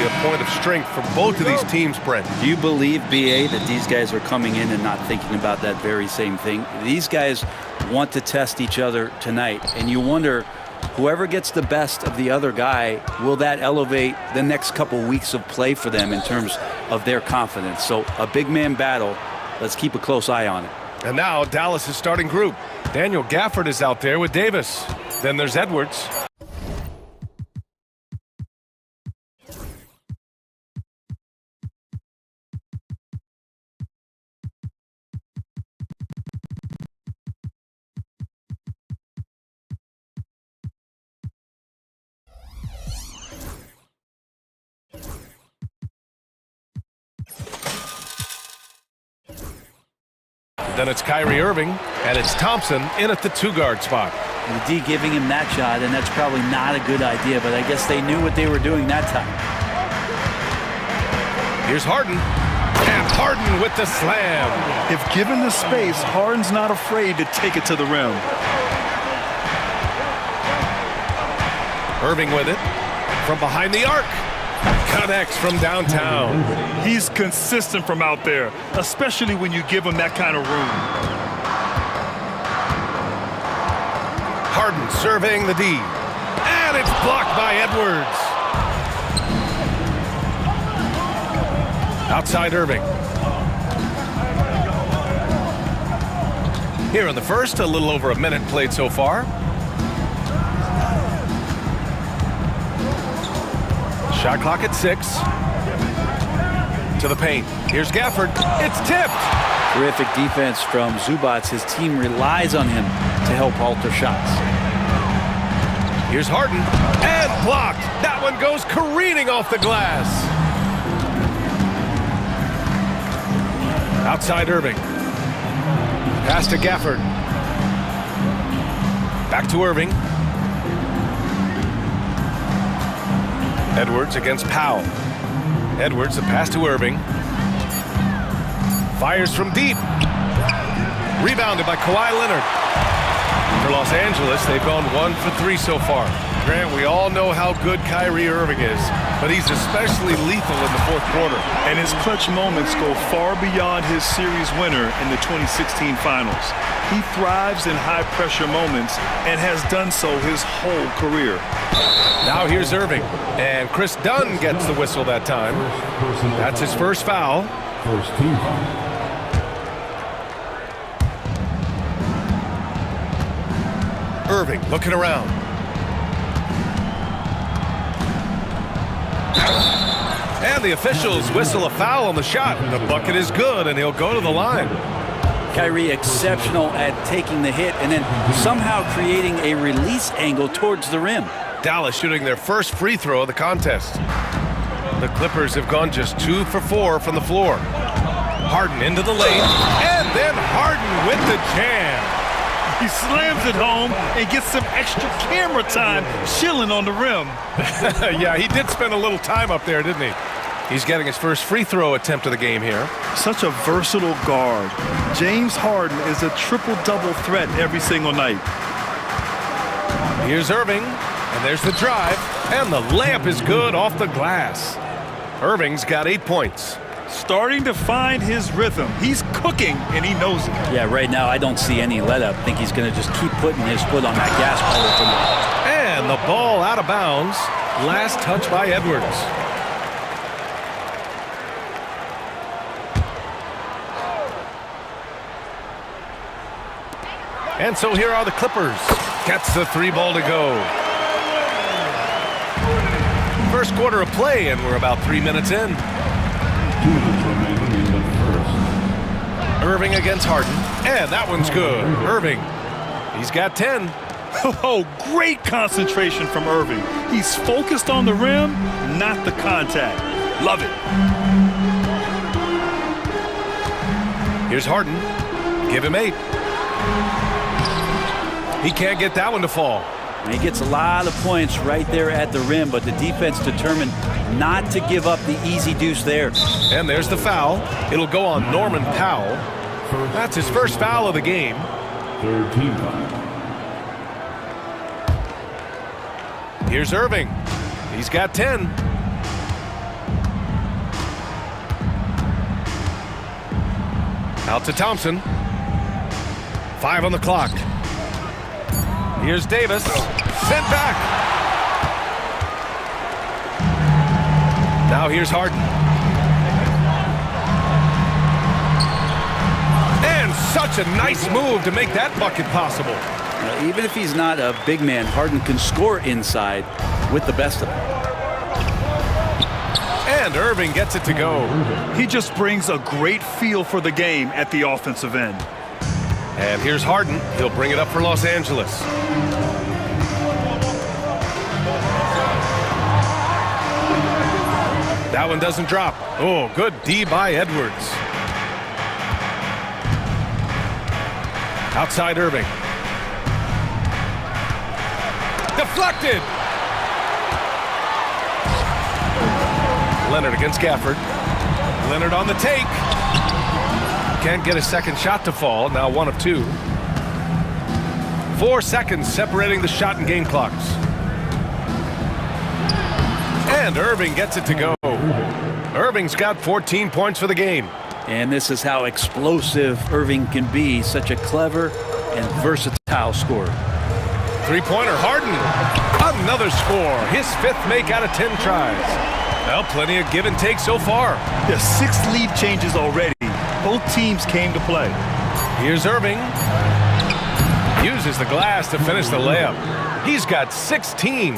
a point of strength for both of these teams, Brent. Do you believe, BA, that these guys are coming in and not thinking about that very same thing? These guys want to test each other tonight, and you wonder, whoever gets the best of the other guy, will that elevate the next couple weeks of play for them in terms of their confidence? So a big man battle. Let's keep a close eye on it. And now Dallas' starting group. Daniel Gafford is out there with Davis. Then there's Edwards. Then it's Kyrie Irving, and it's Thompson in at the two-guard spot. The D giving him that shot, and that's probably not a good idea, but I guess they knew what they were doing that time. Here's Harden, and Harden with the slam. If given the space, Harden's not afraid to take it to the rim. Irving with it, from behind the arc. Connects from downtown. He's consistent from out there, especially when you give him that kind of room. Harden surveying the D. And it's blocked by Edwards. Outside Irving. Here in the first, a little over a minute played so far. Shot clock at 6. To the paint. Here's Gafford. It's tipped. Terrific defense from Zubac. His team relies on him to help alter shots. Here's Harden. And blocked. That one goes careening off the glass. Outside Irving. Pass to Gafford. Back to Irving. Edwards against Powell. Edwards, the pass to Irving. Fires from deep. Rebounded by Kawhi Leonard. For Los Angeles, they've gone 1 for 3 so far. Grant, we all know how good Kyrie Irving is, but he's especially lethal in the fourth quarter. And his clutch moments go far beyond his series winner in the 2016 finals. He thrives in high-pressure moments and has done so his whole career. Now here's Irving, and Chris Dunn gets the whistle that time. That's his first foul. First team foul. Irving looking around. And the officials whistle a foul on the shot. The bucket is good, and he'll go to the line. Kyrie exceptional at taking the hit and then somehow creating a release angle towards the rim. Dallas shooting their first free throw of the contest. The Clippers have gone just 2 for 4 from the floor. Harden into the lane, and then Harden with the jam. He slams it home and gets some extra camera time chilling on the rim. Yeah, he did spend a little time up there, didn't he? He's getting his first free throw attempt of the game here. Such a versatile guard. James Harden is a triple-double threat every single night. Here's Irving, and there's the drive, and the layup is good off the glass. Irving's got 8 points. Starting to find his rhythm. He's cooking, and he knows it. Yeah, right now I don't see any let up. I think he's going to just keep putting his foot on that gas pedal tonight. And the ball out of bounds. Last touch by Edwards. And so here are the Clippers. Gets the 3 ball to go. First quarter of play, and we're about 3 minutes in. 2 minutes remaining in the first. Irving against Harden, and that one's good. Irving, he's got 10. Oh, great concentration from Irving. He's focused on the rim, not the contact. Love it. Here's Harden. Give him 8. He can't get that one to fall. And he gets a lot of points right there at the rim, but the defense determined not to give up the easy deuce there. And there's the foul. It'll go on Norman Powell. That's his first foul of the game. Third team foul. Here's Irving. He's got 10. Out to Thompson. 5 on the clock. Here's Davis. Sent back. Now here's Harden. And such a nice move to make that bucket possible. Even if he's not a big man, Harden can score inside with the best of them. And Irving gets it to go. He just brings a great feel for the game at the offensive end. And here's Harden. He'll bring it up for Los Angeles. That one doesn't drop. Oh, good D by Edwards. Outside Irving. Deflected. Leonard against Gafford. Leonard on the take. Can't get a second shot to fall. Now 1 of 2. 4 seconds separating the shot and game clocks. And Irving gets it to go. Irving's got 14 points for the game. And this is how explosive Irving can be. Such a clever and versatile scorer. Three-pointer, Harden. Another score. His 5th make out of 10 tries. Well, plenty of give and take so far. There's 6 lead changes already. Both teams came to play. Here's Irving. Uses the glass to finish the layup. He's got 16.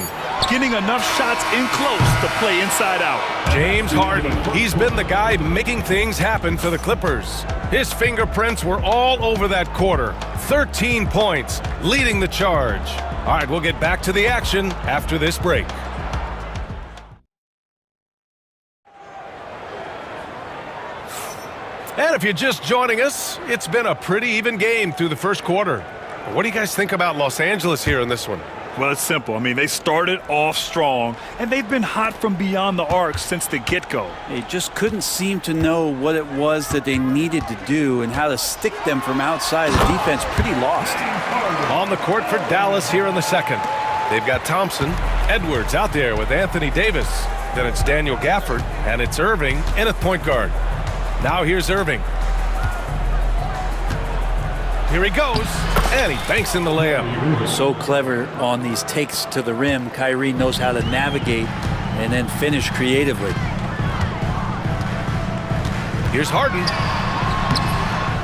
Getting enough shots in close to play inside out. James Harden. He's been the guy making things happen for the Clippers. His fingerprints were all over that quarter. 13 points, leading the charge. All right, we'll get back to the action after this break. And if you're just joining us, it's been a pretty even game through the first quarter. What do you guys think about Los Angeles here in this one? Well, it's simple. I mean, they started off strong, and they've been hot from beyond the arc since the get-go. They just couldn't seem to know what it was that they needed to do and how to stick them from outside. The defense pretty lost. On the court for Dallas here in the second. They've got Thompson, Edwards out there with Anthony Davis. Then it's Daniel Gafford, and it's Irving in at point guard. Now here's Irving. Here he goes, and he banks in the layup. So clever on these takes to the rim. Kyrie knows how to navigate and then finish creatively. Here's Harden.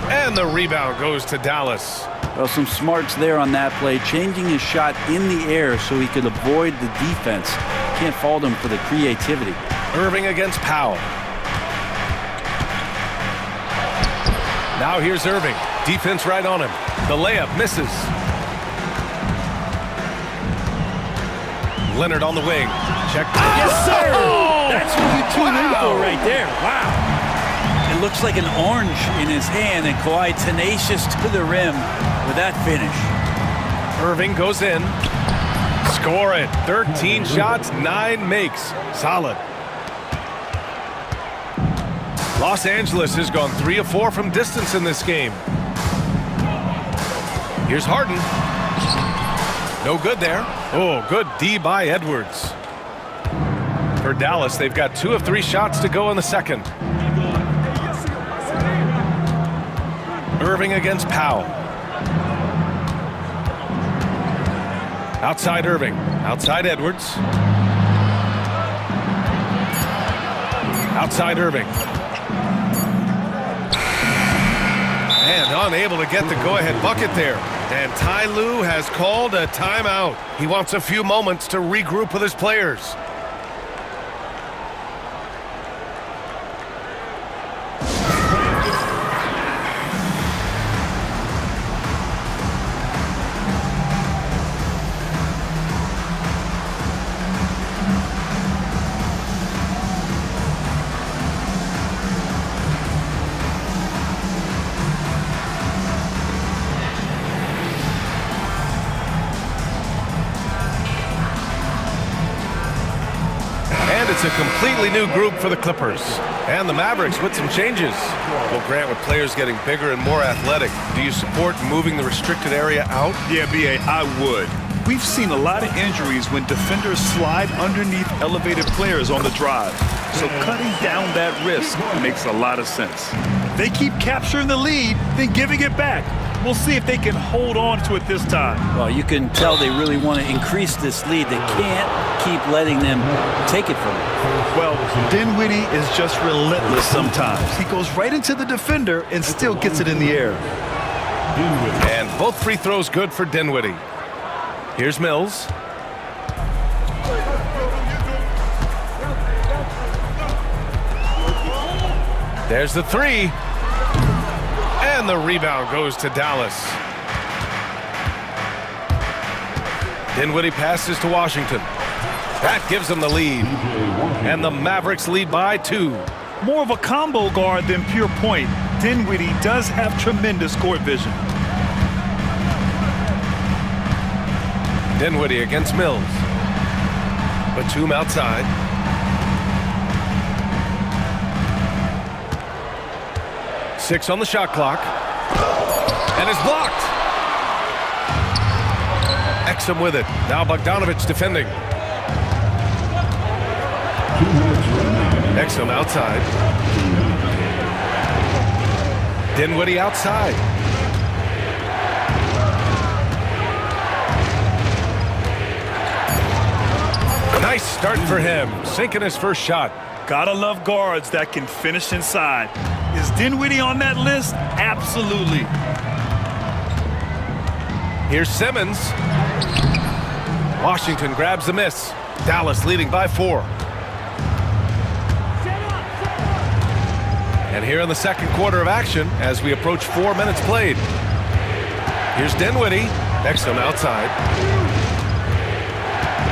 And the rebound goes to Dallas. Well, some smarts there on that play, changing his shot in the air so he could avoid the defense. Can't fault him for the creativity. Irving against Powell. Now here's Irving. Defense right on him. The layup misses. Leonard on the wing. Check. Yes, sir! That's what you tune in for right there. Wow. It looks like an orange in his hand, and Kawhi tenacious to the rim with that finish. Irving goes in. Score it. 13 shots, 9 makes. Solid. Los Angeles has gone 3 of 4 from distance in this game. Here's Harden. No good there. Oh, good D by Edwards. For Dallas, they've got 2 of 3 shots to go in the second. Irving against Powell. Outside Irving. Outside Edwards. Outside Irving. And unable to get the go-ahead bucket there. And Ty Lue has called a timeout. He wants a few moments to regroup with his players. It's a completely new group for the Clippers. And the Mavericks with some changes. Well, Grant, with players getting bigger and more athletic, do you support moving the restricted area out? Yeah, B.A., I would. We've seen a lot of injuries when defenders slide underneath elevated players on the drive. So cutting down that risk makes a lot of sense. They keep capturing the lead, then giving it back. We'll see if they can hold on to it this time. Well, you can tell they really want to increase this lead. They can't keep letting them take it from them. Well, Dinwiddie is just relentless sometimes. He goes right into the defender and still gets it in the air. And both free throws good for Dinwiddie. Here's Mills. There's the three. And the rebound goes to Dallas. Dinwiddie passes to Washington. That gives them the lead. And the Mavericks lead by 2. More of a combo guard than pure point. Dinwiddie does have tremendous court vision. Dinwiddie against Mills. Batum outside. Six on the shot clock. And it's blocked. Exum with it. Now Bogdanovic defending. Exum outside. Dinwiddie outside. Nice start for him. Sinking his first shot. Gotta love guards that can finish inside. Is Dinwiddie on that list? Absolutely. Here's Simmons. Washington grabs the miss. Dallas leading by 4. And here in the second quarter of action as we approach 4 minutes played. Here's Dinwiddie. Exum outside.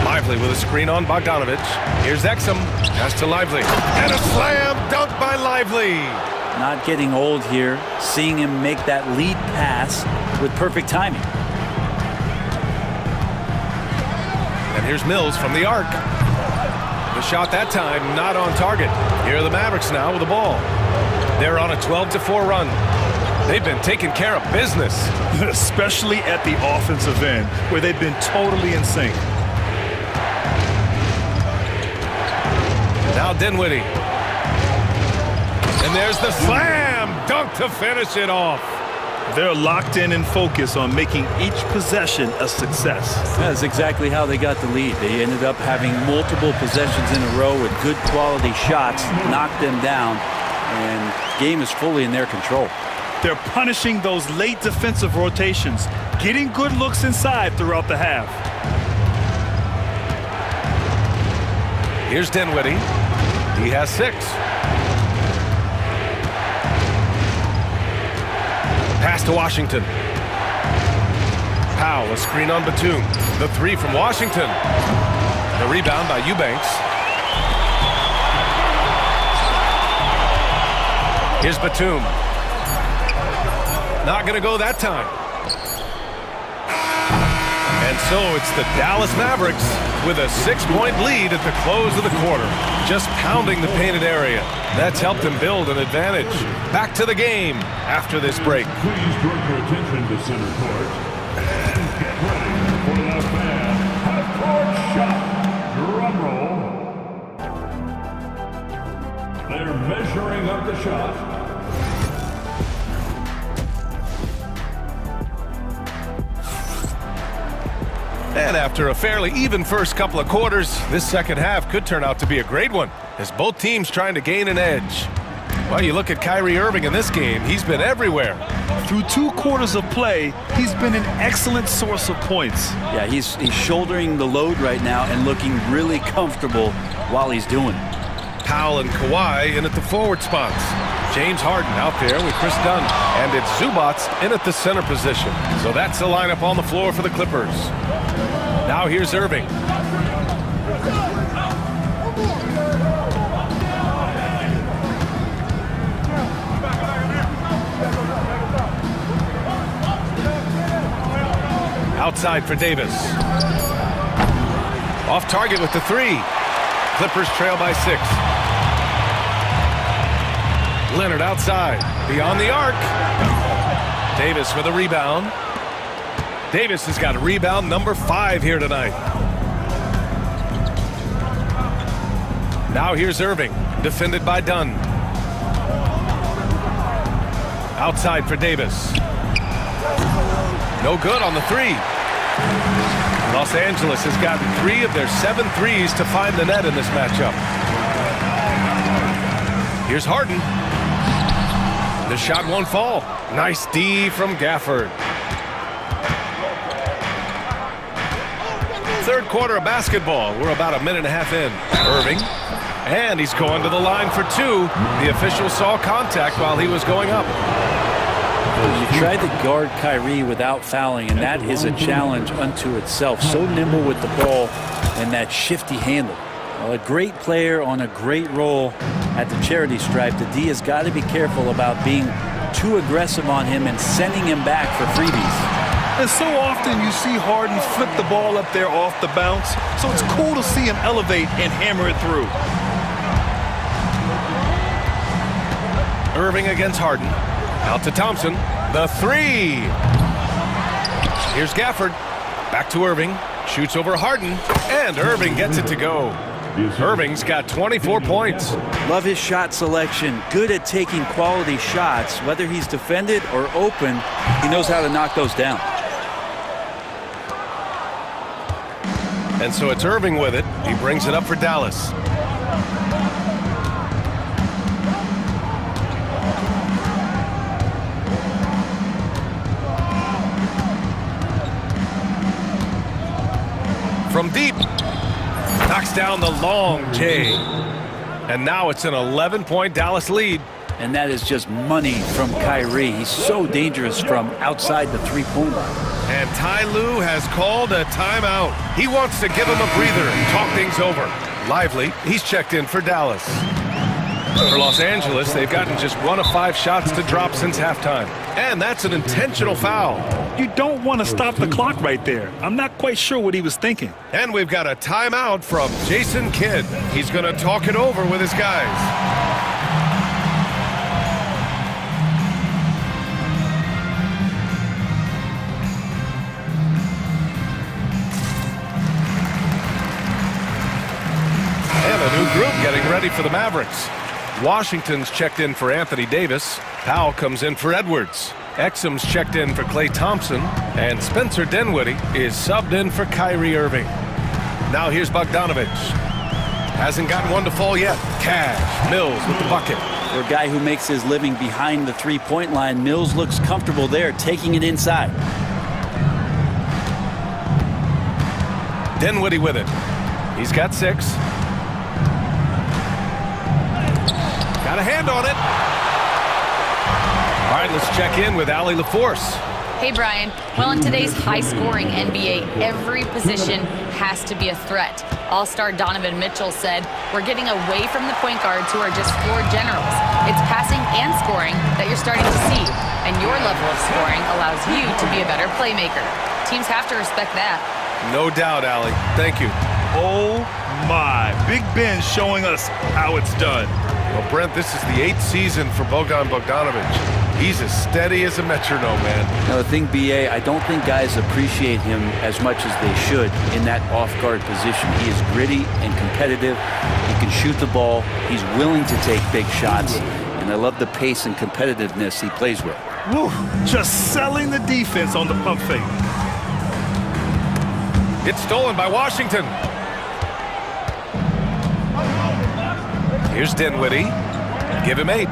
Lively with a screen on Bogdanovic. Here's Exum. Pass to Lively. And a slam dunk by Lively. Not getting old here. Seeing him make that lead pass with perfect timing. And here's Mills from the arc. The shot that time not on target. Here are the Mavericks now with the ball. They're on a 12-4 run. They've been taking care of business. Especially at the offensive end, where they've been totally in sync. Now Dinwiddie. And there's the slam dunk to finish it off. They're locked in and focused on making each possession a success. That's exactly how they got the lead. They ended up having multiple possessions in a row with good quality shots, knocked them down, and game is fully in their control. They're punishing those late defensive rotations, getting good looks inside throughout the half. Here's Dinwiddie. He has 6. Pass to Washington. Powell, a screen on Batum. The 3 from Washington. The rebound by Eubanks. Here's Batum. Not going to go that time. And so it's the Dallas Mavericks with a 6-point lead at the close of the quarter. Just pounding the painted area. That's helped them build an advantage. Back to the game after this break. Please direct your attention to center court and get ready for the fan half-court shot. Drum roll. They're measuring up the shot. And after a fairly even first couple of quarters, this second half could turn out to be a great one as both teams trying to gain an edge. Well, you look at Kyrie Irving in this game, he's been everywhere. Through 2 quarters of play, he's been an excellent source of points. Yeah, he's shouldering the load right now and looking really comfortable while he's doing it. Powell and Kawhi in at the forward spots. James Harden out there with Chris Dunn. And it's Zubats in at the center position. So that's the lineup on the floor for the Clippers. Now here's Irving. Outside for Davis. Off target with the 3. Clippers trail by 6. Leonard outside. Beyond the arc. Davis for the rebound. Davis has got rebound number 5 here tonight. Now here's Irving. Defended by Dunn. Outside for Davis. No good on the three. Los Angeles has gotten 3 of their 7 threes to find the net in this matchup. Here's Harden. The shot won't fall. Nice D from Gafford. Third quarter of basketball. We're about a minute and a half in. Irving. And he's going to the line for 2. The official saw contact while he was going up. You tried to guard Kyrie without fouling, and that is a challenge unto itself. So nimble with the ball and that shifty handle. Well, a great player on a great role at the charity stripe. The D has got to be careful about being too aggressive on him and sending him back for freebies. And so often you see Harden flip the ball up there off the bounce, so it's cool to see him elevate and hammer it through. Irving against Harden. Out to Thompson. The three. Here's Gafford. Back to Irving. Shoots over Harden. And Irving gets it to go. Irving's got 24 points. Love his shot selection. Good at taking quality shots. Whether he's defended or open, he knows how to knock those down. And so it's Irving with it. He brings it up for Dallas. From deep, knocks down the long J. And now it's an 11-point Dallas lead. And that is just money from Kyrie. He's so dangerous from outside the three-point line. And Ty Lue has called a timeout. He wants to give him a breather and talk things over. Lively, he's checked in for Dallas. For Los Angeles, they've gotten just 1 of 5 shots to drop since halftime. And that's an intentional foul. You don't want to stop the clock right there. I'm not quite sure what he was thinking. And we've got a timeout from Jason Kidd. He's going to talk it over with his guys. And a new group getting ready for the Mavericks. Washington's checked in for Anthony Davis. Powell comes in for Edwards. Exum's checked in for Klay Thompson. And Spencer Dinwiddie is subbed in for Kyrie Irving. Now here's Bogdanovic. Hasn't gotten one to fall yet. Cash. Mills with the bucket. For a guy who makes his living behind the three-point line, Mills looks comfortable there, taking it inside. Dinwiddie with it. He's got 6. Got a hand on it. All right, let's check in with Allie LaForce. Hey, Brian. Well, in today's high-scoring NBA, every position has to be a threat. All-star Donovan Mitchell said, "We're getting away from the point guards who are just floor generals. It's passing and scoring that you're starting to see, and your level of scoring allows you to be a better playmaker. Teams have to respect that." No doubt, Allie. Thank you. Oh, my. Big Ben showing us how it's done. Well, Brent, this is the 8th season for Bogdan Bogdanovic. He's as steady as a metronome, man. Now, the thing, BA, I don't think guys appreciate him as much as they should in that off-guard position. He is gritty and competitive. He can shoot the ball. He's willing to take big shots. And I love the pace and competitiveness he plays with. Woo, just selling the defense on the pump fake. It's stolen by Washington. Here's Dinwiddie. Give him 8.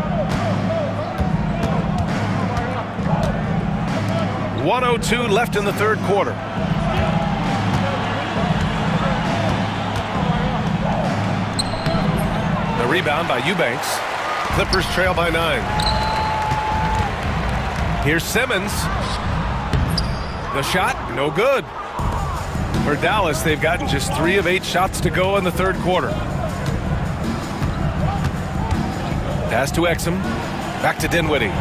1:02 left in the third quarter. The rebound by Eubanks. Clippers trail by 9. Here's Simmons. The shot, no good. For Dallas, they've gotten just 3 of 8 shots to go in the third quarter. Pass to Exum. Back to Dinwiddie.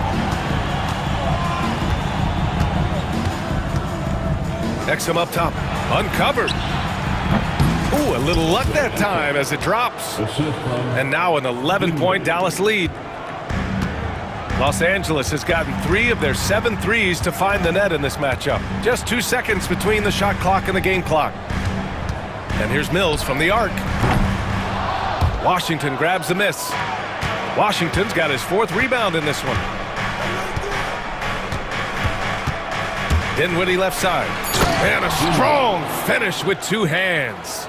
Exum up top. Uncovered. Ooh, a little luck that time as it drops. And now an 11-point Dallas lead. Los Angeles has gotten 3 of their 7 threes to find the net in this matchup. Just 2 seconds between the shot clock and the game clock. And here's Mills from the arc. Washington grabs the miss. Washington's got his 4th rebound in this one. Dinwiddie left side. And a strong finish with two hands.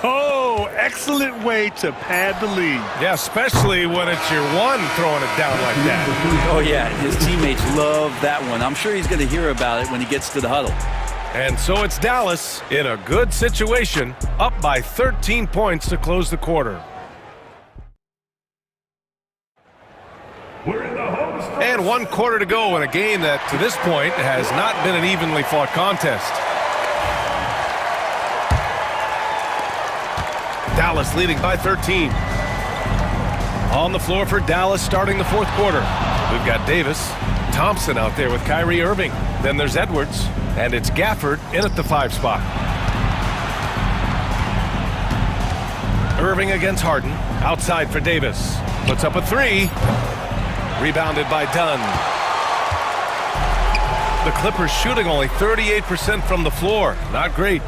Oh, excellent way to pad the lead. Yeah, especially when it's your one throwing it down like that. Oh, yeah, his teammates love that one. I'm sure he's going to hear about it when he gets to the huddle. And so it's Dallas in a good situation, up by 13 points to close the quarter. We're in the home stretch. And 1 quarter to go in a game that, to this point, has not been an evenly fought contest. Dallas leading by 13. On the floor for Dallas starting the fourth quarter. We've got Davis, Thompson out there with Kyrie Irving. Then there's Edwards, and it's Gafford in at the 5 spot. Irving against Harden, outside for Davis. Puts up a 3. Rebounded by Dunn. The Clippers shooting only 38% from the floor. Not great.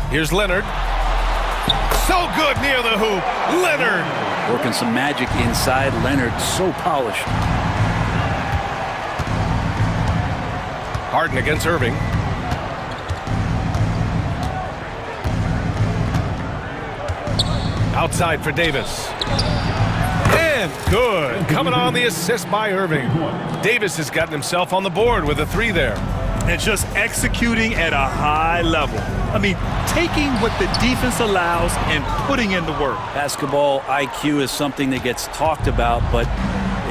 Here's Leonard. So good near the hoop. Leonard. Working some magic inside. Leonard so polished. Harden against Irving. Outside for Davis. And good. Coming on the assist by Irving. Davis has gotten himself on the board with a 3 there. And just executing at a high level. I mean, taking what the defense allows and putting in the work. Basketball IQ is something that gets talked about, but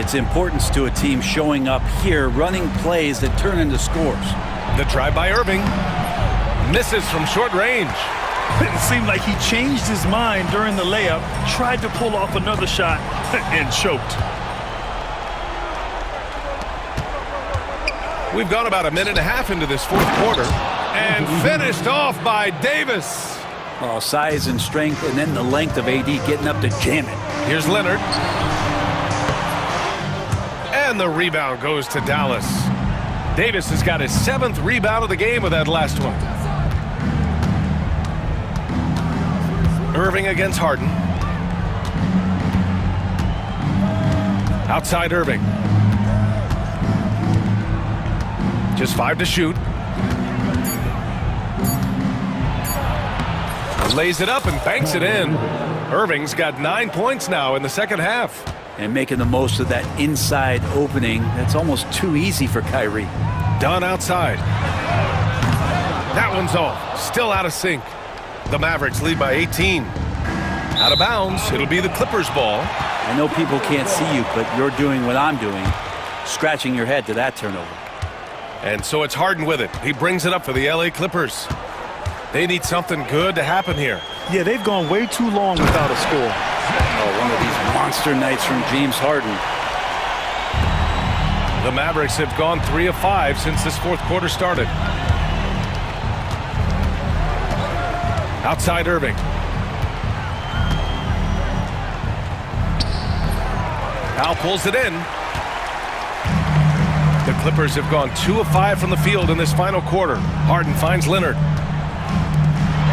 its importance to a team showing up here, running plays that turn into scores. The drive by Irving. Misses from short range. It seemed like he changed his mind during the layup, tried to pull off another shot, and choked. We've gone about a minute and a half into this fourth quarter. And finished off by Davis. Oh, size and strength, and then the length of AD getting up to jam it. Here's Leonard. And the rebound goes to Dallas. Davis has got his 7th rebound of the game with that last one. Irving against Harden. Outside Irving. Just 5 to shoot. Lays it up and banks it in. Irving's got 9 points now in the second half. And making the most of that inside opening. That's almost too easy for Kyrie. Dunn outside. That one's off. Still out of sync. The Mavericks lead by 18. Out of bounds. It'll be the Clippers' ball. I know people can't see you, but you're doing what I'm doing. Scratching your head to that turnover. And so it's Harden with it. He brings it up for the LA Clippers. They need something good to happen here. Yeah, they've gone way too long without a score. Oh, one of these monster nights from James Harden. The Mavericks have gone 3 of 5 since this fourth quarter started. Outside Irving. Al pulls it in. The Clippers have gone 2 of 5 from the field in this final quarter. Harden finds Leonard.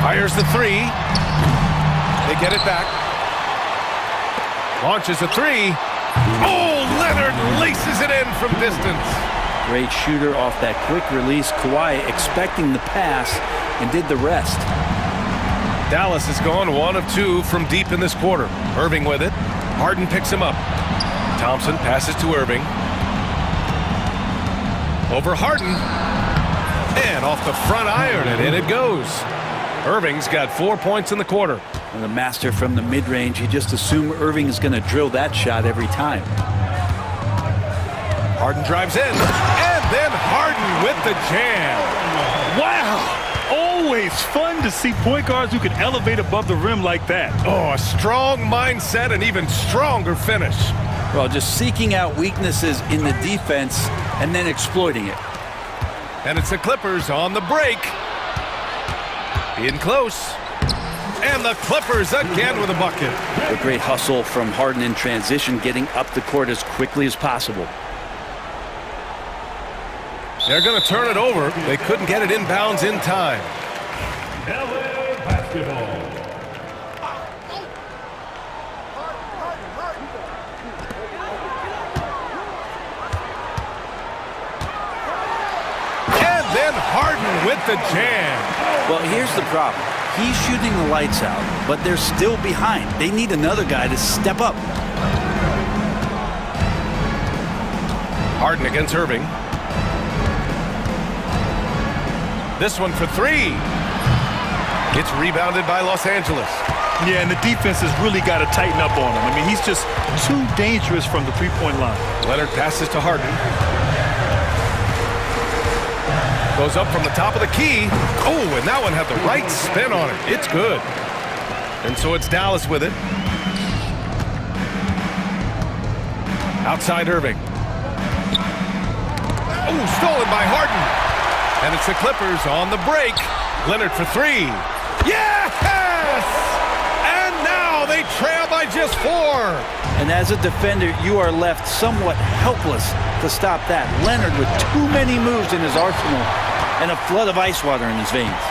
Fires the 3. They get it back. Launches a 3. Oh, Leonard laces it in from distance. Great shooter off that quick release. Kawhi expecting the pass and did the rest. Dallas has gone 1 of 2 from deep in this quarter. Irving with it. Harden picks him up. Thompson passes to Irving. Over Harden. And off the front iron, and in it goes. Irving's got 4 points in the quarter. And the master from the mid-range, you just assume Irving's going to drill that shot every time. Harden drives in. And then Harden with the jam. Wow! Always fun to see point guards who can elevate above the rim like that. Oh, a strong mindset and even stronger finish. Well, just seeking out weaknesses in the defense and then exploiting it. And it's the Clippers on the break. In close. And the Clippers again with a bucket. A great hustle from Harden in transition, getting up the court as quickly as possible. They're going to turn it over. They couldn't get it inbounds in time. LA basketball. with the jam. Well, here's the problem. He's shooting the lights out, but they're still behind. They need another guy to step up. Harden against Irving. This one for three. It's rebounded by Los Angeles. Yeah, and the defense has really got to tighten up on him. I mean, he's just too dangerous from the three-point line. Leonard passes to Harden. Goes up from the top of the key. Oh, and that one had the right spin on it. It's good. And so it's Dallas with it. Outside Irving. Oh, stolen by Harden. And it's the Clippers on the break. Leonard for three. Yes! And now they trail by just 4. And as a defender, you are left somewhat helpless to stop that. Leonard with too many moves in his arsenal and a flood of ice water in his veins.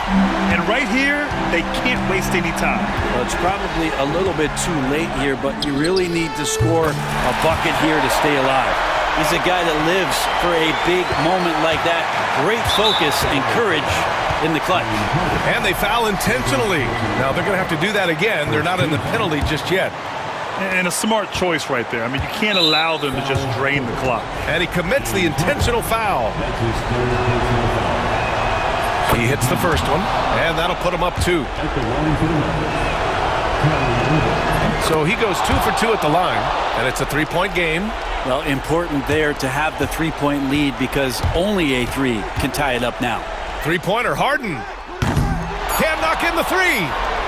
And right here, they can't waste any time. Well, it's probably a little bit too late here, but you really need to score a bucket here to stay alive. He's a guy that lives for a big moment like that. Great focus and courage in the clutch. And they foul intentionally. Now they're going to have to do that again. They're not in the penalty just yet. And a smart choice right there. I mean, you can't allow them to just drain the clock. And he commits the intentional foul. He hits the first one, and that'll put him up 2. So he goes 2 for 2 at the line, and it's a 3-point game. Well, important there to have the 3-point lead because only a 3 can tie it up now. 3-pointer, Harden. Can't knock in the 3.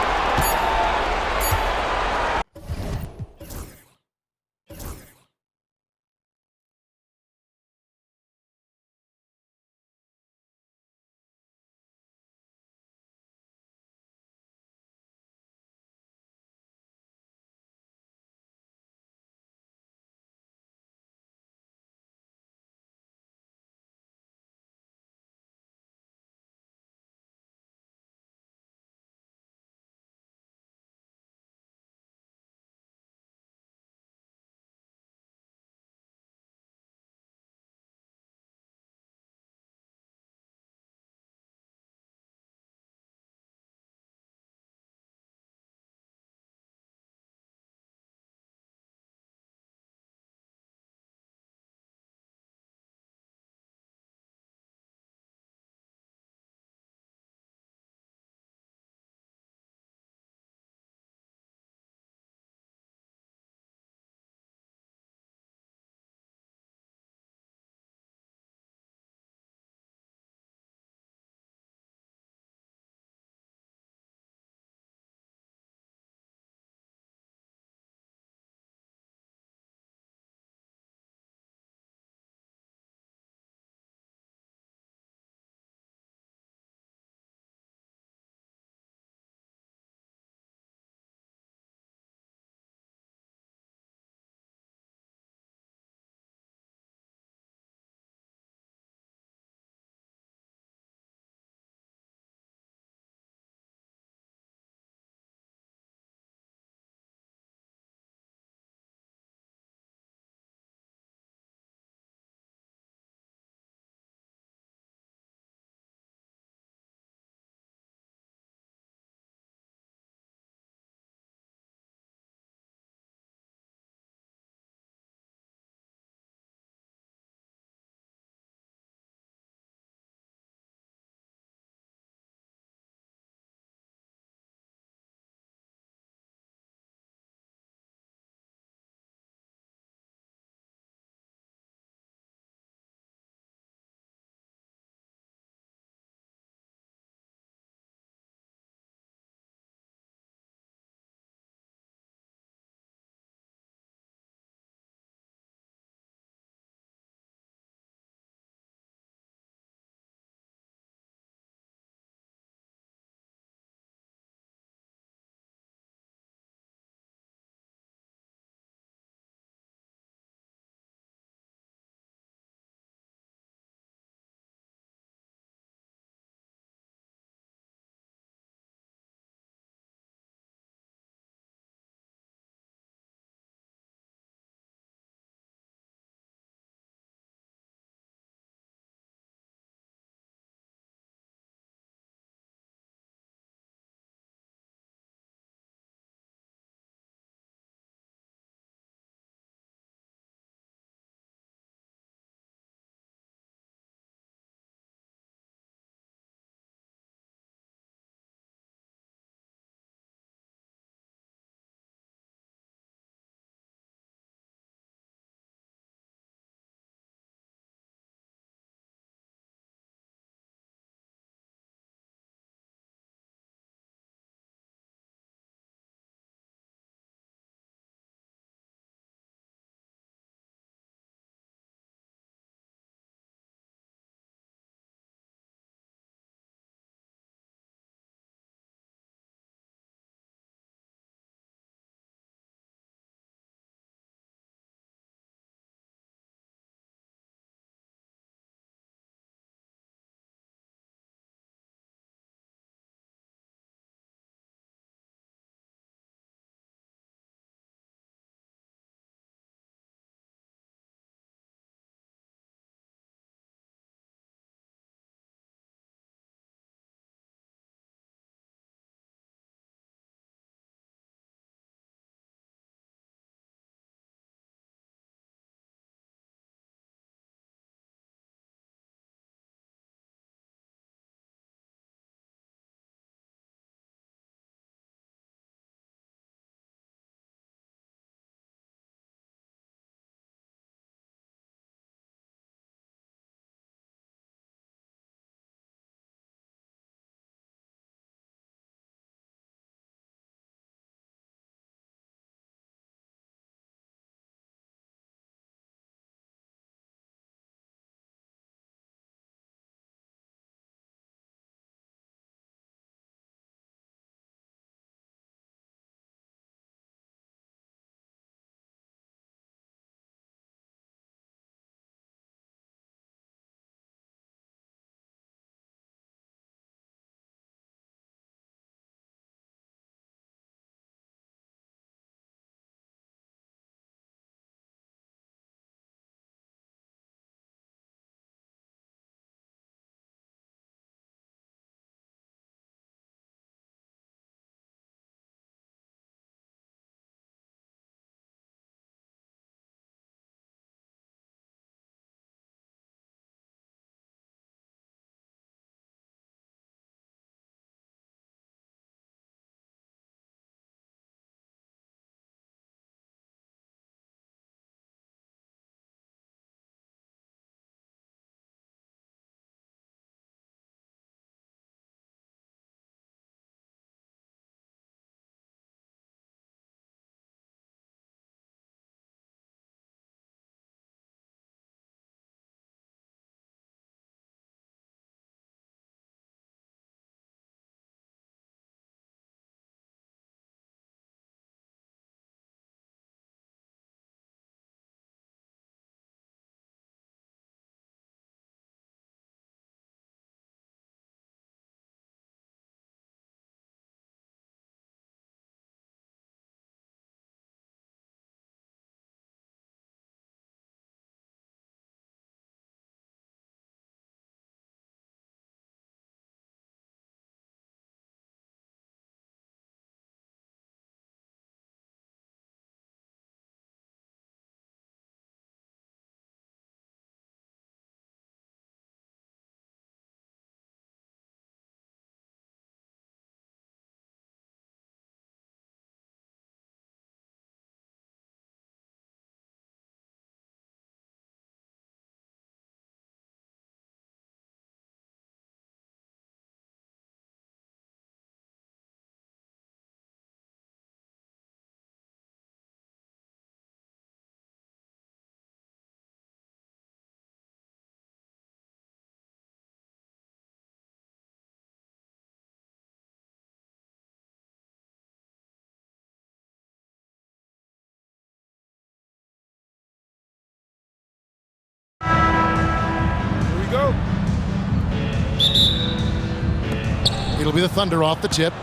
It'll be the Thunder off the tip.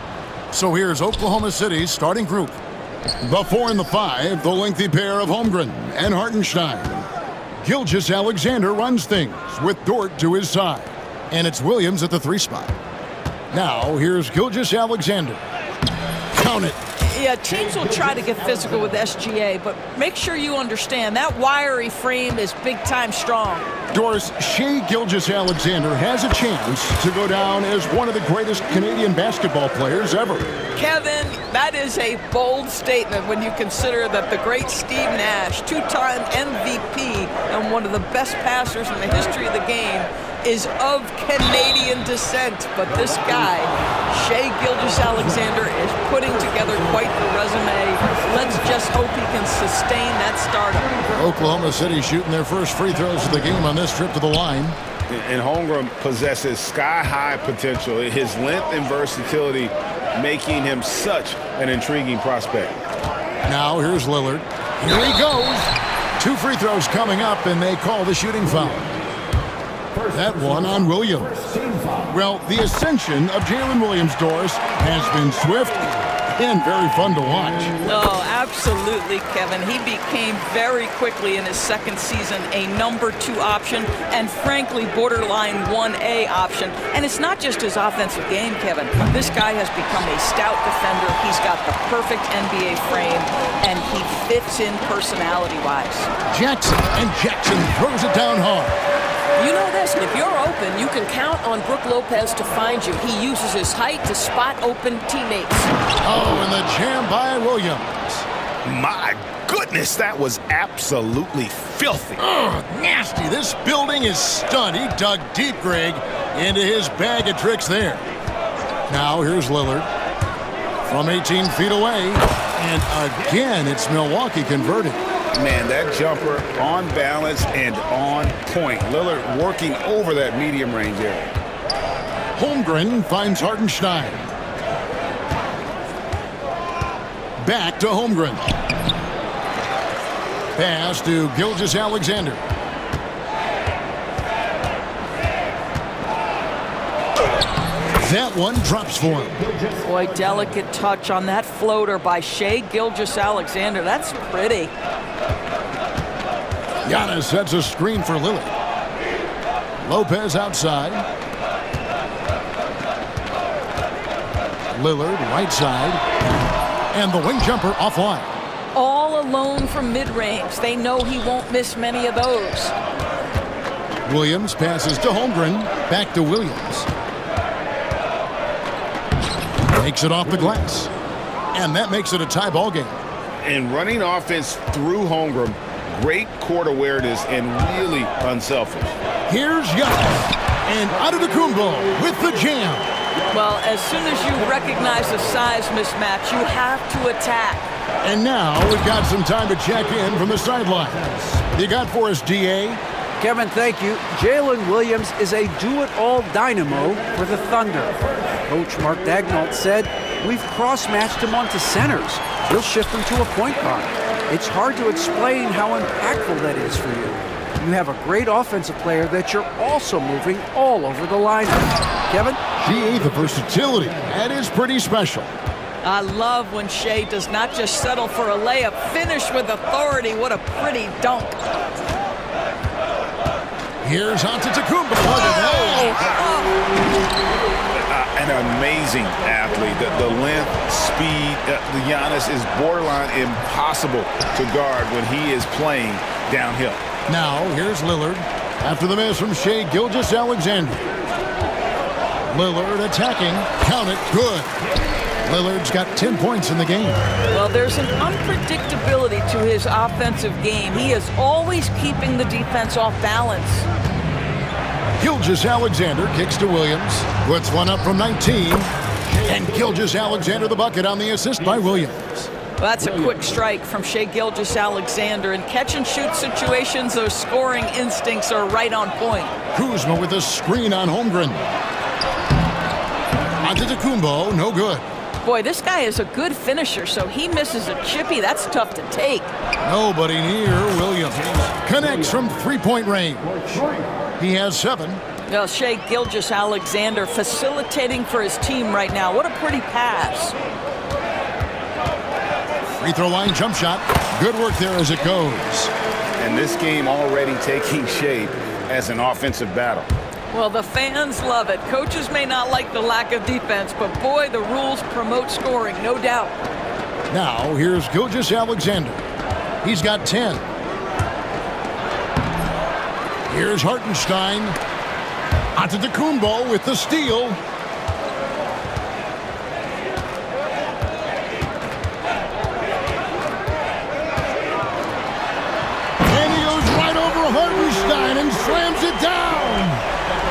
So here's Oklahoma City's starting group. The 4 and the 5, the lengthy pair of Holmgren and Hartenstein. Gilgeous-Alexander runs things with Dort to his side. And it's Williams at the 3 spot. Now here's Gilgeous-Alexander. Count it. Yeah, teams will try to get physical with SGA, but make sure you understand that wiry frame is big-time strong. Doris, Shai Gilgeous-Alexander has a chance to go down as one of the greatest Canadian basketball players ever. Kevin, that is a bold statement when you consider that the great Steve Nash, two-time MVP and one of the best passers in the history of the game, is of Canadian descent. But this guy, Shai Gilgeous-Alexander, is putting together quite the resume. Let's just hope he can sustain that stardom. Oklahoma City shooting their first free throws of the game on this trip to the line. And Holmgren possesses sky-high potential. His length and versatility making him such an intriguing prospect. Now here's Lillard. Here he goes. 2 free throws coming up, and they call the shooting foul. That one on Williams. Well, the ascension of Jalen Williams, Doris, has been swift and very fun to watch. Oh, absolutely, Kevin. He became very quickly in his second season a number 2 option and frankly borderline 1A option. And it's not just his offensive game, Kevin. This guy has become a stout defender. He's got the perfect NBA frame and he fits in personality-wise. Jackson throws it down hard. You know this, if you're open, you can count on Brook Lopez to find you. He uses his height to spot open teammates. Oh, and the jam by Williams. My goodness, that was absolutely filthy. Oh, nasty. This building is stunned. He dug deep, Greg, into his bag of tricks there. Now here's Lillard from 18 feet away. And again, it's Milwaukee converted. Man, that jumper on balance and on point. Lillard working over that medium range area. Holmgren finds Hartenstein. Back to Holmgren. Pass to Gilgeous-Alexander. That one drops for him. Boy, delicate touch on that floater by Shai Gilgeous-Alexander. That's pretty. Giannis sets a screen for Lillard. Lopez outside. Lillard right side. And the wing jumper offline. All alone from mid-range. They know he won't miss many of those. Williams passes to Holmgren. Back to Williams. Makes it off the glass. And that makes it a tie ball game. And running offense through Holmgren, great court awareness and really unselfish. Here's Giannis. And Antetokounmpo with the jam. Well, as soon as you recognize the size mismatch, you have to attack. And now we've got some time to check in from the sidelines. You got for us, DA? Kevin, thank you. Jalen Williams is a do-it-all dynamo for the Thunder. Coach Mark Daigneault said, we've cross-matched him onto centers. We'll shift him to a point guard. It's hard to explain how impactful that is for you. You have a great offensive player that you're also moving all over the lineup. Kevin? GA, the versatility. That is pretty special. I love when Shai does not just settle for a layup, finish with authority. What a pretty dunk. Here's Antetokounmpo. An amazing athlete. The length, speed, the Giannis is borderline impossible to guard when he is playing downhill. Now, here's Lillard after the miss from Shai Gilgeous-Alexander. Lillard attacking. Count it. Good. Lillard's got 10 points in the game. Well, there's an unpredictability to his offensive game. He is always keeping the defense off balance. Gilgeous-Alexander kicks to Williams. Puts one up from 19. And Gilgeous-Alexander the bucket on the assist by Williams. Well, that's a quick strike from Shai Gilgeous-Alexander. In catch-and-shoot situations, those scoring instincts are right on point. Kuzma with a screen on Holmgren. Antetokounmpo, no good. Boy, this guy is a good finisher, so he misses a chippy. That's tough to take. Nobody near Williams. Connects from three-point range. He has 7. Well, Shea Gilgeous-Alexander facilitating for his team right now. What a pretty pass. Free throw line jump shot. Good work there as it goes. And this game already taking shape as an offensive battle. Well, the fans love it. Coaches may not like the lack of defense, but boy, the rules promote scoring, no doubt. Now, here's Gilgeous-Alexander. He's got 10. Here's Hartenstein. Antetokounmpo with the steal. And he goes right over Hartenstein and slams it down.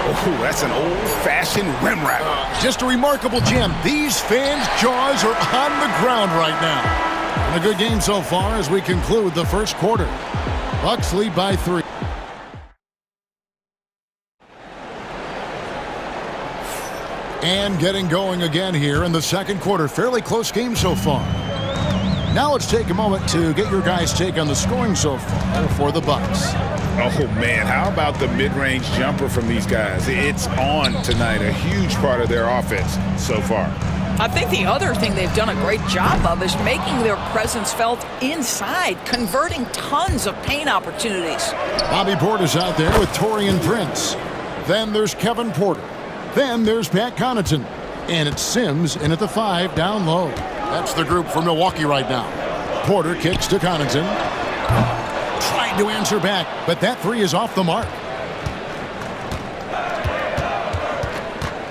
Oh, that's an old-fashioned rim wrap. Just a remarkable jam. These fans' jaws are on the ground right now. And a good game so far as we conclude the first quarter. Bucks lead by 3. And getting going again here in the second quarter. Fairly close game so far. Now let's take a moment to get your guys' take on the scoring so far for the Bucks. Oh, man, how about the mid-range jumper from these guys? It's on tonight, a huge part of their offense so far. I think the other thing they've done a great job of is making their presence felt inside, converting tons of paint opportunities. Bobby Portis out there with Taurean Prince. Then there's Kevin Porter. Then there's Pat Connaughton. And it's Sims in at the 5 down low. That's the group for Milwaukee right now. Porter kicks to Connaughton. Trying to answer back, but that 3 is off the mark.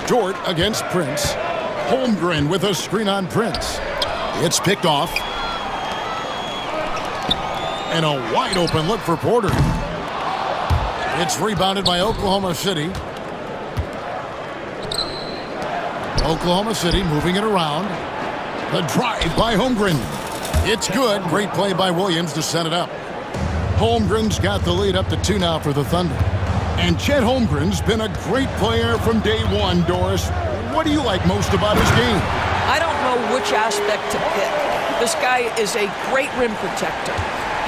Dort against Prince. Holmgren with a screen on Prince. It's picked off. And a wide open look for Porter. It's rebounded by Oklahoma City. Oklahoma City moving it around. The drive by Holmgren. It's good. Great play by Williams to set it up. Holmgren's got the lead up to 2 now for the Thunder. And Chet Holmgren's been a great player from day one, Doris. What do you like most about his game? I don't know which aspect to pick. This guy is a great rim protector.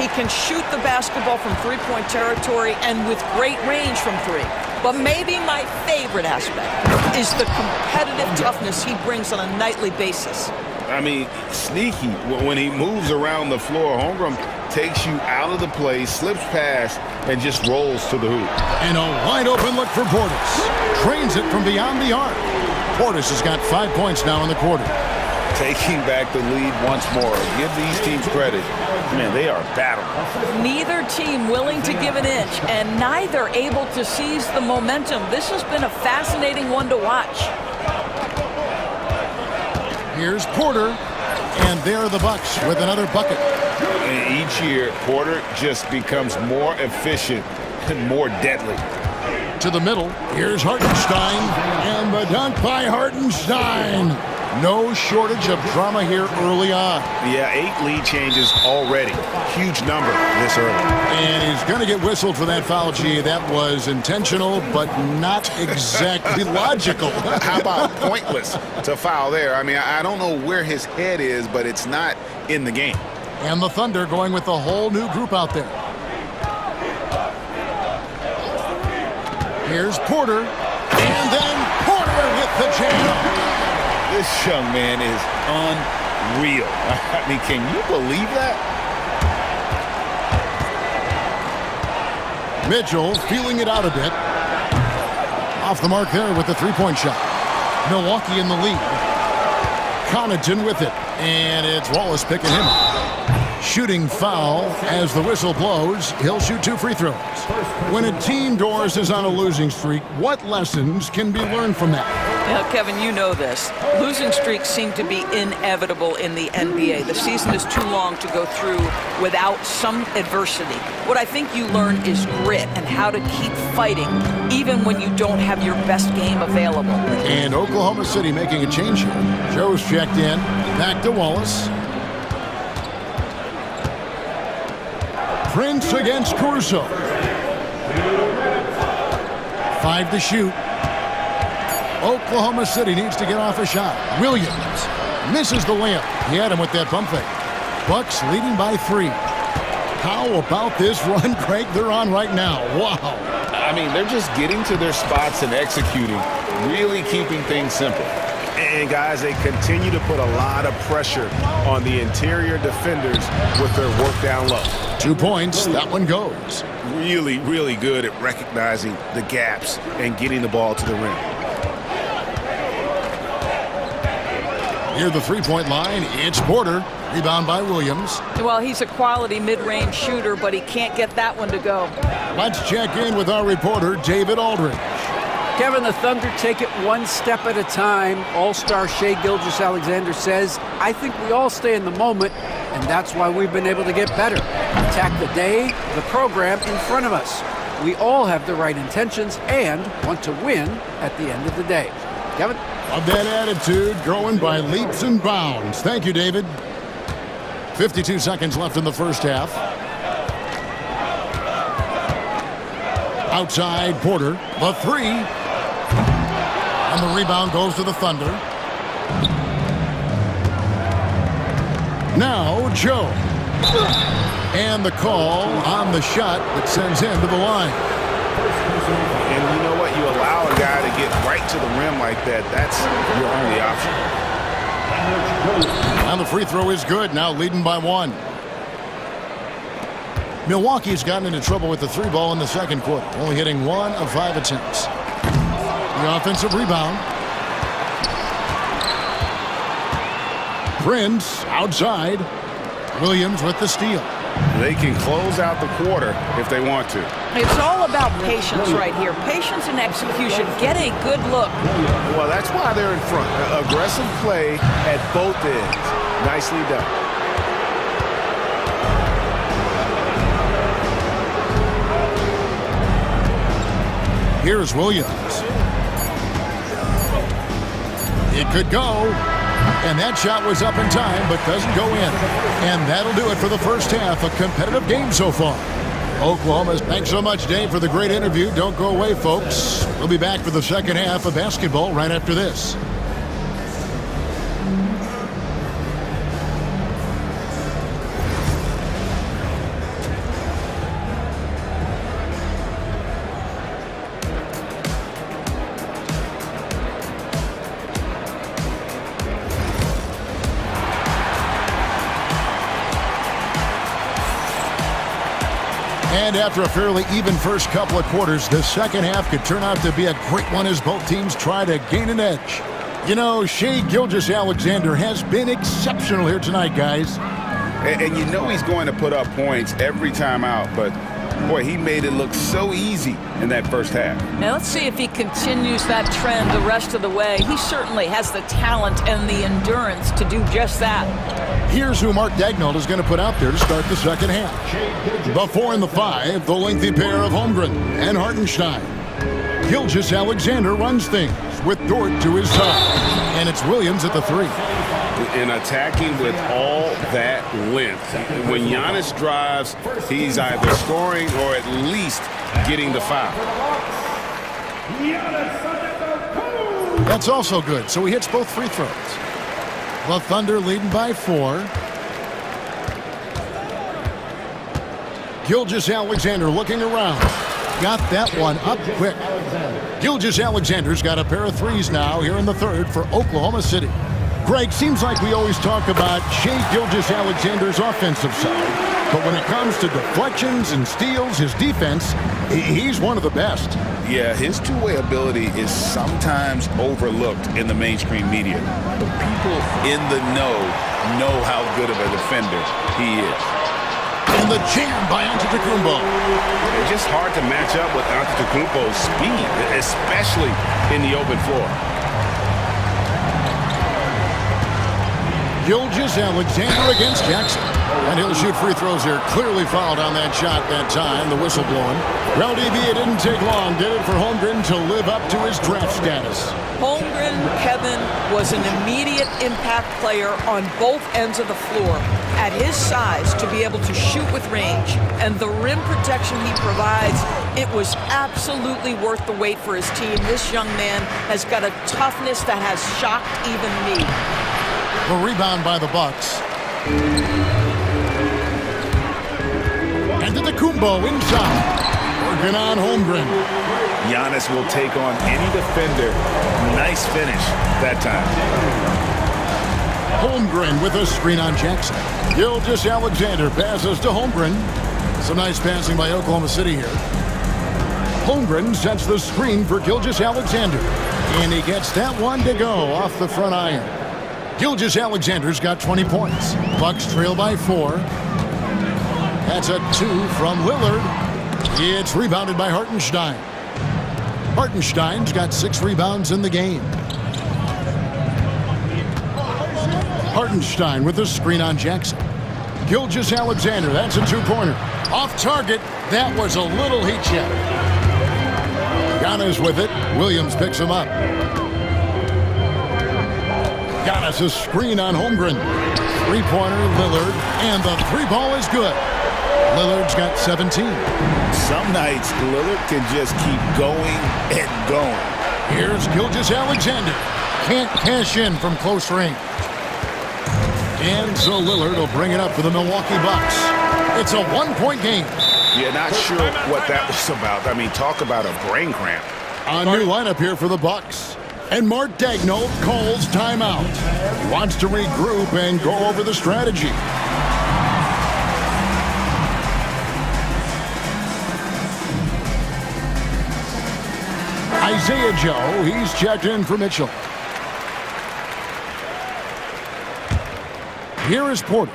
He can shoot the basketball from three-point territory and with great range from 3. But maybe my favorite aspect is the competitive toughness he brings on a nightly basis. I mean, sneaky. When he moves around the floor, Holmgren takes you out of the play, slips past, and just rolls to the hoop. And a wide open look for Portis. Trains it from beyond the arc. Portis has got 5 points now in the quarter. Taking back the lead once more. Give these teams credit. Man, they are battling. Neither team willing to give an inch, and neither able to seize the momentum. This has been a fascinating one to watch. Here's Porter, and there are the Bucks with another bucket. And each year, Porter just becomes more efficient and more deadly. To the middle, here's Hartenstein, and the dunk by Hartenstein. No shortage of drama here early on. Yeah, 8 lead changes already. Huge number this early. And he's going to get whistled for that foul, G. That was intentional, but not exactly logical. How about pointless to foul there? I mean, I don't know where his head is, but it's not in the game. And the Thunder going with a whole new group out there. Here's Porter, and then Porter with the jam. This young man is unreal. I mean, can you believe that? Mitchell feeling it out a bit. Off the mark there with the three-point shot. Milwaukee in the lead. Connaughton with it, and it's Wallace picking him up. Shooting foul as the whistle blows. He'll shoot 2 free throws. When a team, Doris, is on a losing streak, what lessons can be learned from that? Now, Kevin, you know this. Losing streaks seem to be inevitable in the NBA. The season is too long to go through without some adversity. What I think you learn is grit and how to keep fighting, even when you don't have your best game available. And Oklahoma City making a change here. Joe's checked in. Back to Wallace. Prince against Caruso. 5 to shoot. Oklahoma City needs to get off a shot. Williams misses the layup. He had him with that pump fake. Bucks leading by 3. How about this run, Craig, they're on right now? Wow. I mean, they're just getting to their spots and executing, really keeping things simple. And guys, they continue to put a lot of pressure on the interior defenders with their work down low. 2 points. That one goes. Really, really good at recognizing the gaps and getting the ball to the rim. Near the three-point line, it's Porter. Rebound by Williams. Well, he's a quality mid-range shooter, but he can't get that one to go. Let's check in with our reporter, David Aldridge. Kevin, the Thunder take it one step at a time. All-star Shai Gilgeous-Alexander says, I think we all stay in the moment, and that's why we've been able to get better. Attack the day, the program in front of us. We all have the right intentions and want to win at the end of the day. Kevin? Of that attitude, growing by leaps and bounds. Thank you, David. 52 seconds left in the first half. Outside, Porter, the three. And the rebound goes to the Thunder. Now, Joe. And the call on the shot that sends him to the line. And you know what? You allow a guy to get right to the rim like that. That's your only option. And the free throw is good, now leading by 1. Milwaukee's gotten into trouble with the three ball in the second quarter, only hitting 1 of 5 attempts. The offensive rebound. Prince outside. Williams with the steal. They can close out the quarter if they want to. It's all about patience right here. Patience and execution. Get a good look. Well, that's why they're in front. Aggressive play at both ends. Nicely done. Here's Williams. It could go. And that shot was up in time, but doesn't go in. And that'll do it for the first half. A competitive game so far. Oklahoma. Thanks so much, Dave, for the great interview. Don't go away, folks. We'll be back for the second half of basketball right after this. And after a fairly even first couple of quarters, the second half could turn out to be a great one as both teams try to gain an edge. You know, Shai Gilgeous-Alexander has been exceptional here tonight, guys. And you know he's going to put up points every time out, but boy, he made it look so easy in that first half. Now let's see if he continues that trend the rest of the way. He certainly has the talent and the endurance to do just that. Here's who Mark Daigneault is going to put out there to start the second half. The 4 and the 5, the lengthy pair of Holmgren and Hartenstein. Gilgeous-Alexander runs things with Dort to his side. And it's Williams at the 3. And attacking with all that length. When Giannis drives, he's either scoring or at least getting the foul. That's also good, so he hits both free throws. The Thunder leading by 4. Gilgeous-Alexander looking around. Got that one up quick. Gilgeous-Alexander's got a pair of threes now here in the third for Oklahoma City. Greg, seems like we always talk about Shai Gilgeous-Alexander's offensive side, but when it comes to deflections and steals, his defense, he's one of the best. Yeah, his two-way ability is sometimes overlooked in the mainstream media. But people in the know how good of a defender he is. And the jam by Antetokounmpo. It's just hard to match up with Antetokounmpo's speed, especially in the open floor. Gilgeous-Alexander against Jackson. And he'll shoot free throws here. Clearly fouled on that shot that time. The whistle blowing. Well, DB, it didn't take long, did it, for Holmgren to live up to his draft status? Holmgren, Kevin, was an immediate impact player on both ends of the floor. At his size, to be able to shoot with range and the rim protection he provides, it was absolutely worth the wait for his team. This young man has got a toughness that has shocked even me. The rebound by the Bucks. Antetokounmpo inside. Working on Holmgren. Giannis will take on any defender. Nice finish that time. Holmgren with a screen on Jackson. Gilgeous-Alexander passes to Holmgren. Some nice passing by Oklahoma City here. Holmgren sets the screen for Gilgeous-Alexander. And he gets that one to go off the front iron. Gilgeous-Alexander's got 20 points. Bucks trail by 4. That's a 2 from Lillard. It's rebounded by Hartenstein. Hartenstein's got 6 rebounds in the game. Hartenstein with the screen on Jackson. Gilgeous-Alexander, that's a 2-pointer. Off target, that was a little heat check. Giannis with it. Williams picks him up. Giannis a screen on Holmgren. 3-pointer, Lillard, and the 3-ball is good. Lillard's got 17. Some nights, Lillard can just keep going and going. Here's Gilgeous-Alexander. Can't cash in from close range. And so Lillard will bring it up for the Milwaukee Bucks. It's a 1-point game. Yeah, not sure what that was about. I mean, talk about a brain cramp. A new lineup here for the Bucks. And Mark Daigneault calls timeout. He wants to regroup and go over the strategy. Isaiah Joe, he's checked in for Mitchell. Here is Porter.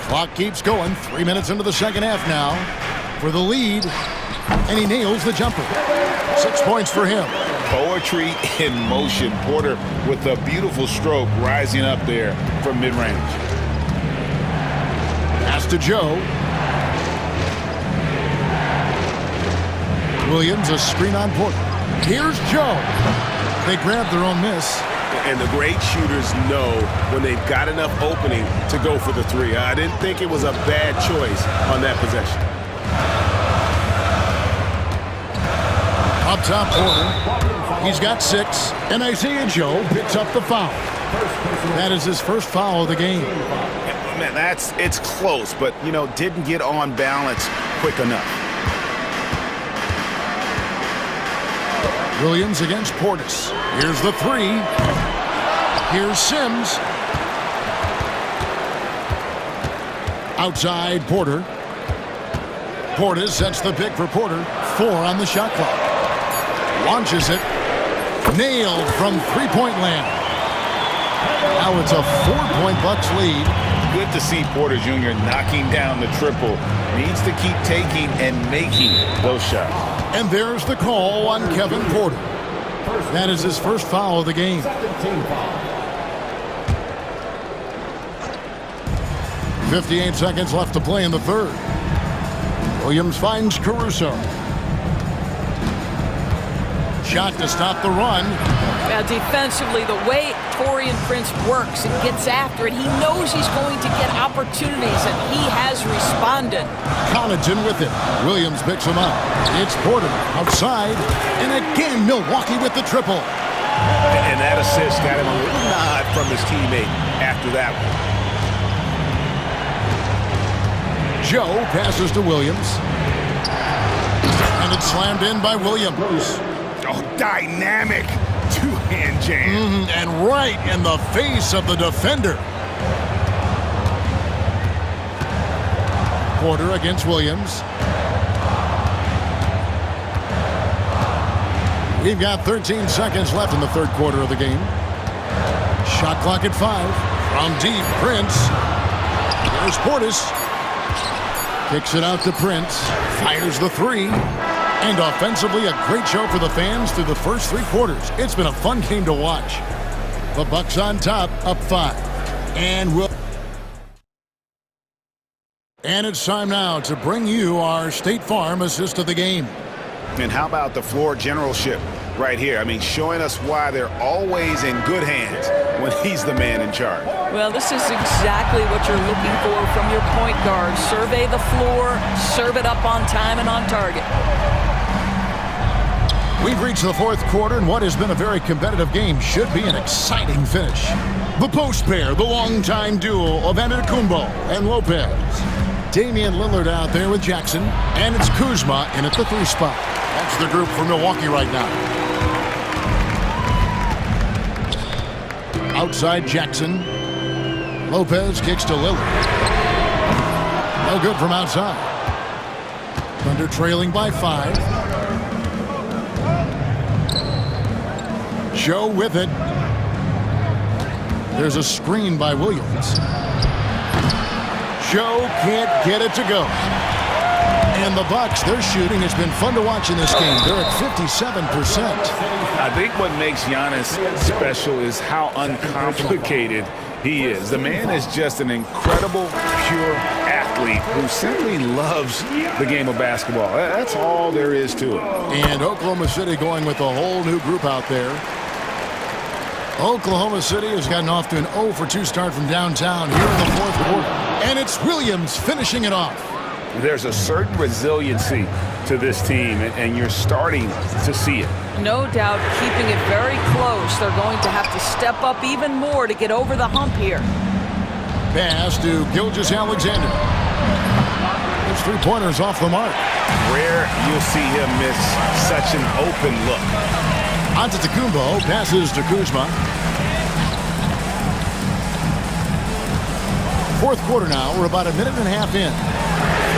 Clock keeps going. 3 minutes into the second half now for the lead. And he nails the jumper. 6 points for him. Poetry in motion. Porter with a beautiful stroke rising up there from mid-range. Pass to Joe. Williams, a screen on Porter. Here's Joe. They grab their own miss. And the great shooters know when they've got enough opening to go for the 3. I didn't think it was a bad choice on that possession. Up top, Porter. He's got 6. And Isaiah Joe picks up the foul. That is his first foul of the game. Man, it's close, but, you know, didn't get on balance quick enough. Williams against Portis. Here's the 3. Here's Sims. Outside, Porter. Portis sets the pick for Porter. 4 on the shot clock. Launches it. Nailed from 3-point land. Now it's a 4-point Bucks lead. Good to see Porter Jr. knocking down the triple. Needs to keep taking and making those shots. And there's the call on Kevin Porter. That is his first foul of the game. 58 seconds left to play in the third. Williams finds Caruso. Shot to stop the run. Now defensively, the way Taurean Prince works and gets after it, he knows he's going to get opportunities, and he has responded. Connaughton with it. Williams picks him up. It's Porter outside. And again, Milwaukee with the triple. And that assist got him a little nod from his teammate after that one. Joe passes to Williams. And it's slammed in by Williams. Oh, dynamic two-hand jam. And right in the face of the defender. Porter against Williams. We've got 13 seconds left in the third quarter of the game. Shot clock at 5. From deep, Prince. There's Portis. Kicks it out to Prince. Fires the 3. And offensively, a great show for the fans through the first 3 quarters. It's been a fun game to watch. The Bucks on top, up 5. And it's time now to bring you our State Farm assist of the game. And how about the floor generalship right here? I mean, showing us why they're always in good hands when he's the man in charge. Well, this is exactly what you're looking for from your point guard. Survey the floor, serve it up on time and on target. We've reached the fourth quarter, and what has been a very competitive game should be an exciting finish. The post pair, the longtime duo of Antetokounmpo and Lopez. Damian Lillard out there with Jackson. And it's Kuzma in at the 3 spot. That's the group for Milwaukee right now. Outside Jackson. Lopez kicks to Lillard. No good from outside. Thunder trailing by 5. Show with it. There's a screen by Williams. Show can't get it to go. And the Bucks, their shooting has been fun to watch in this game. They're at 57%. I think what makes Giannis special is how uncomplicated he is. The man is just an incredible, pure athlete who simply loves the game of basketball. That's all there is to it. And Oklahoma City going with a whole new group out there. Oklahoma City has gotten off to an 0-for-2 start from downtown here in the 4th quarter. And it's Williams finishing it off. There's a certain resiliency to this team, and you're starting to see it. No doubt keeping it very close. They're going to have to step up even more to get over the hump here. Pass to Gilgeous-Alexander. His 3-pointers off the mark. Rare you'll see him miss such an open look. Antetokounmpo passes to Kuzma. 4th quarter now. We're about a minute and a half in.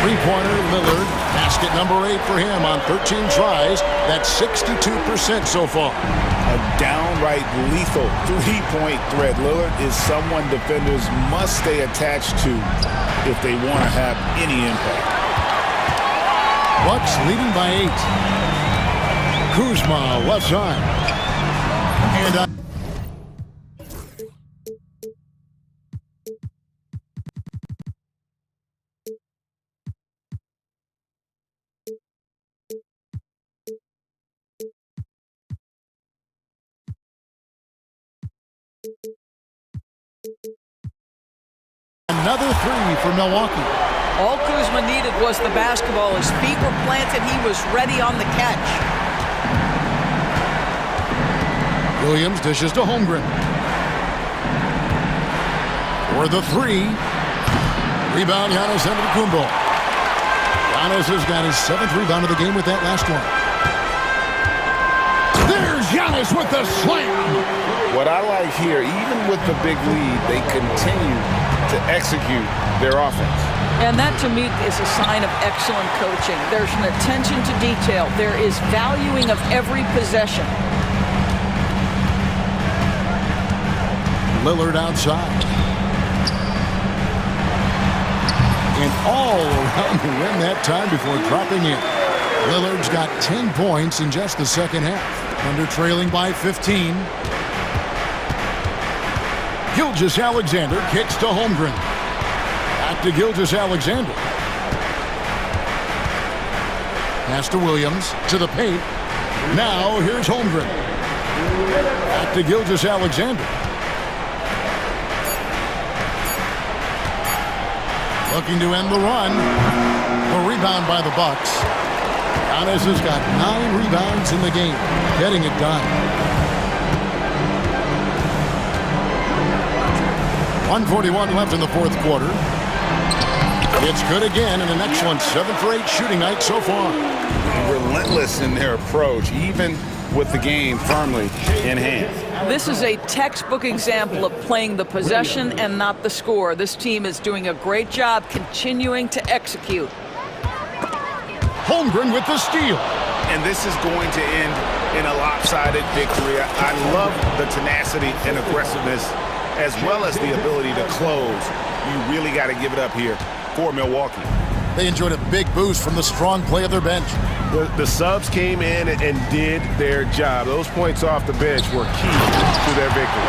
3-pointer, Lillard. Basket number 8 for him on 13 tries. That's 62% so far. A downright lethal 3-point threat. Lillard is someone defenders must stay attached to if they want to have any impact. Bucks leading by 8. Kuzma left side. And another 3 for Milwaukee. All Kuzma needed was the basketball. His feet were planted. He was ready on the catch. Williams dishes to Holmgren. For the 3. Rebound, Giannis Antetokounmpo. Giannis has got his 7th rebound of the game with that last one. There's Giannis with the slam. What I like here, even with the big lead, they continue to execute their offense. And that, to me, is a sign of excellent coaching. There's an attention to detail. There is valuing of every possession. Lillard outside. And all around the rim that time before dropping in. Lillard's got 10 points in just the second half. Under trailing by 15. Gilgeous-Alexander kicks to Holmgren. Back to Gilgeous-Alexander. Pass to Williams. To the paint. Now here's Holmgren. Back to Gilgeous-Alexander. Looking to end the run. A rebound by the Bucks. Giannis has got 9 rebounds in the game. Getting it done. 1:41 left in the 4th quarter. It's good again, and an excellent 7 for 8 shooting night so far. Relentless in their approach, even with the game firmly in hand. This is a textbook example of playing the possession and not the score. This team is doing a great job continuing to execute. Holmgren with the steal. And this is going to end in a lopsided victory. I love the tenacity and aggressiveness, as well as the ability to close. You really got to give it up here for Milwaukee. They enjoyed a big boost from the strong play of their bench. The subs came in and did their job. Those points off the bench were key to their victory.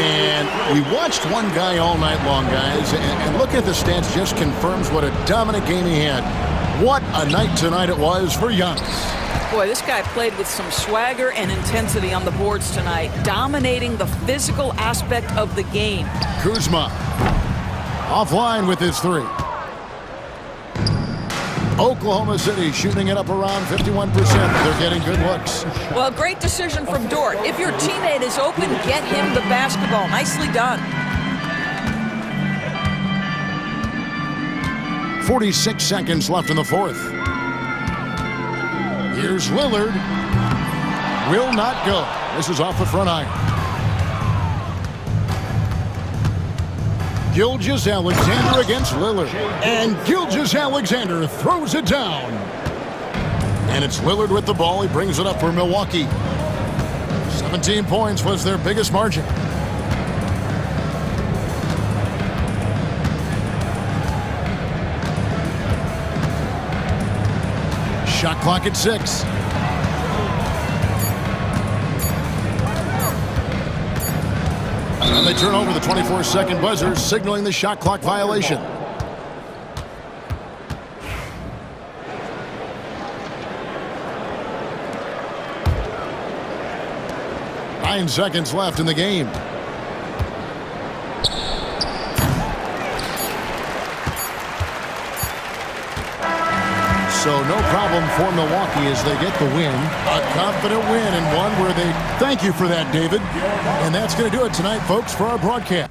And we watched one guy all night long, guys, and look at the stats just confirms what a dominant game he had. What a night tonight it was for Giannis. Boy, this guy played with some swagger and intensity on the boards tonight, dominating the physical aspect of the game. Kuzma offline with his 3. Oklahoma City shooting it up around 51%. They're getting good looks. Well, great decision from Dort. If your teammate is open, get him the basketball. Nicely done. 46 seconds left in the fourth. Here's Lillard. Will not go. This is off the front iron. Gilgeous-Alexander against Lillard. And Gilgeous-Alexander throws it down. And it's Lillard with the ball. He brings it up for Milwaukee. 17 points was their biggest margin. Shot clock at 6. And they turn over the 24-second buzzer, signaling the shot clock violation. Nine seconds left in the game. So no problem for Milwaukee as they get the win. A confident win and one where they thank you for that, David. And that's going to do it tonight, folks, for our broadcast.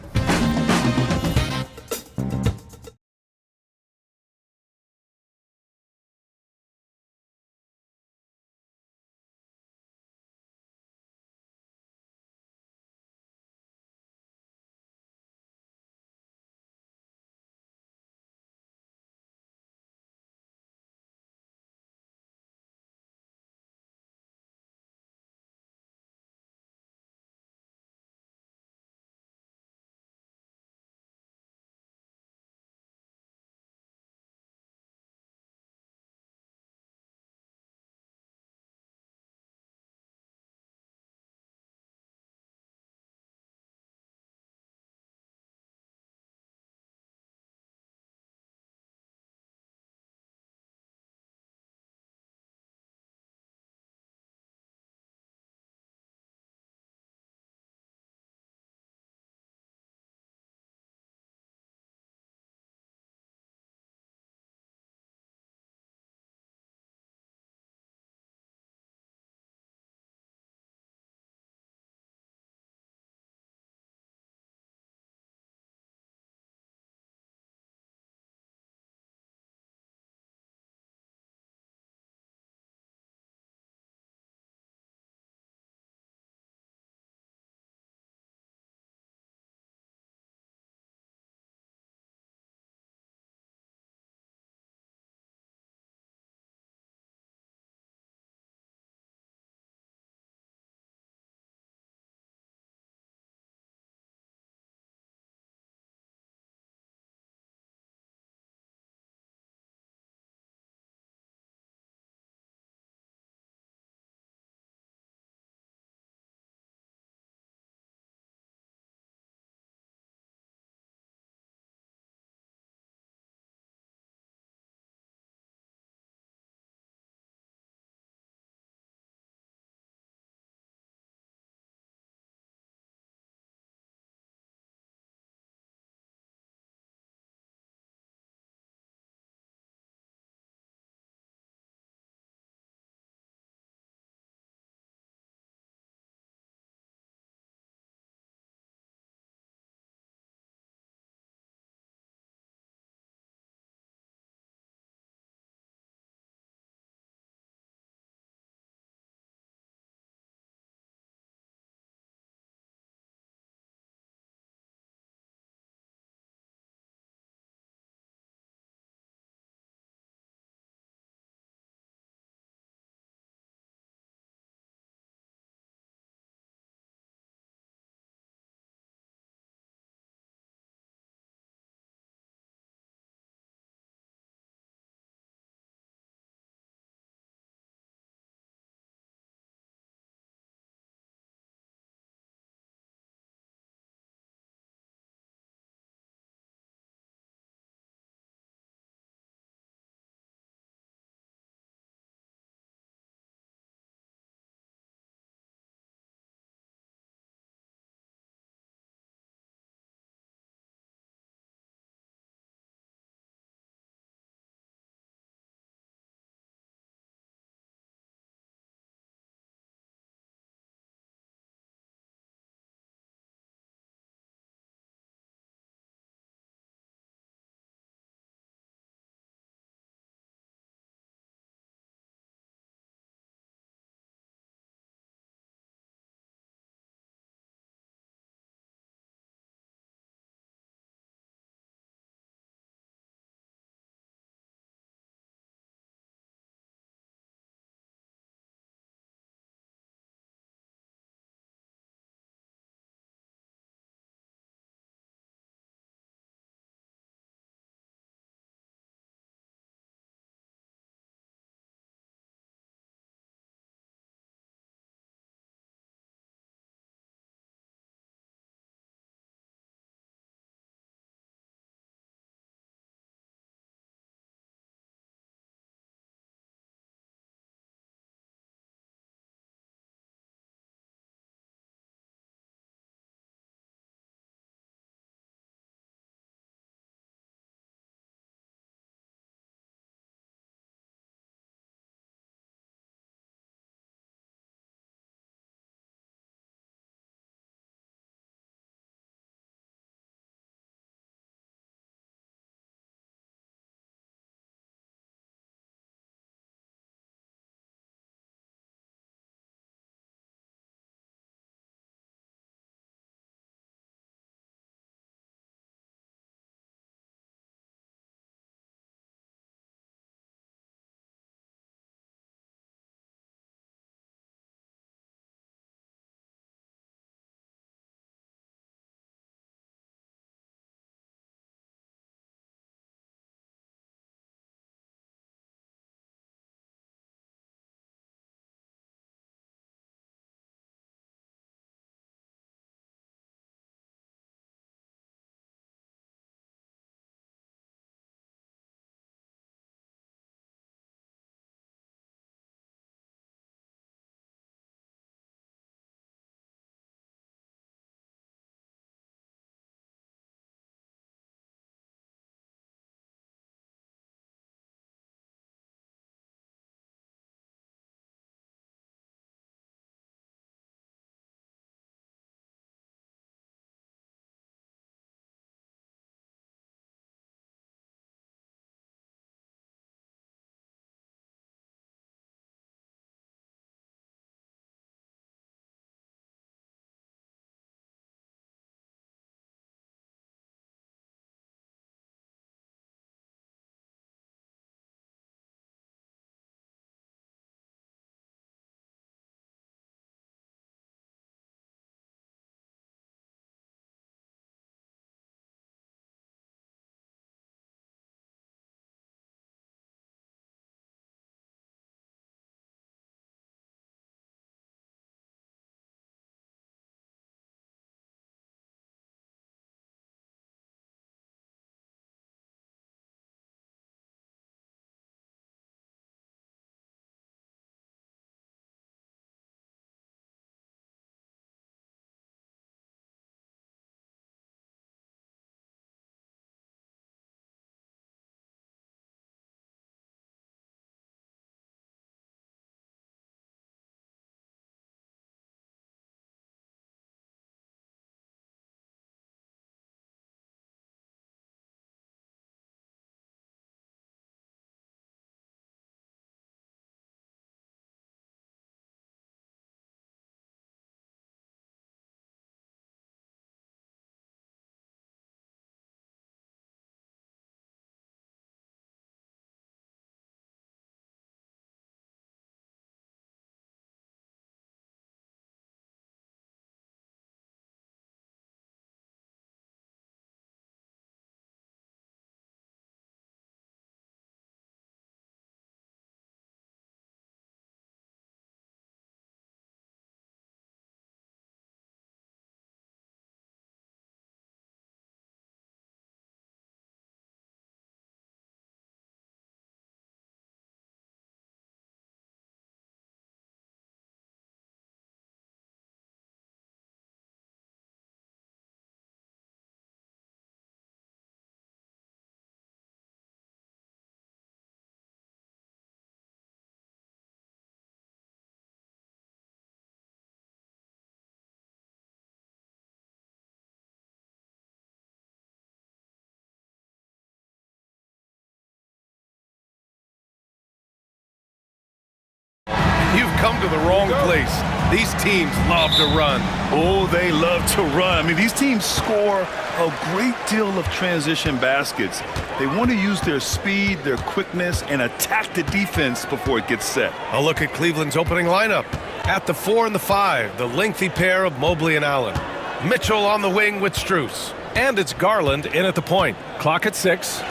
come to the wrong place. These teams love to run. Oh, they love to run. I mean, these teams score a great deal of transition baskets. They want to use their speed, their quickness, and attack the defense before it gets set. A look at Cleveland's opening lineup. At the 4 and the 5, the lengthy pair of Mobley and Allen. Mitchell on the wing with Strus. And it's Garland in at the point. Clock at 6.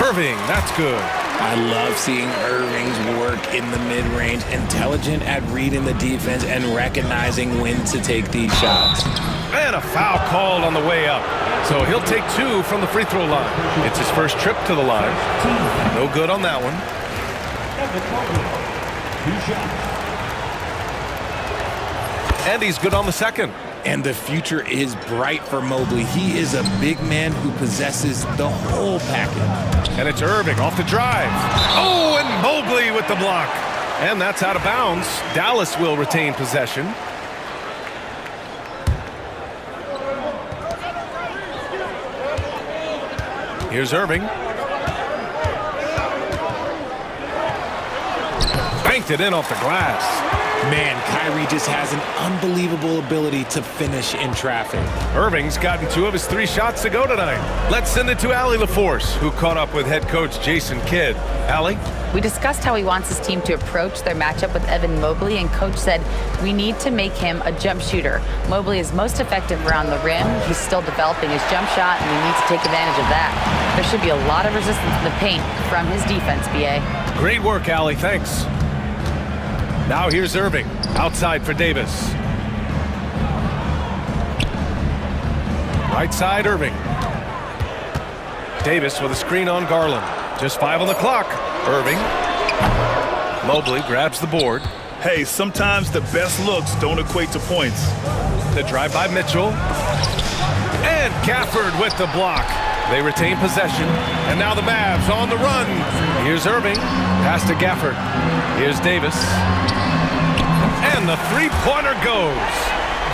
Irving, that's good. I love seeing Irving's work in the mid-range, intelligent at reading the defense and recognizing when to take these shots. And a foul called on the way up. So he'll take 2 from the free throw line. It's his first trip to the line. No good on that one. And he's good on the second. And the future is bright for Mobley. He is a big man who possesses the whole package. And it's Irving off the drive. Oh, and Mobley with the block. And that's out of bounds. Dallas will retain possession. Here's Irving. Banked it in off the glass. Man, Kyrie just has an unbelievable ability to finish in traffic. Irving's gotten 2 of his 3 shots to go tonight. Let's send it to Allie LaForce, who caught up with head coach Jason Kidd. Allie? We discussed how he wants his team to approach their matchup with Evan Mobley, and coach said, we need to make him a jump shooter. Mobley is most effective around the rim. He's still developing his jump shot, and he needs to take advantage of that. There should be a lot of resistance in the paint from his defense, B.A. Great work, Allie. Thanks. Now here's Irving, outside for Davis. Right side, Irving. Davis with a screen on Garland. Just 5 on the clock. Irving. Mobley grabs the board. Hey, sometimes the best looks don't equate to points. The drive by Mitchell. And Gafford with the block. They retain possession. And now the Mavs on the run. Here's Irving. Pass to Gafford. Here's Davis. And the three-pointer goes.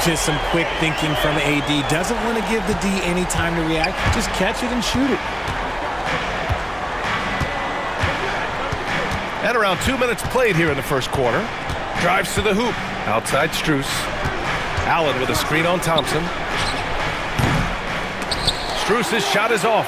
Just some quick thinking from AD. Doesn't want to give the D any time to react. Just catch it and shoot it. And around 2 minutes played here in the first quarter. Drives to the hoop. Outside Strus. Allen with a screen on Thompson. Strus' shot is off.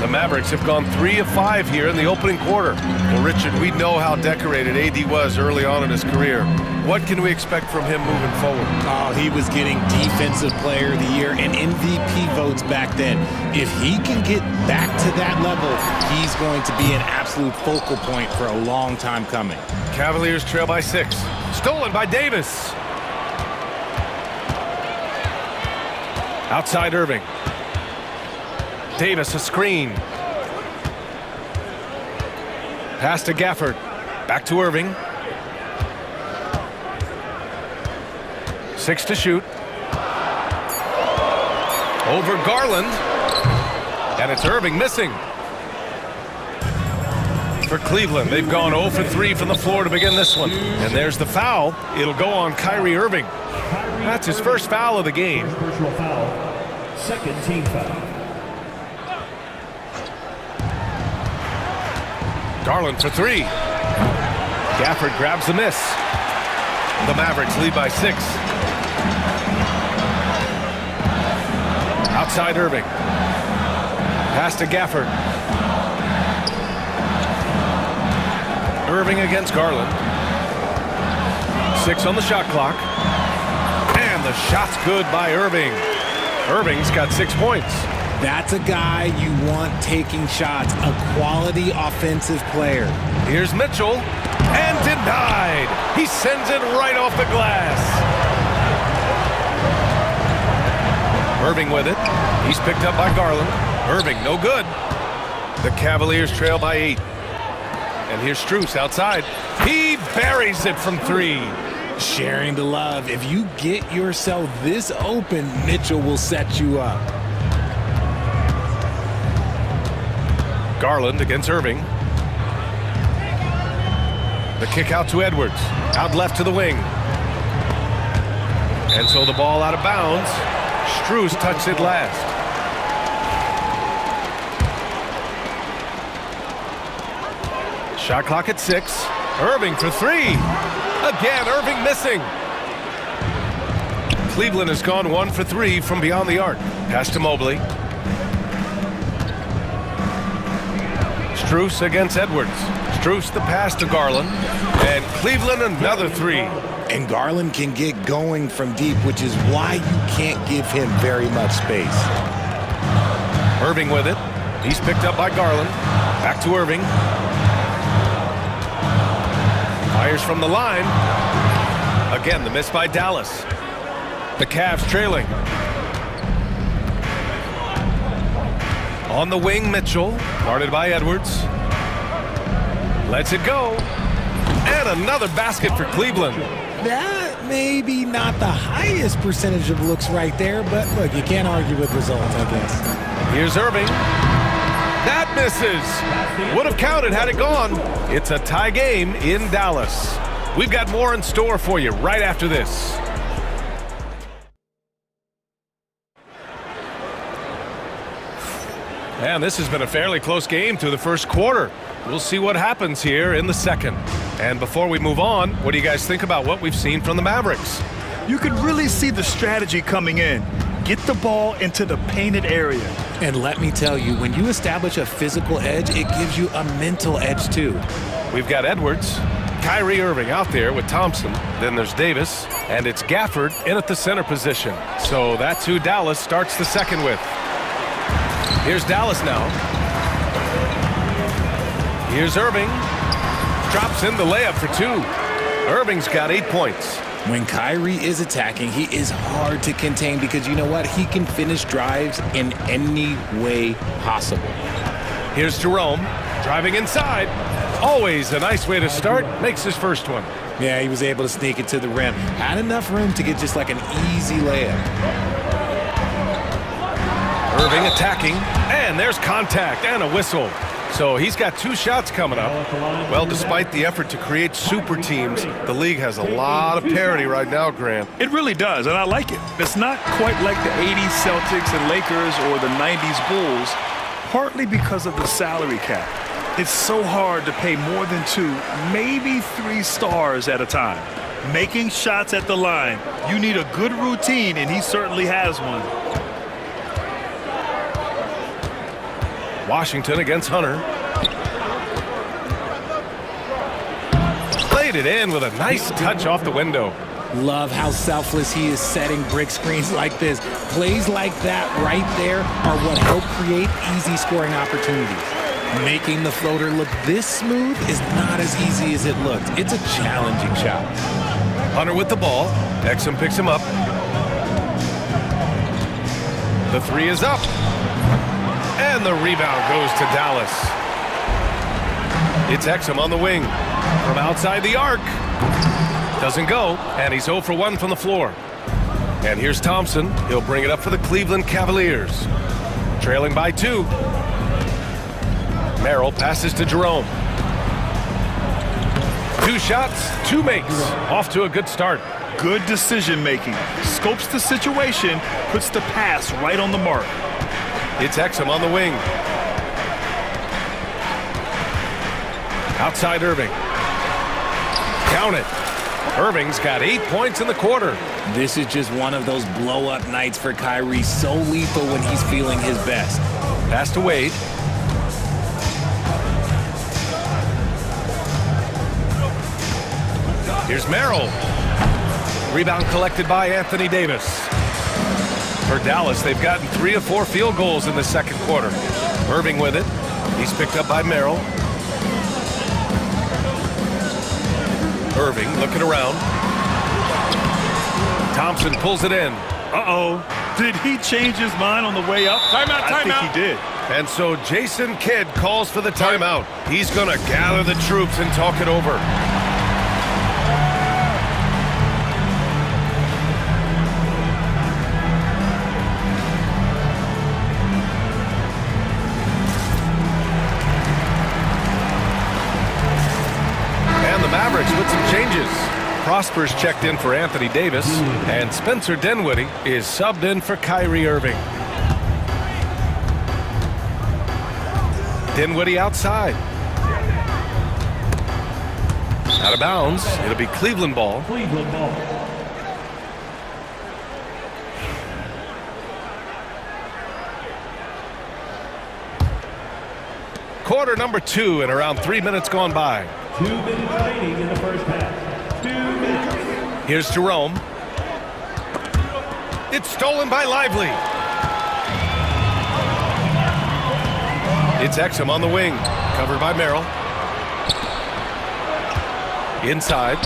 The Mavericks have gone 3 of 5 here in the opening quarter. Well, Richard, we know how decorated AD was early on in his career. What can we expect from him moving forward? Oh, he was getting Defensive Player of the Year and MVP votes back then. If he can get back to that level, he's going to be an absolute focal point for a long time coming. Cavaliers trail by 6. Stolen by Davis. Outside Irving. Davis a screen. Pass to Gafford. Back to Irving. 6 to shoot. Over Garland. And it's Irving missing. For Cleveland, they've gone 0 for 3 from the floor to begin this one. And there's the foul. It'll go on Kyrie Irving. That's his first foul of the game. Personal foul. Second team foul. Garland for 3. Gafford grabs the miss. The Mavericks lead by 6. Outside Irving. Pass to Gafford. Irving against Garland. 6 on the shot clock. And the shot's good by Irving. Irving's got 6 points. That's a guy you want taking shots, a quality offensive player. Here's Mitchell, and denied. He sends it right off the glass. Irving with it. He's picked up by Garland. Irving, no good. The Cavaliers trail by 8. And here's Strus outside. He buries it from 3. Sharing the love. If you get yourself this open, Mitchell will set you up. Garland against Irving. The kick out to Edwards. Out left to the wing. And so the ball out of bounds. Strus touched it last. Shot clock at 6. Irving for 3. Again, Irving missing. Cleveland has gone 1 for 3 from beyond the arc. Pass to Mobley. Strus against Edwards. Strus the pass to Garland. And Cleveland another 3. And Garland can get going from deep, which is why you can't give him very much space. Irving with it. He's picked up by Garland. Back to Irving. Fires from the line. Again, the miss by Dallas. The Cavs trailing. On the wing, Mitchell. Guarded by Edwards. Lets it go. And another basket for Cleveland. That may be not the highest percentage of looks right there, but look, you can't argue with results, I guess. Here's Irving. That misses. Would have counted had it gone. It's a tie game in Dallas. We've got more in store for you right after this. And this has been a fairly close game through the first quarter. We'll see what happens here in the second. And before we move on, what do you guys think about what we've seen from the Mavericks? You could really see the strategy coming in. Get the ball into the painted area. And let me tell you, when you establish a physical edge, it gives you a mental edge too. We've got Edwards, Kyrie Irving out there with Thompson. Then there's Davis, and it's Gafford in at the center position. So that's who Dallas starts the second with. Here's Dallas now. Here's Irving. Drops in the layup for 2. Irving's got 8 points. When Kyrie is attacking, he is hard to contain because you know what? He can finish drives in any way possible. Here's Jerome. Driving inside. Always a nice way to start. Makes his first one. Yeah, he was able to sneak it to the rim. Had enough room to get just like an easy layup. Irving attacking, and there's contact and a whistle. So he's got 2 shots coming up. Well, despite the effort to create super teams, the league has a lot of parity right now, Grant. It really does, and I like it. It's not quite like the 80s Celtics and Lakers or the 90s Bulls, partly because of the salary cap. It's so hard to pay more than 2, maybe 3 stars at a time. Making shots at the line, you need a good routine, and he certainly has one. Washington against Hunter. Played it in with a nice touch off the window. Love how selfless he is setting brick screens like this. Plays like that right there are what help create easy scoring opportunities. Making the floater look this smooth is not as easy as it looked. It's a challenging shot. Hunter with the ball. Exum picks him up. The 3 is up. And the rebound goes to Dallas. It's Exum on the wing. From outside the arc. Doesn't go, and he's 0 for 1 from the floor. And here's Thompson. He'll bring it up for the Cleveland Cavaliers. Trailing by 2. Merrill passes to Jerome. 2 shots, 2 makes. Off to a good start. Good decision making. Scopes the situation, puts the pass right on the mark. It's Exum on the wing. Outside Irving. Count it. Irving's got 8 points in the quarter. This is just one of those blow-up nights for Kyrie. So lethal when he's feeling his best. Pass to Wade. Here's Merrill. Rebound collected by Anthony Davis. For Dallas, they've gotten 3 of 4 field goals in the second quarter. Irving with it. He's picked up by Merrill. Irving looking around. Thompson pulls it in. Uh-oh. Did he change his mind on the way up? Timeout, I think he did. And so Jason Kidd calls for the timeout. He's going to gather the troops and talk it over. Mavericks with some changes. Prosper's checked in for Anthony Davis, and Spencer Dinwiddie is subbed in for Kyrie Irving. Dinwiddie outside. Out of bounds. It'll be Cleveland ball. Cleveland ball. Quarter number 2 and around 3 minutes gone by. 2 minutes remaining in the first half. 2 minutes. Here's Jerome. It's stolen by Lively. It's Exum on the wing, covered by Merrill. Inside.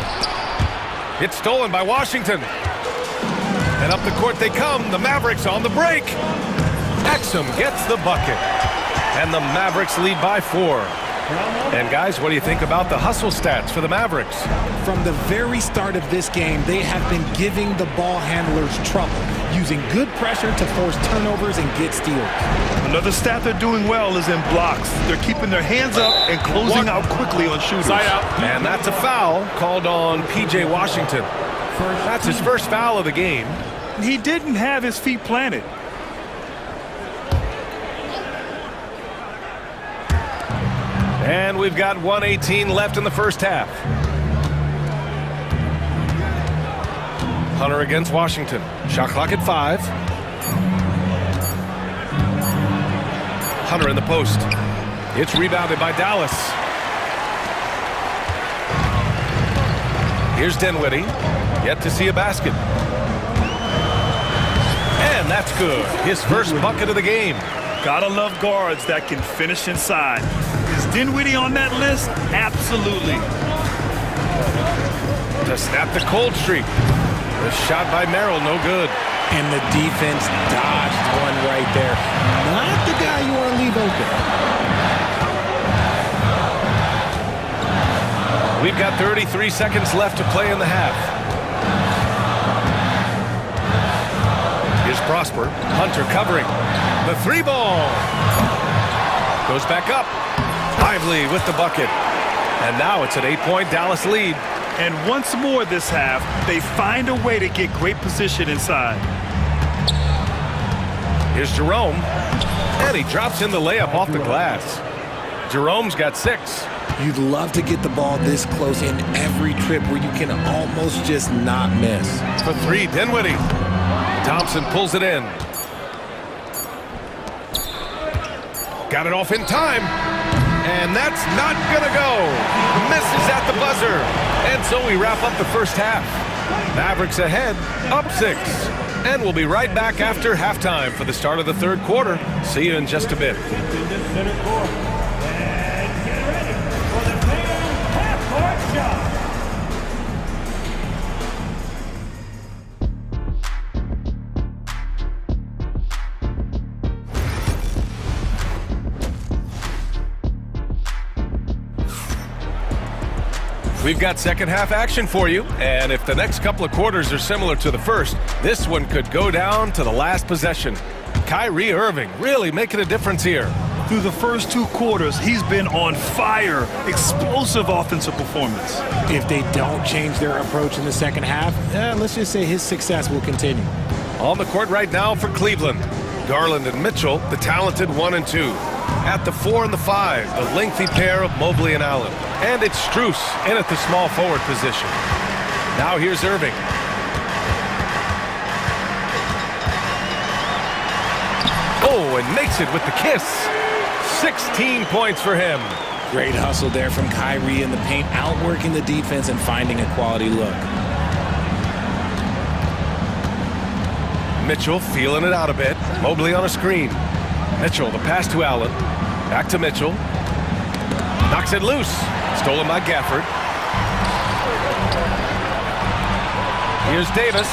It's stolen by Washington. And up the court they come. The Mavericks on the break. Exum gets the bucket. And the Mavericks lead by 4. And guys, what do you think about the hustle stats for the Mavericks? From the very start of this game, they have been giving the ball handlers trouble, using good pressure to force turnovers and get steals. Another stat they're doing well is in blocks. They're keeping their hands up and closing out quickly on shooters. Side out. And that's a foul called on P.J. Washington. That's his first foul of the game. He didn't have his feet planted. And we've got 1:18 left in the first half. Hunter against Washington. Shot clock at 5. Hunter in the post. It's rebounded by Dallas. Here's Dinwiddie. Yet to see a basket. And that's good. His first bucket of the game. Gotta love guards that can finish inside. Is Dinwiddie on that list? Absolutely. To snap the cold streak. The shot by Merrill, no good. And the defense dodged one right there. Not the guy you want to leave open. We've got 33 seconds left to play in the half. Here's Prosper. Hunter covering. The 3 ball. Goes back up. Lively with the bucket. And now it's an 8-point Dallas lead. And once more this half, they find a way to get great position inside. Here's Jerome. And he drops in the layup off the glass. Jerome's got 6. You'd love to get the ball this close in every trip where you can almost just not miss. For 3, Dinwiddie. Thompson pulls it in. Got it off in time. And that's not gonna go. Misses at the buzzer. And so we wrap up the first half. Mavericks ahead, up 6. And we'll be right back after halftime for the start of the third quarter. See you in just a bit. We've got second half action for you, and if the next couple of quarters are similar to the first, this one could go down to the last possession. Kyrie Irving really making a difference here. Through the first 2 quarters, he's been on fire. Explosive offensive performance. If they don't change their approach in the second half, let's just say his success will continue. On the court right now for Cleveland, Garland and Mitchell, the talented 1 and 2. At the 4 and the 5, the lengthy pair of Mobley and Allen. And it's Strus in at the small forward position. Now here's Irving. Oh, and makes it with the kiss. 16 points for him. Great hustle there from Kyrie in the paint, outworking the defense and finding a quality look. Mitchell feeling it out a bit. Mobley on a screen. Mitchell, the pass to Allen. Back to Mitchell. Knocks it loose. Stolen by Gafford. Here's Davis.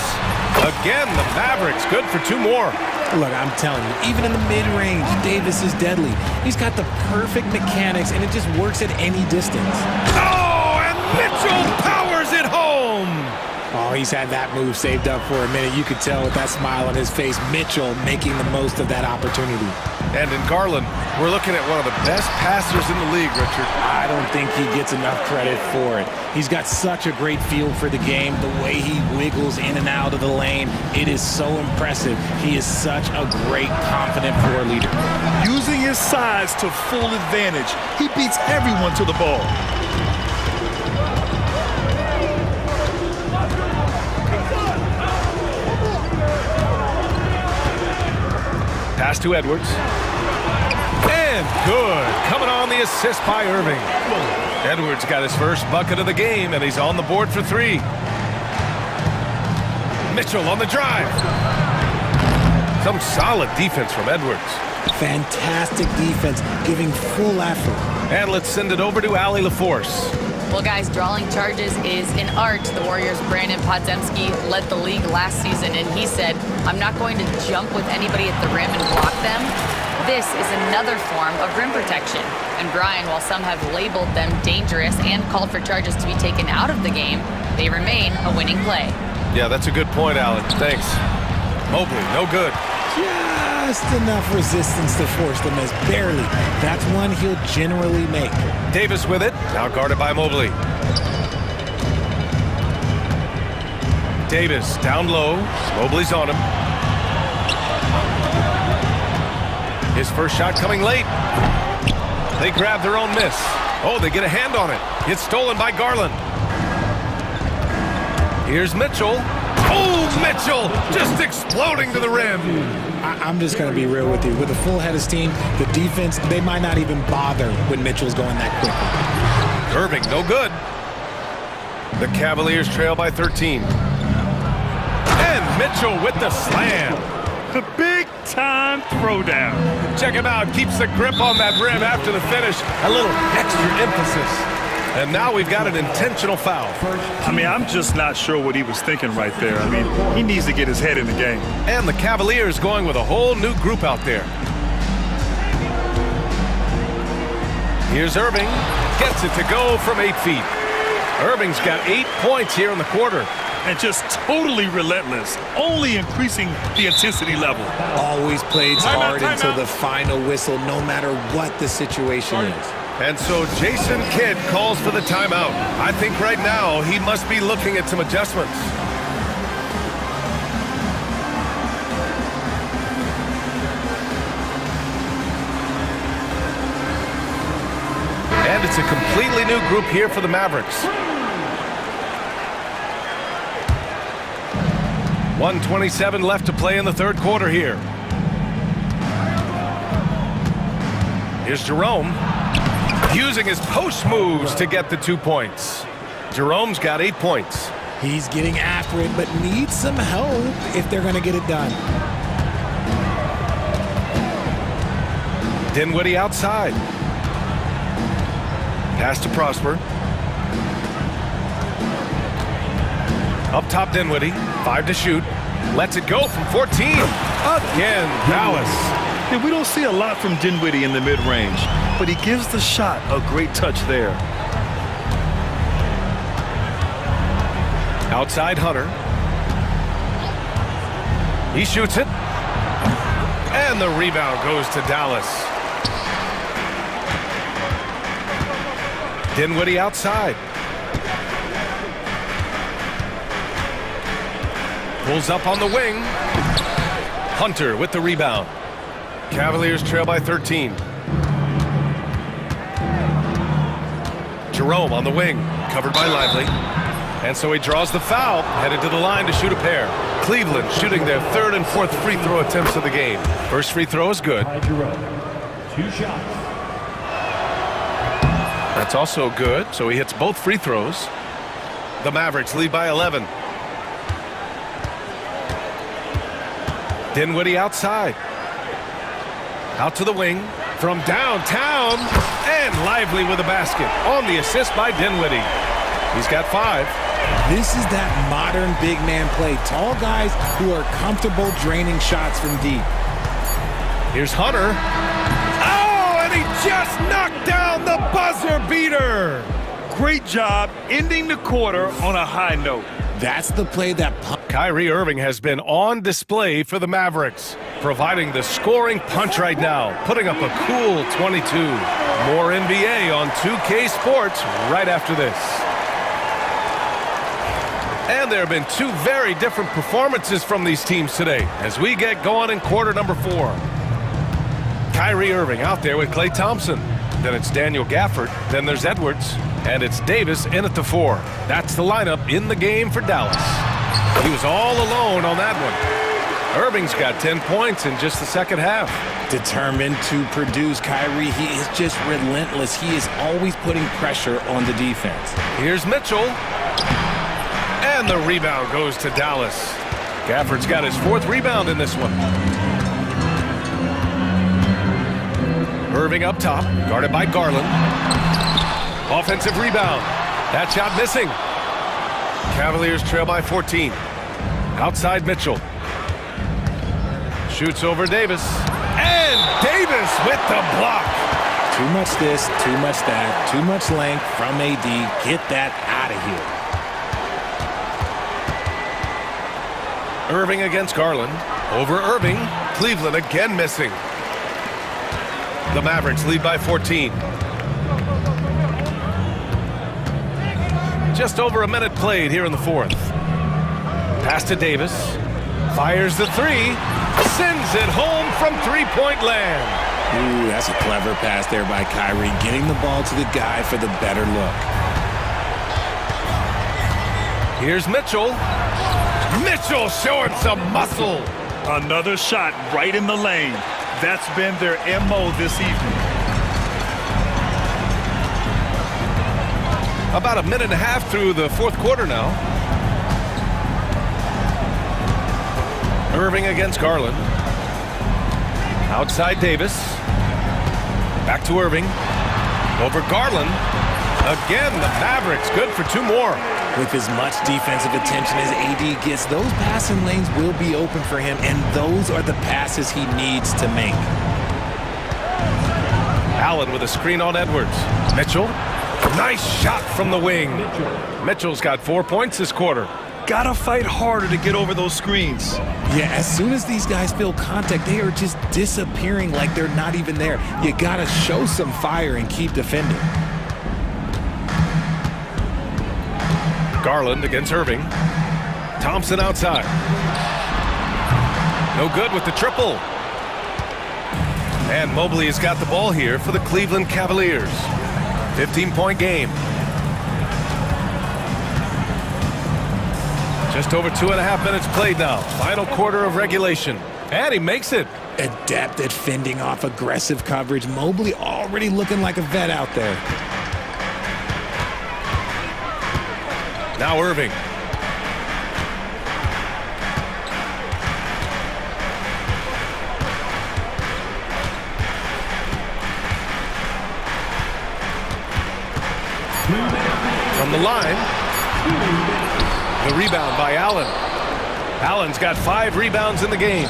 Again, the Mavericks good for 2 more. Look, I'm telling you, even in the mid-range, Davis is deadly. He's got the perfect mechanics, and it just works at any distance. Oh, and Mitchell powers it home. Oh, he's had that move saved up for a minute. You could tell with that smile on his face, Mitchell making the most of that opportunity. And in Garland, we're looking at one of the best passers in the league, Richard. I don't think he gets enough credit for it. He's got such a great feel for the game, the way he wiggles in and out of the lane. It is so impressive. He is such a great, confident floor leader. Using his size to full advantage, he beats everyone to the ball. Pass to Edwards. And good. Coming on the assist by Irving. Edwards got his first bucket of the game, and he's on the board for 3. Mitchell on the drive. Some solid defense from Edwards. Fantastic defense, giving full effort. And let's send it over to Allie LaForce. Well, guys, drawing charges is an art. The Warriors' Brandon Podziemski led the league last season, and he said, I'm not going to jump with anybody at the rim and block them. This is another form of rim protection. And Brian, while some have labeled them dangerous and called for charges to be taken out of the game, they remain a winning play. Yeah, that's a good point, Allen. Thanks. Mobley, no good. Just enough resistance to force the miss, barely. That's one he'll generally make. Davis with it, now guarded by Mobley. Davis down low, Mobley's on him. His first shot coming late. They grab their own miss. Oh, they get a hand on it. It's stolen by Garland. Here's Mitchell. Oh, Mitchell just exploding to the rim. I'm just going to be real with you. With a full head of steam, the defense, they might not even bother when Mitchell's going that quickly. Irving, no good. The Cavaliers trail by 13. And Mitchell with the slam. The big-time throwdown. Check him out. Keeps the grip on that rim after the finish. A little extra emphasis. And now we've got an intentional foul. I mean, I'm just not sure what he was thinking right there. I mean, he needs to get his head in the game. And the Cavaliers going with a whole new group out there. Here's Irving. Gets it to go from 8 feet. Irving's got 8 points here in the quarter. And just totally relentless, only increasing the intensity level. Always plays hard until the final whistle, no matter what the situation is. And so Jason Kidd calls for the timeout. I think right now he must be looking at some adjustments. And it's a completely new group here for the Mavericks. 1:27 left to play in the third quarter here. Here's Jerome. Using his post moves to get the 2 points. Jerome's got 8 points. He's getting after it, but needs some help if they're going to get it done. Dinwiddie outside. Pass to Prosper. Up top, Dinwiddie. 5 to shoot. Lets it go from 14. Again, Dallas. Yeah, we don't see a lot from Dinwiddie in the mid-range, but he gives the shot a great touch there. Outside Hunter. He shoots it. And the rebound goes to Dallas. Dinwiddie outside. Pulls up on the wing. Hunter with the rebound. Cavaliers trail by 13. Jerome on the wing, covered by Lively. And so he draws the foul, headed to the line to shoot a pair. Cleveland shooting their third and fourth free throw attempts of the game. First free throw is good. 2 shots. That's also good, so he hits both free throws. The Mavericks lead by 11. Dinwiddie outside. Out to the wing. From downtown. And Lively with a basket. On the assist by Dinwiddie. He's got 5. This is that modern big man play. Tall guys who are comfortable draining shots from deep. Here's Hunter. Oh, and he just knocked down the buzzer beater. Great job ending the quarter on a high note. That's the play that... Kyrie Irving has been on display for the Mavericks, providing the scoring punch right now, putting up a cool 22. More NBA on 2K Sports right after this. And there have been 2 very different performances from these teams today as we get going in quarter number 4. Kyrie Irving out there with Klay Thompson. Then it's Daniel Gafford. Then there's Edwards. And it's Davis in at the 4. That's the lineup in the game for Dallas. He was all alone on that one. Irving's got 10 points in just the second half. Determined to produce. Kyrie, he is just relentless. He is always putting pressure on the defense. Here's Mitchell. And the rebound goes to Dallas. Gafford's got his 4th rebound in this one. Irving up top, guarded by Garland. Offensive rebound. That shot missing. Cavaliers trail by 14. Outside Mitchell. Shoots over Davis. And Davis with the block. Too much this, too much that, too much length from AD. Get that out of here. Irving against Garland. Over Irving. Cleveland again missing. The Mavericks lead by 14. Just over a minute played here in the 4th. Pass to Davis. Fires the 3. Sends it home from three-point land. Ooh, that's a clever pass there by Kyrie, getting the ball to the guy for the better look. Here's Mitchell. Mitchell showing some muscle. Another shot right in the lane. That's been their MO this evening. About a minute and a half through the 4th quarter now. Irving against Garland. Outside Davis. Back to Irving. Over Garland. Again, the Mavericks good for 2 more. With as much defensive attention as AD gets, those passing lanes will be open for him, and those are the passes he needs to make. Allen with a screen on Edwards. Mitchell. Nice shot from the wing. Mitchell's got 4 points this quarter. Gotta fight harder to get over those screens. Yeah, as soon as these guys feel contact, they are just disappearing like they're not even there. You gotta show some fire and keep defending. Garland against Irving. Thompson outside. No good with the triple. And Mobley has got the ball here for the Cleveland Cavaliers. 15-point game. Just over 2.5 minutes played now. Final quarter of regulation. And he makes it. Adept at fending off aggressive coverage. Mobley already looking like a vet out there. Now Irving. From the line. The rebound by Allen. Allen's got 5 rebounds in the game.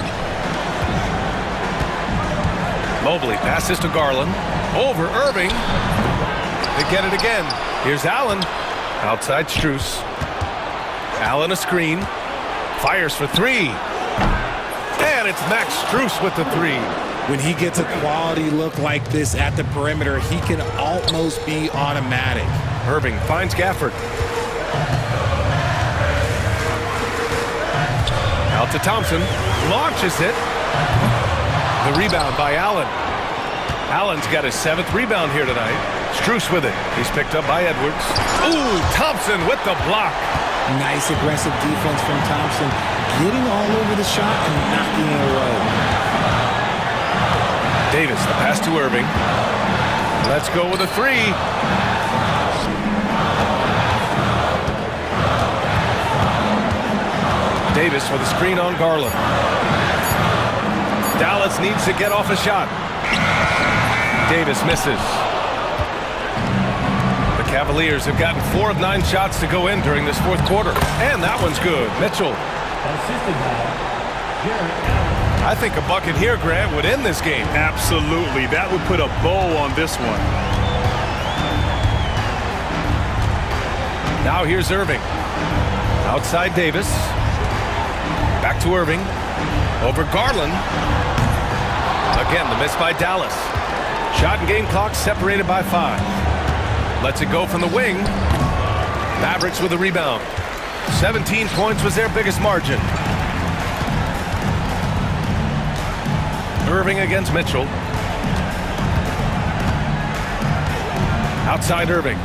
Mobley passes to Garland. Over Irving. They get it again. Here's Allen. Outside Strus. Allen a screen. Fires for 3. And it's Max Strus with the 3. When he gets a quality look like this at the perimeter, he can almost be automatic. Irving finds Gafford. Out to Thompson. Launches it. The rebound by Allen. Allen's got his 7th rebound here tonight. Strus with it. He's picked up by Edwards. Ooh, Thompson with the block. Nice aggressive defense from Thompson. Getting all over the shot and knocking it away. Davis, the pass to Irving. Let's go with a 3. Davis with a screen on Garland. Dallas needs to get off a shot. Davis misses. The Cavaliers have gotten 4 of 9 shots to go in during this 4th quarter. And that one's good. Mitchell. I think a bucket here, Grant, would end this game. Absolutely. That would put a bow on this one. Now here's Irving. Outside Davis. Back to Irving. Over Garland. Again, the miss by Dallas. Shot and game clock separated by 5. Lets it go from the wing. Mavericks with a rebound. 17 points was their biggest margin. Irving against Mitchell. Outside Irving.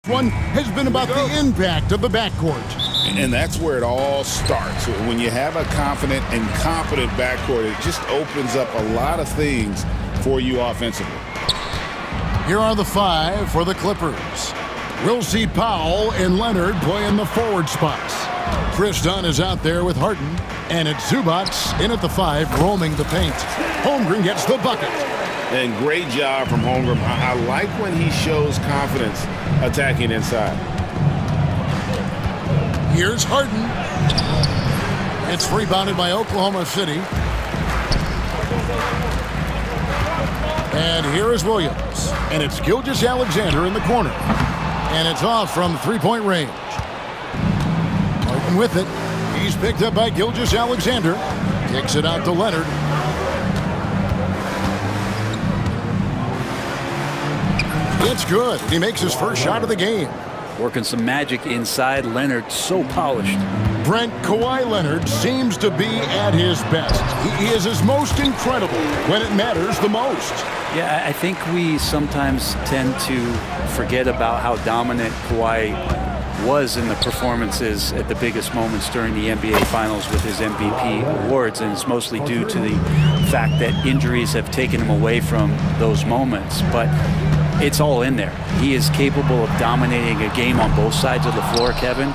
One has been about the impact of the backcourt. And that's where it all starts. When you have a confident and competent backcourt, it just opens up a lot of things for you offensively. Here are the 5 for the Clippers. We'll see Powell and Leonard play in the forward spots. Chris Dunn is out there with Harden, and it's Zubac in at the 5, roaming the paint. Holmgren gets the bucket. And great job from Holmgren. I like when he shows confidence attacking inside. Here's Harden. It's rebounded by Oklahoma City. And here is Williams. And it's Gilgeous-Alexander in the corner. And it's off from three-point range. Harden with it. He's picked up by Gilgeous-Alexander. Kicks it out to Leonard. It's good. He makes his first shot of the game. Working some magic inside. Leonard so polished. Brent, Kawhi Leonard seems to be at his best. He is his most incredible when it matters the most. Yeah, I think we sometimes tend to forget about how dominant Kawhi was in the performances at the biggest moments during the NBA Finals with his MVP awards, and it's mostly due to the fact that injuries have taken him away from those moments. But it's all in there. He is capable of dominating a game on both sides of the floor, Kevin,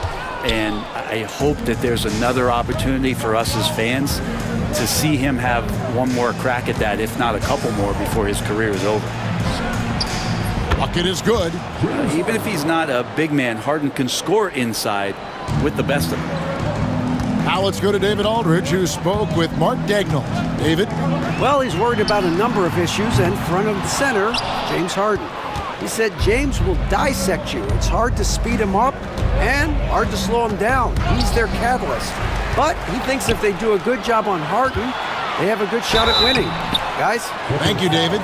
and I hope that there's another opportunity for us as fans to see him have one more crack at that, if not a couple more, before his career is over. Bucket is good. Even if he's not a big man, Harden can score inside with the best of them. Now let's go to David Aldridge, who spoke with Mark Daigneault. David? Well, he's worried about a number of issues, and front of the center, James Harden. He said James will dissect you. It's hard to speed him up and hard to slow him down. He's their catalyst. But he thinks if they do a good job on Harden, they have a good shot at winning. Guys? Thank you, David.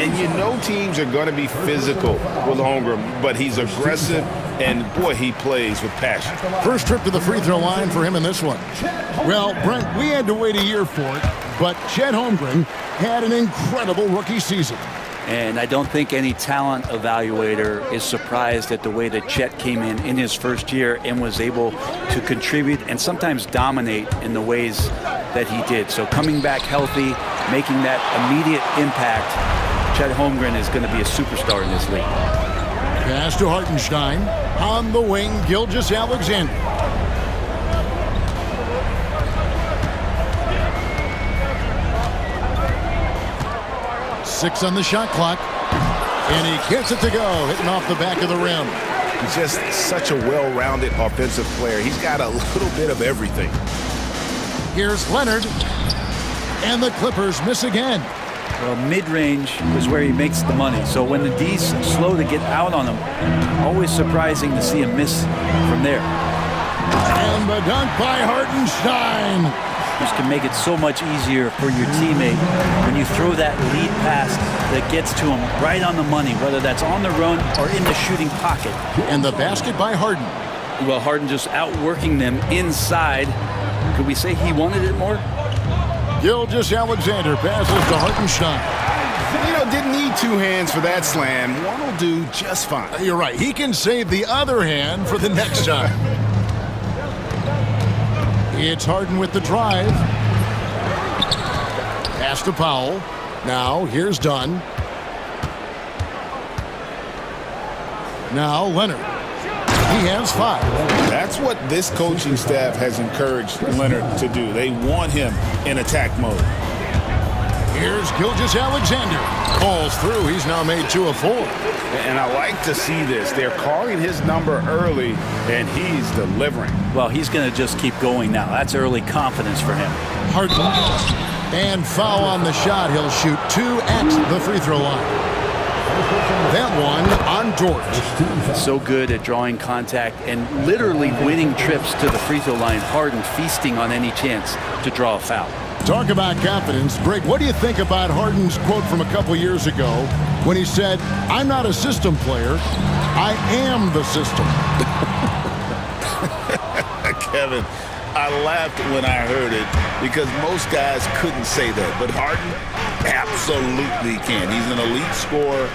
And you know teams are going to be physical with Holmgren, but he's aggressive, and boy, he plays with passion. First trip to the free throw line for him in this one. Well, Brent, we had to wait a year for it, but Chet Holmgren had an incredible rookie season. And I don't think any talent evaluator is surprised at the way that Chet came in his first year and was able to contribute and sometimes dominate in the ways that he did. So coming back healthy, making that immediate impact, Chet Holmgren is going to be a superstar in this league. Pass to Hartenstein. On the wing, Gilgeous-Alexander. Six on the shot clock. And he gets it to go, hitting off the back of the rim. He's just such a well-rounded offensive player. He's got a little bit of everything. Here's Leonard. And the Clippers miss again. Well, mid-range is where he makes the money. So when the D's slow to get out on him, always surprising to see him miss from there. And the dunk by Hartenstein. This can make it so much easier for your teammate when you throw that lead pass that gets to him right on the money, whether that's on the run or in the shooting pocket. And the basket by Harden. Well, Harden just outworking them inside. Could we say he wanted it more? Gilgeous-Alexander passes to Hartenstein. You know, didn't need two hands for that slam. One will do just fine. You're right. He can save the other hand for the next time. It's Harden with the drive. Pass to Powell. Now, here's Dunn. Now, Leonard. He has 5. That's what this coaching staff has encouraged Leonard to do. They want him in attack mode. Here's Gilgeous-Alexander. Calls through. He's now made 2 of 4. And I like to see this. They're calling his number early, and he's delivering. Well, he's going to just keep going now. That's early confidence for him. Harden. And foul on the shot. He'll shoot 2 at the free throw line. That one on Dort. So good at drawing contact and literally winning trips to the free throw line. Harden feasting on any chance to draw a foul. Talk about confidence. Greg, what do you think about Harden's quote from a couple years ago when he said, "I'm not a system player, I am the system"? Kevin, I laughed when I heard it because most guys couldn't say that, but Harden absolutely can. He's an elite scorer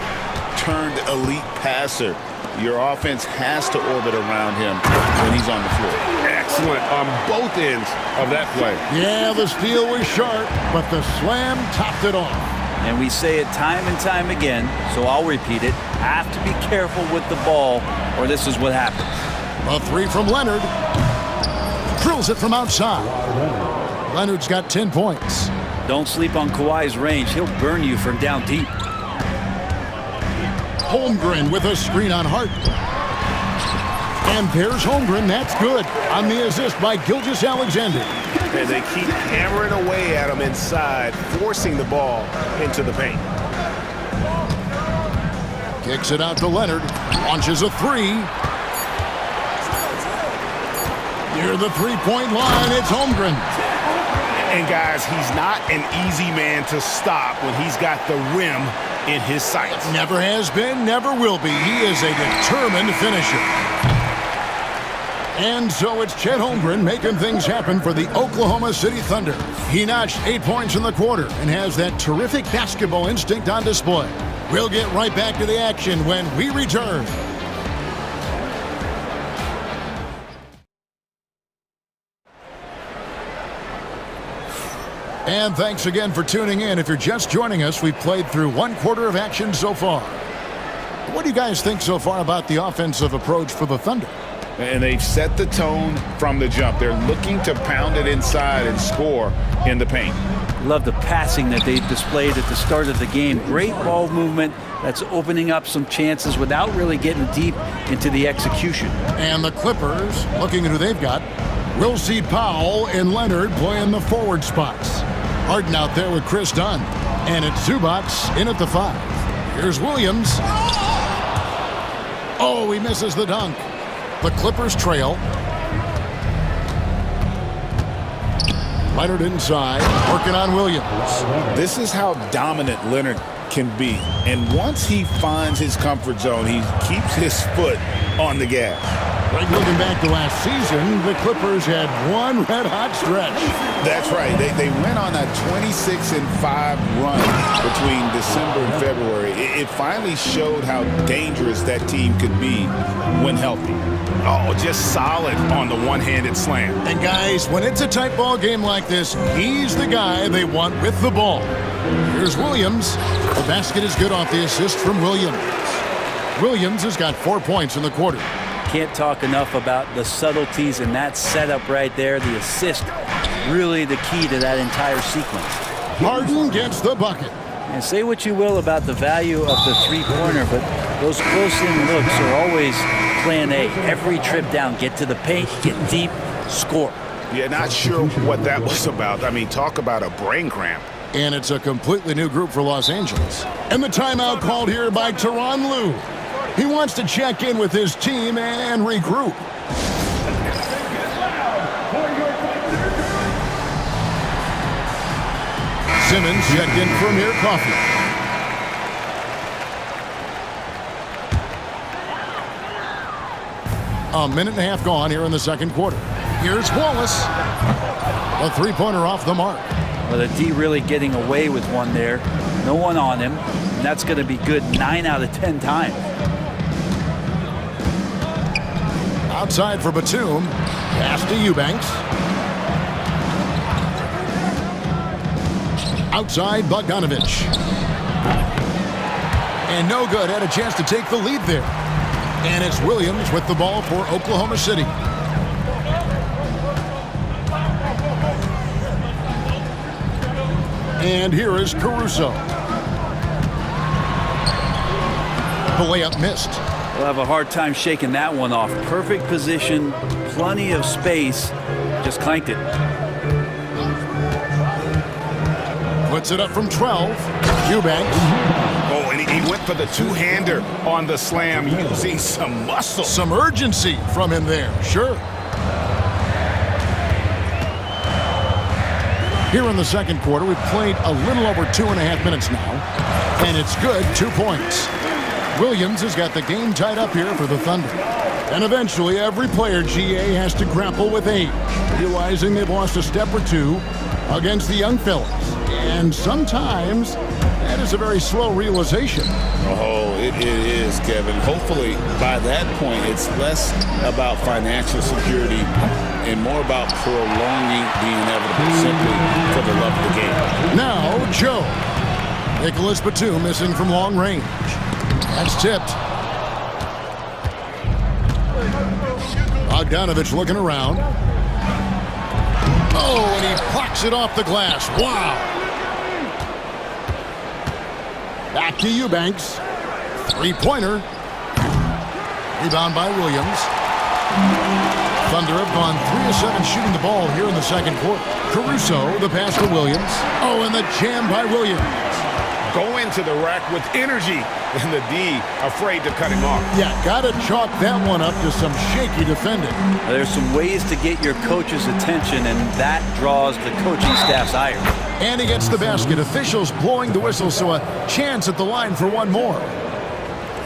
turned elite passer. Your offense has to orbit around him when he's on the floor. Excellent on both ends of that play. Yeah, the steal was sharp, but the slam topped it off. And we say it time and time again, so I'll repeat it. Have to be careful with the ball, or this is what happens. A three from Leonard. Drills it from outside. Leonard's got 10 points. Don't sleep on Kawhi's range. He'll burn you from down deep. Holmgren with a screen on Hart. And there's Holmgren. That's good on the assist by Gilgeous-Alexander. And they keep hammering away at him inside, forcing the ball into the paint. Kicks it out to Leonard. Launches a three. Near the three-point line, it's Holmgren. And guys, he's not an easy man to stop when he's got the rim in his sights. Never has been, never will be. He is a determined finisher. And so it's Chet Holmgren making things happen for the Oklahoma City Thunder. He notched 8 points in the quarter and has that terrific basketball instinct on display. We'll get right back to the action when we return. And thanks again for tuning in. If you're just joining us, we've played through one quarter of action so far. What do you guys think so far about the offensive approach for the Thunder? And they've set the tone from the jump. They're looking to pound it inside and score in the paint. Love the passing that they've displayed at the start of the game. Great ball movement that's opening up some chances without really getting deep into the execution. And the Clippers, looking at who they've got, we'll see Powell and Leonard playing the forward spots. Harden out there with Chris Dunn. And it's Zubats in at the 5. Here's Williams. Oh, he misses the dunk. The Clippers trail. Leonard inside, working on Williams. This is how dominant Leonard can be. And once he finds his comfort zone, he keeps his foot on the gas. Like looking back to last season, the Clippers had one red-hot stretch. That's right. They went on a 26-5 run between December and February. It finally showed how dangerous that team could be when healthy. Oh, just solid on the one-handed slam. And guys, when it's a tight ball game like this, he's the guy they want with the ball. Here's Williams. The basket is good off the assist from Williams. Williams has got 4 points in the quarter. Can't talk enough about the subtleties in that setup right there. The assist, really the key to that entire sequence. Harden gets the bucket. And say what you will about the value of the three-pointer, but those close-in looks are always plan A. Every trip down, get to the paint, get deep, score. Yeah, not sure what that was about. I mean, talk about a brain cramp. And it's a completely new group for Los Angeles. And the timeout called here by Tyronn Lue. He wants to check in with his team and regroup. Simmons checked in for Amir Coffey. A minute and a half gone here in the second quarter. Here's Wallace. A three-pointer off the mark. Well, the D really getting away with one there. No one on him. And that's going to be good 9 out of 10 times. Outside for Batum. Pass to Eubanks. Outside Bogdanovich. And no good. Had a chance to take the lead there. And it's Williams with the ball for Oklahoma City. And here is Caruso. The layup missed. We'll have a hard time shaking that one off. Perfect position, plenty of space. Just clanked it. Puts it up from 12. Eubanks. Oh, and he went for the two-hander on the slam using some muscle. Some urgency from him there, sure. Here in the second quarter, we've played a little over 2.5 minutes now. And it's good, 2 points. Williams has got the game tied up here for the Thunder. And eventually, every player, GA, has to grapple with age, realizing they've lost a step or two against the young fellas. And sometimes, that is a very slow realization. Oh, it is, Kevin. Hopefully, by that point, it's less about financial security and more about prolonging the inevitable simply for the love of the game. Now, Joe. Nicholas Batum missing from long range. That's tipped. Bogdanovich looking around. Oh, and he plucks it off the glass. Wow. Back to Eubanks. Three-pointer. Rebound by Williams. Thunder have gone 3 of 7 shooting the ball here in the second quarter. Caruso, the pass to Williams. Oh, and the jam by Williams. Going to the rack with energy, and the D afraid to cut him off. Yeah, got to chalk that one up to some shaky defending. There's some ways to get your coach's attention, and that draws the coaching staff's ire. And he gets the basket. Officials blowing the whistle, so a chance at the line for one more.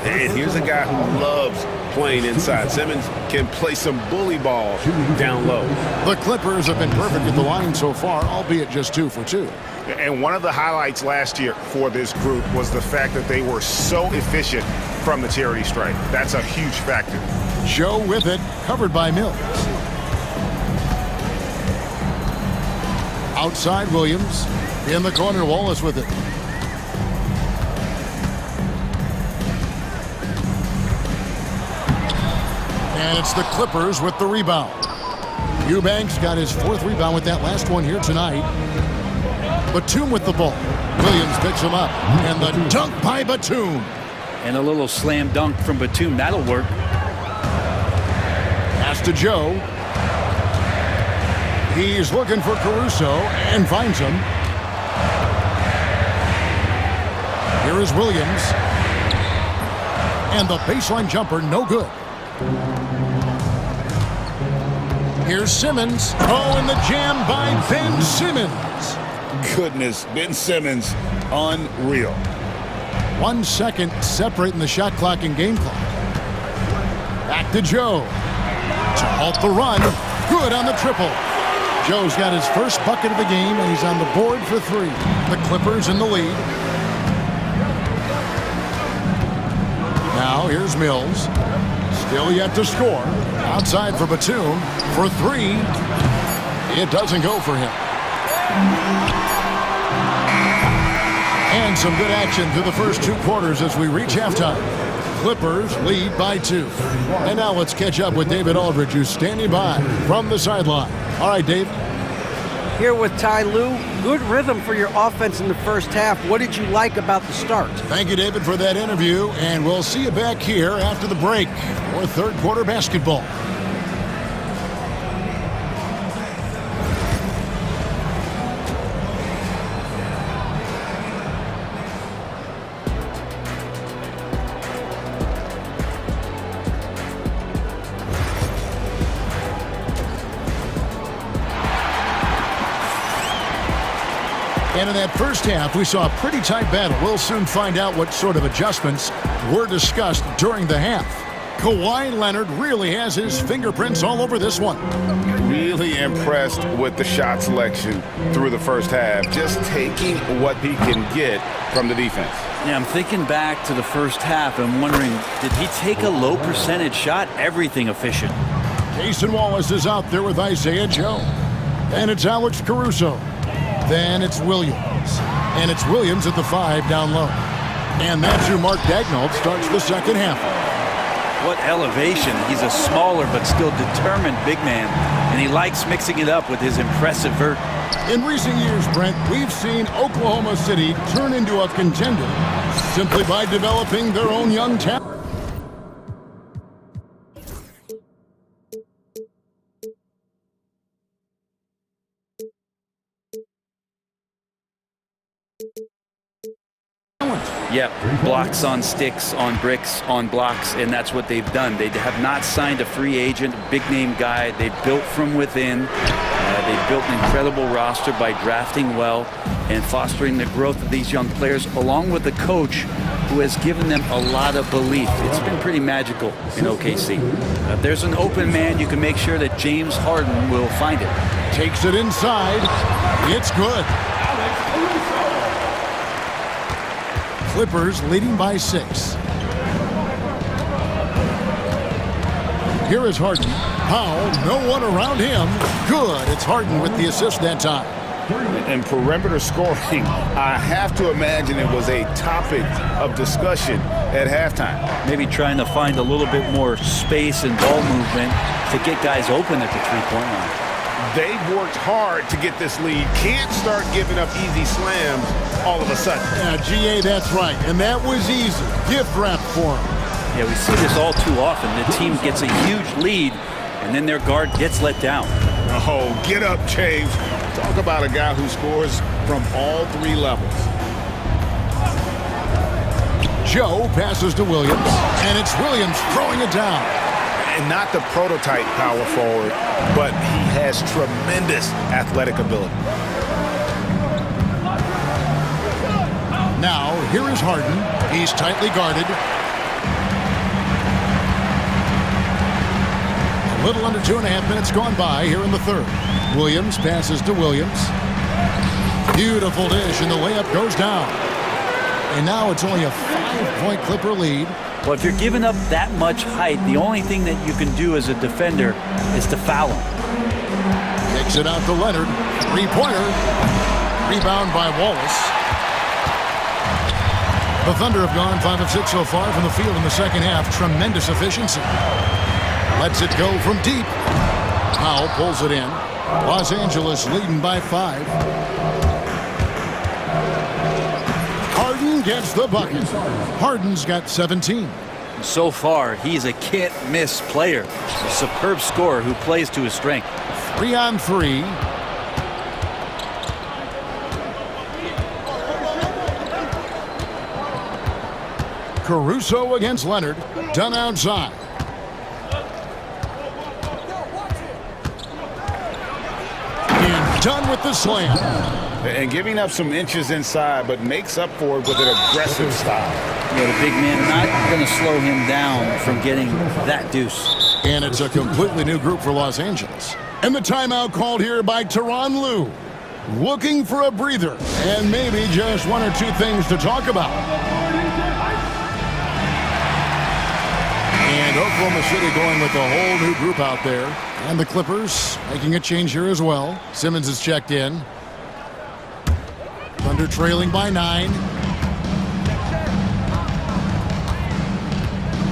And here's a guy who loves playing inside. Simmons can play some bully ball down low. The Clippers have been perfect at the line so far, albeit just 2 for 2. And one of the highlights last year for this group was the fact that they were so efficient from the charity stripe. That's a huge factor. Joe with it, covered by Mills. Outside Williams. In the corner, Wallace with it. And it's the Clippers with the rebound. Eubanks got his 4th rebound with that last one here tonight. Batum with the ball. Williams picks him up. And the dunk by Batum. And a little slam dunk from Batum. That'll work. Pass to Joe. He's looking for Caruso and finds him. Here is Williams. And the baseline jumper, no good. Here's Simmons. Oh, and the jam by Ben Simmons. Goodness, Ben Simmons, unreal. 1 second separating the shot clock and game clock. Back to Joe. To halt the run. Good on the triple. Joe's got his first bucket of the game, and he's on the board for 3. The Clippers in the lead. Now here's Mills. Still yet to score. Outside for Batum. For 3. It doesn't go for him. And some good action through the first 2 quarters as we reach halftime. Clippers lead by 2. And now let's catch up with David Aldridge, who's standing by from the sideline. All right, Dave. Here with Ty Lue. Good rhythm for your offense in the first half. What did you like about the start? Thank you, David, for that interview. And we'll see you back here after the break for third quarter basketball. And in that first half, we saw a pretty tight battle. We'll soon find out what sort of adjustments were discussed during the half. Kawhi Leonard really has his fingerprints all over this one. Really impressed with the shot selection through the first half. Just taking what he can get from the defense. Yeah, I'm thinking back to the first half and wondering, did he take a low percentage shot? Everything efficient. Jason Wallace is out there with Isaiah Joe. And it's Alex Caruso. Then it's Williams. And it's Williams at the 5 down low. And that's who Mark Daigneault starts the second half. What elevation. He's a smaller but still determined big man. And he likes mixing it up with his impressive vert. In recent years, Brent, we've seen Oklahoma City turn into a contender simply by developing their own young talent. Yep, blocks on sticks, on bricks, on blocks, and that's what they've done. They have not signed a free agent, big-name guy. They've built from within. They've built an incredible roster by drafting well and fostering the growth of these young players, along with the coach who has given them a lot of belief. It's been pretty magical in OKC. If there's an open man, you can make sure that James Harden will find it. Takes it inside. It's good. Clippers leading by 6. Here is Harden. Powell, no one around him. Good. It's Harden with the assist that time. And perimeter scoring, I have to imagine it was a topic of discussion at halftime. Maybe trying to find a little bit more space and ball movement to get guys open at the three-point line. They've worked hard to get this lead. Can't start giving up easy slams all of a sudden. Yeah, GA, that's right. And that was easy. Gift wrap for him. Yeah, we see this all too often. The team gets a huge lead, and then their guard gets let down. Oh, get up, James. Talk about a guy who scores from all 3 levels. Joe passes to Williams, and it's Williams throwing it down. And not the prototype power forward, but he has tremendous athletic ability. Now, here is Harden. He's tightly guarded. A little under 2.5 minutes gone by here in the third. Williams passes to Williams. Beautiful dish, and the layup goes down. And now it's only a 5-point Clipper lead. Well, if you're giving up that much height, the only thing that you can do as a defender is to foul him. Kicks it out to Leonard. Three-pointer. Rebound by Wallace. The Thunder have gone 5 of 6 so far from the field in the second half. Tremendous efficiency. Lets it go from deep. Powell pulls it in. Los Angeles leading by 5. Harden gets the bucket. Harden's got 17. So far, he's a can't-miss player. A superb scorer who plays to his strength. 3-on-3. Caruso against Leonard. Done outside. And done with the slam. And giving up some inches inside, but makes up for it with an aggressive style. Yeah, the big man not going to slow him down from getting that deuce. And it's a completely new group for Los Angeles. And the timeout called here by Tyronn Lue. Looking for a breather and maybe just 1 or 2 things to talk about. And Oklahoma City going with a whole new group out there. And the Clippers making a change here as well. Simmons is checked in. Thunder trailing by 9.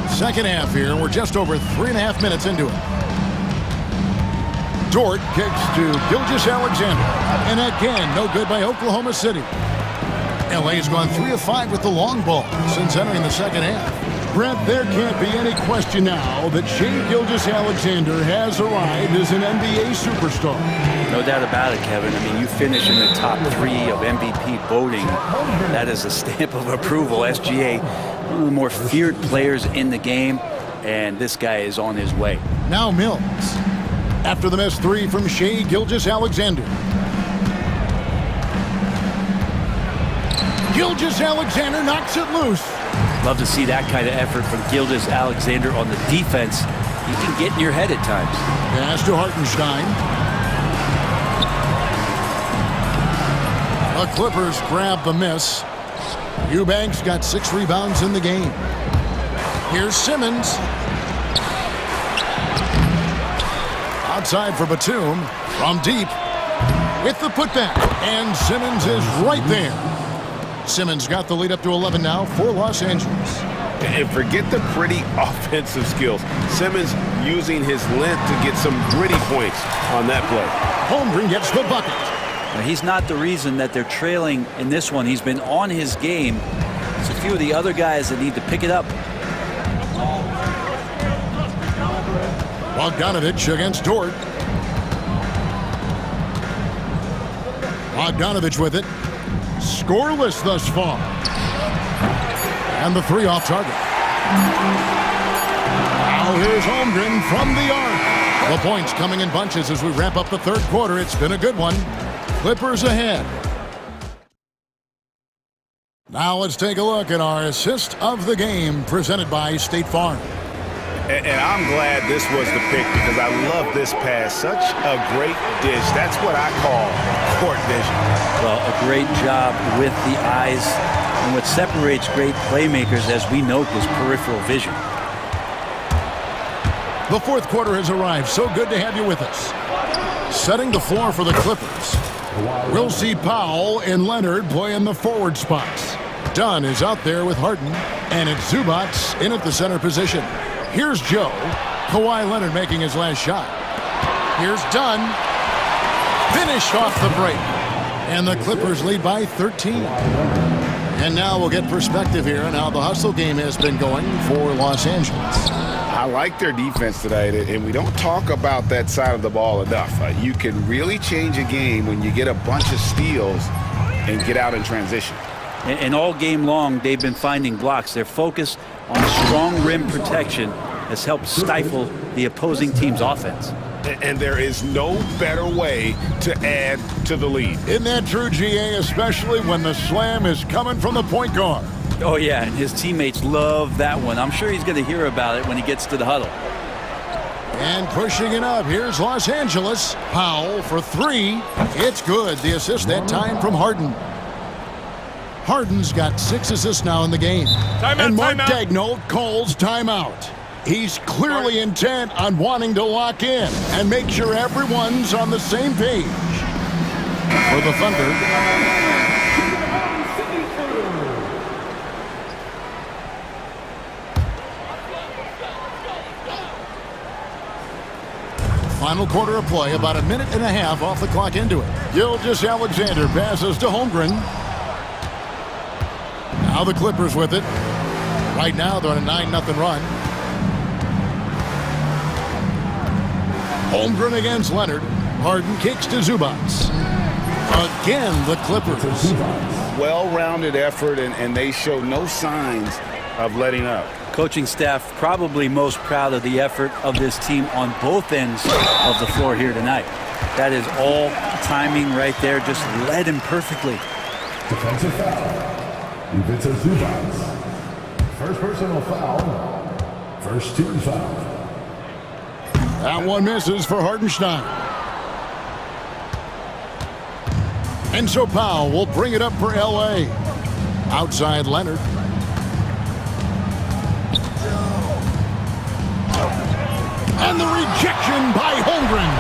Second half here. We're just over 3.5 minutes into it. Dort kicks to Gilgeous-Alexander. And again, no good by Oklahoma City. LA's gone 3 of 5 with the long ball since entering the second half. Brent, there can't be any question now that Shai Gilgeous-Alexander has arrived as an NBA superstar. No doubt about it, Kevin. I mean, you finish in the top 3 of MVP voting. That is a stamp of approval. SGA, one of the more feared players in the game, and this guy is on his way. Now Mills. After the missed 3 from Shai Gilgeous-Alexander. Gilgeous-Alexander knocks it loose. Love to see that kind of effort from Gilgeous-Alexander on the defense. He can get in your head at times. Pass to Hartenstein. The Clippers grab the miss. Eubanks got 6 rebounds in the game. Here's Simmons. Outside for Batum. From deep. With the putback. And Simmons is right there. Simmons got the lead up to 11 now for Los Angeles. And forget the pretty offensive skills. Simmons using his length to get some gritty points on that play. Holmgren gets the bucket. Now, he's not the reason that they're trailing in this one. He's been on his game. It's a few of the other guys that need to pick it up. Bogdanovich against Dort. Bogdanovich with it. Scoreless thus far. And the 3 off target. Now here's Holmgren from the arc. The points coming in bunches as we wrap up the third quarter. It's been a good one. Clippers ahead. Now let's take a look at our assist of the game presented by State Farm. And I'm glad this was the pick because I love this pass. Such a great dish. That's what I call court vision. Well, a great job with the eyes And what separates great playmakers, as we note, is peripheral vision. The fourth quarter has arrived. So good to have you with us. Setting the floor for the Clippers. We'll see Powell and Leonard play in the forward spots. Dunn is out there with Harden, and it's Zubac in at the center position. Here's Joe. Kawhi Leonard making his last shot. Here's Dunn. Finished off the break. And the Clippers lead by 13. And now we'll get perspective here on how the hustle game has been going for Los Angeles. I like their defense tonight, and we don't talk about that side of the ball enough. You can really change a game when you get a bunch of steals and get out in transition. And all game long, they've been finding blocks. Their focus on strong rim protection has helped stifle the opposing team's offense. And there is no better way to add to the lead. Isn't that true, GA, especially when the slam is coming from the point guard? Oh, yeah, and his teammates love that one. I'm sure he's going to hear about it when he gets to the huddle. And pushing it up, here's Los Angeles. Powell for three. It's good. The assist that time from Harden. Harden's got 6 assists now in the game. And Mark Daigneault calls timeout. He's clearly intent on wanting to lock in and make sure everyone's on the same page. For the Thunder, final quarter of play, about a minute and a half off the clock into it. Gilgeous-Alexander passes to Holmgren. Now the Clippers with it. Right now they're on a 9-0 run. Holmgren against Leonard. Harden kicks to Zubac. Again, the Clippers. Well-rounded effort, and they show no signs of letting up. Coaching staff probably most proud of the effort of this team on both ends of the floor here tonight. That is all timing right there. Just led him perfectly. Defensive foul. Ivica Zubac. First personal foul. First team foul. That one misses for Hartenstein. And so Powell will bring it up for L.A. Outside Leonard. And the rejection by Holmgren.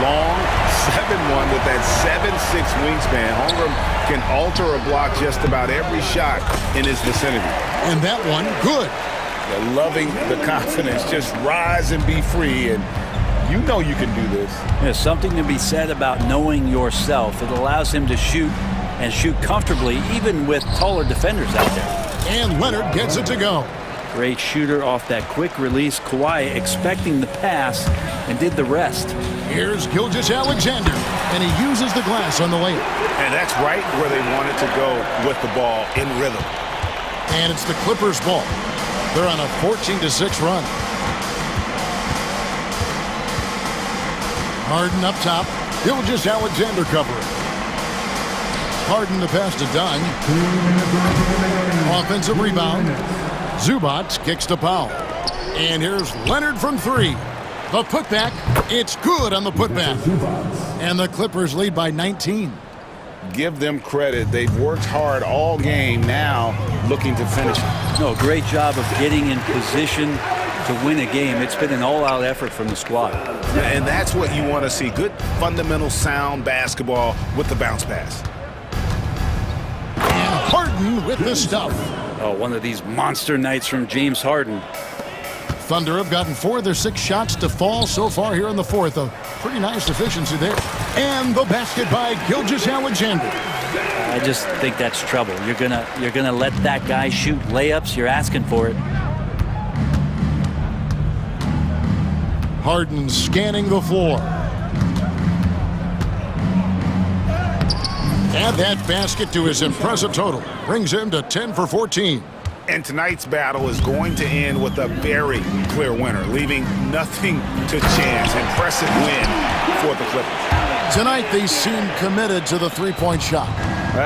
Long 7-1 with that 7'6" wingspan. Holmgren can alter a block just about every shot in his vicinity. And that one, good. They're loving the confidence. Just rise and be free, and you know you can do this. There's something to be said about knowing yourself. It allows him to shoot and shoot comfortably, even with taller defenders out there. And Leonard gets it to go. Great shooter off that quick release. Kawhi expecting the pass and did the rest. Here's Gilgeous-Alexander, and he uses the glass on the layup. And that's right where they wanted to go with the ball, in rhythm. And it's the Clippers' ball. They're on a 14-6 run. Harden up top. Gilgeous-Alexander covering. Harden the pass to Dunn. Offensive rebound. Zubac kicks to Powell. And here's Leonard from three. The putback. It's good on the putback. And the Clippers lead by 19. Give them credit. They've worked hard all game, now looking to finish. No, great job of getting in position to win a game. It's been an all-out effort from the squad. And that's what you want to see. Good, fundamental, sound basketball with the bounce pass. And Harden with the stuff. Oh, one of these monster nights from James Harden. Thunder have gotten 4 of their 6 shots to fall so far here in the fourth. A pretty nice efficiency there. And the basket by Gilgeous-Alexander. I just think that's trouble. You're gonna let that guy shoot layups. You're asking for it. Harden scanning the floor. Add that basket to his impressive total. Brings him to 10 for 14. And tonight's battle is going to end with a very clear winner, leaving nothing to chance. Impressive win for the Clippers. Tonight they seem committed to the three-point shot.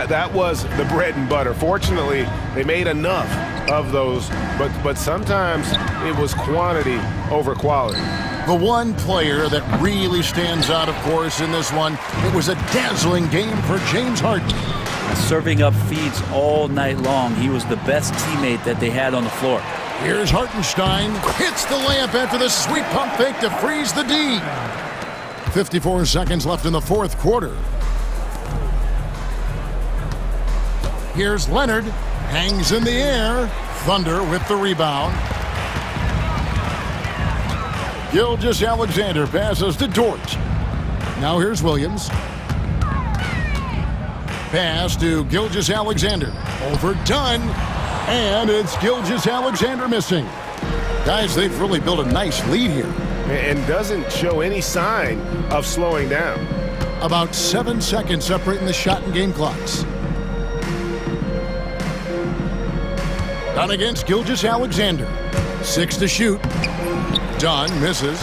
That was the bread and butter. Fortunately, they made enough of those, but sometimes it was quantity over quality. The one player that really stands out, of course, in this one, it was a dazzling game for James Harden. serving up feeds all night long. He was the best teammate that they had on the floor. Here's Hartenstein. Hits the layup after the sweet pump fake to freeze the D. 54 seconds left in the fourth quarter. Here's Leonard. Hangs in the air. Thunder with the rebound. Gilgeous-Alexander passes to Dort. Now here's Williams. Pass to Gilgeous-Alexander. Overdone. And it's Gilgeous-Alexander missing. Guys, they've really built a nice lead here. And doesn't show any sign of slowing down. About 7 seconds separating the shot and game clocks. Done against Gilgeous-Alexander. 6 to shoot. Dunn misses.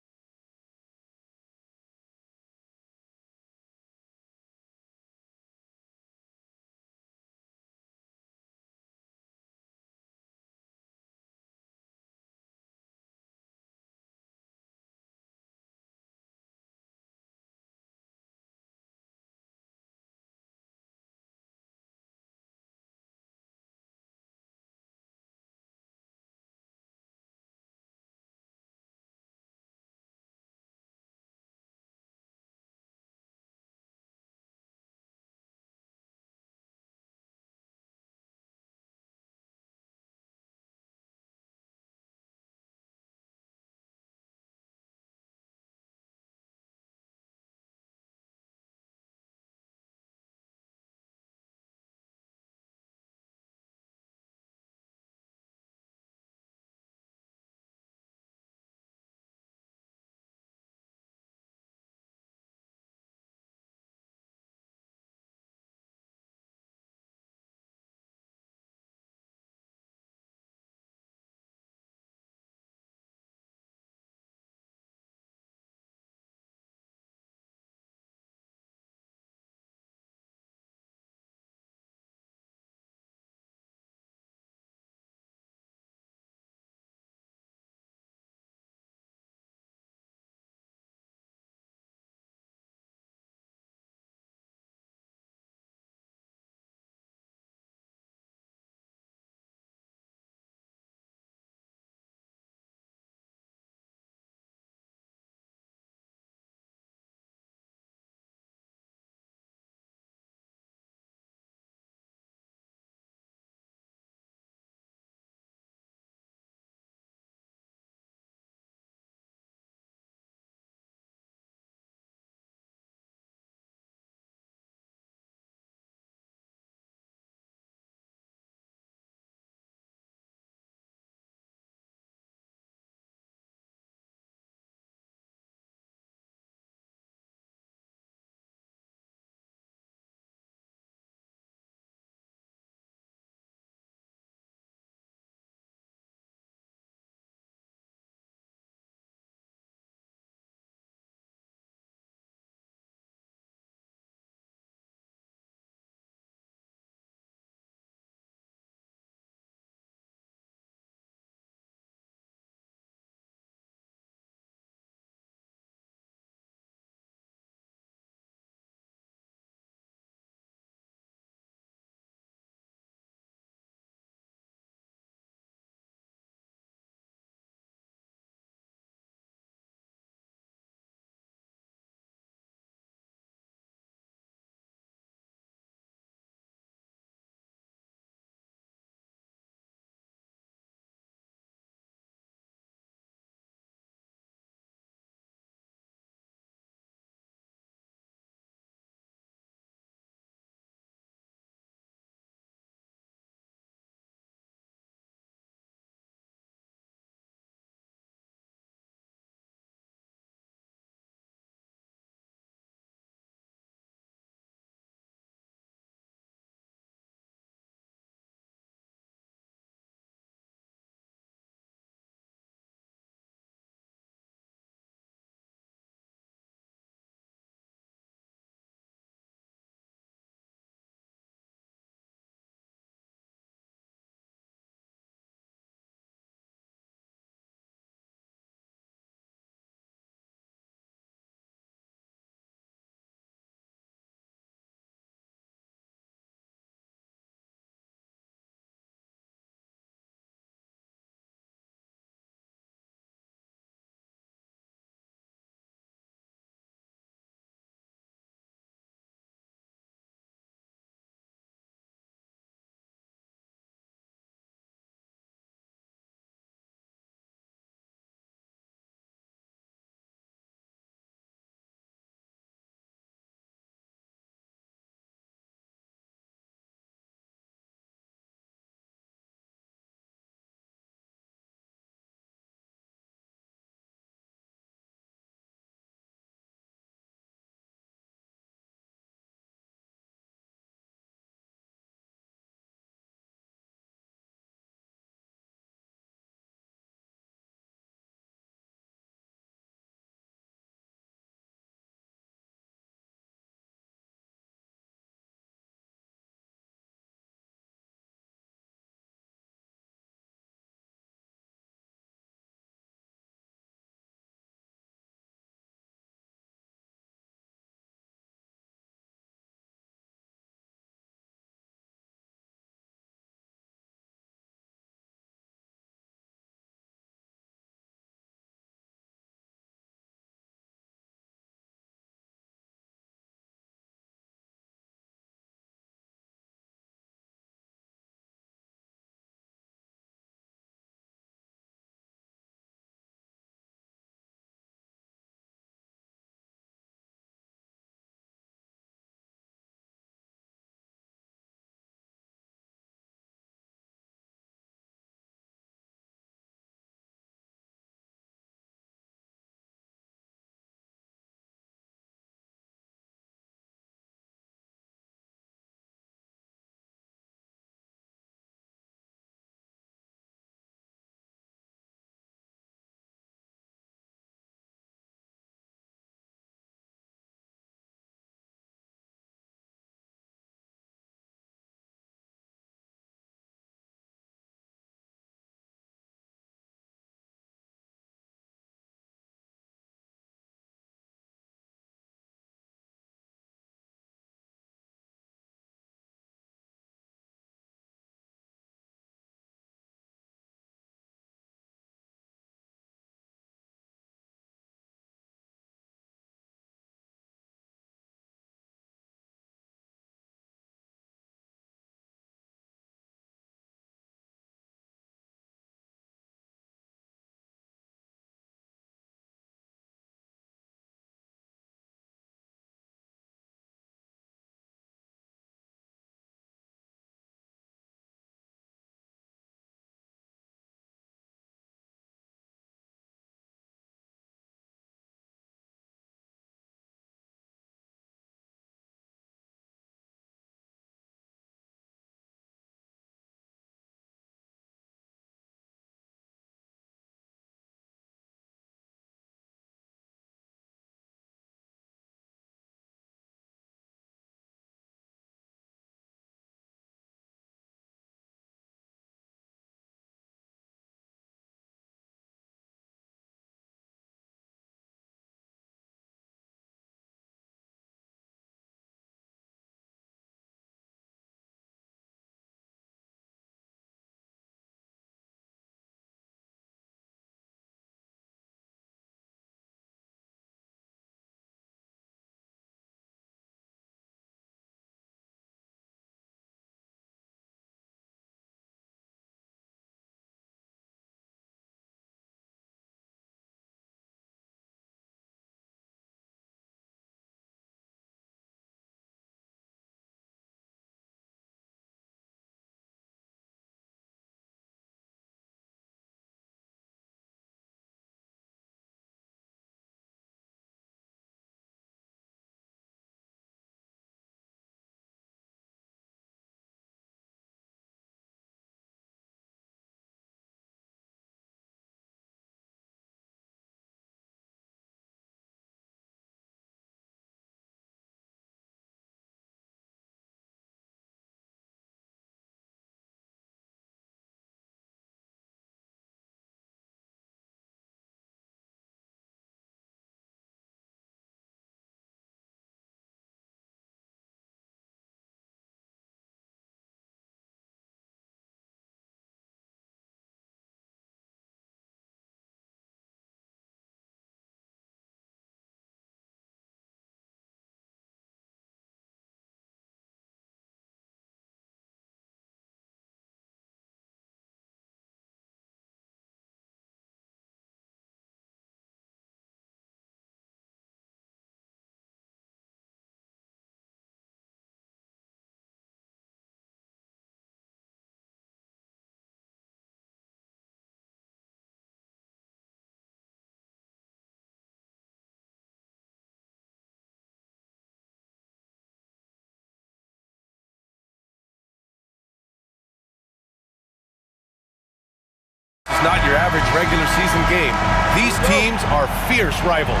not your average regular season game. These teams are fierce rivals.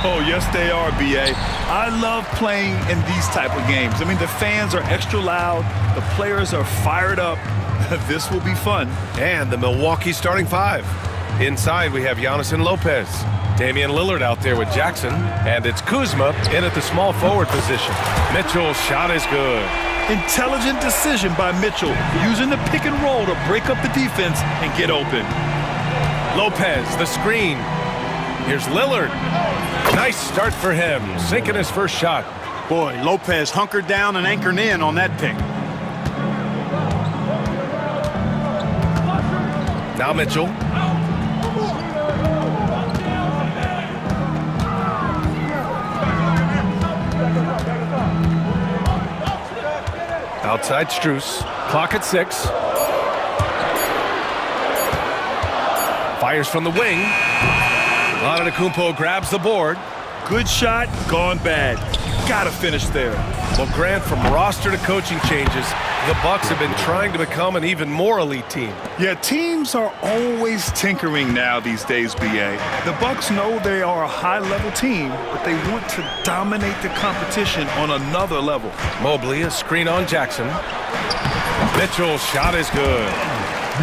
Oh, yes, they are, B.A. I love playing in these type of games. I mean, the fans are extra loud. The players are fired up. This will be fun. And the Milwaukee starting five. Inside, we have Giannis and Lopez. Damian Lillard out there with Jackson. And it's Kuzma in at the small forward position. Mitchell's shot is good. Intelligent decision by Mitchell, using the pick and roll to break up the defense and get open. Lopez, the screen. Here's Lillard. Nice start for him, sinking his first shot. Boy, Lopez hunkered down and anchored in on that pick. Now Mitchell. Outside Strus. Clock at 6. Fires from the wing. Antetokounmpo grabs the board. Good shot, gone bad. Gotta finish there. Well, Grant, from roster to coaching changes, the Bucks have been trying to become an even more elite team. Yeah, teams are always tinkering now these days, B.A. The Bucks know they are a high-level team, but they want to dominate the competition on another level. Mobley, a screen on Jackson. Mitchell's shot is good.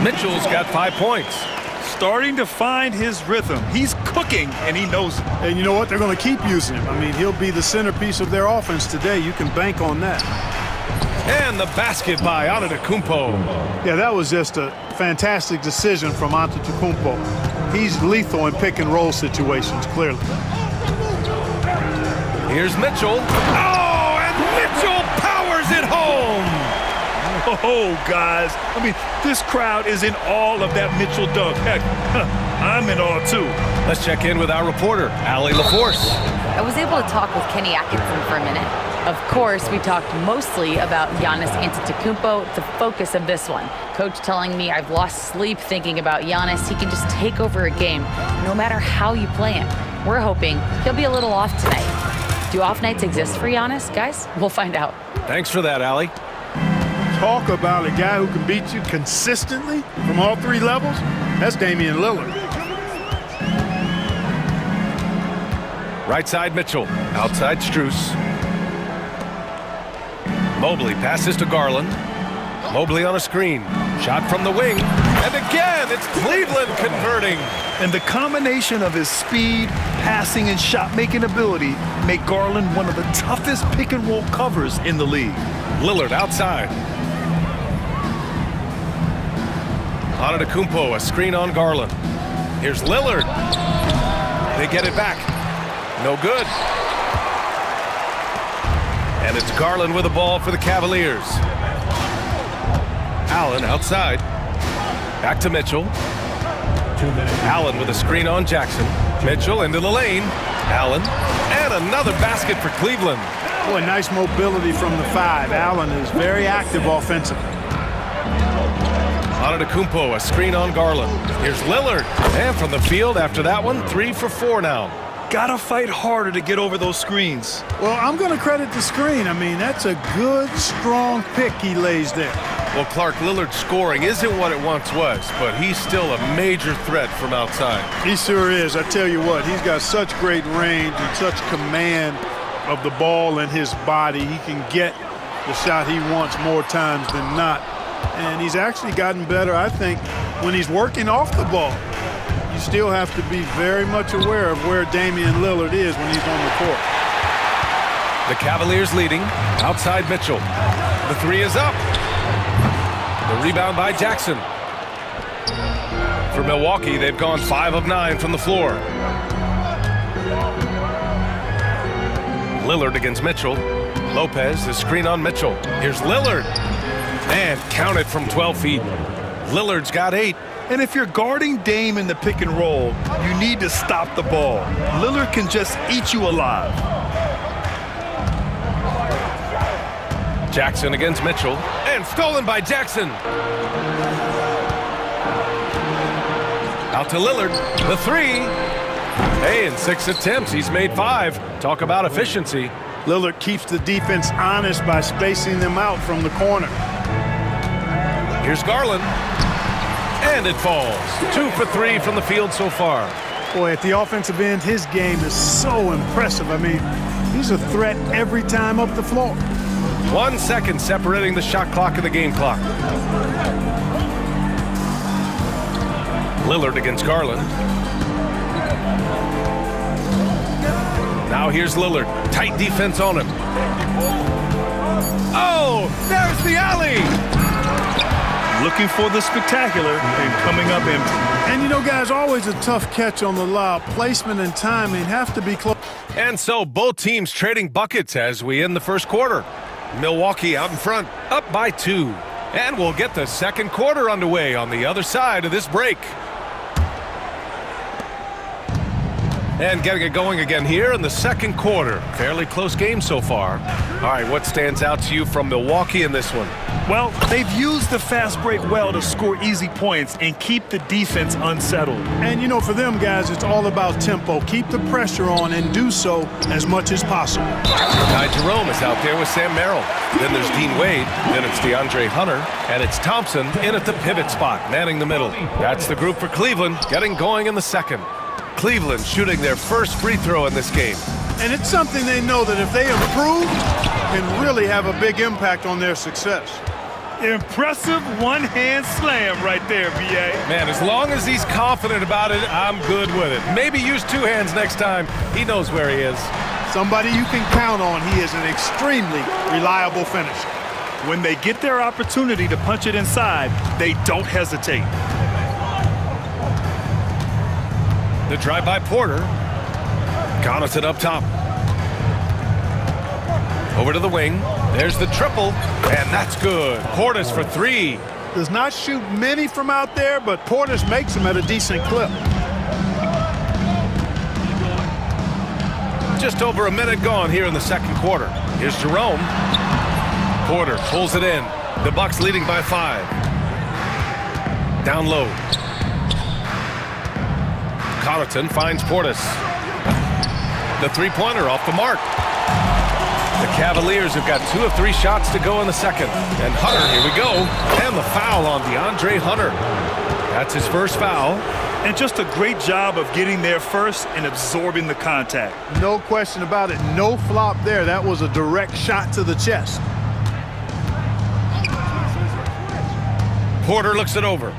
Mitchell's got 5 points. Starting to find his rhythm. He's cooking, and he knows it. And you know what? They're going to keep using him. I mean, he'll be the centerpiece of their offense today. You can bank on that. And the basket by Antetokounmpo. Yeah, that was just a fantastic decision from Antetokounmpo. He's lethal in pick and roll situations, clearly. Here's Mitchell. Oh, and Mitchell powers it home. Oh, guys. I mean, this crowd is in awe of that Mitchell dunk. Heck, I'm in awe, too. Let's check in with our reporter, Allie LaForce. I was able to talk with Kenny Atkinson for a minute. Of course, we talked mostly about Giannis Antetokounmpo, the focus of this one. Coach telling me I've lost sleep thinking about Giannis. He can just take over a game, no matter how you play him. We're hoping he'll be a little off tonight. Do off nights exist for Giannis, guys? We'll find out. Thanks for that, Allie. Talk about a guy who can beat you consistently from all 3 levels. That's Damian Lillard. Right side Mitchell, outside Strus. Mobley passes to Garland. Mobley on a screen. Shot from the wing. And again, it's Cleveland converting. And the combination of his speed, passing, and shot-making ability make Garland one of the toughest pick-and-roll covers in the league. Lillard outside. Antetokounmpo, a screen on Garland. Here's Lillard. They get it back. No good. And it's Garland with the ball for the Cavaliers. Allen outside. Back to Mitchell. Allen with a screen on Jackson. Mitchell into the lane. Allen. And another basket for Cleveland. Boy, nice mobility from the 5. Allen is very active offensively. Antetokounmpo, a screen on Garland. Here's Lillard. And from the field after that one, 3 for 4 now. Gotta fight harder to get over those screens. Well, I'm going to credit the screen. I mean, that's a good, strong pick he lays there. Well, Clark, Lillard's scoring isn't what it once was, but he's still a major threat from outside. He sure is. I tell you what, he's got such great range and such command of the ball and his body. He can get the shot he wants more times than not. And he's actually gotten better, I think, when he's working off the ball. You still have to be very much aware of where Damian Lillard is when he's on the court. The Cavaliers leading. Outside Mitchell. The 3 is up. The rebound by Jackson. For Milwaukee, they've gone 5 of 9 from the floor. Lillard against Mitchell. Lopez, the screen on Mitchell. Here's Lillard. And counted from 12 feet. Lillard's got 8. And if you're guarding Dame in the pick and roll, you need to stop the ball. Lillard can just eat you alive. Jackson against Mitchell. And stolen by Jackson. Out to Lillard. The 3. Hey, in 6 attempts, he's made 5. Talk about efficiency. Lillard keeps the defense honest by spacing them out from the corner. Here's Garland. And it falls. 2 for 3 from the field so far. Boy, at the offensive end, his game is so impressive. I mean, he's a threat every time up the floor. 1 second separating the shot clock and the game clock. Lillard against Garland. Now here's Lillard. Tight defense on him. Oh, there's the alley. Looking for the spectacular and coming up empty. And you know, guys, always a tough catch on the lob. Placement and timing have to be close. And so both teams trading buckets as we end the first quarter. Milwaukee out in front, up by 2. And we'll get the second quarter underway on the other side of this break. And getting it going again here in the second quarter. Fairly close game so far. All right, what stands out to you from Milwaukee in this one? Well, they've used the fast break well to score easy points and keep the defense unsettled. And, you know, for them, guys, it's all about tempo. Keep the pressure on and do so as much as possible. Ty Jerome is out there with Sam Merrill. Then there's Dean Wade. Then it's DeAndre Hunter. And it's Thompson in at the pivot spot, manning the middle. That's the group for Cleveland, getting going in the second. Cleveland shooting their first free throw in this game. And it's something they know that if they improve, can really have a big impact on their success. Impressive one-hand slam right there, B.A. Man, as long as he's confident about it, I'm good with it. Maybe use 2 hands next time. He knows where he is. Somebody you can count on. He is an extremely reliable finisher. When they get their opportunity to punch it inside, they don't hesitate. The drive by Porter. Connaughton up top. Over to the wing. There's the triple, and that's good. Portis for 3. Does not shoot many from out there, but Portis makes them at a decent clip. Just over a minute gone here in the second quarter. Here's Jerome. Porter pulls it in. The Bucks leading by 5. Down low. Connaughton finds Portis. The three-pointer off the mark. The Cavaliers have got 2 of 3 shots to go in the second. And Hunter, here we go. And the foul on DeAndre Hunter. That's his first foul. And just a great job of getting there first and absorbing the contact. No question about it. No flop there. That was a direct shot to the chest. Porter looks it over.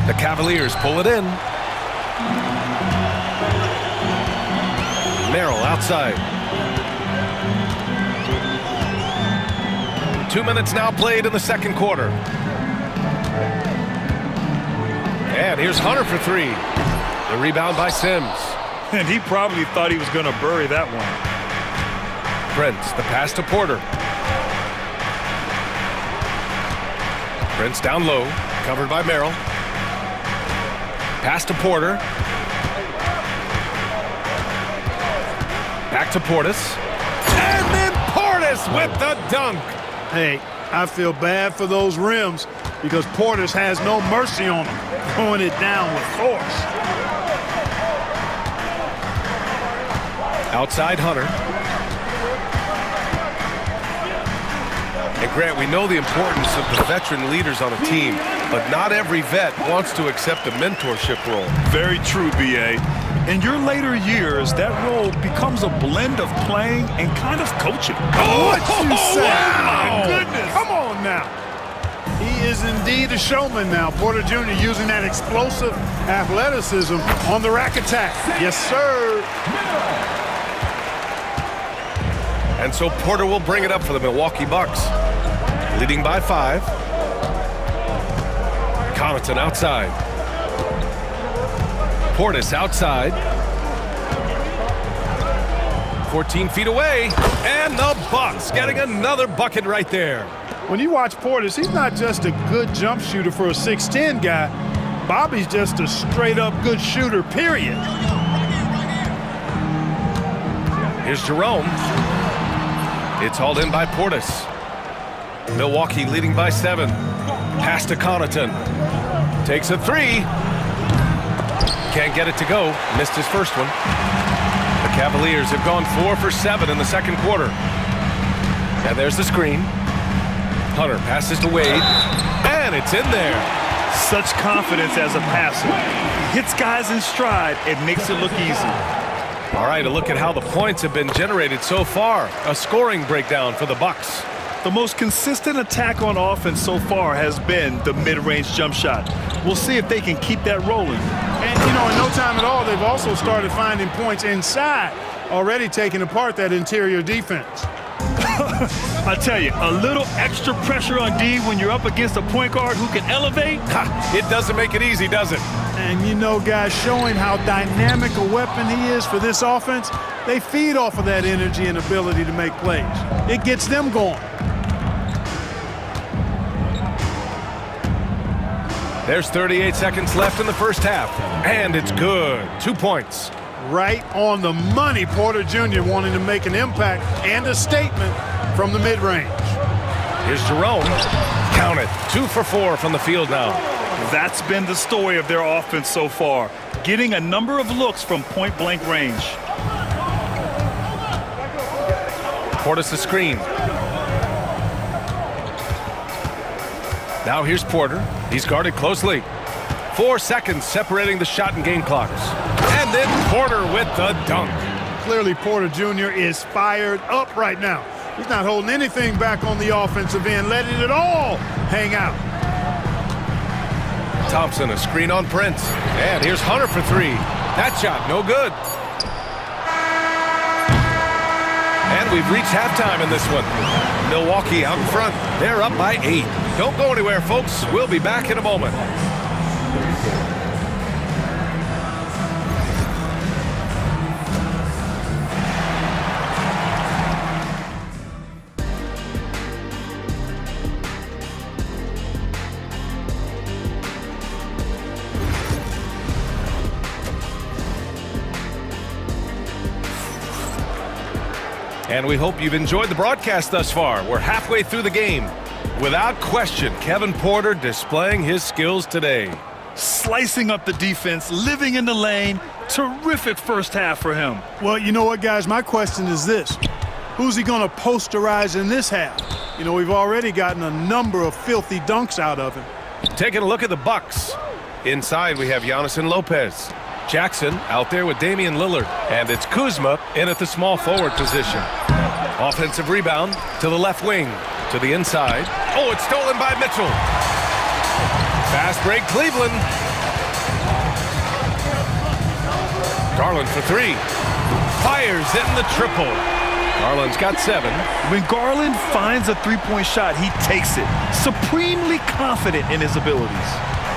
The Cavaliers pull it in. Merrill outside. 2 minutes now played in the second quarter. And here's Hunter for 3. The rebound by Sims. And he probably thought he was going to bury that one. Prince, the pass to Porter. Prince down low, covered by Merrill. Pass to Porter. Back to Portis. And then Portis with the dunk. Hey, I feel bad for those rims because Portis has no mercy on them, throwing it down with force. Outside Hunter. And Grant, we know the importance of the veteran leaders on a team, but not every vet wants to accept a mentorship role. Very true, B.A. In your later years, that role becomes a blend of playing and kind of coaching. What you say? Wow. My goodness. Come on now. He is indeed a showman now. Porter Jr. using that explosive athleticism on the rack attack. Yes, sir. And so Porter will bring it up for the Milwaukee Bucks. Leading by 5. Connaughton outside. Portis outside. 14 feet away. And the Bucks getting another bucket right there. When you watch Portis, he's not just a good jump shooter for a 6'10 guy. Bobby's just a straight-up good shooter, period. Here's Jerome. It's hauled in by Portis. Milwaukee leading by 7. Pass to Connaughton. Takes a 3. Can't get it to go. Missed his first one. The Cavaliers have gone 4 for 7 in the second quarter. And there's the screen. Hunter passes to Wade. And it's in there. Such confidence as a passer. Hits guys in stride. It makes it look easy. All right, a look at how the points have been generated so far. A scoring breakdown for the Bucks. The most consistent attack on offense so far has been the mid-range jump shot. We'll see if they can keep that rolling. And, you know, in no time at all, they've also started finding points inside, already taking apart that interior defense. I tell you, a little extra pressure on D when you're up against a point guard who can elevate. It doesn't make it easy, does it? And, you know, guys, showing how dynamic a weapon he is for this offense, they feed off of that energy and ability to make plays. It gets them going. There's 38 seconds left in the first half, and it's good. 2 points. Right on the money, Porter Jr. wanting to make an impact and a statement from the mid-range. Here's Jerome. Count it. 2 for 4 from the field now. That's been the story of their offense so far, getting a number of looks from point-blank range. Portis the screen. Now here's Porter. He's guarded closely. 4 seconds separating the shot and game clocks. And then Porter with the dunk. Clearly, Porter Jr. is fired up right now. He's not holding anything back on the offensive end, letting it all hang out. Thompson, a screen on Prince. And here's Hunter for 3. That shot, no good. And we've reached halftime in this one. Milwaukee out in front. They're up by 8. Don't go anywhere, folks. We'll be back in a moment. And we hope you've enjoyed the broadcast thus far. We're halfway through the game. Without question, Kevin Porter displaying his skills today. Slicing up the defense, living in the lane. Terrific first half for him. Well, you know what, guys? My question is this. Who's he going to posterize in this half? You know, we've already gotten a number of filthy dunks out of him. Taking a look at the Bucks. Inside, we have Giannis and Lopez. Jackson out there with Damian Lillard. And it's Kuzma in at the small forward position. Offensive rebound to the left wing. To the inside. Oh, it's stolen by Mitchell. Fast break, Cleveland. Garland for 3. Fires in the triple. Garland's got 7. When Garland finds a three-point shot, he takes it. Supremely confident in his abilities.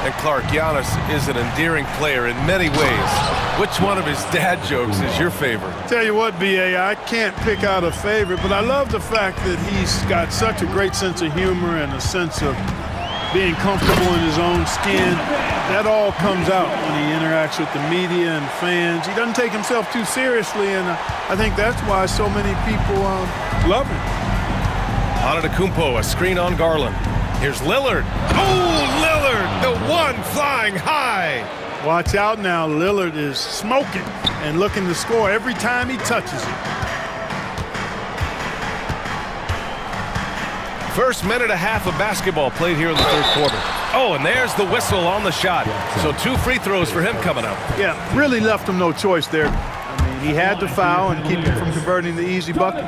And Clark, Giannis is an endearing player in many ways. Which one of his dad jokes is your favorite? Tell you what, B.A., I can't pick out a favorite, but I love the fact that he's got such a great sense of humor and a sense of being comfortable in his own skin. That all comes out when he interacts with the media and fans. He doesn't take himself too seriously, and I think that's why so many people love him. Antetokounmpo, a screen on Garland. Here's Lillard. Oh, Lillard, the one flying high. Watch out now. Lillard is smoking and looking to score every time he touches it. First minute and a half of basketball played here in the third quarter. Oh, and there's the whistle on the shot. So 2 free throws for him coming up. Yeah, really left him no choice there. I mean, he had to foul and keep him from converting the easy bucket.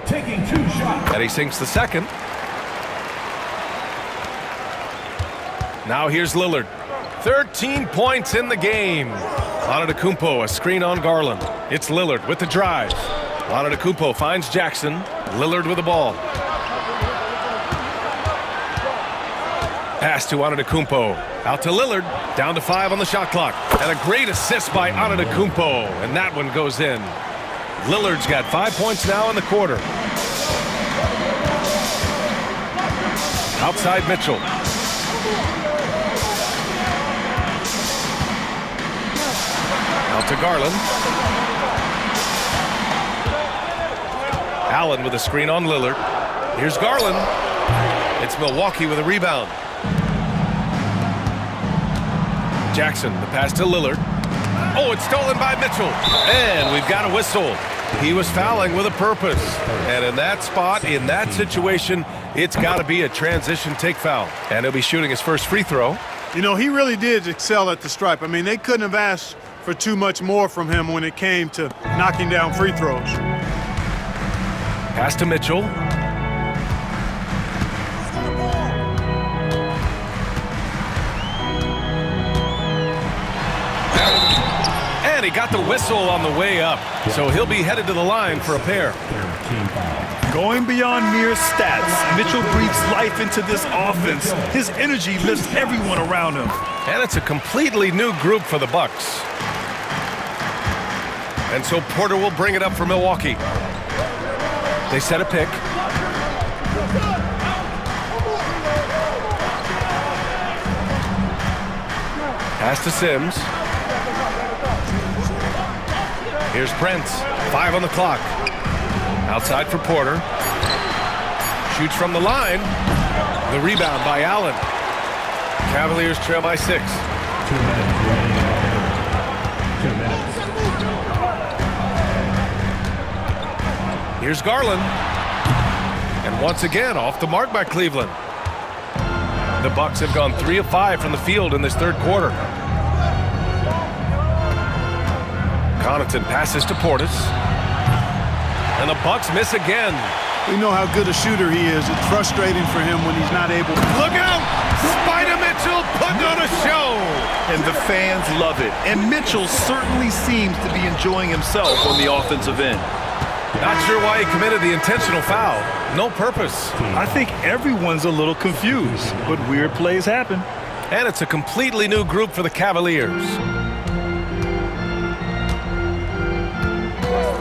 Taking 2 shots. And he sinks the second. Now here's Lillard. 13 points in the game. Antetokounmpo, a screen on Garland. It's Lillard with the drive. Antetokounmpo finds Jackson. Lillard with the ball. Pass to Antetokounmpo. Out to Lillard. Down to 5 on the shot clock. And a great assist by Antetokounmpo. And that one goes in. Lillard's got 5 points now in the quarter. Outside Mitchell. Out to Garland. Allen with a screen on Lillard. Here's Garland. It's Milwaukee with a rebound. Jackson, the pass to Lillard. Oh, it's stolen by Mitchell. And we've got a whistle. He was fouling with a purpose. And in that spot, in that situation, it's got to be a transition take foul. And he'll be shooting his first free throw. You know, he really did excel at the stripe. I mean, they couldn't have asked for too much more from him when it came to knocking down free throws. Pass to Mitchell. And he got the whistle on the way up. So he'll be headed to the line for a pair. Going beyond mere stats, Mitchell breathes life into this offense. His energy lifts everyone around him. And it's a completely new group for the Bucks. And so Porter will bring it up for Milwaukee. They set a pick. Pass to Sims. Here's Prince. 5 on the clock. Outside for Porter. Shoots from the line. The rebound by Allen. Cavaliers trail by 6. 2 minutes. Here's Garland. And once again, off the mark by Cleveland. The Bucks have gone 3 of 5 from the field in this third quarter. Connaughton passes to Portis. And the Bucks miss again. We know how good a shooter he is. It's frustrating for him when he's not able to. Look out! Spider Mitchell putting on a show! And the fans love it. And Mitchell certainly seems to be enjoying himself on the offensive end. Not sure why he committed the intentional foul. No purpose. I think everyone's a little confused, but weird plays happen. And it's a completely new group for the Cavaliers.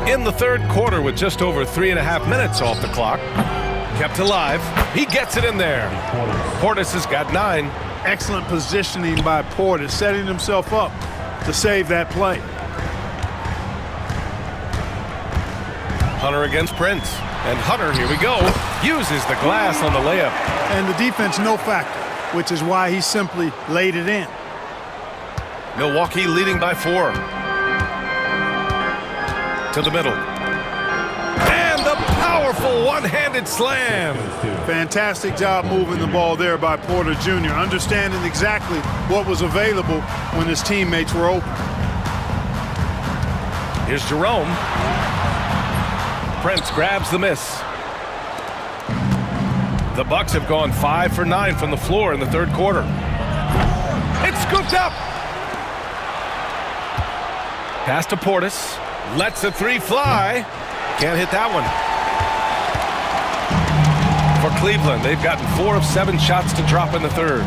In the third quarter with just over 3.5 minutes off the clock. Kept alive. He gets it in there. Portis has got 9. Excellent positioning by Portis, setting himself up to save that play. Hunter against Prince. And Hunter, here we go, uses the glass on the layup. And the defense no factor, which is why he simply laid it in. Milwaukee leading by 4. To the middle. And the powerful one-handed slam. Fantastic job moving the ball there by Porter Jr., understanding exactly what was available when his teammates were open. Here's Jerome. Prince grabs the miss. The Bucks have gone 5 for 9 from the floor in the third quarter. It's scooped up. Pass to Portis. Lets the 3 fly. Can't hit that one. For Cleveland, they've gotten 4 of 7 shots to drop in the third.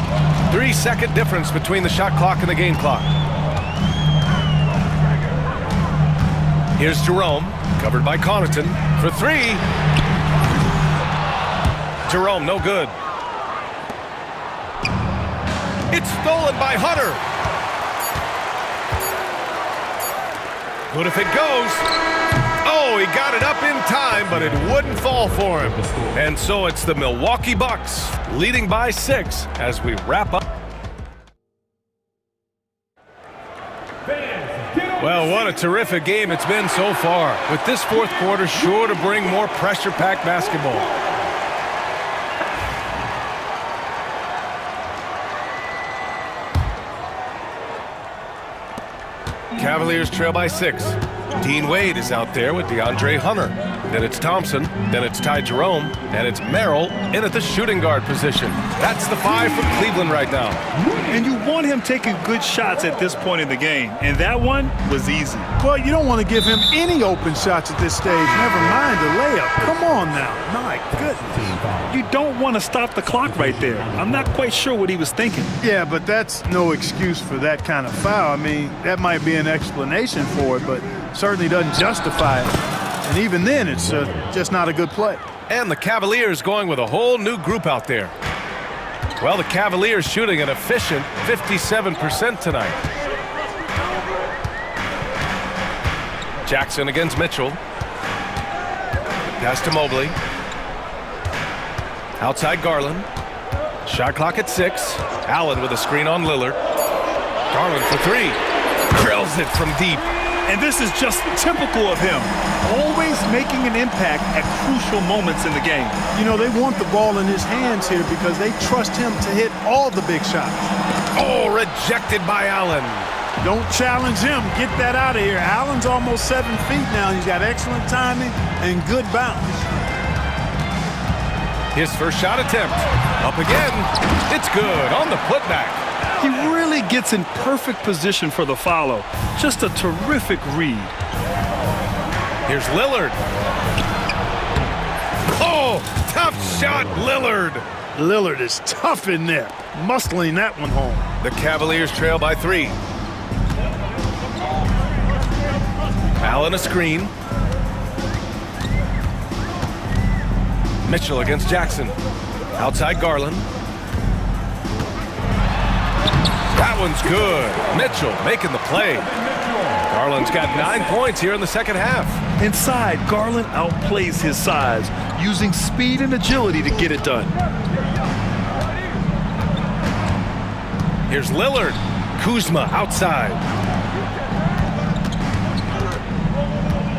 3-second difference between the shot clock and the game clock. Here's Jerome, covered by Connaughton for 3. Jerome, no good. It's stolen by Hunter. Good if it goes. Oh, he got it up in time, but it wouldn't fall for him. And so it's the Milwaukee Bucks leading by 6 as we wrap up. Well, what a terrific game it's been so far, with this fourth quarter sure to bring more pressure-packed basketball. Cavaliers trail by 6. Dean Wade is out there with DeAndre Hunter. Then it's Thompson. Then it's Ty Jerome. And it's Merrill in at the shooting guard position. That's the 5 for Cleveland right now. And you want him taking good shots at this point in the game. And that one was easy. Well, you don't want to give him any open shots at this stage. Never mind the layup. Come on now. My goodness. You don't want to stop the clock right there. I'm not quite sure what he was thinking. Yeah, but that's no excuse for that kind of foul. I mean, that might be an explanation for it, but certainly doesn't justify it. And even then, it's just not a good play. And the Cavaliers going with a whole new group out there. Well, the Cavaliers shooting an efficient 57% tonight. Jackson against Mitchell. Pass to Mobley. Outside Garland. Shot clock at 6. Allen with a screen on Lillard. Garland for 3. Drills it from deep. And this is just typical of him, always making an impact at crucial moments in the game. You know, they want the ball in his hands here because they trust him to hit all the big shots. Oh, rejected by Allen. Don't challenge him. Get that out of here. Allen's almost 7 feet now. He's got excellent timing and good bounce. His first shot attempt. Up again. It's good on the putback. He really gets in perfect position for the follow. Just a terrific read. Here's Lillard. Oh, tough shot, Lillard. Lillard is tough in there, muscling that one home. The Cavaliers trail by 3. Allen a screen. Mitchell against Jackson. Outside Garland. That one's good. Mitchell making the play. Garland's got 9 points here in the second half. Inside, Garland outplays his size, using speed and agility to get it done. Here's Lillard. Kuzma outside.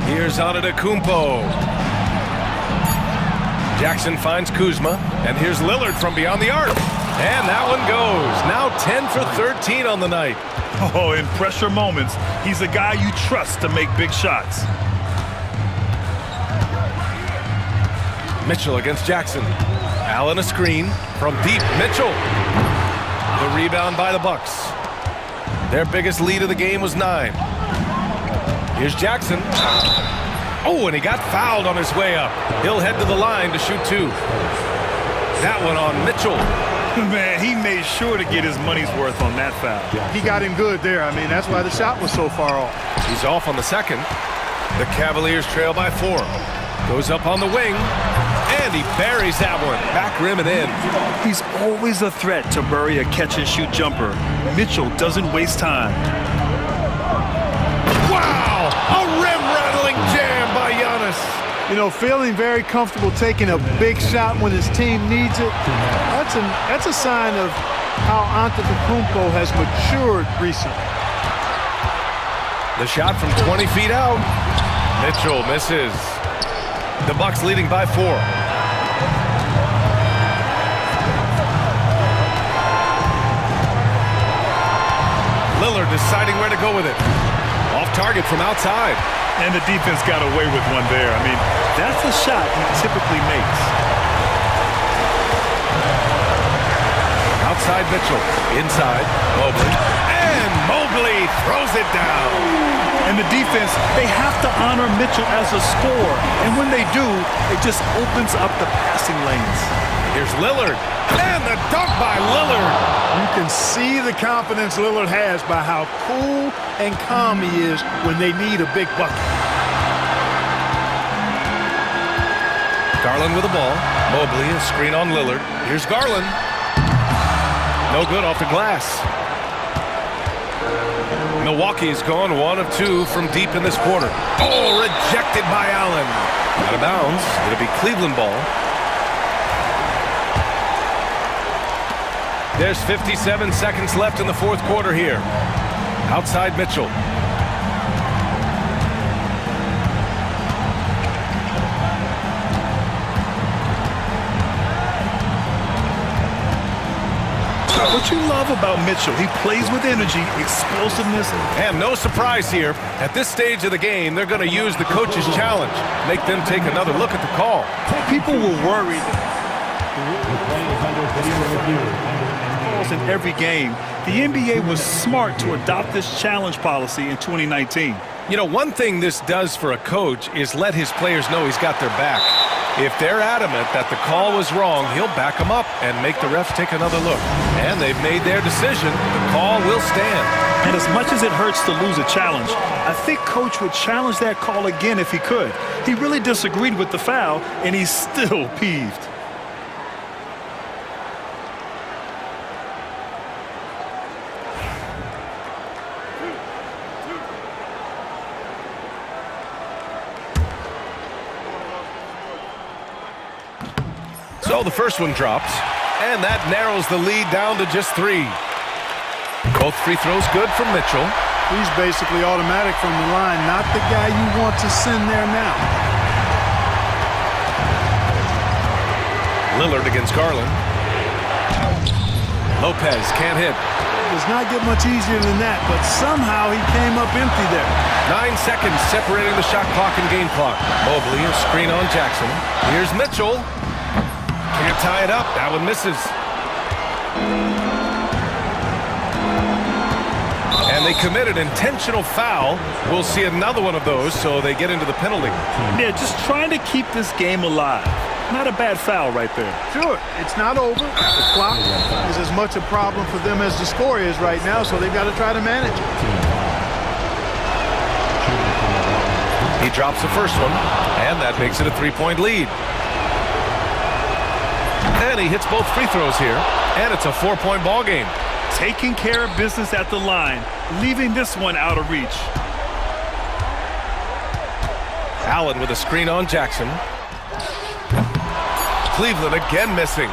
Here's Antetokounmpo. Jackson finds Kuzma, and here's Lillard from beyond the arc. And that one goes. Now 10 for 13 on the night. Oh, in pressure moments, he's a guy you trust to make big shots. Mitchell against Jackson. Allen a screen from deep. Mitchell. The rebound by the Bucks. Their biggest lead of the game was 9. Here's Jackson. Oh, and he got fouled on his way up. He'll head to the line to shoot 2. That one on Mitchell. Man, he made sure to get his money's worth on that foul. He got him good there. I mean, that's why the shot was so far off. He's off on the second. The Cavaliers trail by 4. Goes up on the wing, and he buries that one. Back rim and in. He's always a threat to bury a catch-and-shoot jumper. Mitchell doesn't waste time. Wow! A rim-rattling jam by Giannis. You know, feeling very comfortable taking a big shot when his team needs it. That's a sign of how Antetokounmpo has matured recently. The shot from 20 feet out. Mitchell misses. The Bucks leading by 4. Lillard deciding where to go with it. Off target from outside. And the defense got away with one there. I mean, that's a shot he typically makes. Outside Mitchell. Inside Mobley. And Mobley throws it down. And the defense, they have to honor Mitchell as a scorer. And when they do, it just opens up the passing lanes. Here's Lillard. And the dunk by Lillard. You can see the confidence Lillard has by how cool and calm he is when they need a big bucket. Garland with the ball. Mobley, a screen on Lillard. Here's Garland. No good off the glass. Milwaukee's gone 1 of 2 from deep in this quarter. Oh, rejected by Allen. Out of bounds. It'll be Cleveland ball. There's 57 seconds left in the fourth quarter here. Outside Mitchell. What you love about Mitchell, he plays with energy, explosiveness. And no surprise here. At this stage of the game, they're going to use the coach's challenge. Make them take another look at the call. People were worried in every game. The NBA was smart to adopt this challenge policy in 2019. You know, one thing this does for a coach is let his players know he's got their back. If they're adamant that the call was wrong, he'll back them up and make the refs take another look. And they've made their decision. The call will stand. And as much as it hurts to lose a challenge, I think Coach would challenge that call again if he could. He really disagreed with the foul, and he's still peeved. So the first one drops, and that narrows the lead down to just 3. Both free throws good from Mitchell. He's basically automatic from the line, not the guy you want to send there now. Lillard against Garland. Lopez can't hit. It does not get much easier than that, but somehow he came up empty there. 9 seconds separating the shot clock and game clock. Mobley, a screen on Jackson. Here's Mitchell. Can't tie it up. That one misses. And they committed intentional foul. We'll see another one of those, so they get into the penalty. Yeah, just trying to keep this game alive. Not a bad foul right there. Sure, it's not over. The clock is as much a problem for them as the score is right now, so they've got to try to manage it. He drops the first one, and that makes it a 3-point lead. And he hits both free throws here, and it's a 4-point ball game. Taking care of business at the line, leaving this one out of reach. Allen with a screen on Jackson. Cleveland again missing.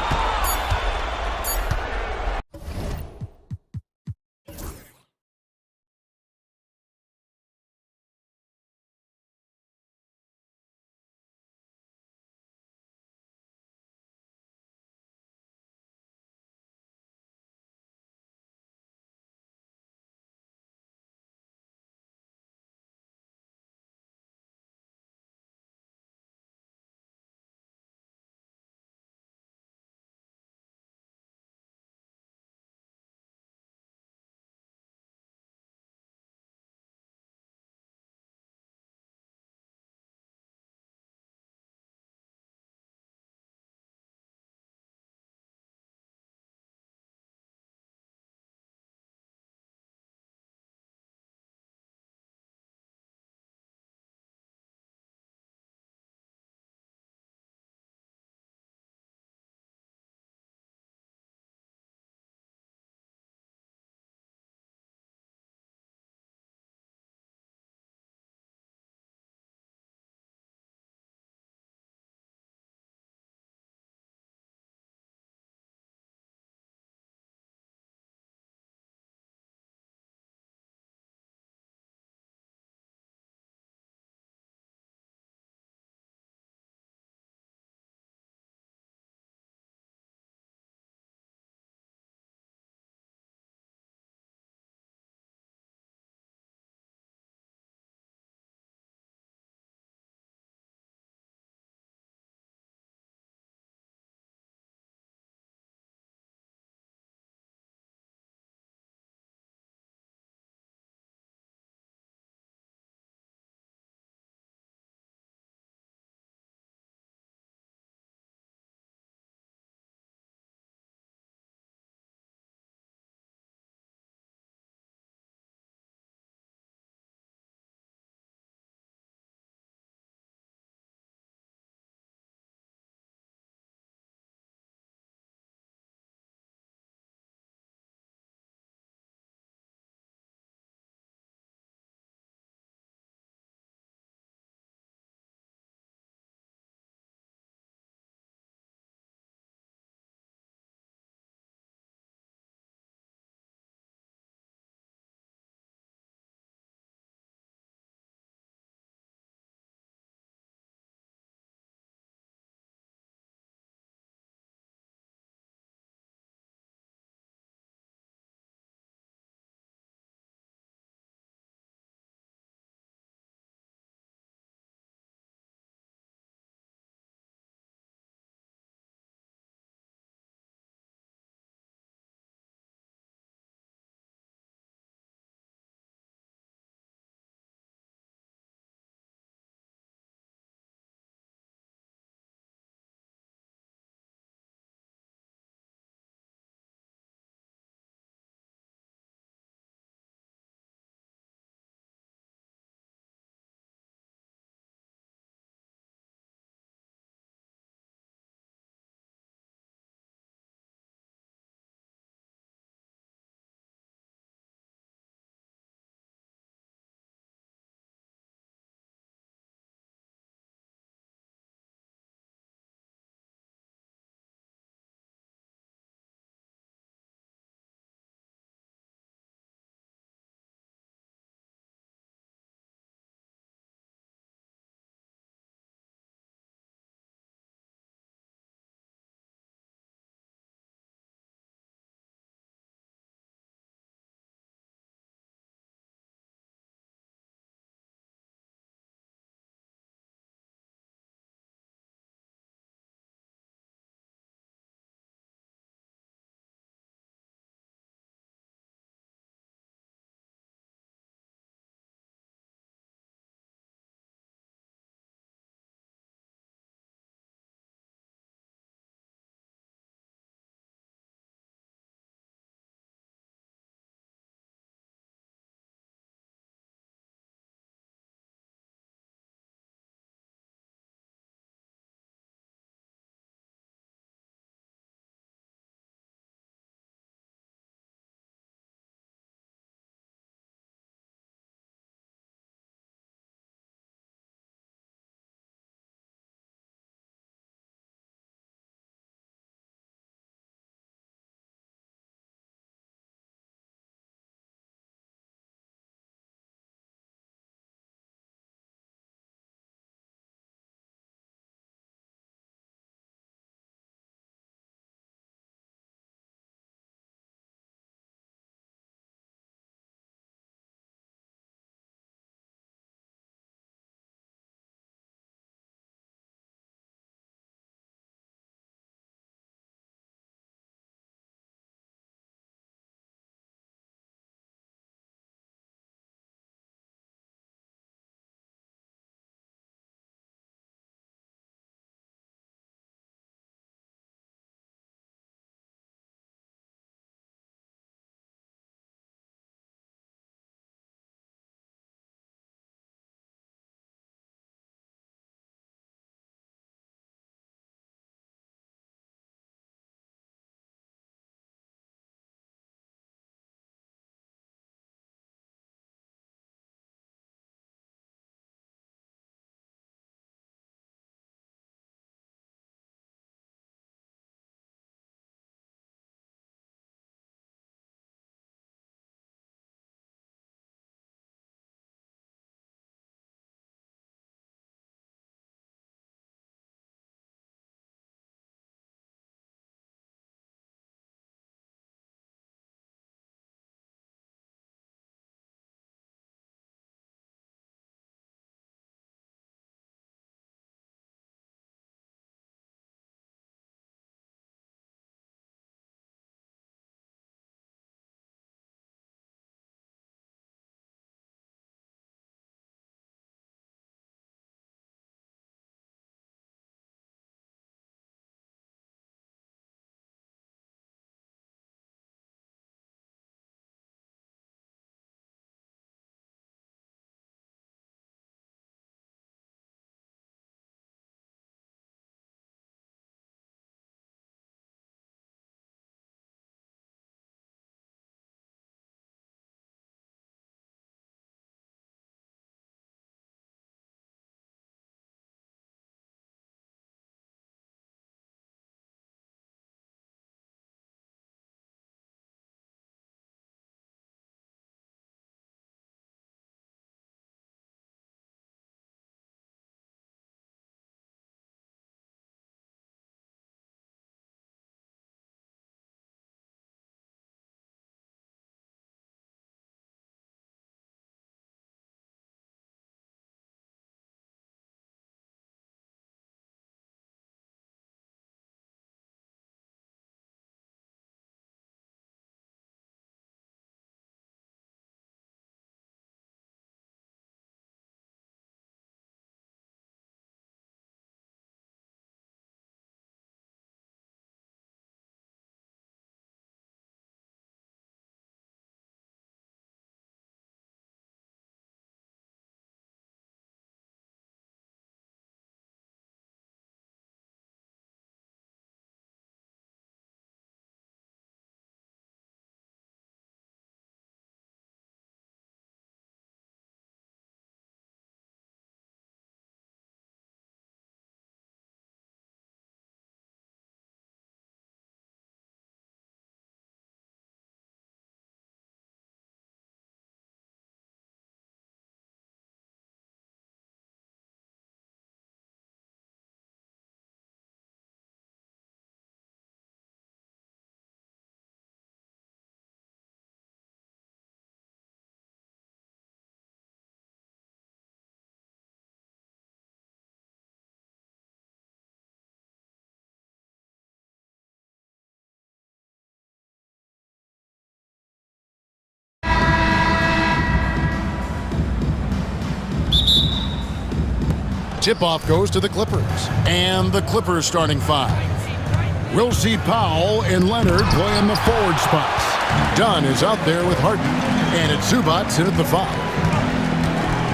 Tip-off goes to the Clippers. And the Clippers starting 5. We'll see Powell and Leonard play in the forward spots. Dunn is out there with Harden. And it's Zubats in at the 5.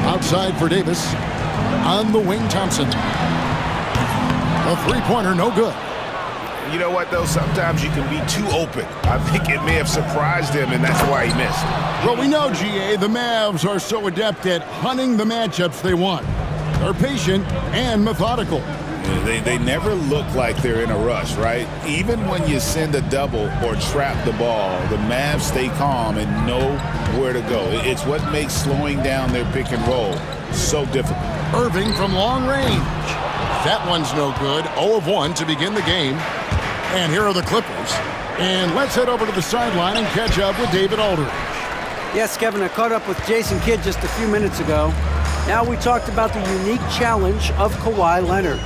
Outside for Davis. On the wing, Thompson. A three-pointer, no good. You know what, though? Sometimes you can be too open. I think it may have surprised him, and that's why he missed. Well, we know, GA, the Mavs are so adept at hunting the matchups they want. They're patient and methodical. They never look like they're in a rush, right? Even when you send a double or trap the ball, the Mavs stay calm and know where to go. It's what makes slowing down their pick and roll so difficult. Irving from long range. That one's no good. 0 of 1 to begin the game. And here are the Clippers. And let's head over to the sideline and catch up with David Aldridge. Yes, Kevin, I caught up with Jason Kidd just a few minutes ago. Now we talked about the unique challenge of Kawhi Leonard.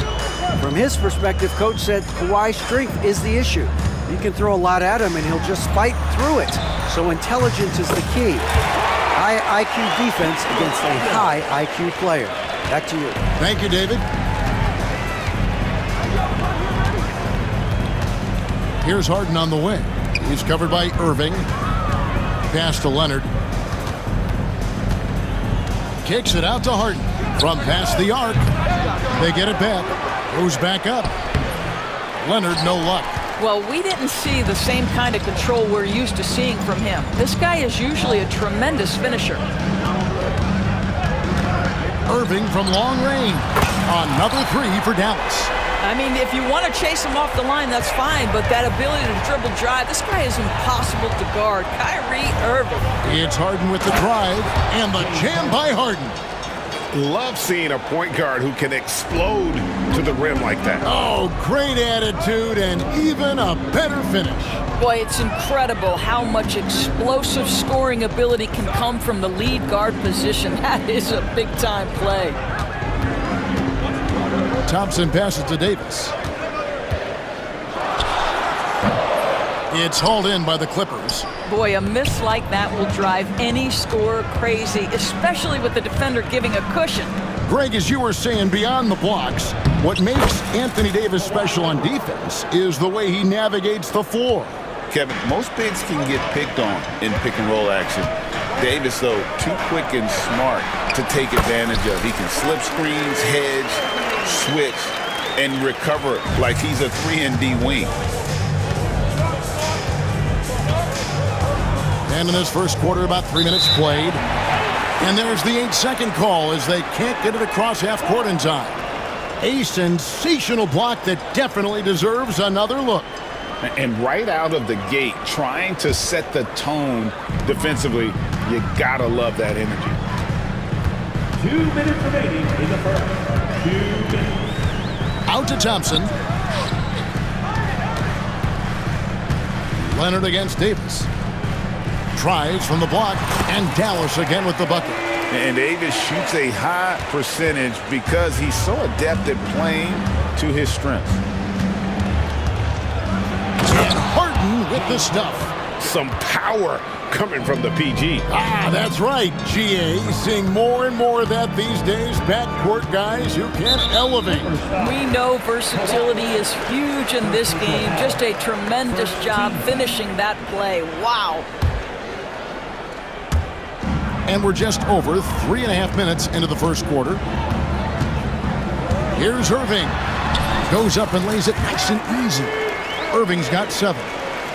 From his perspective, Coach said Kawhi's strength is the issue. You can throw a lot at him and he'll just fight through it. So intelligence is the key. High IQ defense against a high IQ player. Back to you. Thank you, David. Here's Harden on the wing. He's covered by Irving. Pass to Leonard. Kicks it out to Harden. From past the arc. They get it back. Goes back up. Leonard, no luck. Well, we didn't see the same kind of control we're used to seeing from him. This guy is usually a tremendous finisher. Irving from long range. Another 3 for Dallas. I mean, if you want to chase him off the line, that's fine, but that ability to dribble drive, this guy is impossible to guard. Kyrie Irving. It's Harden with the drive, and the jam by Harden. Love seeing a point guard who can explode to the rim like that. Oh, great attitude and even a better finish. Boy, it's incredible how much explosive scoring ability can come from the lead guard position. That is a big-time play. Thompson passes to Davis. It's hauled in by the Clippers. Boy, a miss like that will drive any scorer crazy, especially with the defender giving a cushion. Greg, as you were saying, beyond the blocks, what makes Anthony Davis special on defense is the way he navigates the floor. Kevin, most bigs can get picked on in pick-and-roll action. Davis, though, too quick and smart to take advantage of. He can slip screens, hedge, switch, and recover like he's a 3-and-D wing. And in this first quarter, about 3 minutes played. And there's the 8-second call as they can't get it across half court in time. A sensational block that definitely deserves another look. And right out of the gate, trying to set the tone defensively, you gotta love that energy. 2 minutes remaining in the first. 2 minutes. Out to Thompson. Leonard against Davis. Tries from the block, and Dallas again with the bucket. And Davis shoots a high percentage because he's so adept at playing to his strengths. And Harden with the stuff. Some power coming from the PG. Ah, that's right, GA. Seeing more and more of that these days. Backcourt guys who can elevate. We know versatility is huge in this game. Just a tremendous job finishing that play. Wow. And we're just over 3.5 minutes into the first quarter. Here's Irving. Goes up and lays it nice and easy. Irving's got 7.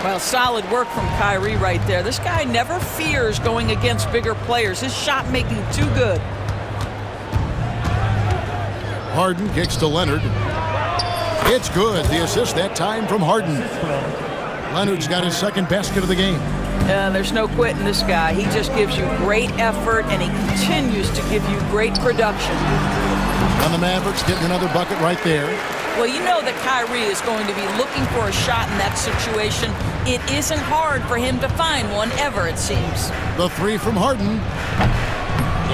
Well, solid work from Kyrie right there. This guy never fears going against bigger players. His shot making too good. Harden kicks to Leonard. It's good. The assist that time from Harden. Leonard's got his second basket of the game. There's no quitting this guy. He just gives you great effort, and he continues to give you great production. And the Mavericks getting another bucket right there. Well, you know that Kyrie is going to be looking for a shot in that situation. It isn't hard for him to find one ever, it seems. The 3 from Harden.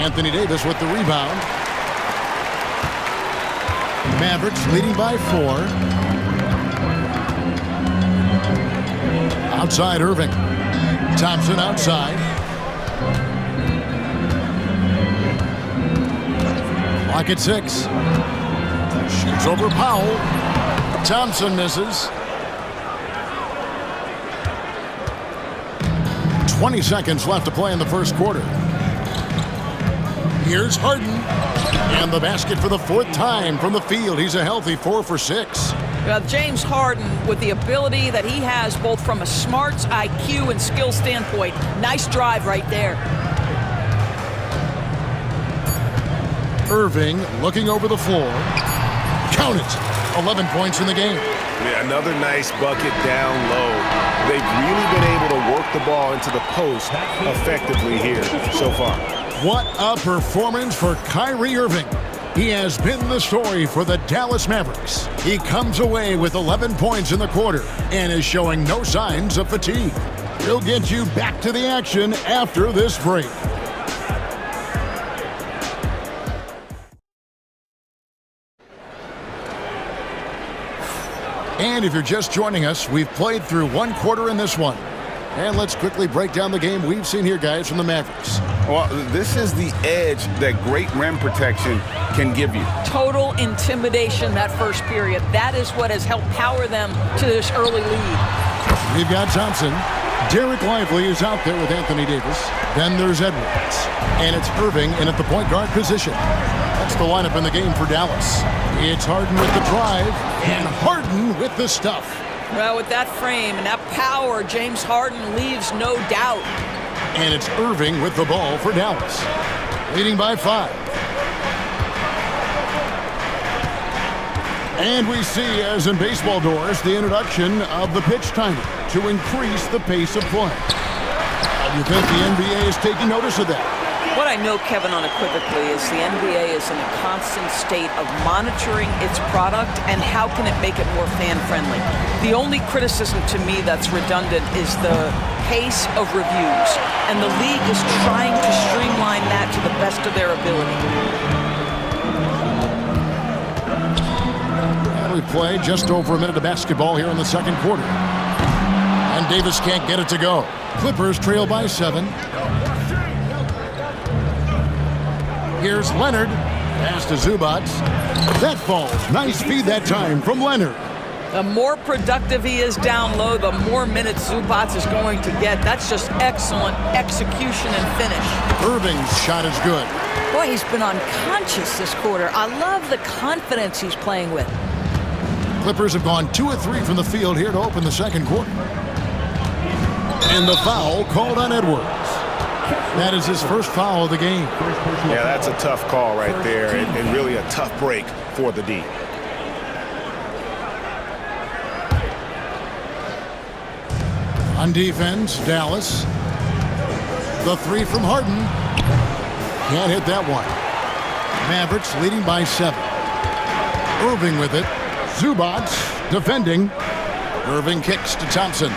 Anthony Davis with the rebound. Mavericks leading by 4. Outside Irving. Thompson outside. Clock at 6. Shoots over Powell. Thompson misses. 20 seconds left to play in the first quarter. Here's Harden. And the basket for the 4th time from the field. He's a healthy 4 for 6. Well, James Harden, with the ability that he has both from a smarts, IQ, and skill standpoint, nice drive right there. Irving looking over the floor. Count it. 11 points in the game. Yeah, another nice bucket down low. They've really been able to work the ball into the post effectively here so far. What a performance for Kyrie Irving. He has been the story for the Dallas Mavericks. He comes away with 11 points in the quarter and is showing no signs of fatigue. He'll get you back to the action after this break. And if you're just joining us, we've played through 1 quarter in this one. And let's quickly break down the game we've seen here, guys, from the Mavericks. Well, this is the edge that great rim protection can give you. Total intimidation that first period. That is what has helped power them to this early lead. We've got Thompson. Derek Lively is out there with Anthony Davis. Then there's Edwards. And it's Irving in at the point guard position. That's the lineup in the game for Dallas. It's Harden with the drive and Harden with the stuff. Well, with that frame and that power, James Harden leaves no doubt. And it's Irving with the ball for Dallas. Leading by 5. And we see, as in baseball doors, the introduction of the pitch timer to increase the pace of play. How do you think the NBA is taking notice of that? What I know, Kevin, unequivocally, is the NBA is in a constant state of monitoring its product and how can it make it more fan-friendly. The only criticism to me that's redundant is the pace of reviews, and the league is trying to streamline that to the best of their ability. And we've played just over a minute of basketball here in the second quarter. And Davis can't get it to go. Clippers trail by 7. Here's Leonard. Pass to Zubac. That falls. Nice feed that time from Leonard. The more productive he is down low, the more minutes Zubac is going to get. That's just excellent execution and finish. Irving's shot is good. Boy, he's been unconscious this quarter. I love the confidence he's playing with. Clippers have gone 2 of 3 from the field here to open the second quarter. And the foul called on Edwards. That is his first foul of the game. Yeah, that's a tough call right there, and really a tough break for the D. On defense, Dallas. The 3 from Harden. Can't hit that one. Mavericks leading by 7. Irving with it. Zubac defending. Irving kicks to Thompson.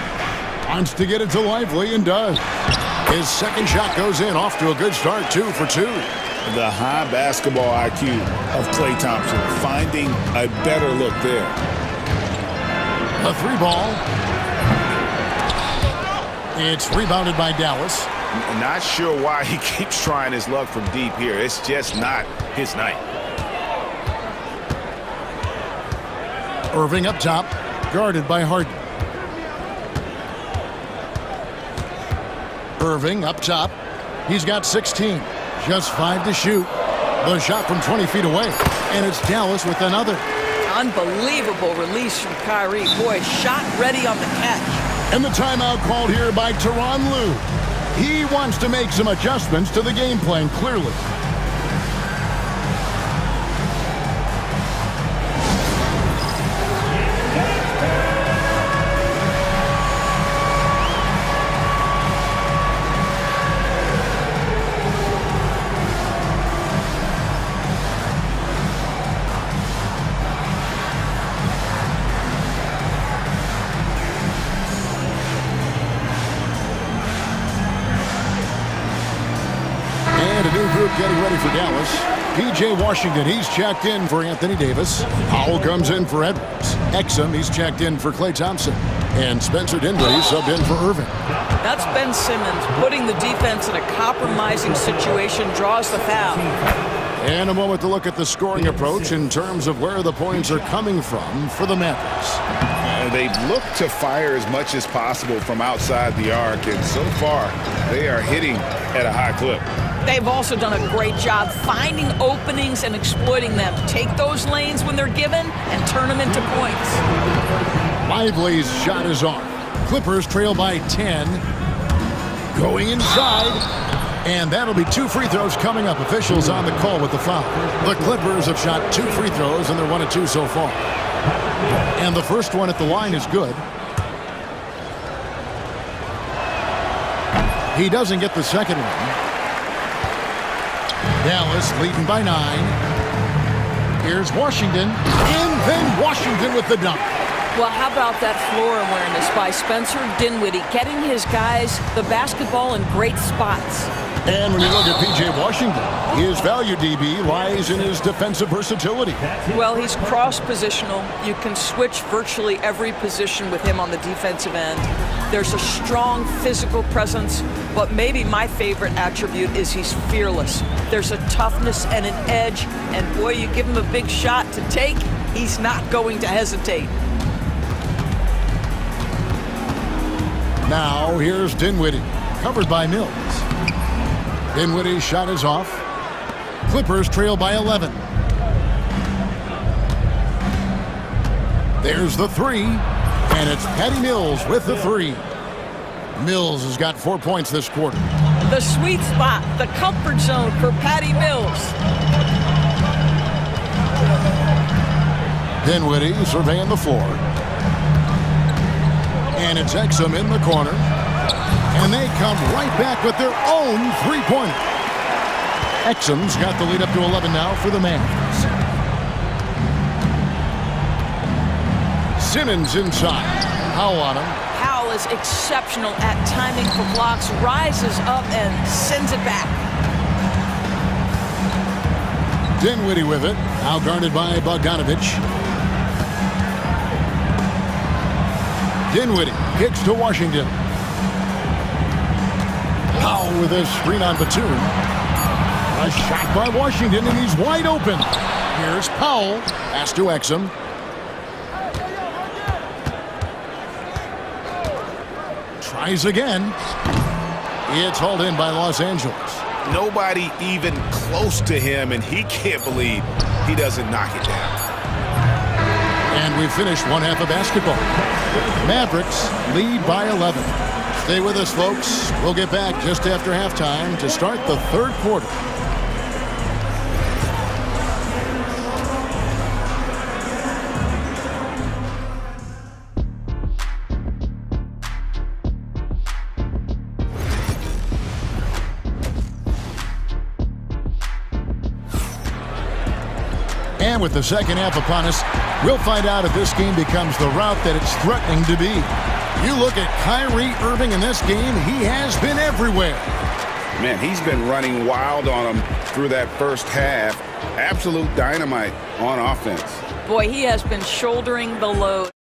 Wants to get it to Lively and does. His second shot goes in, off to a good start, 2 for 2. The high basketball IQ of Klay Thompson, finding a better look there. A 3 ball. It's rebounded by Dallas. Not sure why he keeps trying his luck from deep here. It's just not his night. Irving up top, guarded by Harden. Irving up top. He's got 16. Just 5 to shoot. The shot from 20 feet away. And it's Dallas with another. Unbelievable release from Kyrie. Boy, shot ready on the catch. And the timeout called here by Tyronn Lue. He wants to make some adjustments to the game plan, clearly. Getting ready for Dallas. P.J. Washington, he's checked in for Anthony Davis. Powell comes in for Edwards. Exum, he's checked in for Klay Thompson. And Spencer Dinwiddie subbed in for Irving. That's Ben Simmons putting the defense in a compromising situation, draws the foul. And a moment to look at the scoring approach in terms of where the points are coming from for the Mavericks. They look to fire as much as possible from outside the arc, and so far they are hitting at a high clip. They've also done a great job finding openings and exploiting them. Take those lanes when they're given and turn them into points. Lively's shot is off. Clippers trail by 10. Going inside. And that'll be 2 free throws coming up. Officials on the call with the foul. The Clippers have shot 2 free throws, and they're 1 of 2 so far. And the first one at the line is good. He doesn't get the second one. Dallas leading by 9. Here's Washington. And then Washington with the dunk. Well, how about that floor awareness by Spencer Dinwiddie, getting his guys the basketball in great spots. And when you look at P.J. Washington, his value, DB, lies in his defensive versatility. Well, he's cross-positional. You can switch virtually every position with him on the defensive end. There's a strong physical presence, but maybe my favorite attribute is he's fearless. There's a toughness and an edge, and boy, you give him a big shot to take, he's not going to hesitate. Now, here's Dinwiddie, covered by Mills. Dinwiddie's shot is off. Clippers trail by 11. There's the 3, and it's Patty Mills with the 3. Mills has got 4 points this quarter. The sweet spot, the comfort zone for Patty Mills. Dinwiddie surveying the floor. And it's Exum in the corner. And they come right back with their own 3-pointer. Exum's got the lead up to 11 now for the Mavericks. Simmons inside. Powell on him. Powell is exceptional at timing for blocks, rises up and sends it back. Dinwiddie with it. Now guarded by Bogdanovich. Dinwiddie kicks to Washington. Powell with a screen on Batum. A shot by Washington, and he's wide open. Here's Powell. Pass to Exum. Tries again. It's hauled in by Los Angeles. Nobody even close to him, and he can't believe he doesn't knock it down. And we've finished one half of basketball. Mavericks lead by 11. Stay with us, folks. We'll get back just after halftime to start the third quarter. And with the second half upon us, we'll find out if this game becomes the route that it's threatening to be. You look at Kyrie Irving in this game, he has been everywhere. Man, he's been running wild on him through that first half. Absolute dynamite on offense. Boy, he has been shouldering the load.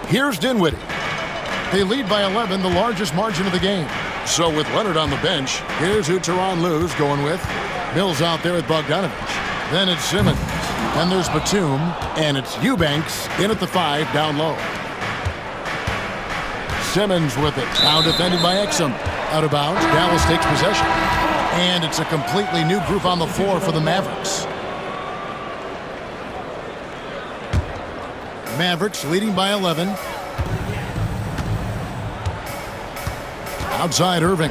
Here's Dinwiddie. They lead by 11, the largest margin of the game. So with Leonard on the bench, here's who Tyronn Lue's going with. Mills out there with Bogdanovich. Then it's Simmons. Then there's Batum. And it's Eubanks in at the 5 down low. Simmons with it. Now defended by Exum. Out of bounds. Dallas takes possession. And it's a completely new group on the floor for the Mavericks. Mavericks leading by 11. Outside Irving.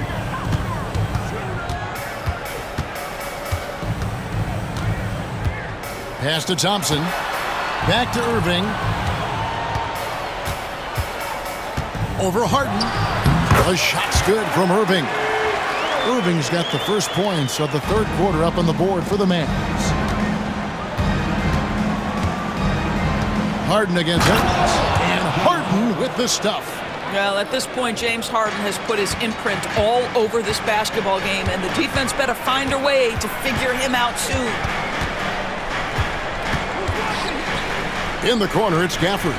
Pass to Thompson. Back to Irving. Over Harden. The shot's good from Irving. Irving's got the first points of the third quarter up on the board for the Mavs. Harden against Edwards. And Harden with the stuff. Well, at this point, James Harden has put his imprint all over this basketball game, and the defense better find a way to figure him out soon. In the corner, it's Gafford.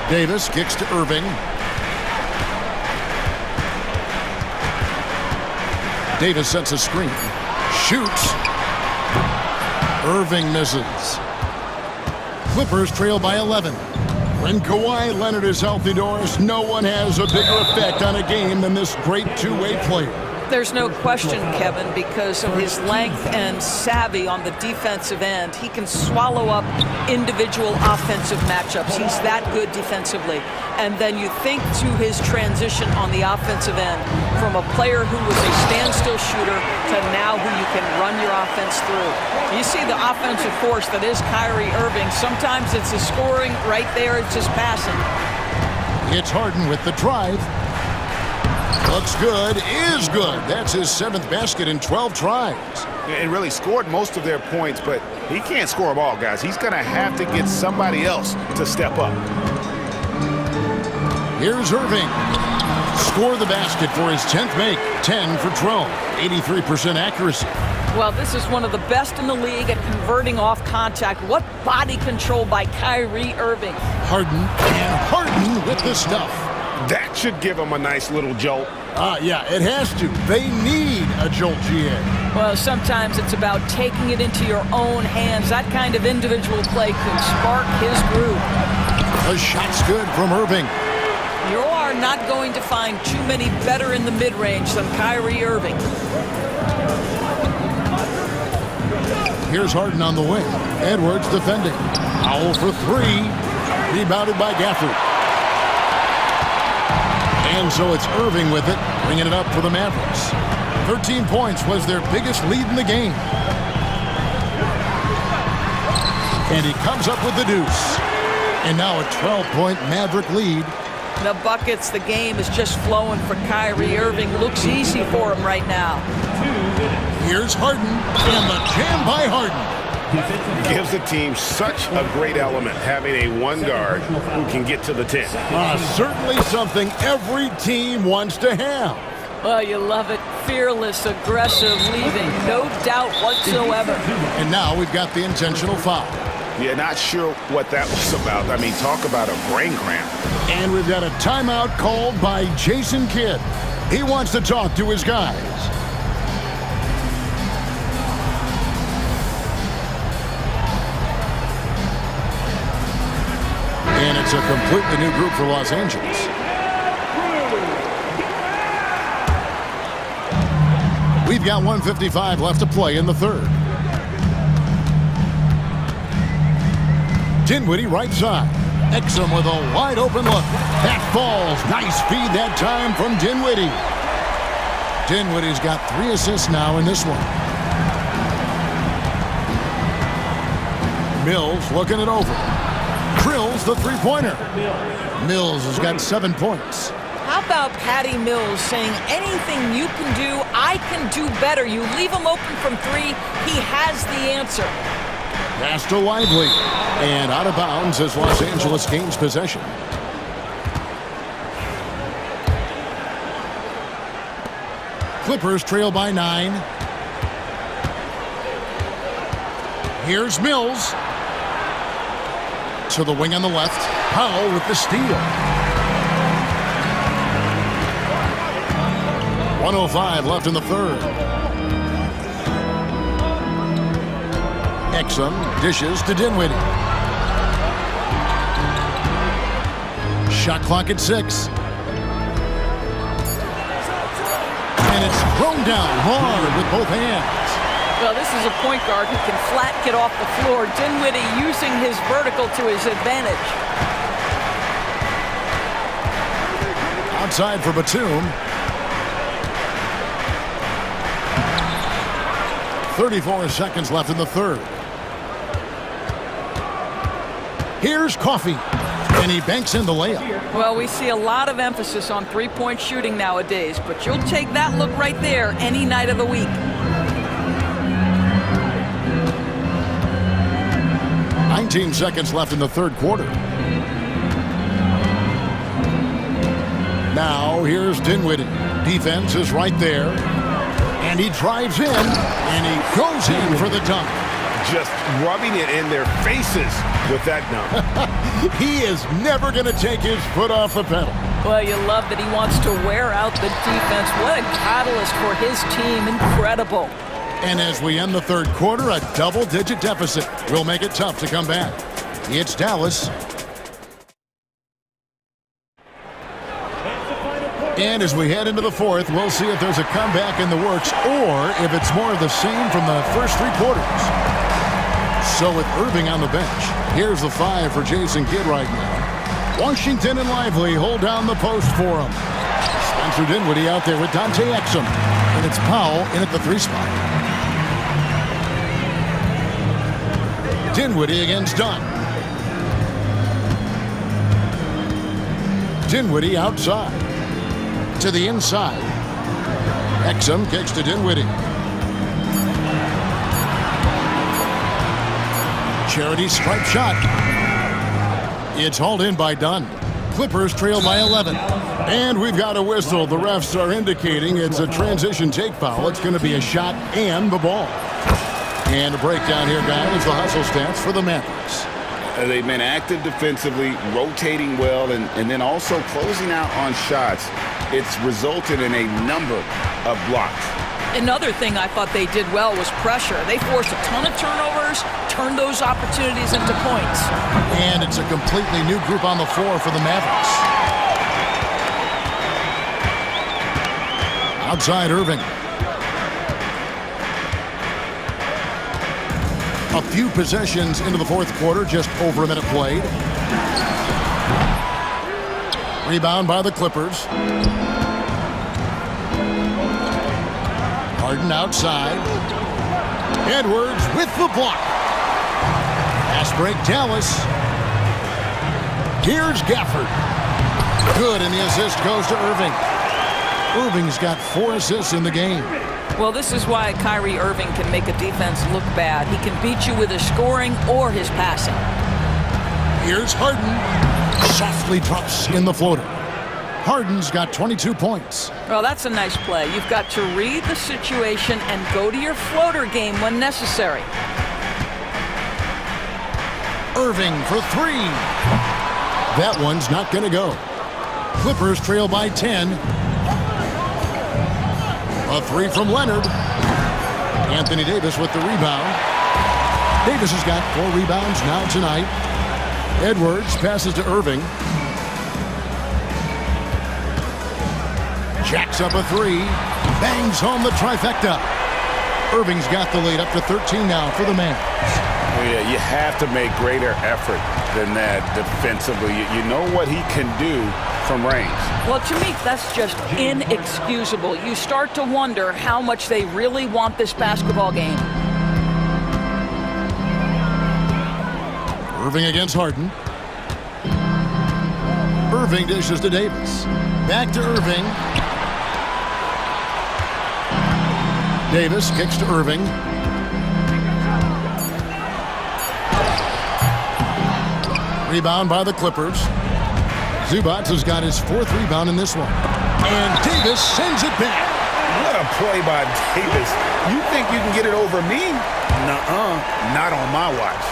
Davis kicks to Irving. Davis sets a screen. Shoots. Irving misses. Clippers trail by 11. When Kawhi Leonard is healthy, Doris, no one has a bigger effect on a game than this great two-way player. There's no question, Kevin, because of his length and savvy on the defensive end. He can swallow up individual offensive matchups. He's that good defensively. And then you think to his transition on the offensive end from a player who was a standstill shooter to now who you can run your offense through. You see the offensive force that is Kyrie Irving. Sometimes it's the scoring right there. It's just passing. It's Harden with the drive. Looks good, is good. That's his 7th basket in 12 tries. And really scored most of their points, but he can't score them all, guys. He's going to have to get somebody else to step up. Here's Irving. Score the basket for his 10th make. 10 for 12. 83% accuracy. Well, this is one of the best in the league at converting off contact. What body control by Kyrie Irving. Harden and Harden with the stuff. That should give them a nice little jolt. Yeah, it has to. They need a jolt, GA. Well, sometimes it's about taking it into your own hands. That kind of individual play can spark his groove. The shot's good from Irving. You are not going to find too many better in the mid-range than Kyrie Irving. Here's Harden on the wing. Edwards defending. Foul for 3. Rebounded by Gafford. And so it's Irving with it, bringing it up for the Mavericks. 13 points was their biggest lead in the game. And he comes up with the deuce. And now a 12-point Maverick lead. The buckets, the game is just flowing for Kyrie Irving. Looks easy for him right now. Here's Harden, and the jam by Harden. Gives the team such a great element, having a one guard who can get to the 10. Certainly something every team wants to have. Well, you love it. Fearless, aggressive, leaving. No doubt whatsoever. And now we've got the intentional foul. Yeah, not sure what that was about. I mean, talk about a brain cramp. And we've got a timeout called by Jason Kidd. He wants to talk to his guys. And it's a completely new group for Los Angeles. We've got 1:55 left to play in the third. Dinwiddie right side. Exum with a wide open look. That falls. Nice feed that time from Dinwiddie. Dinwiddie's got 3 assists now in this one. Mills looking it over. Drills the three-pointer. Mills has got 7 points. How about Patty Mills saying anything you can do, I can do better. You leave him open from 3, he has the answer. Pass to Lively. And out of bounds as Los Angeles gains possession. Clippers trail by 9. Here's Mills. To the wing on the left. Powell with the steal. 1:05 left in the third. Exum dishes to Dinwiddie. Shot clock at 6. And it's thrown down hard with both hands. Well, this is a point guard who can flat get off the floor. Dinwiddie using his vertical to his advantage. Outside for Batum. 34 seconds left in the third. Here's Coffey, and he banks in the layup. Well, we see a lot of emphasis on three-point shooting nowadays, but you'll take that look right there any night of the week. 19 seconds left in the third quarter. Now here's Dinwiddie. Defense is right there. And he drives in, and he goes in for the dunk. Just rubbing it in their faces with that dunk. He is never going to take his foot off the pedal. Well, you love that he wants to wear out the defense. What a catalyst for his team. Incredible. And as we end the third quarter, a double-digit deficit will make it tough to come back. It's Dallas. And as we head into the fourth, we'll see if there's a comeback in the works or if it's more of the same from the first three quarters. So with Irving on the bench, here's the 5 for Jason Kidd right now. Washington and Lively hold down the post for him. Spencer Dinwiddie out there with Dante Exum. And it's Powell in at the 3 spot. Dinwiddie against Dunn. Dinwiddie outside. To the inside. Exum kicks to Dinwiddie. Charity stripe shot. It's hauled in by Dunn. Clippers trail by 11. And we've got a whistle. The refs are indicating it's a transition take foul. It's going to be a shot and the ball. And a breakdown here, guys. The hustle stats for the Mavericks. They've been active defensively, rotating well, and then also closing out on shots. It's resulted in a number of blocks. Another thing I thought they did well was pressure. They forced a ton of turnovers, turned those opportunities into points. And it's a completely new group on the floor for the Mavericks. Outside Irving. A few possessions into the fourth quarter, just over a minute played. Rebound by the Clippers. Harden outside. Edwards with the block. Pass break, Dallas. Here's Gafford. Good, and the assist goes to Irving. Irving's got 4 assists in the game. Well, this is why Kyrie Irving can make a defense look bad. He can beat you with his scoring or his passing. Here's Harden. Softly drops in the floater. Harden's got 22 points. Well, that's a nice play. You've got to read the situation and go to your floater game when necessary. Irving for 3. That one's not going to go. Clippers trail by 10. A 3 from Leonard. Anthony Davis with the rebound. Davis has got 4 rebounds now tonight. Edwards passes to Irving. Jacks up a 3. Bangs home the trifecta. Irving's got the lead up to 13 now for the Mavs. Oh, yeah, you have to make greater effort than that defensively. You know what he can do from range. Well, to me, that's just inexcusable. You start to wonder how much they really want this basketball game. Irving against Harden. Irving dishes to Davis. Back to Irving. Davis kicks to Irving. Rebound by the Clippers. Zubac has got his 4th rebound in this one. And Davis sends it back. What a play by Davis. You think you can get it over me? Nuh-uh. Not on my watch.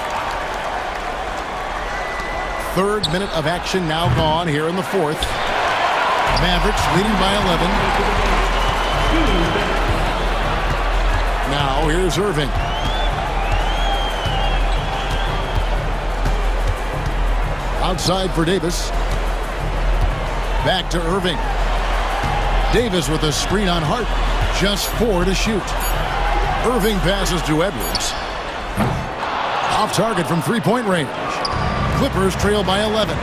third minute of action now gone here in the fourth. Mavericks leading by 11. Now here's Irving. Outside for Davis. Back to Irving. Davis with a screen on Hart. Just 4 to shoot. Irving passes to Edwards. Off target from three-point range. Clippers trail by 11.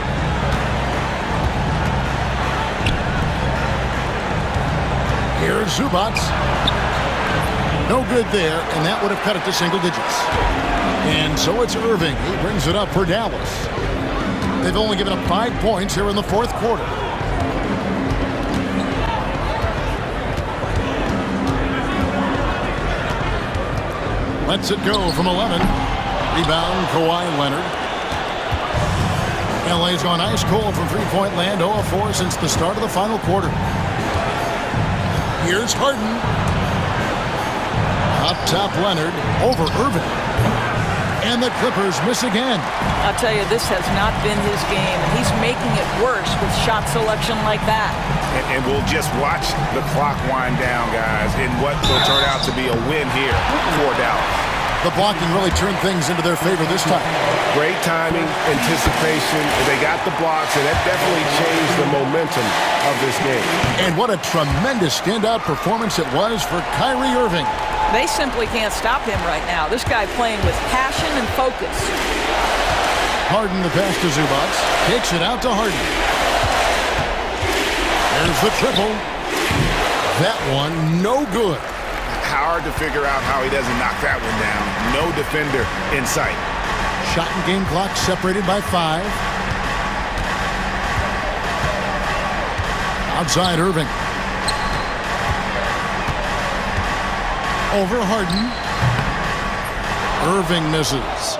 Here's Zubac. No good there, and that would have cut it to single digits. And so it's Irving. He brings it up for Dallas. They've only given up 5 points here in the fourth quarter. Lets it go from 11. Rebound, Kawhi Leonard. LA's gone ice cold from three-point land, 0 of 4 since the start of the final quarter. Here's Harden. Up top, Leonard over Irving. And the Clippers miss again. I'll tell you, this has not been his game, and he's making it worse with shot selection like that. And we'll just watch the clock wind down, guys, in what will turn out to be a win here for Dallas. The blocking really turned things into their favor this time. Great timing, anticipation. They got the blocks, and that definitely changed the momentum of this game. And what a tremendous standout performance it was for Kyrie Irving. They simply can't stop him right now. This guy playing with passion and focus. Harden the pass to Zubac. Takes it out to Harden. There's the triple. That one no good. Hard to figure out how he doesn't knock that one down. No defender in sight. Shot and game clock separated by 5. Outside Irving. Over Harden. Irving misses.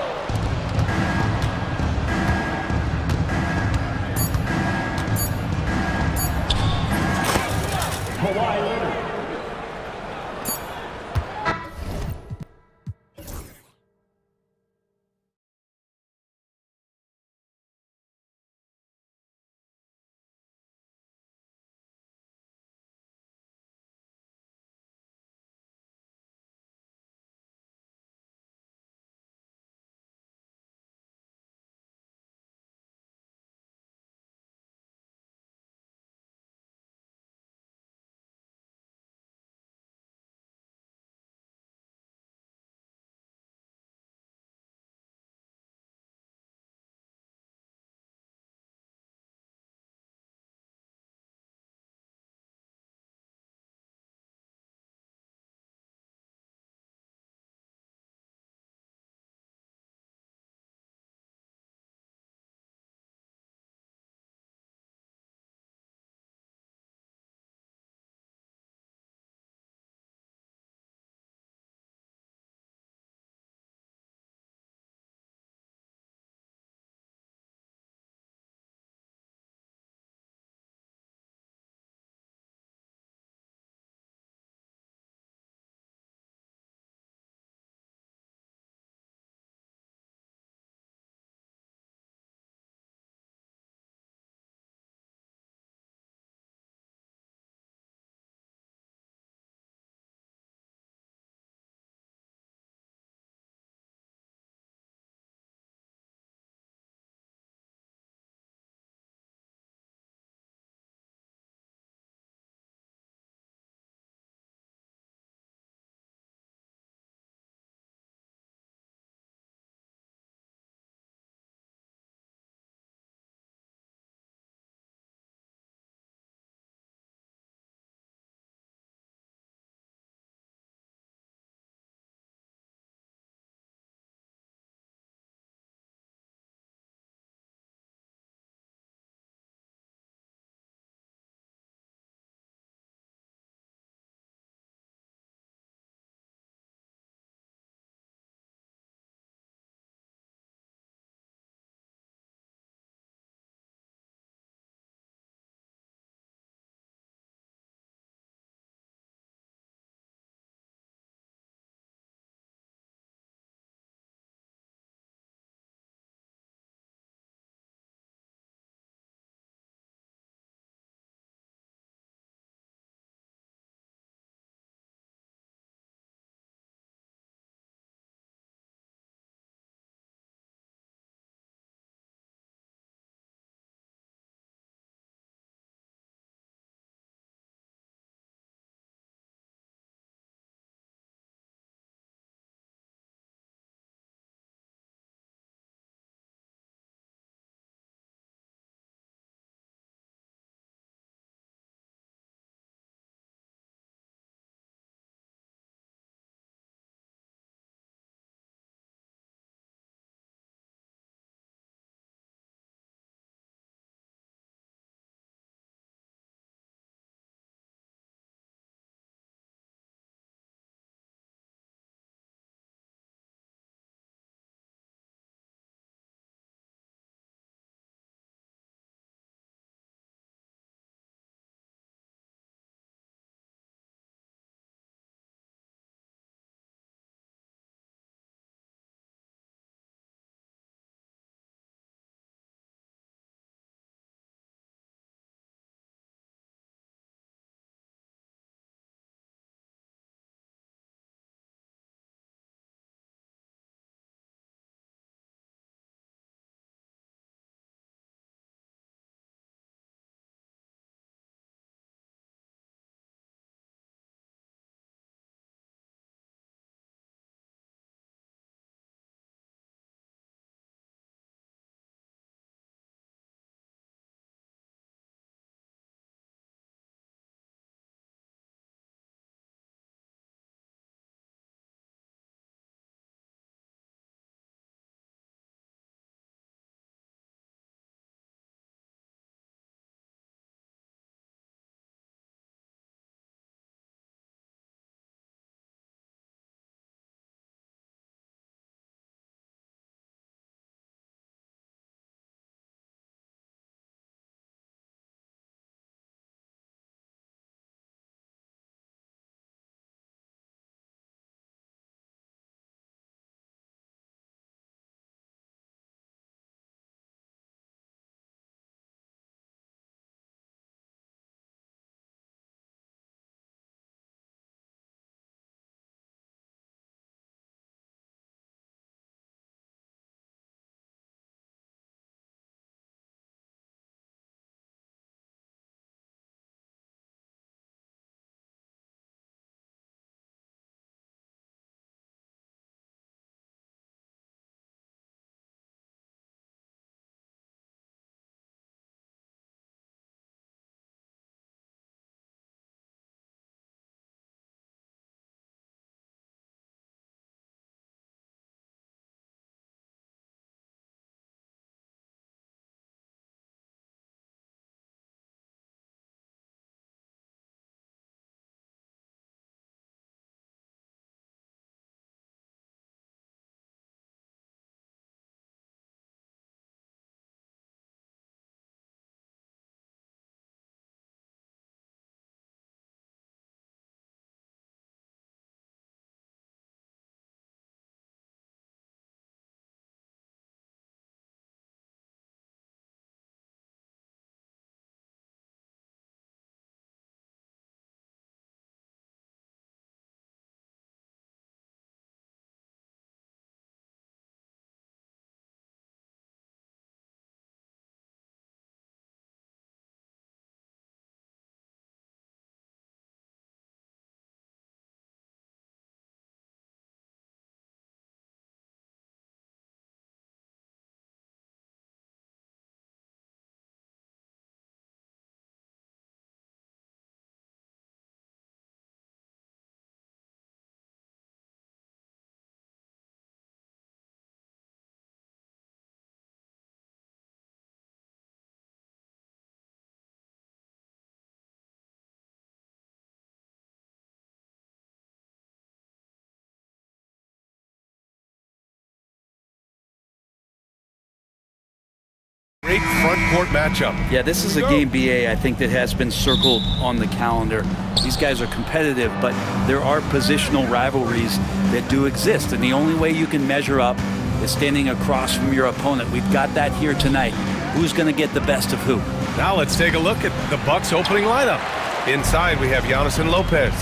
great front court matchup. Yeah, this is a game, BA, I think that has been circled on the calendar. These guys are competitive, but there are positional rivalries that do exist, and the only way you can measure up is standing across from your opponent. We've got that here tonight. Who's going to get the best of who? Now let's take a look at the Bucks opening lineup. Inside, we have Giannis and Lopez.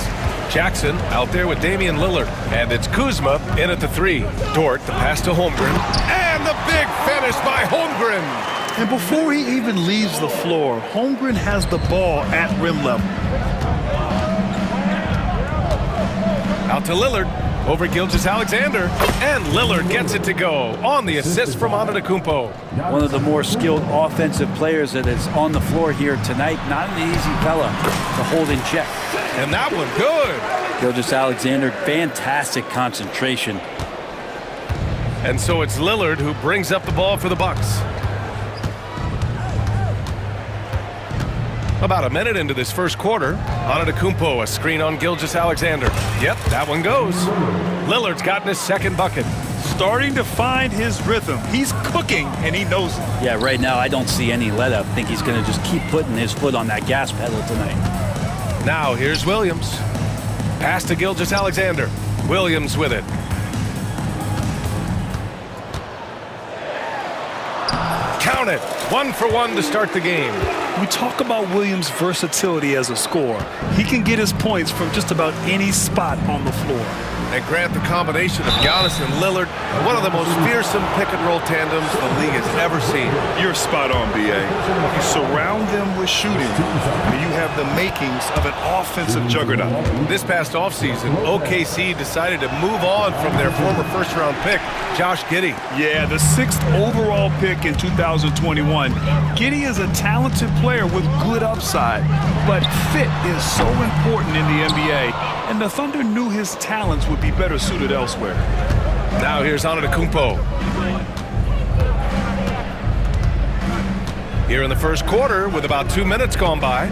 Jackson out there with Damian Lillard. And it's Kuzma in at the 3. Dort, the pass to Holmgren. And the big finish by Holmgren. And before he even leaves the floor, Holmgren has the ball at rim level. Out to Lillard. Over Gilgeous-Alexander. And Lillard gets it to go on the assist from Antetokounmpo. One of the more skilled offensive players that is on the floor here tonight. Not an easy fella to hold in check. And that one good. Gilgeous-Alexander, fantastic concentration. And so it's Lillard who brings up the ball for the Bucks. About a minute into this first quarter, Antetokounmpo, a screen on Gilgeous-Alexander. Yep, that one goes. Lillard's gotten his second bucket. Starting to find his rhythm. He's cooking, and he knows it. Yeah, right now I don't see any let up. I think he's going to just keep putting his foot on that gas pedal tonight. Now here's Williams. Pass to Gilgeous-Alexander. Williams with it. Count it. 1 for 1 to start the game. We talk about Williams' versatility as a scorer. He can get his points from just about any spot on the floor. And grant the combination of Giannis and Lillard, one of the most fearsome pick-and-roll tandems the league has ever seen. You're spot on, B.A. You surround them with shooting, and you have the makings of an offensive juggernaut. This past offseason, OKC decided to move on from their former first-round pick, Josh Giddey. Yeah, the 6th overall pick in 2021. Giddey is a talented player with good upside, but fit is so important in the NBA, and the Thunder knew his talents would be better suited elsewhere. Now here's Antetokounmpo. Here in the first quarter with about 2 minutes gone by.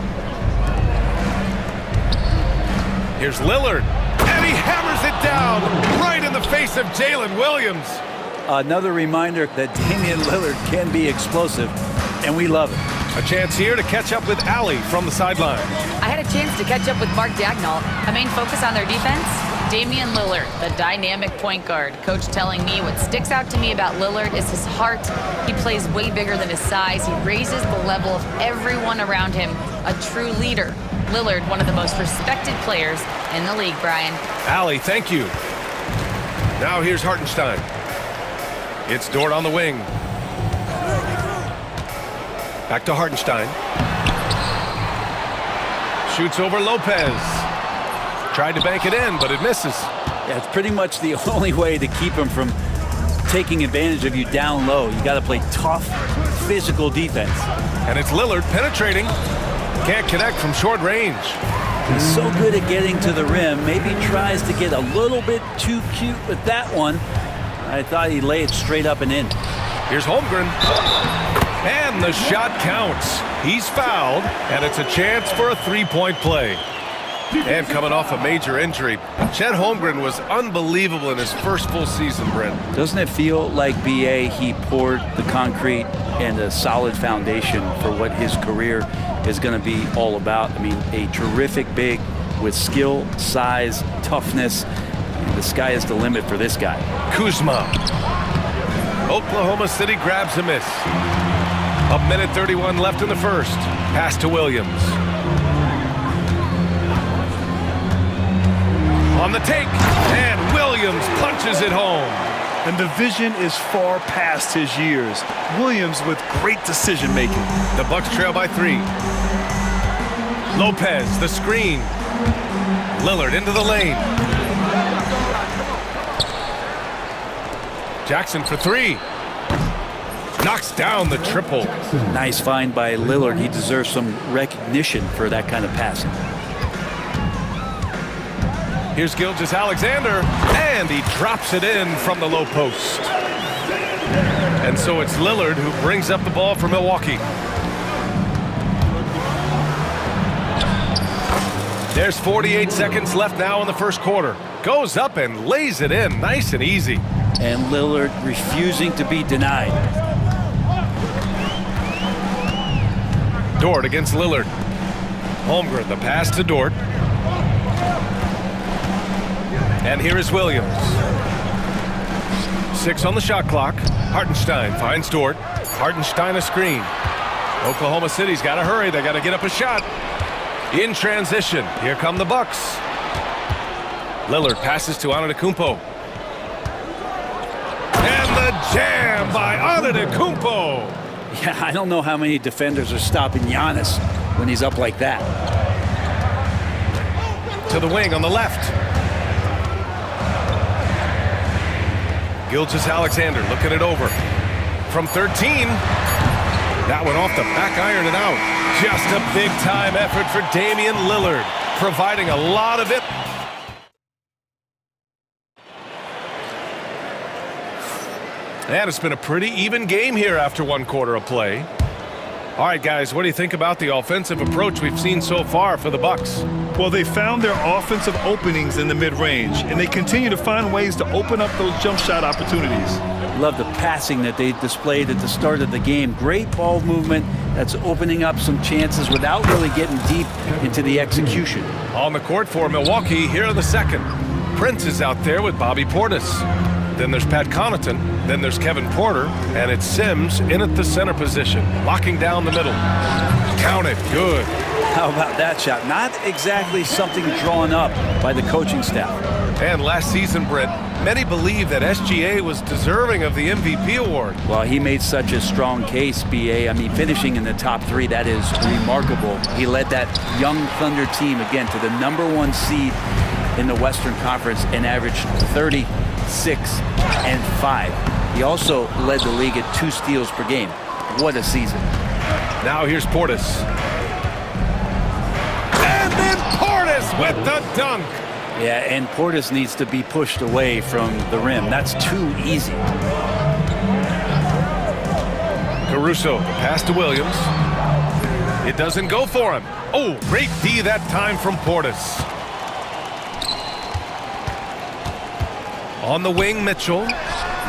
Here's Lillard. And he hammers it down right in the face of Jalen Williams. Another reminder that Damian Lillard can be explosive, and we love it. A chance here to catch up with Allie from the sideline. I had a chance to catch up with Mark Dagnall. A main focus on their defense, Damian Lillard, the dynamic point guard. Coach telling me what sticks out to me about Lillard is his heart. He plays way bigger than his size. He raises the level of everyone around him. A true leader. Lillard, one of the most respected players in the league, Brian. Allie, thank you. Now here's Hartenstein. It's Dort on the wing. Back to Hartenstein. Shoots over Lopez. Tried to bank it in, but it misses. Yeah, it's pretty much the only way to keep him from taking advantage of you down low. You got to play tough, physical defense. And it's Lillard penetrating. Can't connect from short range. He's so good at getting to the rim. Maybe tries to get a little bit too cute with that one. I thought he'd lay it straight up and in. Here's Holmgren. And the shot counts. He's fouled, and it's a chance for a three-point play. And coming off a major injury, Chet Holmgren was unbelievable in his first full season, Brent. Doesn't it feel like, B.A., he poured the concrete and a solid foundation for what his career is going to be all about? I mean, a terrific big with skill, size, toughness. The sky is the limit for this guy. Kuzma. Oklahoma City grabs a miss. A minute 31 left in the first. Pass to Williams. On the take, and Williams punches it home. And the vision is far past his years. Williams with great decision-making. The Bucks trail by 3. Lopez, the screen. Lillard into the lane. Jackson for 3. Knocks down the triple. Nice find by Lillard. He deserves some recognition for that kind of passing. Here's Gilgeous-Alexander, and he drops it in from the low post. And so it's Lillard who brings up the ball for Milwaukee. There's 48 seconds left now in the first quarter. Goes up and lays it in, nice and easy. And Lillard refusing to be denied. Dort against Lillard. Holmgren, the pass to Dort. And here is Williams. 6 on the shot clock. Hartenstein finds Dort. Hartenstein a screen. Oklahoma City's got to hurry. They got to get up a shot. In transition, here come the Bucks. Lillard passes to Antetokounmpo. And the jam by Antetokounmpo. Yeah, I don't know how many defenders are stopping Giannis when he's up like that. To the wing on the left. Gilgeous-Alexander looking it over. From 13. That one off the back iron and out. Just a big-time effort for Damian Lillard, providing a lot of it. And it's been a pretty even game here after 1 quarter of play. All right, guys, what do you think about the offensive approach we've seen so far for the Bucks? Well, they found their offensive openings in the mid-range, and they continue to find ways to open up those jump shot opportunities. Love the passing that they displayed at the start of the game. Great ball movement that's opening up some chances without really getting deep into the execution. On the court for Milwaukee here in the second. Prince is out there with Bobby Portis. Then there's Pat Connaughton. Then there's Kevin Porter. And it's Sims in at the center position, locking down the middle. Count it. Good. How about that shot? Not exactly something drawn up by the coaching staff. And last season, Brent, many believe that SGA was deserving of the MVP award. Well, he made such a strong case, BA. I mean, finishing in the top 3, that is remarkable. He led that young Thunder team, again, to the #1 seed in the Western Conference and averaged 36 and 5. He also led the league at 2 steals per game. What a season. Now here's Portis. And then Portis with the dunk. Yeah, and Portis needs to be pushed away from the rim. That's too easy. Caruso, pass to Williams. It doesn't go for him. Oh, great D that time from Portis. On the wing, Mitchell.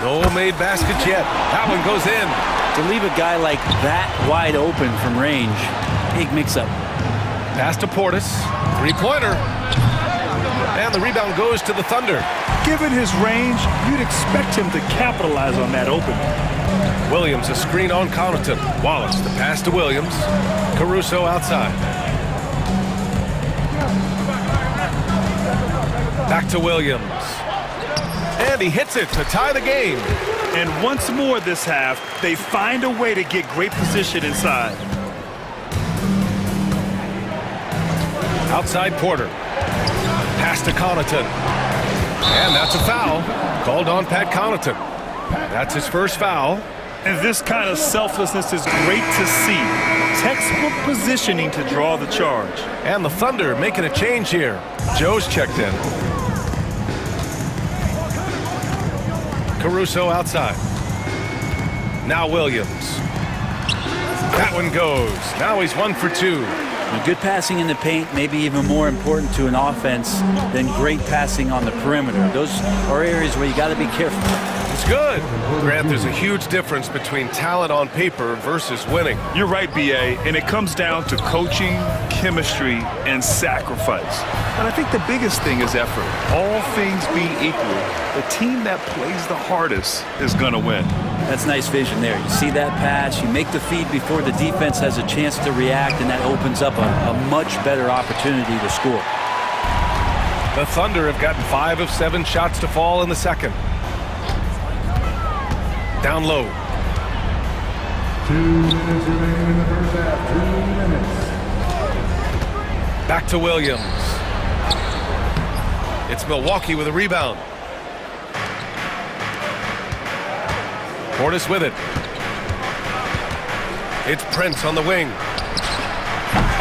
No made baskets yet. That one goes in. To leave a guy like that wide open from range, big mix-up. Pass to Portis. 3-pointer. And the rebound goes to the Thunder. Given his range, you'd expect him to capitalize on that opening. Williams, a screen on Connaughton. Wallace, the pass to Williams. Caruso outside. Back to Williams. And he hits it to tie the game. And once more this half, they find a way to get great position inside. Outside Porter. Pass to Connaughton. And that's a foul. Called on Pat Connaughton. That's his first foul. And this kind of selflessness is great to see. Textbook positioning to draw the charge. And the Thunder making a change here. Joe's checked in. Caruso outside. Now Williams. That one goes. Now he's 1 for 2. Good passing in the paint may be even more important to an offense than great passing on the perimeter. Those are areas where you got to be careful. It's good. Grant, there's a huge difference between talent on paper versus winning. You're right, BA, and it comes down to coaching, chemistry, and sacrifice. But I think the biggest thing is effort. All things being equal, the team that plays the hardest is going to win. That's nice vision there. You see that pass, you make the feed before the defense has a chance to react, and that opens up a much better opportunity to score. The Thunder have gotten 5 of 7 shots to fall in the second. Down low. 2 minutes remaining in the first half. 2 minutes. Back to Williams. It's Milwaukee with a rebound. Portis with it. It's Prince on the wing.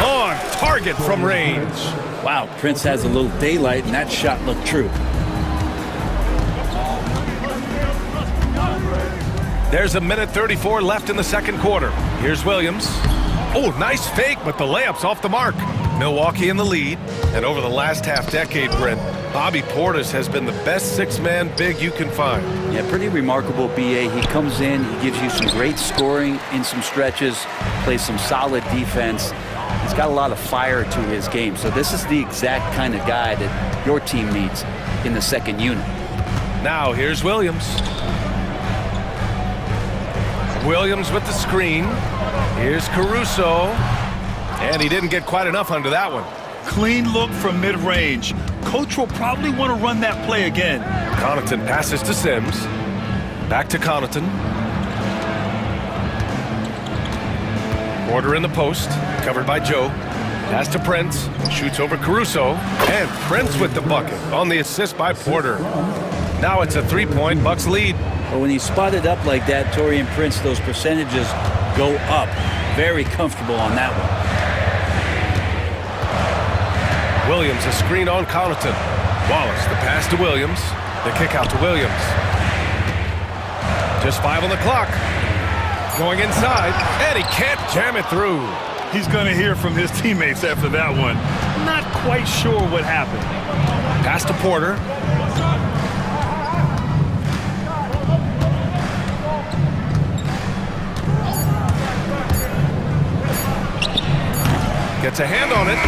On target from range. Wow, Prince has a little daylight, and that shot looked true. There's 1:34 left in the second quarter. Here's Williams. Oh, nice fake, but the layup's off the mark. Milwaukee in the lead, and over the last half-decade, Brent, Bobby Portis has been the best six-man big you can find. Yeah, pretty remarkable, B.A. He comes in, he gives you some great scoring in some stretches, plays some solid defense. He's got a lot of fire to his game, so this is the exact kind of guy that your team needs in the second unit. Now, here's Williams. Williams with the screen. Here's Caruso. And he didn't get quite enough under that one. Clean look from mid-range. Coach will probably want to run that play again. Connaughton passes to Sims. Back to Connaughton. Porter in the post, covered by Joe. Pass to Prince, shoots over Caruso, and Prince with the bucket on the assist by Porter. Now it's a three-point Bucks lead. But when he's spotted up like that, Taurean Prince, those percentages go up. Very comfortable on that one. Williams, a screen on Connaughton. Wallace, the pass to Williams. The kick out to Williams. Just 5 on the clock. Going inside, and he can't jam it through. He's going to hear from his teammates after that one. Not quite sure what happened. Pass to Porter. Gets a hand on it.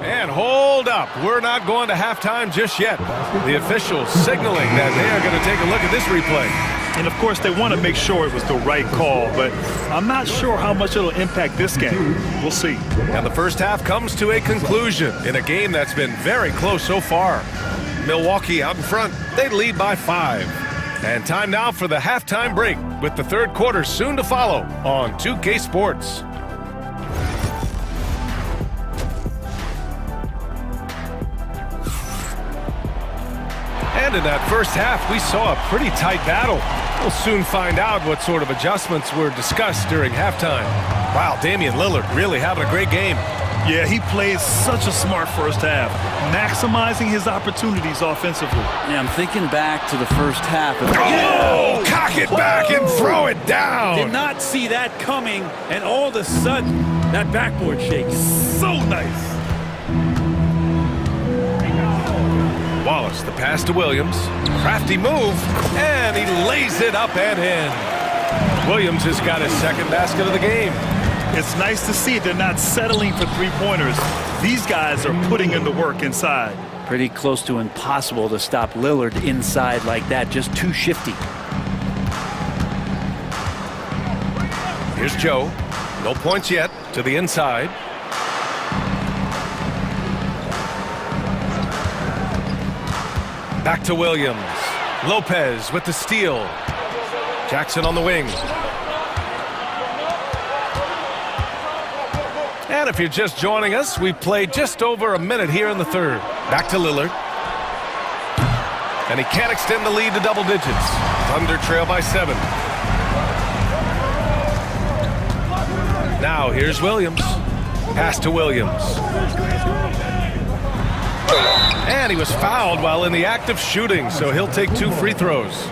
And hold up. We're not going to halftime just yet. The officials signaling that they are going to take a look at this replay. And, of course, they want to make sure it was the right call, but I'm not sure how much it'll impact this game. We'll see. And the first half comes to a conclusion in a game that's been very close so far. Milwaukee out in front. They lead by 5. And time now for the halftime break, with the third quarter soon to follow on 2K Sports. And in that first half, we saw a pretty tight battle. We'll soon find out what sort of adjustments were discussed during halftime. Wow, Damian Lillard really having a great game. Yeah, he played such a smart first half, maximizing his opportunities offensively. Yeah, I'm thinking back to the first half. Oh, cock it back and throw it down. Did not see that coming, and all of a sudden, that backboard shakes. So nice. Wallace, the pass to Williams. Crafty move, and he lays it up and in. Williams has got his second basket of the game. It's nice to see they're not settling for three-pointers. These guys are putting in the work inside. Pretty close to impossible to stop Lillard inside like that. Just too shifty. Here's Joe. No points yet. To the inside. Back to Williams. Lopez with the steal. Jackson on the wing. And if you're just joining us, we played just over a minute here in the third. Back to Lillard. And he can't extend the lead to double digits. Thunder trail by 7. Now here's Williams. Pass to Williams. And he was fouled while in the act of shooting, so he'll take 2 free throws.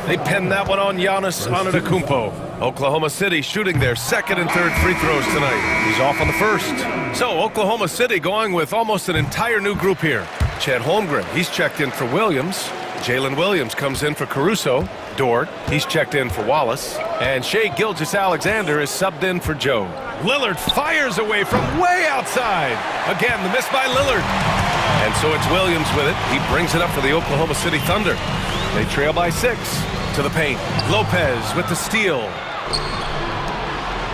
They pinned that one on Giannis Antetokounmpo. Oklahoma City shooting their second and third free throws tonight. He's off on the first. So Oklahoma City going with almost an entire new group here. Chet Holmgren, he's checked in for Williams. Jalen Williams comes in for Caruso. Dort, he's checked in for Wallace. And Shai Gilgeous-Alexander is subbed in for Joe. Lillard fires away from way outside. Again, the miss by Lillard. And so it's Williams with it. He brings it up for the Oklahoma City Thunder. They trail by 6 to the paint. Lopez with the steal.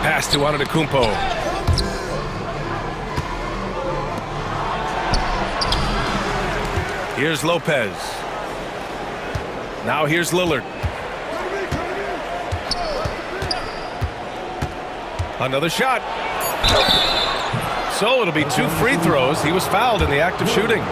Pass to Antetokounmpo. Here's Lopez. Now here's Lillard. Another shot. So it'll be 2 free throws. He was fouled in the act of shooting.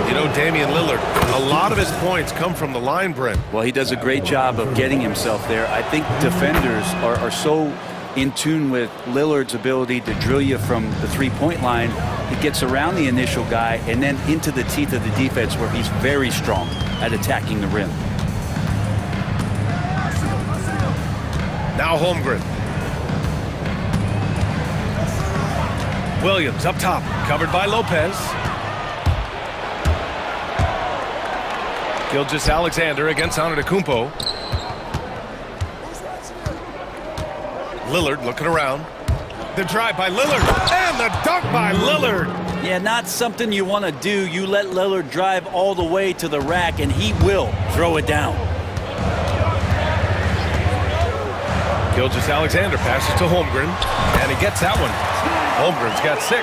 You know, Damian Lillard, a lot of his points come from the line, Brent. Well, he does a great job of getting himself there. I think defenders are so in tune with Lillard's ability to drill you from the three-point line. He gets around the initial guy and then into the teeth of the defense where he's very strong at attacking the rim. Now Holmgren. Williams up top, covered by Lopez. Gilgeous Alexander against Antetokounmpo. Lillard looking around. The drive by Lillard, and the dunk by Lillard. Yeah, not something you want to do. You let Lillard drive all the way to the rack, and he will throw it down. Gilgeous Alexander passes to Holmgren, and he gets that one. Holmgren's got 6.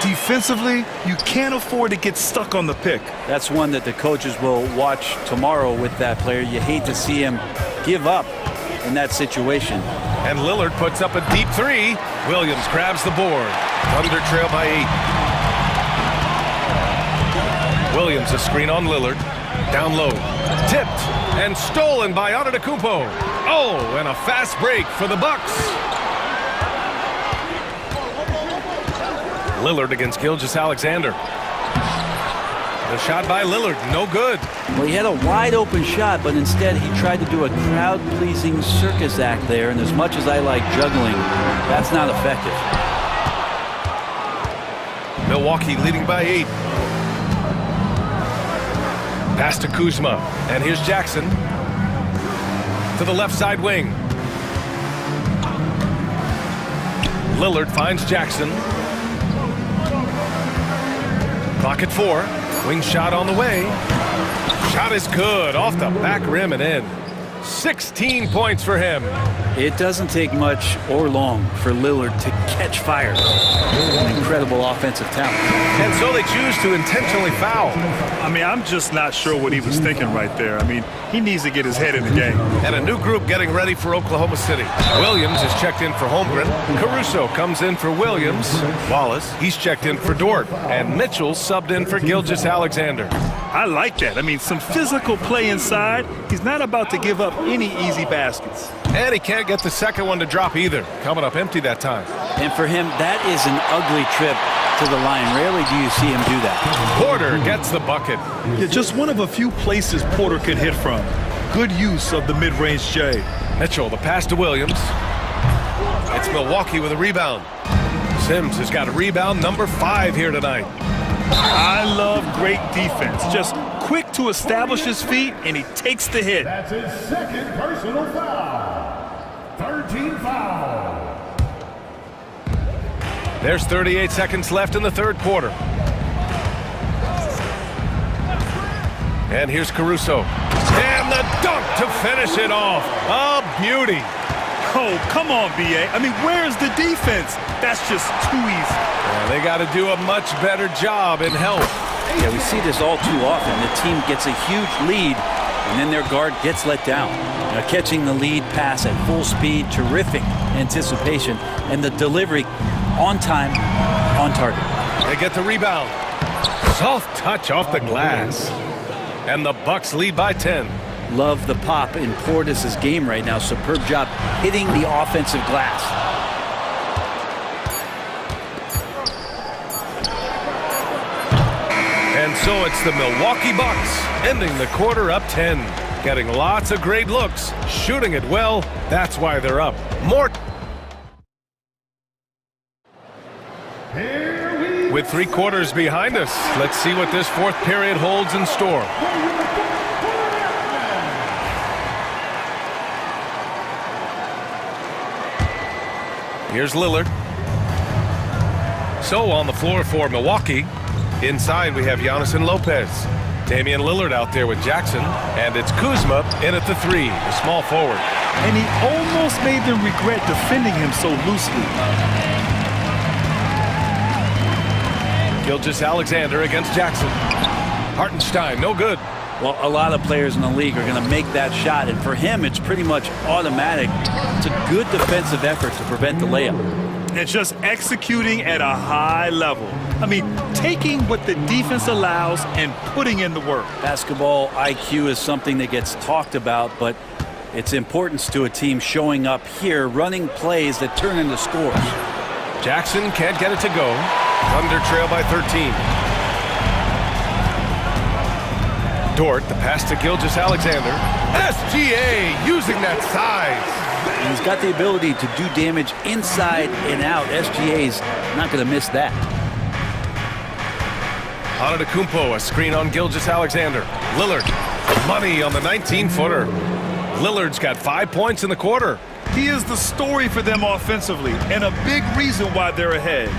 Defensively, you can't afford to get stuck on the pick. That's one that the coaches will watch tomorrow with that player. You hate to see him give up in that situation. And Lillard puts up a deep 3. Williams grabs the board. Thunder trail by 8. Williams a screen on Lillard. Down low. Tipped and stolen by Antetokounmpo. Oh, and a fast break for the Bucks. Lillard against Gilgeous Alexander. The shot by Lillard, no good. Well, he had a wide open shot, but instead he tried to do a crowd-pleasing circus act there, and as much as I like juggling, that's not effective. Milwaukee leading by 8. Pass to Kuzma, and here's Jackson. To the left side wing. Lillard finds Jackson. Clock at 4. Wing shot on the way. Shot is good. Off the back rim and in. 16 points for him. It doesn't take much or long for Lillard to catch fire. An incredible offensive talent. And so they choose to intentionally foul. I mean, I'm just not sure what he was thinking right there. I mean, he needs to get his head in the game. And a new group getting ready for Oklahoma City. Williams is checked in for Holmgren. Caruso comes in for Williams. Wallace, he's checked in for Dort. And Mitchell subbed in for Gilgeous Alexander. I like that. I mean, some physical play inside. He's not about to give up any easy baskets. And he can't get the second one to drop either. Coming up empty that time. And for him, that is an ugly trip to the line. Rarely do you see him do that. Porter gets the bucket. Yeah, just one of a few places Porter could hit from. Good use of the mid-range J. Mitchell, the pass to Williams. It's Milwaukee with a rebound. Sims has got a rebound number 5 here tonight. I love great defense. Just quick to establish his feet, and he takes the hit. That's his second personal foul. 13 foul. There's 38 seconds left in the third quarter. And here's Caruso. And the dunk to finish it off. A beauty. Oh, come on, B.A. I mean, where's the defense? That's just too easy. Yeah, they got to do a much better job in help. Yeah, we see this all too often. The team gets a huge lead, and then their guard gets let down. Now, catching the lead pass at full speed, terrific anticipation, and the delivery on time, on target. They get the rebound. Soft touch off the glass. And the Bucks lead by 10. Love the pop in Portis's game right now. Superb job hitting the offensive glass. And so it's the Milwaukee Bucks ending the quarter up 10. Getting lots of great looks, shooting it well. That's why they're up. More. With 3 quarters behind us, let's see what this fourth period holds in store. Here's Lillard. So on the floor for Milwaukee. Inside we have Giannis and Lopez. Damian Lillard out there with Jackson. And it's Kuzma in at the 3, the small forward. And he almost made them regret defending him so loosely. Gilgeous Alexander against Jackson. Hartenstein, no good. Well, a lot of players in the league are going to make that shot, and for him, it's pretty much automatic. It's a good defensive effort to prevent the layup. And just executing at a high level. I mean, taking what the defense allows and putting in the work. Basketball IQ is something that gets talked about, but its importance to a team showing up here, running plays that turn into scores. Jackson can't get it to go. Thunder trail by 13. Dort, the pass to Gilgeous Alexander. SGA using that size. And he's got the ability to do damage inside and out. SGA's not going to miss that. Antetokounmpo, a screen on Gilgeous-Alexander. Lillard, money on the 19-footer. Lillard's got 5 points in the quarter. He is the story for them offensively, and a big reason why they're ahead.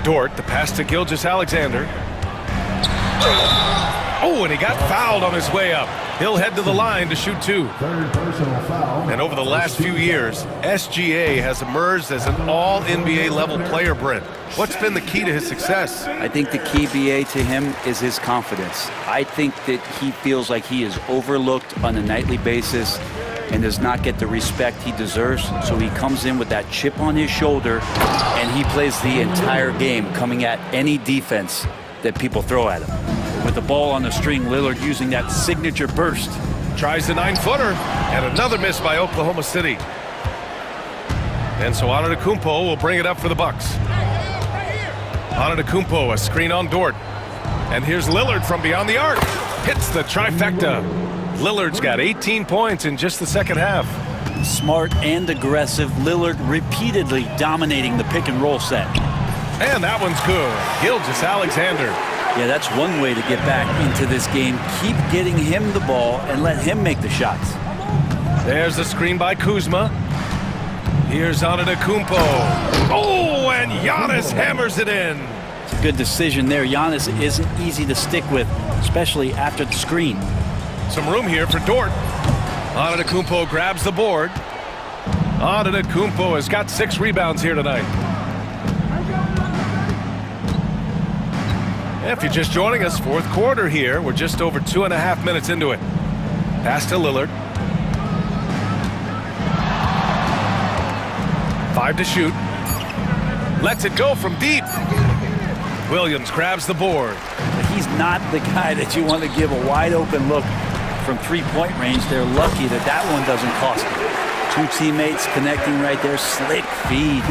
Dort, the pass to Gilgeous-Alexander. Oh, and he got fouled on his way up. He'll head to the line to shoot 2. And over the last few years, SGA has emerged as an all-NBA level player, Brent. What's been the key to his success? I think the key, BA, to him is his confidence. I think that he feels like he is overlooked on a nightly basis and does not get the respect he deserves. So he comes in with that chip on his shoulder, and he plays the entire game coming at any defense that people throw at him. With the ball on the string, Lillard using that signature burst. Tries the 9-footer, and another miss by Oklahoma City. And so Antetokounmpo will bring it up for the Bucks. Antetokounmpo, a screen on Dort. And here's Lillard from beyond the arc. Hits the trifecta. Lillard's got 18 points in just the second half. Smart and aggressive, Lillard repeatedly dominating the pick and roll set. And that one's good. Gilgeous-Alexander. Yeah, that's one way to get back into this game. Keep getting him the ball and let him make the shots. There's the screen by Kuzma. Here's Antetokounmpo. Oh, and Giannis hammers it in. It's a good decision there. Giannis isn't easy to stick with, especially after the screen. Some room here for Dort. Antetokounmpo grabs the board. Antetokounmpo has got 6 rebounds here tonight. If you're just joining us, fourth quarter here. We're just over 2.5 minutes into it. Pass to Lillard. 5 to shoot. Lets it go from deep. Williams grabs the board. He's not the guy that you want to give a wide open look from 3-point range. They're lucky that that one doesn't cost them. 2 teammates connecting right there. Slick feed.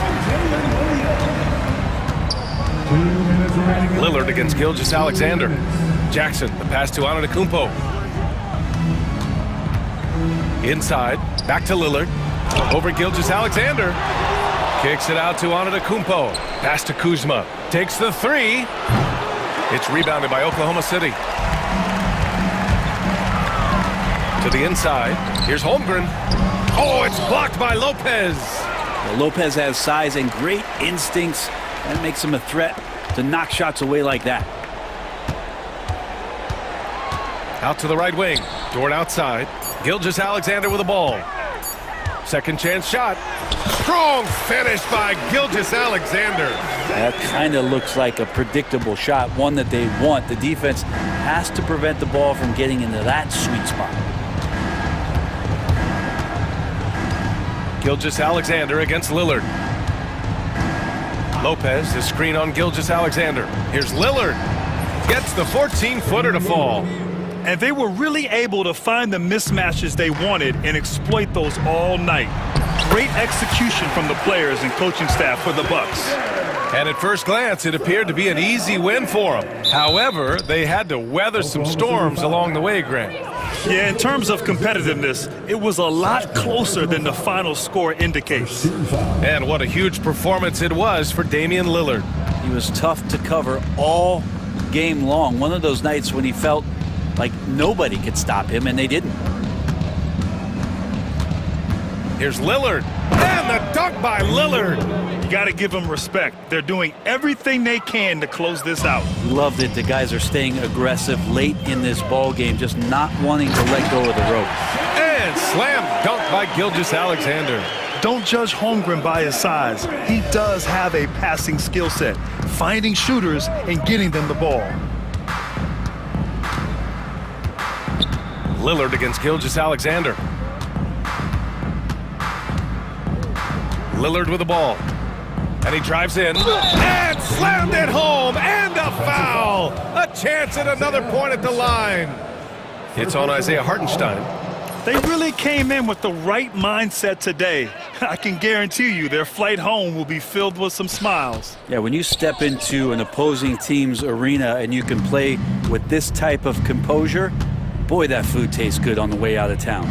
Lillard against Gilgeous-Alexander. Jackson, the pass to Antetokounmpo. Inside, back to Lillard. Over Gilgeous-Alexander. Kicks it out to Antetokounmpo. Pass to Kuzma. Takes the 3. It's rebounded by Oklahoma City. To the inside. Here's Holmgren. Oh, it's blocked by Lopez. Well, Lopez has size and great instincts. That makes him a threat to knock shots away like that. Out to the right wing. Dort outside. Gilgeous-Alexander with the ball. Second chance shot. Strong finish by Gilgeous-Alexander. That kind of looks like a predictable shot, one that they want. The defense has to prevent the ball from getting into that sweet spot. Gilgeous-Alexander against Lillard. Lopez, the screen on Gilgeous-Alexander. Here's Lillard. Gets the 14-footer to fall. And they were really able to find the mismatches they wanted and exploit those all night. Great execution from the players and coaching staff for the Bucks. And at first glance, it appeared to be an easy win for them. However, they had to weather some storms along the way, Grant. Yeah, in terms of competitiveness, it was a lot closer than the final score indicates. And what a huge performance it was for Damian Lillard. He was tough to cover all game long. One of those nights when he felt like nobody could stop him, and they didn't. Here's Lillard. And the dunk by Lillard. You got to give them respect. They're doing everything they can to close this out. Love that the guys are staying aggressive late in this ball game, just not wanting to let go of the rope. And slam dunk by Gilgeous-Alexander. Don't judge Holmgren by his size. He does have a passing skill set, finding shooters and getting them the ball. Lillard against Gilgeous-Alexander. Lillard with the ball. And he drives in. And slammed it home. And a foul. A chance at another point at the line. It's on Isaiah Hartenstein. They really came in with the right mindset today. I can guarantee you their flight home will be filled with some smiles. Yeah, when you step into an opposing team's arena and you can play with this type of composure, Boy, that food tastes good on the way out of town.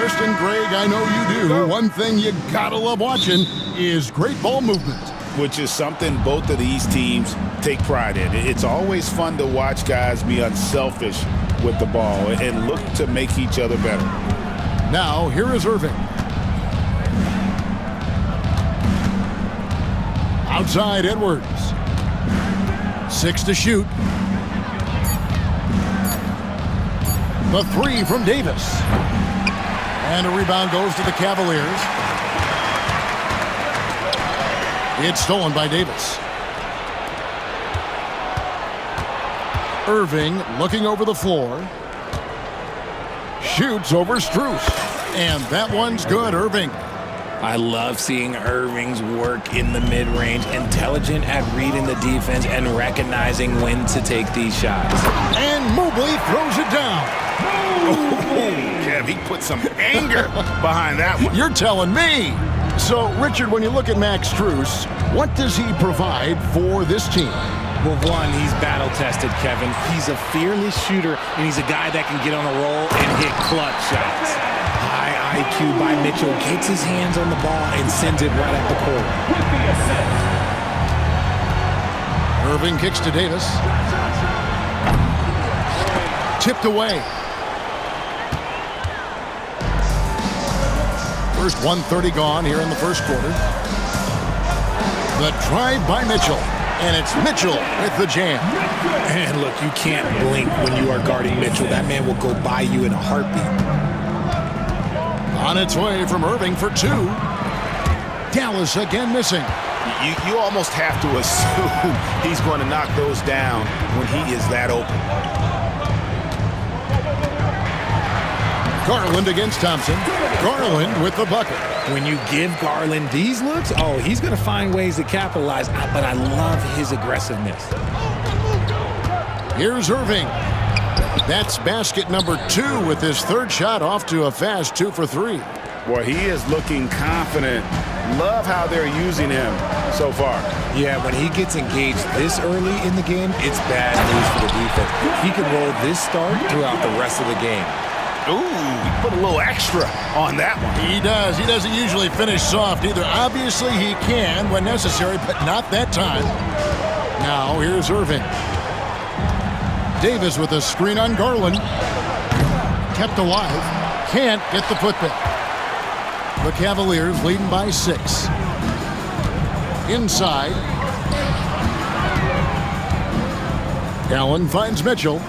noticed, and Greg, I know you do, one thing you gotta love watching is great ball movement. Which is something both of these teams take pride in. It's always fun to watch guys be unselfish with the ball and look to make each other better. Now, here is Irving. Outside Edwards. 6 to shoot. The 3 from Davis. And a rebound goes to the Cavaliers. It's stolen by Davis. Irving looking over the floor. Shoots over Strus. And that one's good, Irving. I love seeing Irving's work in the mid-range, intelligent at reading the defense and recognizing when to take these shots. And Mobley throws it down. Kev, he put some anger behind that one. You're telling me. So, Richard, when you look at Max Strus, what does he provide for this team? Well, one, he's battle-tested, Kevin. He's a fearless shooter, and he's a guy that can get on a roll and hit clutch shots. High IQ by Mitchell, gets his hands on the ball and sends it right at the court. Irving kicks to Davis. Tipped away. First 1:30 gone here in the first quarter. The drive by Mitchell. And it's Mitchell with the jam. And look, you can't blink when you are guarding Mitchell. That man will go by you in a heartbeat. On its way from Irving for 2. Dallas again missing. You almost have to assume he's going to knock those down when he is that open. Garland against Thompson. Garland with the bucket. When you give Garland these looks, oh, he's going to find ways to capitalize, but I love his aggressiveness. Here's Irving. That's basket number 2 with his third shot off to a fast 2 for 3. Boy, he is looking confident. Love how they're using him so far. Yeah, when he gets engaged this early in the game, it's bad news for the defense. He can roll this start throughout the rest of the game. Ooh, he put a little extra on that one. He does. He doesn't usually finish soft either. Obviously, he can when necessary, but not that time. Now, here's Irving. Davis with a screen on Garland. Kept alive. Can't get the putback. The Cavaliers leading by 6. Inside. Allen finds Mitchell.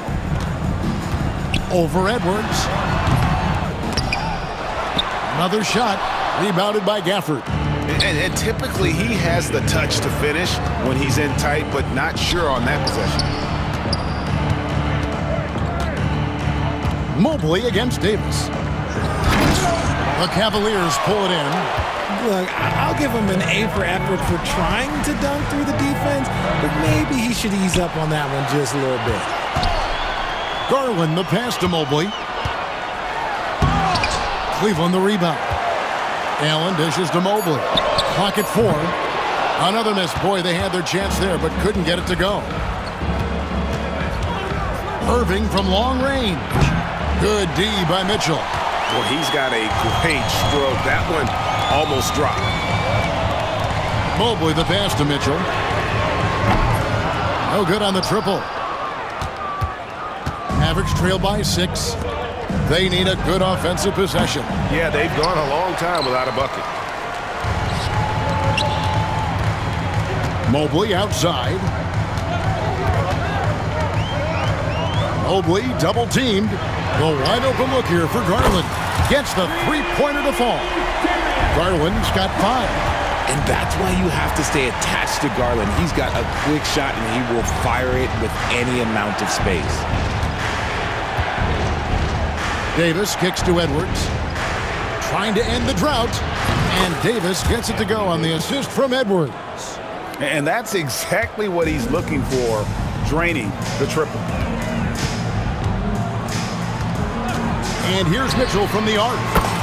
Over Edwards. Another shot. Rebounded by Gafford. And typically he has the touch to finish when he's in tight, but not sure on that possession. Mobley against Davis. The Cavaliers pull it in. Look, I'll give him an A for effort for trying to dunk through the defense, but maybe he should ease up on that one just a little bit. Garland the pass to Mobley. Cleveland the rebound. Allen dishes to Mobley. Clock at 4. Another miss. Boy, they had their chance there, but couldn't get it to go. Irving from long range. Good D by Mitchell. Well, he's got a great stroke. That one almost dropped. Mobley the pass to Mitchell. No good on the triple. Mavericks trail by 6. They need a good offensive possession. Yeah, they've gone a long time without a bucket. Mobley outside. Mobley double teamed. The wide open look here for Garland. Gets the three-pointer to fall. Garland's got 5. And that's why you have to stay attached to Garland. He's got a quick shot and he will fire it with any amount of space. Davis kicks to Edwards. Trying to end the drought. And Davis gets it to go on the assist from Edwards. And that's exactly what he's looking for, draining the triple. And here's Mitchell from the arc.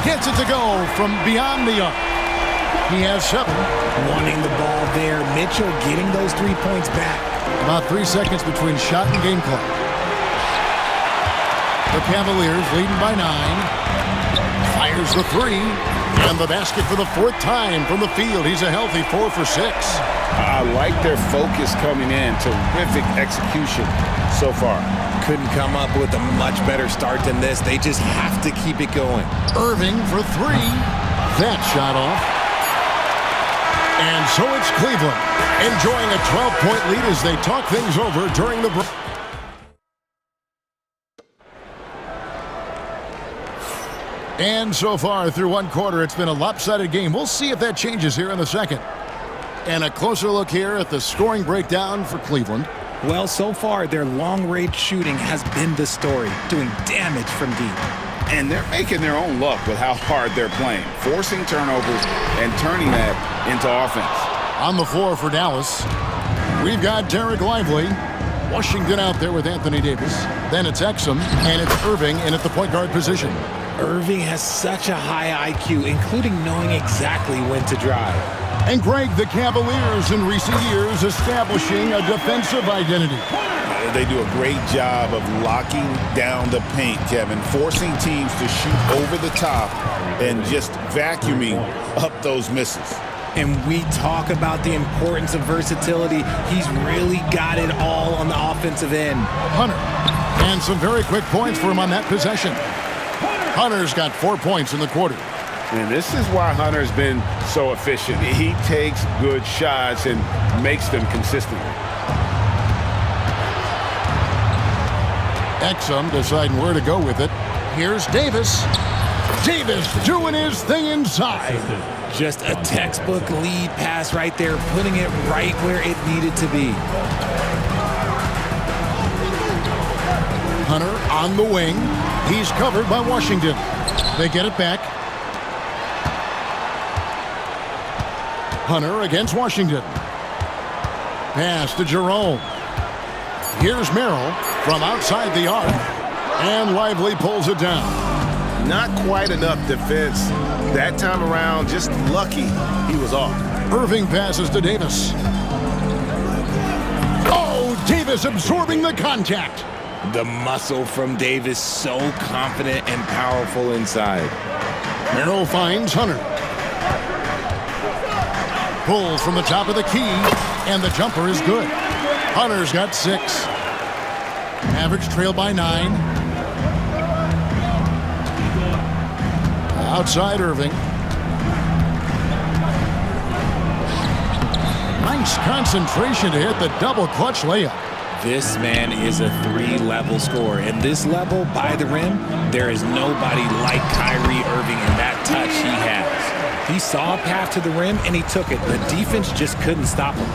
Gets it to go from beyond the arc. He has 7. Wanting the ball there. Mitchell getting those 3 points back. About 3 seconds between shot and game clock. The Cavaliers leading by 9. Fires the three. And the basket for the fourth time from the field. He's a healthy 4 for 6. I like their focus coming in. Terrific execution so far. Couldn't come up with a much better start than this. They just have to keep it going. Irving for 3. That shot off. And so it's Cleveland enjoying a 12-point lead as they talk things over during the break. And so far through one quarter, it's been a lopsided game. We'll see if that changes here in the second. And a closer look here at the scoring breakdown for Cleveland. Well, so far, their long-range shooting has been the story, doing damage from deep. And they're making their own luck with how hard they're playing, forcing turnovers and turning that into offense. On the floor for Dallas, we've got Derek Lively. Washington out there with Anthony Davis. Then it's Exum, and it's Irving in at the point guard position. Irving has such a high IQ, including knowing exactly when to drive. And Greg, the Cavaliers in recent years establishing a defensive identity. They do a great job of locking down the paint, Kevin, forcing teams to shoot over the top and just vacuuming up those misses. And we talk about the importance of versatility. He's really got it all on the offensive end. Hunter, and some very quick points for him on that possession. Hunter's got 4 points in the quarter. And this is why Hunter's been so efficient. He takes good shots and makes them consistently. Exum deciding where to go with it. Here's Davis. Davis doing his thing inside. Just a textbook lead pass right there, putting it right where it needed to be. Hunter on the wing. He's covered by Washington. They get it back. Hunter against Washington. Pass to Jerome. Here's Merrill from outside the arc. And Lively pulls it down. Not quite enough defense. That time around, just lucky he was off. Irving passes to Davis. Oh, Davis absorbing the contact. The muscle from Davis, so confident and powerful inside. Merrill finds Hunter. Pulls from the top of the key, and the jumper is good. Hunter's got 6. Mavericks trail by 9. Outside Irving. Nice concentration to hit the double clutch layup. This man is a 3-level scorer. And this level, by the rim, there is nobody like Kyrie Irving in that touch he has. He saw a path to the rim, and he took it. The defense just couldn't stop him.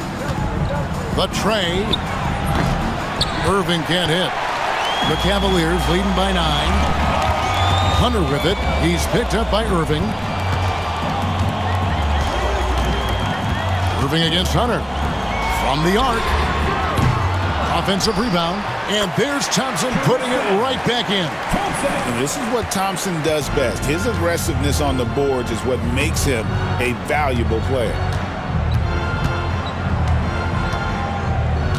The tray. Irving can't hit. The Cavaliers leading by 9. Hunter with it. He's picked up by Irving. Irving against Hunter. From the arc. Offensive rebound. And there's Thompson putting it right back in. And this is what Thompson does best. His aggressiveness on the boards is what makes him a valuable player.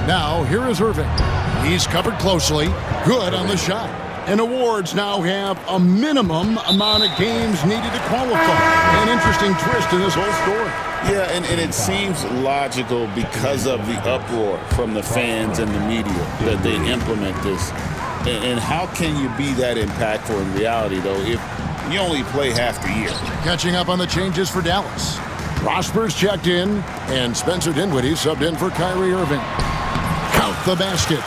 Now, here is Irving. He's covered closely. Good on the shot. And awards now have a minimum amount of games needed to qualify. An interesting twist in this whole story. Yeah, and it seems logical because of the uproar from the fans and the media that they implement this. And how can you be that impactful in reality, though, if you only play half the year? Catching up on the changes for Dallas. Prosper's checked in, and Spencer Dinwiddie subbed in for Kyrie Irving. Count the basket.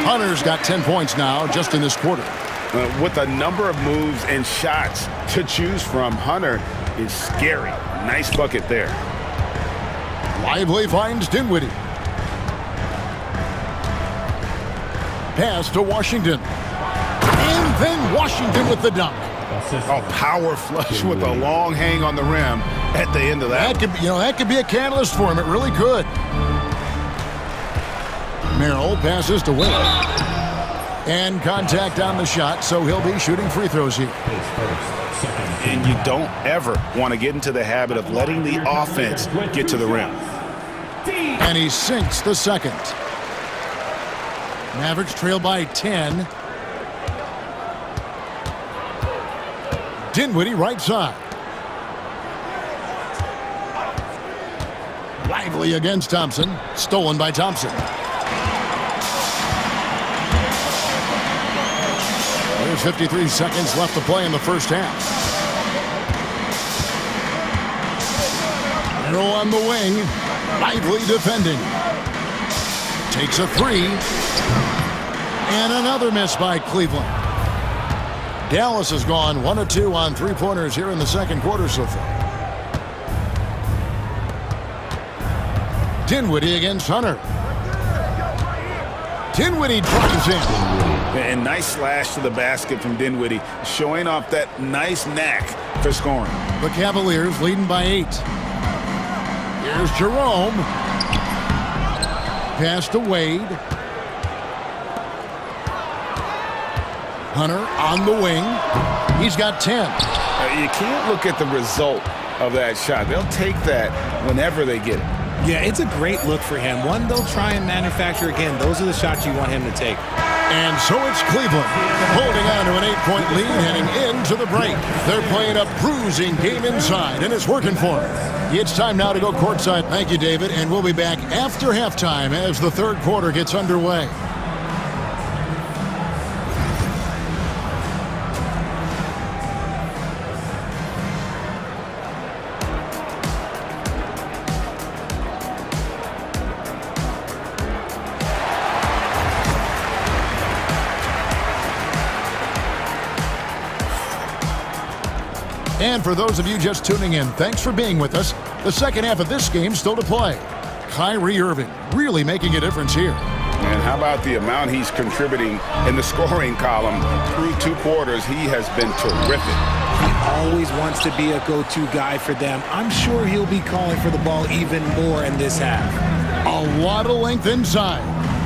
Hunter's got 10 points now just in this quarter. With a number of moves and shots to choose from, Hunter is scary. Nice bucket there. Lively finds Dinwiddie. Pass to Washington. And then Washington with the dunk. A power flush with a long hang on the rim at the end of that. That could be a catalyst for him. It really could. Merrill passes to Will. And contact on the shot, so he'll be shooting free throws here. And you don't ever want to get into the habit of letting the offense get to the rim. And he sinks the second. Mavericks trail by 10. Dinwiddie right side. Lively against Thompson. Stolen by Thompson. There's 53 seconds left to play in the first half. Arrow on the wing. Lively defending. Takes a three. And another miss by Cleveland. Dallas has gone 1 of 2 on three-pointers here in the second quarter so far. Dinwiddie against Hunter. Dinwiddie drives in. And nice slash to the basket from Dinwiddie, showing off that nice knack for scoring. The Cavaliers leading by 8. Here's Jerome. Pass to Wade. Hunter on the wing. He's got 10. You can't look at the result of that shot. They'll take that whenever they get it. Yeah, it's a great look for him. One they'll try and manufacture again. Those are the shots you want him to take. And so it's Cleveland holding on to an 8-point lead heading into the break. They're playing a bruising game inside, and it's working for them. It's time now to go courtside. Thank you, David, and we'll be back after halftime as the third quarter gets underway. And for those of you just tuning in, thanks for being with us. The second half of this game still to play. Kyrie Irving really making a difference here. And how about the amount he's contributing in the scoring column through 2 quarters? He has been terrific. He always wants to be a go-to guy for them. I'm sure he'll be calling for the ball even more in this half. A lot of length inside.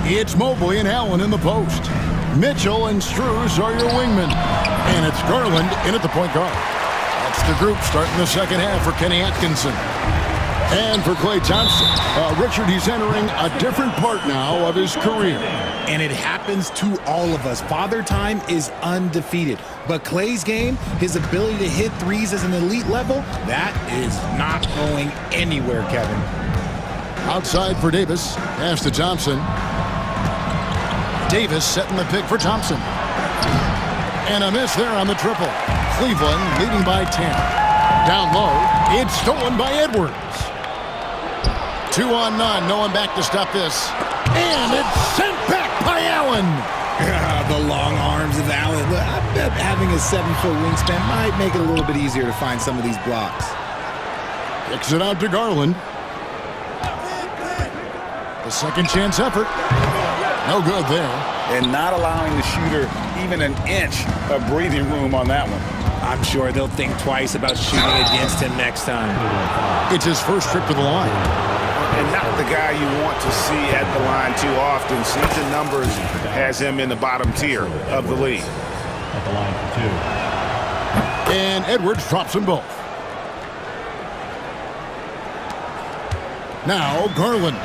It's Mobley and Allen in the post. Mitchell and Strus are your wingmen. And it's Garland in at the point guard. That's the group starting the second half for Kenny Atkinson. And for Klay Thompson. Richard, he's entering a different part now of his career. And it happens to all of us. Father Time is undefeated. But Klay's game, his ability to hit threes as an elite level, that is not going anywhere, Kevin. Outside for Davis. Pass to Thompson. Davis setting the pick for Thompson. And a miss there on the triple. Cleveland leading by 10. Down low. It's stolen by Edwards. 2 on none. No one back to stop this. And it's sent back by Allen. The long arms of Allen. I bet having a 7-foot wingspan might make it a little bit easier to find some of these blocks. Kicks it out to Garland. The second chance effort. No good there. And not allowing the shooter even an inch of breathing room on that one. I'm sure they'll think twice about shooting against him next time. It's his first trip to the line. And not the guy you want to see at the line too often. Season numbers has him in the bottom tier of the league. At the line for 2. And Edwards drops them both. Now Garland.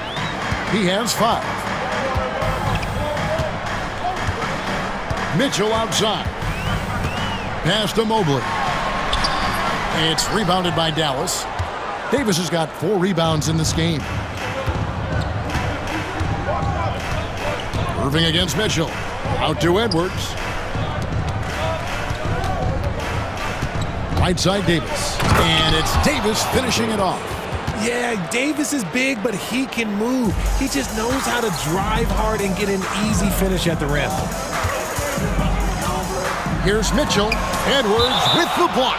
He has 5. Mitchell outside. Pass to Mobley. It's rebounded by Dallas. Davis has got 4 rebounds in this game. Irving against Mitchell. Out to Edwards. Right side Davis. And it's Davis finishing it off. Yeah, Davis is big, but he can move. He just knows how to drive hard and get an easy finish at the rim. Here's Mitchell. Edwards with the block.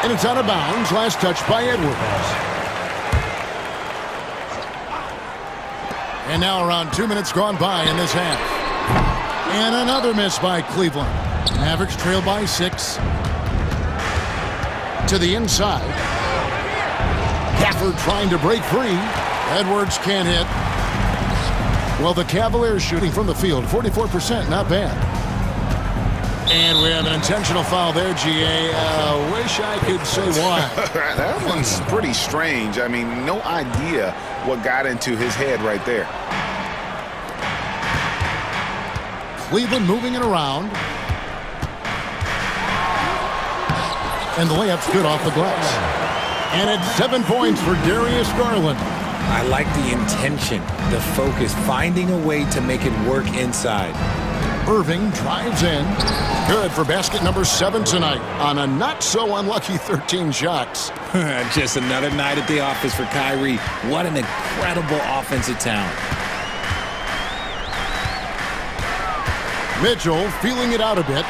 And it's out of bounds. Last touch by Edwards. And now around 2 minutes gone by in this half. And another miss by Cleveland. Mavericks trail by 6. To the inside. Gafford trying to break free. Edwards can't hit. Well, the Cavaliers shooting from the field. 44%, not bad. And we have an intentional foul there, GA. Wish I could say why. That one's pretty strange. I mean, no idea what got into his head right there. Cleveland moving it around. And the layup's good off the glass. And it's 7 points for Darius Garland. I like the intention, the focus, finding a way to make it work inside. Irving drives in. Good for basket number 7 tonight on a not-so-unlucky 13 shots. Just another night at the office for Kyrie. What an incredible offensive talent. Mitchell feeling it out a bit.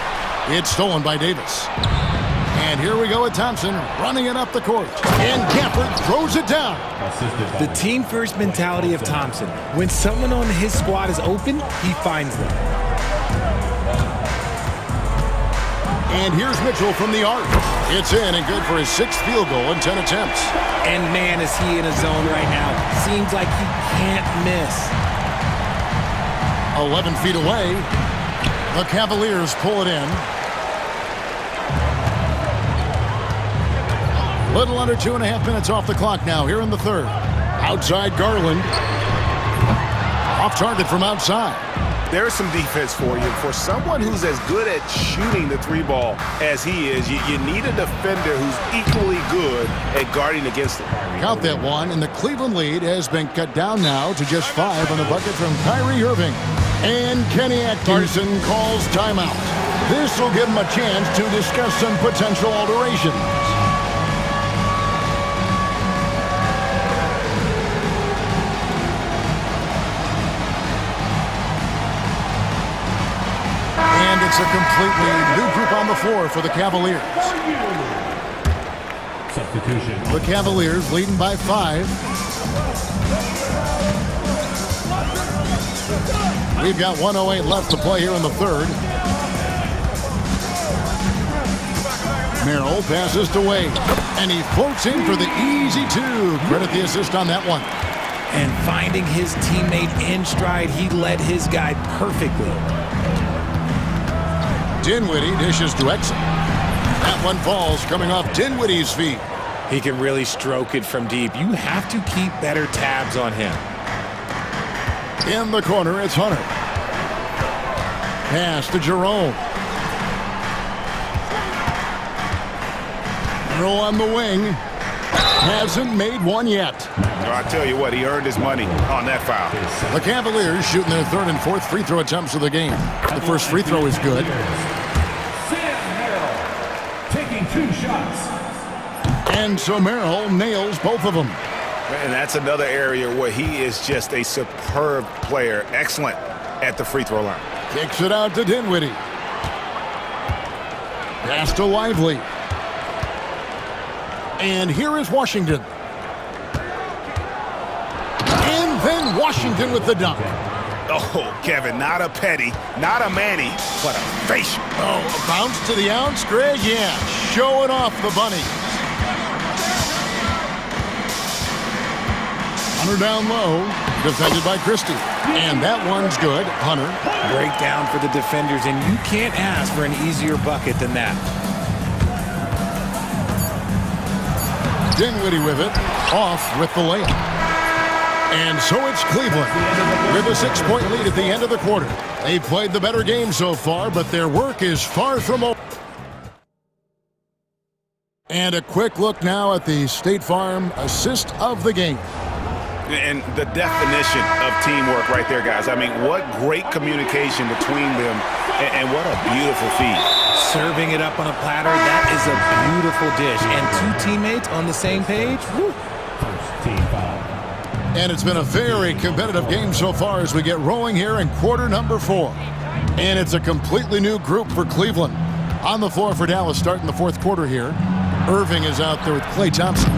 It's stolen by Davis. And here we go with Thompson running it up the court. And Gafford throws it down. The team-first mentality of Thompson. When someone on his squad is open, he finds them. And here's Mitchell from the arc. It's in and good for his 6th field goal in 10 attempts. And man, is he in a zone right now. Seems like he can't miss. 11 feet away. The Cavaliers pull it in. Little under 2.5 minutes off the clock now here in the third. Outside Garland. Off target from outside. There's some defense for you. For someone who's as good at shooting the 3-ball as he is, you need a defender who's equally good at guarding against it. Count that one, and the Cleveland lead has been cut down now to just 5 on the bucket from Kyrie Irving. And Kenny Atkinson calls timeout. This will give him a chance to discuss some potential alterations. And it's a completely new group on the floor for the Cavaliers. Substitution. The Cavaliers leading by 5. We've got 1:08 left to play here in the third. Merrill passes to Wade, and he floats in for the easy 2. Credit the assist on that one. And finding his teammate in stride, he led his guy perfectly. Dinwiddie dishes to Exum. That one falls coming off Dinwiddie's feet. He can really stroke it from deep. You have to keep better tabs on him. In the corner, it's Hunter. Pass to Jerome. Roll on the wing. Hasn't made one yet. I tell you what, he earned his money on that foul. The Cavaliers shooting their 3rd and 4th free throw attempts of the game. The first free throw is good. Taking 2 shots. And so Merrill nails both of them. And that's another area where he is just a superb player. Excellent at the free throw line. Kicks it out to Dinwiddie. Pass to Lively. And here is Washington. And then Washington with the dunk. Oh, Kevin, not a Petty, not a Manny, but a facial. Oh, a bounce to the ounce, Greg? Yeah, showing off the bunny. Hunter down low, defended by Christie. And that one's good. Hunter. Breakdown for the defenders, and you can't ask for an easier bucket than that. Dinwiddie with it. Off with the layup. And so it's Cleveland with a 6-point lead at the end of the quarter. They've played the better game so far, but their work is far from over. And a quick look now at the State Farm assist of the game. And the definition of teamwork right there, guys. I mean, what great communication between them, and what a beautiful feed. Serving it up on a platter, that is a beautiful dish. And 2 teammates on the same page. Woo. First team foul. And it's been a very competitive game so far as we get rolling here in quarter number 4. And it's a completely new group for Cleveland. On the floor for Dallas starting the 4th quarter here. Irving is out there with Klay Thompson.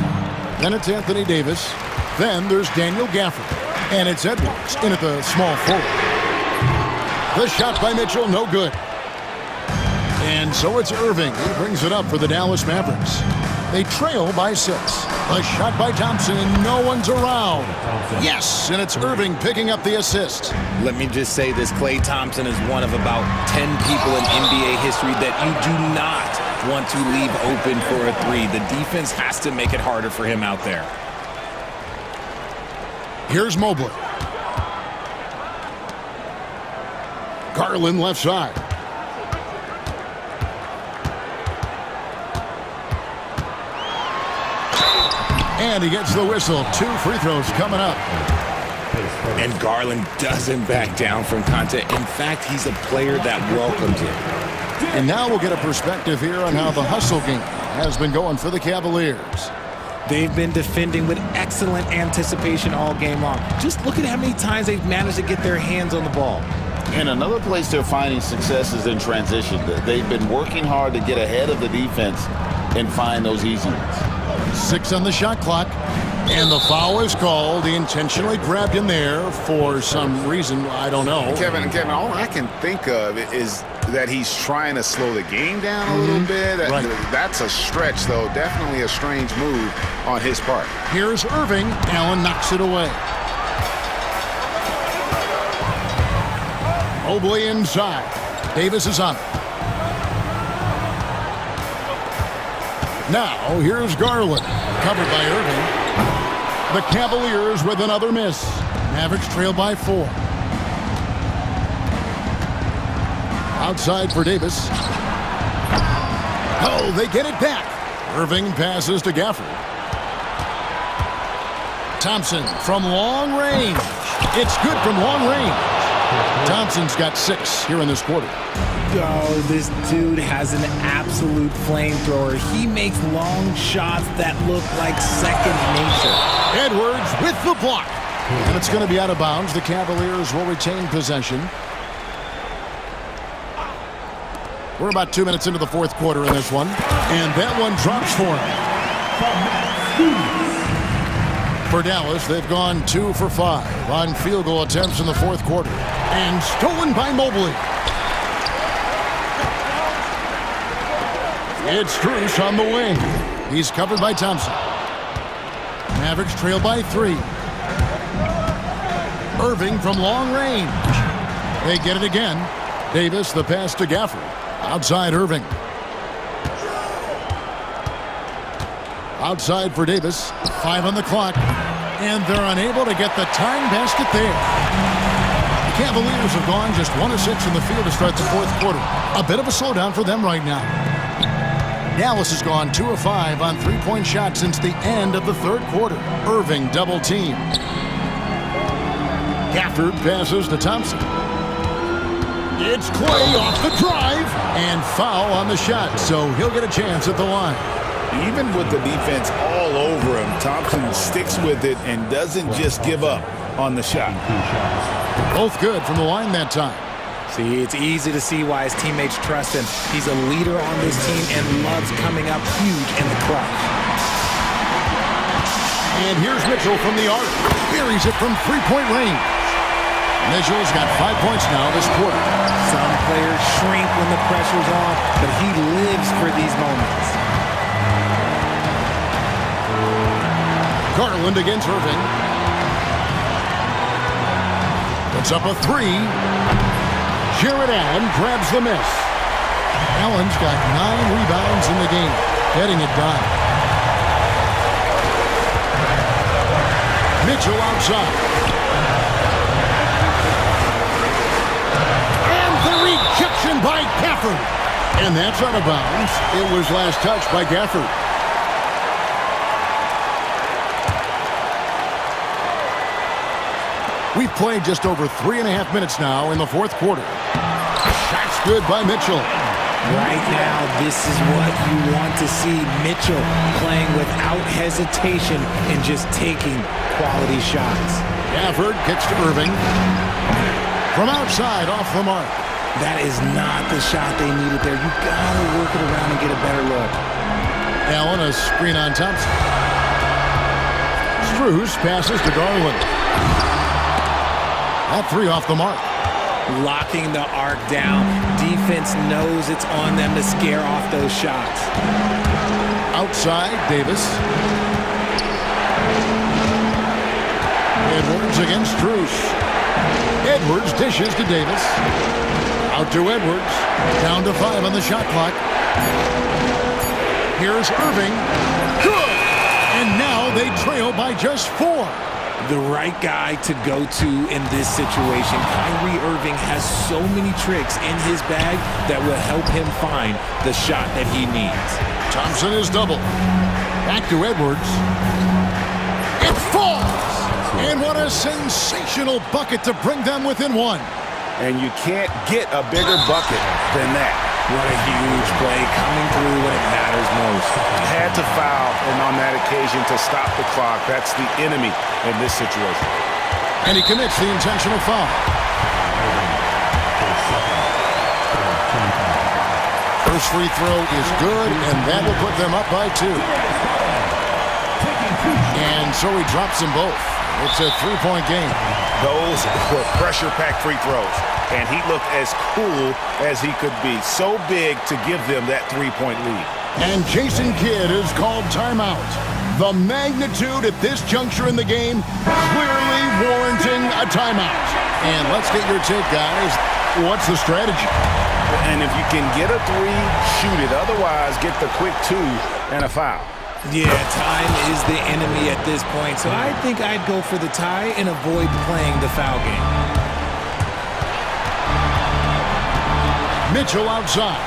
Then it's Anthony Davis. Then there's Daniel Gafford. And it's Edwards in at the small forward. The shot by Mitchell, no good. And so it's Irving. He brings it up for the Dallas Mavericks. They trail by 6. A shot by Thompson, and no one's around. Yes, and it's Irving picking up the assist. Let me just say this, Klay Thompson is one of about 10 people in NBA history that you do not want to leave open for a 3. The defense has to make it harder for him out there. Here's Mobley. Garland left side. And he gets the whistle. 2 free throws coming up. And Garland doesn't back down from contact. In fact, he's a player that welcomes it. And now we'll get a perspective here on how the hustle game has been going for the Cavaliers. They've been defending with excellent anticipation all game long. Just look at how many times they've managed to get their hands on the ball. And another place they're finding success is in transition. They've been working hard to get ahead of the defense and find those easy ones. 6 on the shot clock. And the foul is called. He intentionally grabbed in there for some reason. I don't know. Kevin, all I can think of is that he's trying to slow the game down a little bit. Right. That's a stretch, though. Definitely a strange move on his part. Here's Irving. Allen knocks it away. Mobley inside. Davis is on it. Now, here's Garland. Covered by Irving. The Cavaliers with another miss. Mavericks trail by 4. Outside for Davis. Oh, they get it back. Irving passes to Gafford. Thompson from long range. It's good from long range. Thompson's got 6 here in this quarter. Oh, this dude has an absolute flamethrower. He makes long shots that look like second nature. Edwards with the block. And it's going to be out of bounds. The Cavaliers will retain possession. We're about 2 minutes into the fourth quarter in this one. And that one drops for him. For Dallas, they've gone 2 for 5 on field goal attempts in the fourth quarter. And stolen by Mobley. It's Strus on the wing. He's covered by Thompson. Mavericks trail by 3. Irving from long range. They get it again. Davis, the pass to Gafford. Outside Irving. Outside for Davis. 5 on the clock. And they're unable to get the tying basket there. The Cavaliers have gone just 1 of 6 in the field to start the fourth quarter. A bit of a slowdown for them right now. Dallas has gone 2 of 5 on 3-point shots since the end of the third quarter. Irving double team. Gafford passes to Thompson. It's Clay off the drive and foul on the shot, so he'll get a chance at the line. Even with the defense all over him, Thompson sticks with it and doesn't just give up on the shot. Both good from the line that time. See, it's easy to see why his teammates trust him. He's a leader on this team and loves coming up huge in the clutch. And here's Mitchell from the arc. Buries it from 3-point range. Mitchell's got 5 points now this quarter. Some players shrink when the pressure's on, but he lives for these moments. Garland against Irving. Puts up a 3. Jared Allen grabs the miss. Allen's got 9 rebounds in the game, getting it done. Mitchell outside. And the rejection by Gafford. And that's out of bounds. It was last touched by Gafford. We've played just over 3.5 minutes now in the fourth quarter. Shot's good by Mitchell. Right now, this is what you want to see. Mitchell playing without hesitation and just taking quality shots. Gafford kicks to Irving. From outside, off the mark. That is not the shot they needed there. You gotta work it around and get a better look. Allen, a screen on Thompson. Strus passes to Garland. That 3 off the mark. Locking the arc down. Defense knows it's on them to scare off those shots. Outside, Davis. Edwards against Strus. Edwards dishes to Davis. Out to Edwards. Down to 5 on the shot clock. Here's Irving. Good! And now they trail by just 4. The right guy to go to in this situation. Kyrie Irving has so many tricks in his bag that will help him find the shot that he needs. Thompson is double. Back to Edwards. It falls! And what a sensational bucket to bring them within one. And you can't get a bigger bucket than that. What a huge play coming through when it matters most. Had to foul, and on that occasion to stop the clock. That's the enemy in this situation. And he commits the intentional foul. First free throw is good, and that will put them up by 2. And so he drops them both. It's a 3-point game. Those were pressure-packed free throws, and he looked as cool as he could be. So big to give them that 3-point lead. And Jason Kidd is called timeout. The magnitude at this juncture in the game clearly warranting a timeout. And let's get your take, guys. What's the strategy? And if you can get a 3, shoot it. Otherwise, get the quick 2 and a foul. Yeah, time is the enemy at this point, so I think I'd go for the tie and avoid playing the foul game. Mitchell outside.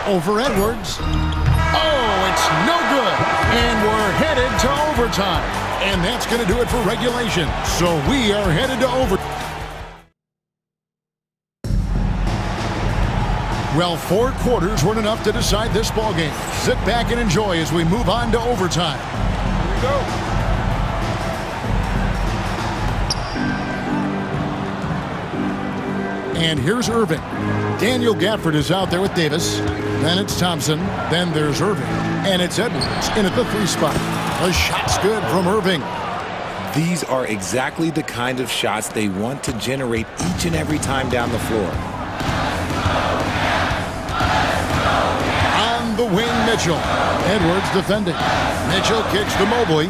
Over Edwards. Oh, it's no good. And we're headed to overtime. And that's going to do it for regulation. So we are headed to overtime. Well, 4 quarters weren't enough to decide this ballgame. Sit back and enjoy as we move on to overtime. Here we go. And here's Irving. Daniel Gafford is out there with Davis. Then it's Thompson. Then there's Irving. And it's Edwards in at the 3 spot. The shot's good from Irving. These are exactly the kind of shots they want to generate each and every time down the floor. The wing, Mitchell. Edwards defending. Mitchell kicks to Mobley.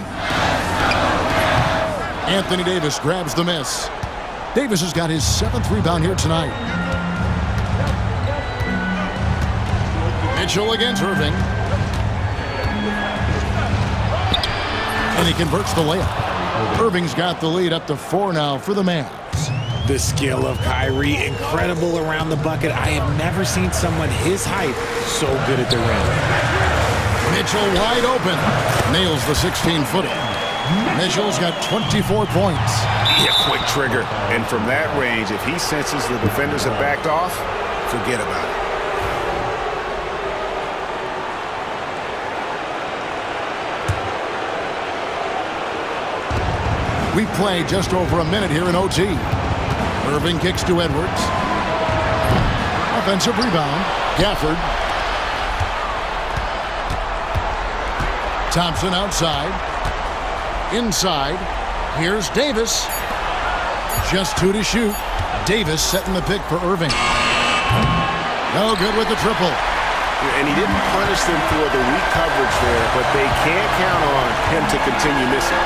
Anthony Davis grabs the miss. Davis has got his 7th rebound here tonight. Mitchell against Irving. And he converts the layup. Irving's got the lead up to 4 now for the Mavs. The skill of Kyrie, incredible around the bucket. I have never seen someone his height so good at the rim. Mitchell wide open. Nails the 16-footer. Mitchell's got 24 points. Yeah, quick trigger. And from that range, if he senses the defenders have backed off, forget about it. We play just over a minute here in OT. Irving kicks to Edwards. Offensive rebound. Gafford. Thompson outside. Inside. Here's Davis. Just 2 to shoot. Davis setting the pick for Irving. No good with the triple. And he didn't punish them for the weak coverage there, but they can't count on him to continue missing.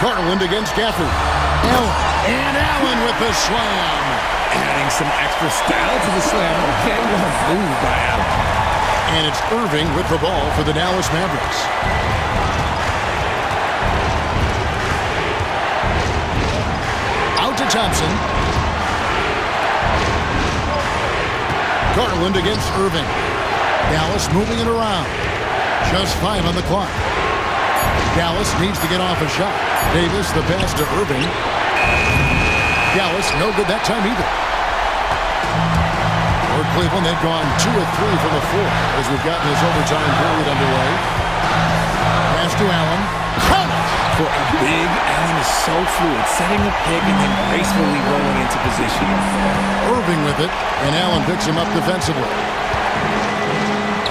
Garland against Gafford. And Allen with the slam. Adding some extra style to the slam. Okay, what a move by Allen. And it's Irving with the ball for the Dallas Mavericks. Out to Thompson. Garland against Irving. Dallas moving it around. Just 5 on the clock. Dallas needs to get off a shot. Davis, the pass to Irving. Dallas, no good that time either. For Cleveland, they've gone 2 of 3 from the floor as we've gotten this overtime period underway. Pass to Allen. For a big, Allen is so fluid, setting a pick and then gracefully rolling into position. Irving with it, and Allen picks him up defensively.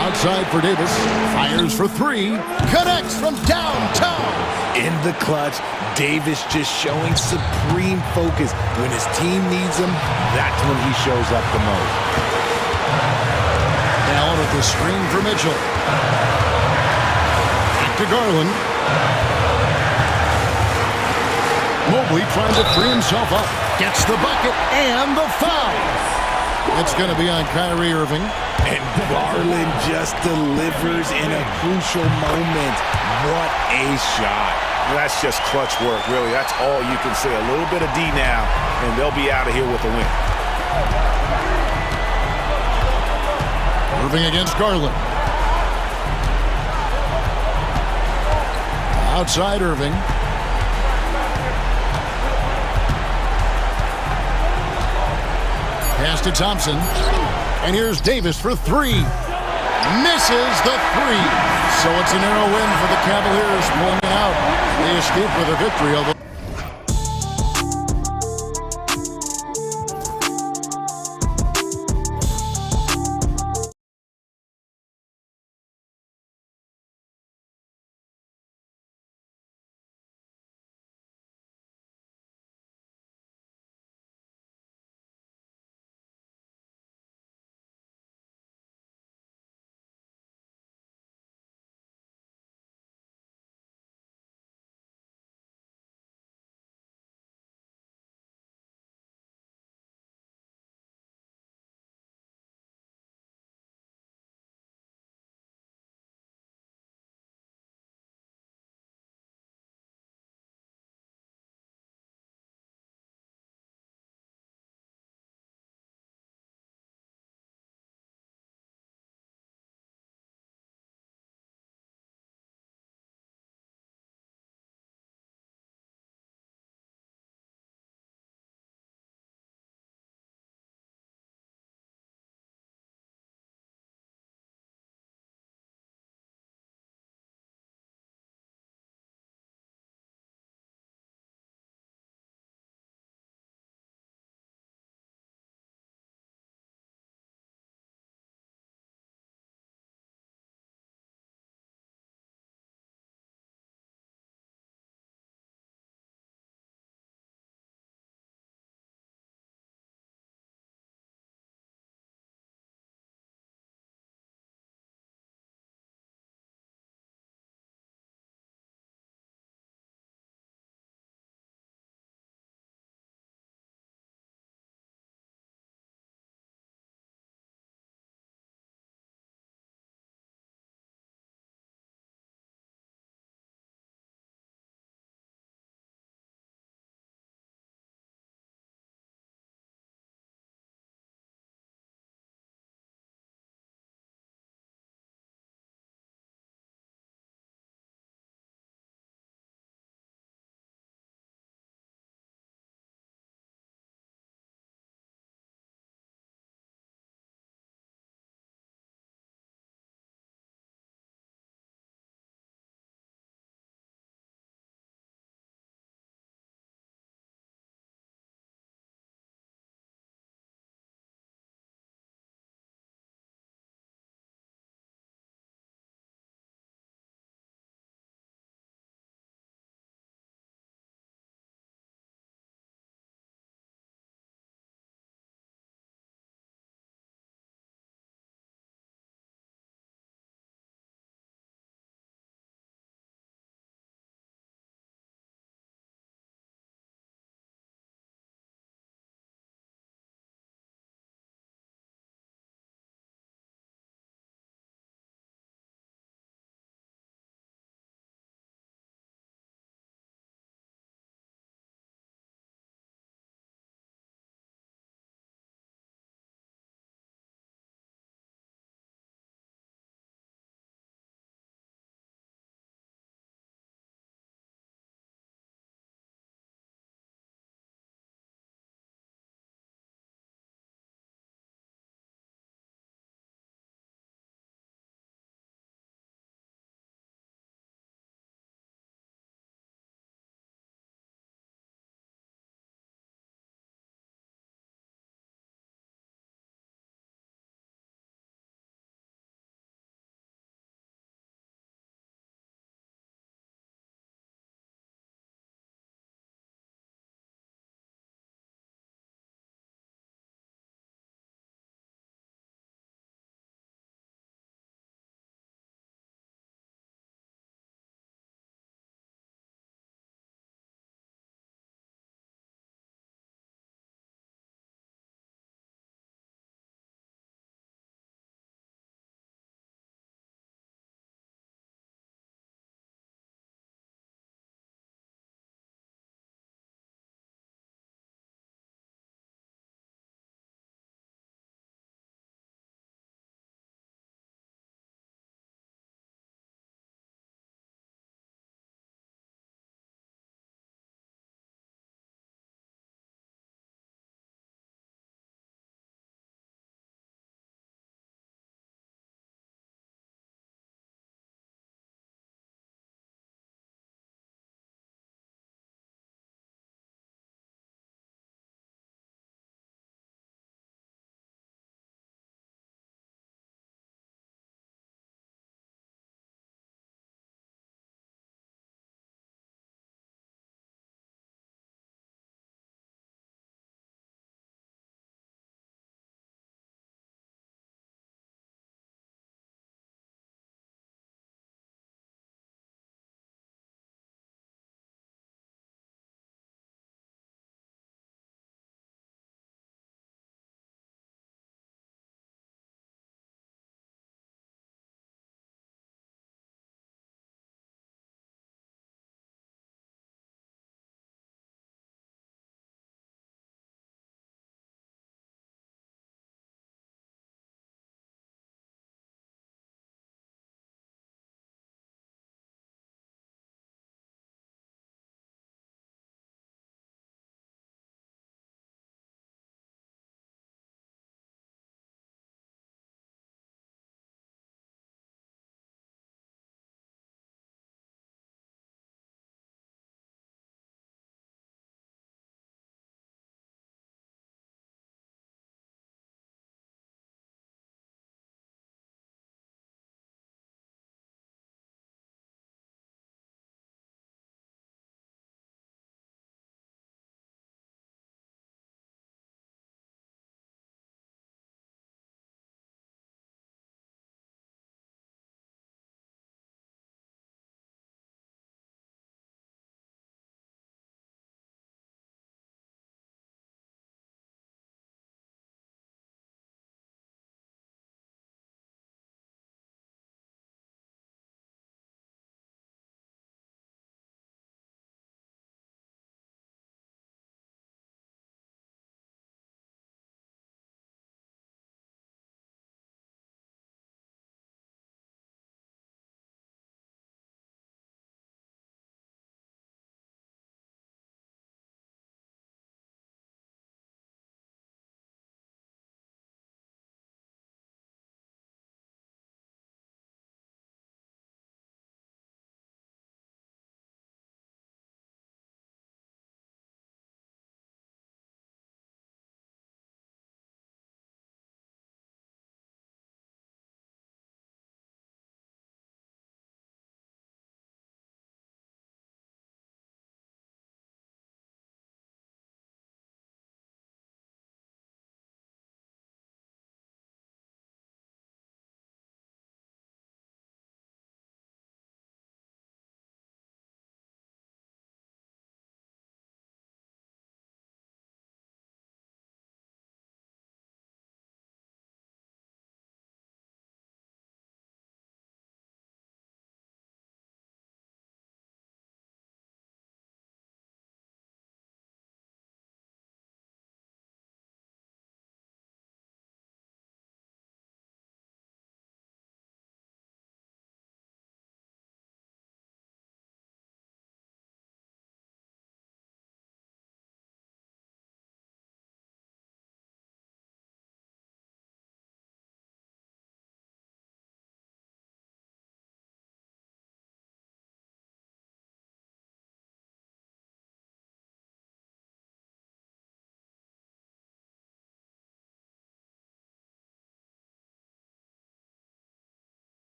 Outside for Davis, fires for 3, connects from downtown. In the clutch, Davis just showing supreme focus. When his team needs him, that's when he shows up the most. Allen with the screen for Mitchell. Back to Garland. Mobley trying to free himself up. Gets the bucket and the foul. It's going to be on Kyrie Irving. And Garland just delivers in a crucial moment. What a shot. That's just clutch work, really. That's all you can say. A little bit of D now, and they'll be out of here with a win. Irving against Garland. Outside Irving. Pass to Thompson. And here's Davis for three. Misses the three. So it's a narrow win for the Cavaliers, pulling it out. They escape with a victory, although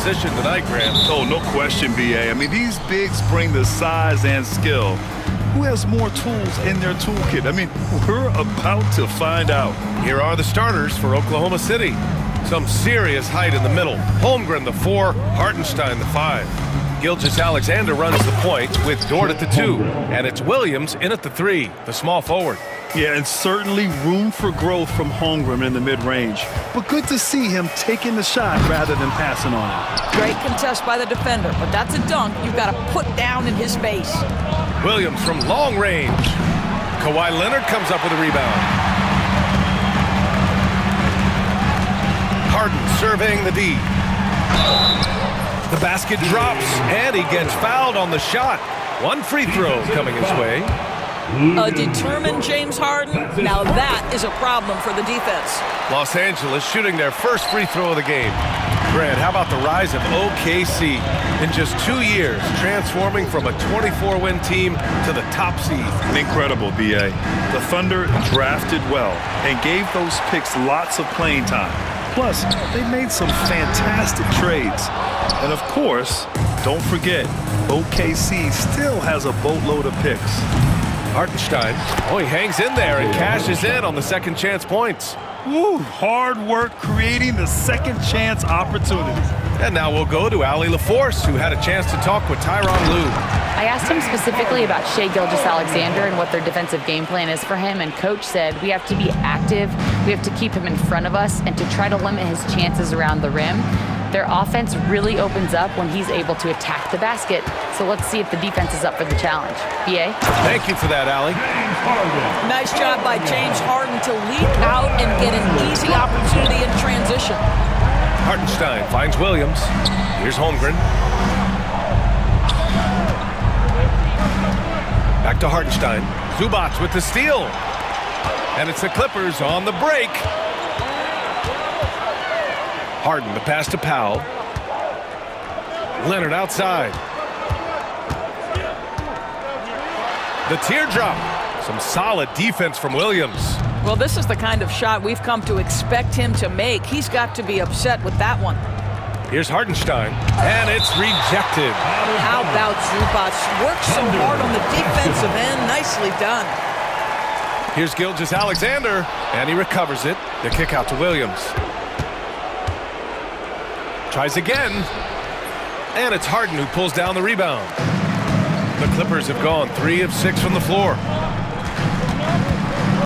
opposition tonight, Grant. Oh, no question, B.A. I mean, these bigs bring the size and skill. Who has more tools in their toolkit? I mean, we're about to find out. Here are the starters for Oklahoma City. Some serious height in the middle. Holmgren, the 4, Hartenstein, the 5. Gilgeous-Alexander runs the point with Dort at the 2. And it's Williams in at the 3, the small forward. Yeah, and certainly room for growth from Holmgren in the mid-range. But good to see him taking the shot rather than passing on it. Great contest by the defender, but that's a dunk you've got to put down in his face. Williams from long range. Kawhi Leonard comes up with a rebound. Harden surveying the D. The basket drops, and he gets fouled on the shot. One free throw coming his way. A determined James Harden. Now that is a problem for the defense. Los Angeles shooting their first free throw of the game. Grant, how about the rise of OKC? In just 2 years, transforming from a 24-win team to the top seed. Incredible, B.A. The Thunder drafted well and gave those picks lots of playing time. Plus, they made some fantastic trades. And of course, don't forget, OKC still has a boatload of picks. Hartenstein, he hangs in there and cashes in on the second chance points. Woo, hard work creating the second chance opportunity. And now we'll go to Allie LaForce, who had a chance to talk with Tyronn Lue. I asked him specifically about Shai Gilgeous-Alexander and what their defensive game plan is for him, and Coach said we have to be active, we have to keep him in front of us, and to try to limit his chances around the rim. Their offense really opens up when he's able to attack the basket, so let's see if the defense is up for the challenge. B.A.? Thank you for that, Allie. Nice job by James Harden to leap out and get an easy opportunity in transition. Hartenstein finds Williams. Here's Holmgren. Back to Hartenstein. Zubac with the steal. And it's the Clippers on the break. Harden, the pass to Powell. Leonard outside. The teardrop. Some solid defense from Williams. Well, this is the kind of shot we've come to expect him to make. He's got to be upset with that one. Here's Hartenstein, and it's rejected. How about Zubac? Worked so hard on the defensive end. Nicely done. Here's Gilgeous-Alexander, and he recovers it. The kick out to Williams. Tries again, and it's Harden who pulls down the rebound. The Clippers have gone 3 of 6 from the floor.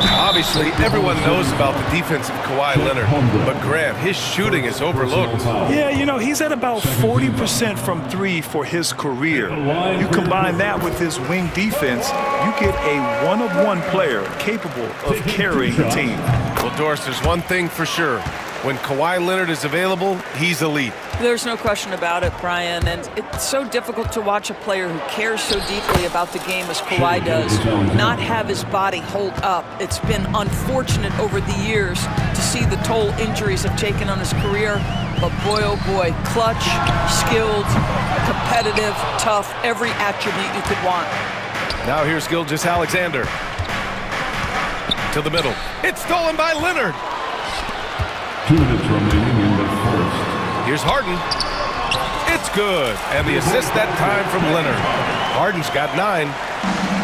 Obviously, everyone knows about the defense of Kawhi Leonard, but Grant, his shooting is overlooked. Yeah, you know, he's at about 40% from 3 for his career. You combine that with his wing defense, you get a one-of-one player capable of carrying the team. Well, Doris, there's one thing for sure. When Kawhi Leonard is available, he's elite. There's no question about it, Brian, and it's so difficult to watch a player who cares so deeply about the game as Kawhi does not have his body hold up. It's been unfortunate over the years to see the toll injuries have taken on his career, but boy, oh boy, clutch, skilled, competitive, tough, every attribute you could want. Now here's Gilgeous-Alexander. To the middle. It's stolen by Leonard. 2 minutes remaining in the first. Here's Harden. It's good. And the assist that time from Leonard. Harden's got 9.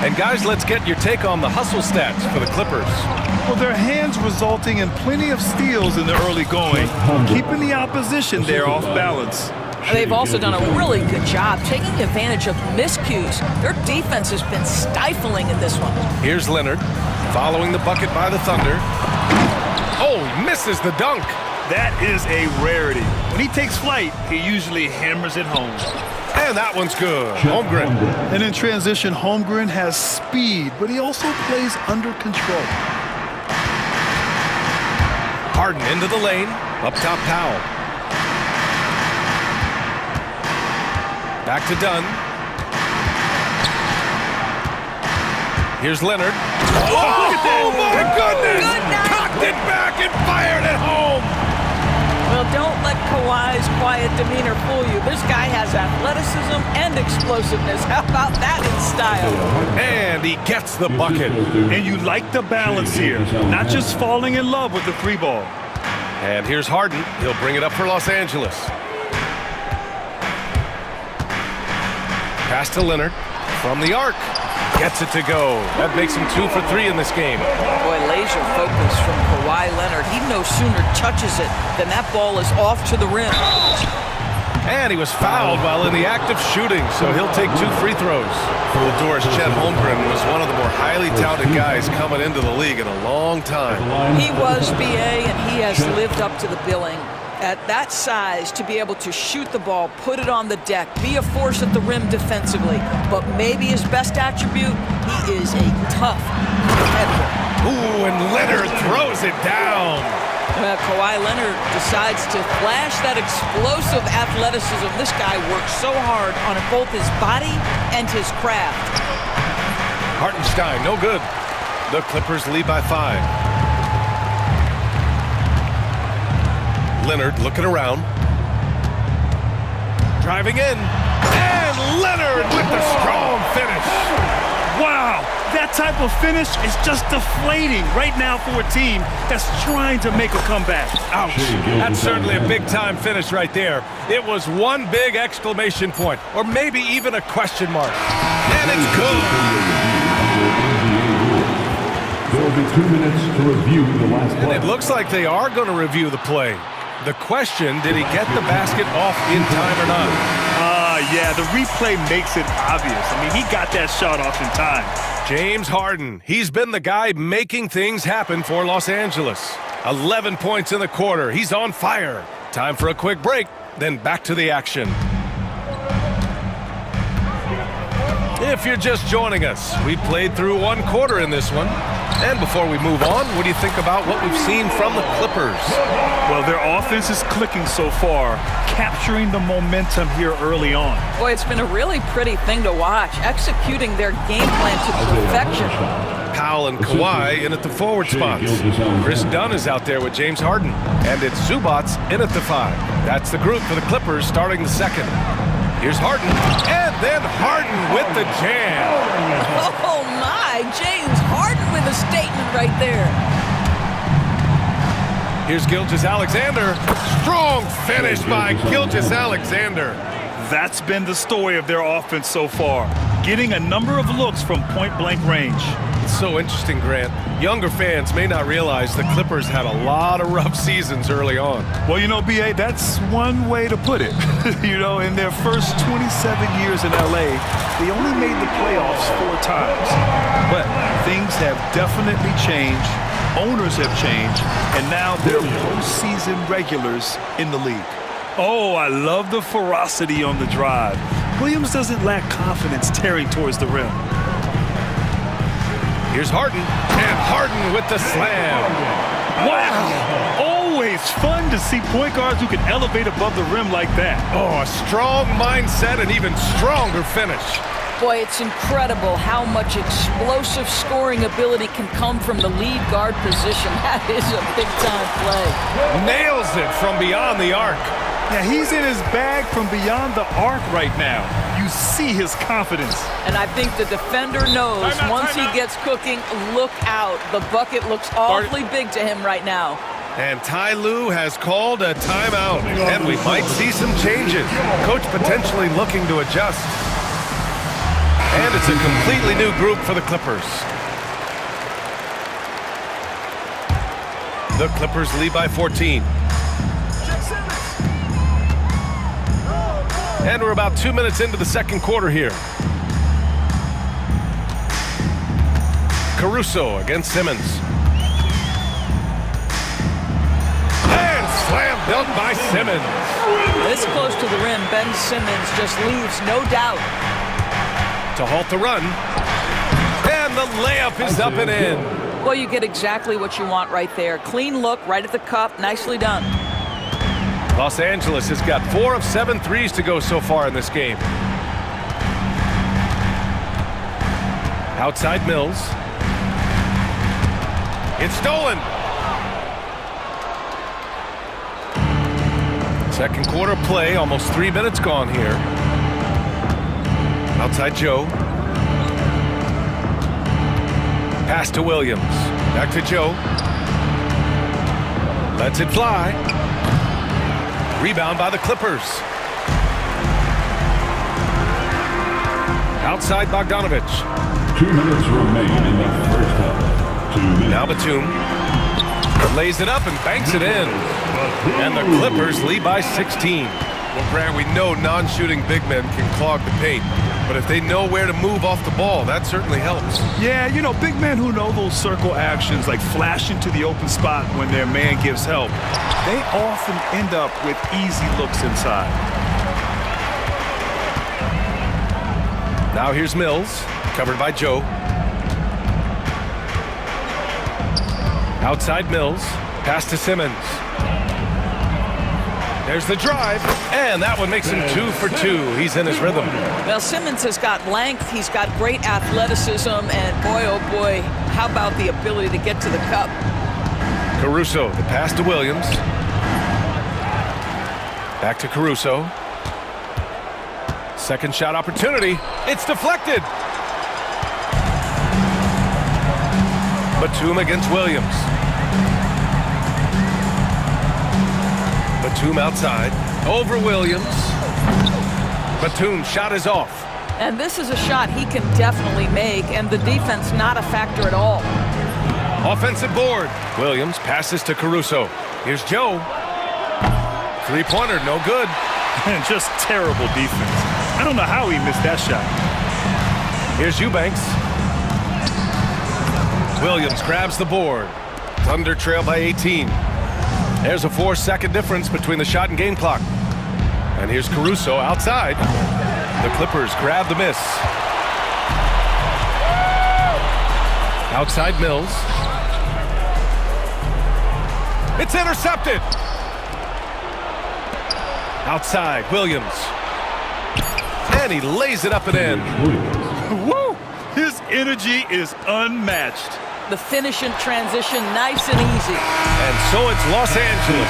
And guys, let's get your take on the hustle stats for the Clippers. Well, their hands resulting in plenty of steals in the early going, keeping the opposition there off balance. They've also done a really good job taking advantage of miscues. Their defense has been stifling in this one. Here's Leonard, following the bucket by the Thunder. Oh, he misses the dunk. That is a rarity. When he takes flight, he usually hammers it home. And that one's good. Holmgren. And in transition, Holmgren has speed, but he also plays under control. Harden into the lane. Up top, Powell. Back to Dunn. Here's Leonard. Oh, my goodness! Cocked it back and fired it home! Well, don't let Kawhi's quiet demeanor fool you. This guy has athleticism and explosiveness. How about that in style? And he gets the bucket. And you like the balance here. Not just falling in love with the 3 ball. And here's Harden. He'll bring it up for Los Angeles. Pass to Leonard from the arc. Gets it to go. That makes him 2 for 3 in this game. Boy, laser focus from Kawhi Leonard. He no sooner touches it than that ball is off to the rim. And he was fouled while in the act of shooting, so he'll take 2 free throws. For the Doors, Chet Holmgren was one of the more highly touted guys coming into the league in a long time. He was, BA, and he has lived up to the billing. At that size, to be able to shoot the ball, put it on the deck, be a force at the rim defensively. But maybe his best attribute, he is a tough competitor. Ooh, and Leonard throws it down. Well, Kawhi Leonard decides to flash that explosive athleticism. This guy works so hard on both his body and his craft. Hartenstein, no good. The Clippers lead by 5. Leonard looking around. Driving in. And Leonard with the strong finish. Wow, that type of finish is just deflating right now for a team that's trying to make a comeback. Ouch. That's certainly a big-time finish right there. It was one big exclamation point, or maybe even a question mark. And it's good. There will be 2 minutes to review the last play. And it looks like they are going to review the play. The question, did he get the basket off in time or not? Yeah, the replay makes it obvious. I mean, he got that shot off in time. James Harden, he's been the guy making things happen for Los Angeles. 11 points in the quarter. He's on fire. Time for a quick break, then back to the action. If you're just joining us, we played through 1 quarter in this one. And before we move on, what do you think about what we've seen from the Clippers? Well, their offense is clicking so far, capturing the momentum here early on. Boy, it's been a really pretty thing to watch, executing their game plan to perfection. Powell and Kawhi in at the forward spots. Chris Dunn is out there with James Harden. And it's Zubats in at the 5. That's the group for the Clippers starting the second. Here's Harden, and then Harden with the jam. Oh, my. James Harden with a statement right there. Here's Gilgeous-Alexander. Strong finish by Gilgeous-Alexander. That's been the story of their offense so far, getting a number of looks from point-blank range. It's so interesting, Grant. Younger fans may not realize the Clippers had a lot of rough seasons early on. Well, you know, B.A., that's one way to put it. You know, in their first 27 years in L.A., they only made the playoffs 4 times. But things have definitely changed. Owners have changed. And now they're postseason regulars in the league. Oh, I love the ferocity on the drive. Williams doesn't lack confidence tearing towards the rim. Here's Harden, and Harden with the slam. Wow! Always fun to see point guards who can elevate above the rim like that. Oh, a strong mindset and even stronger finish. Boy, it's incredible how much explosive scoring ability can come from the lead guard position. That is a big-time play. Nails it from beyond the arc. Yeah, he's in his bag from beyond the arc right now. You see his confidence. And I think the defender knows once he gets cooking, look out. The bucket looks awfully big to him right now. And Ty Lue has called a timeout. And we might see some changes. Coach potentially looking to adjust. And it's a completely new group for the Clippers. The Clippers lead by 14. And we're about 2 minutes into the second quarter here. Caruso against Simmons. And slam dunk by Simmons. This close to the rim, Ben Simmons just leaves no doubt. To halt the run. And the layup is up and in. Well, you get exactly what you want right there. Clean look, right at the cup, nicely done. Los Angeles has got 4 of 7 threes to go so far in this game. Outside Mills. It's stolen. Second quarter play, almost 3 minutes gone here. Outside Joe. Pass to Williams. Back to Joe. Lets it fly. Rebound by the Clippers. Outside Bogdanovich. 2 minutes remain in the first half. 2 minutes. Now Batum lays it up and banks it in. And the Clippers lead by 16. Well, Grant, we know non-shooting big men can clog the paint. But if they know where to move off the ball, that certainly helps. Yeah, you know, big men who know those circle actions, like flashing to the open spot when their man gives help, they often end up with easy looks inside. Now here's Mills, covered by Joe. Outside Mills, pass to Simmons. There's the drive, and that one makes him 2 for 2. He's in his rhythm. Well, Simmons has got length, he's got great athleticism, and boy, oh boy, how about the ability to get to the cup? Caruso, the pass to Williams. Back to Caruso. Second shot opportunity. It's deflected. Batum against Williams. Batum outside. Over Williams. Batum's shot is off. And this is a shot he can definitely make, and the defense not a factor at all. Offensive board. Williams passes to Caruso. Here's Joe. Three-pointer, no good. And just terrible defense. I don't know how he missed that shot. Here's Eubanks. Williams grabs the board. Thunder trail by 18. There's a 4-second difference between the shot and game clock. And here's Caruso outside. The Clippers grab the miss. Outside Mills. It's intercepted. Outside Williams. And he lays it up and in. Woo! His energy is unmatched. The finish and transition, nice and easy. And so it's Los Angeles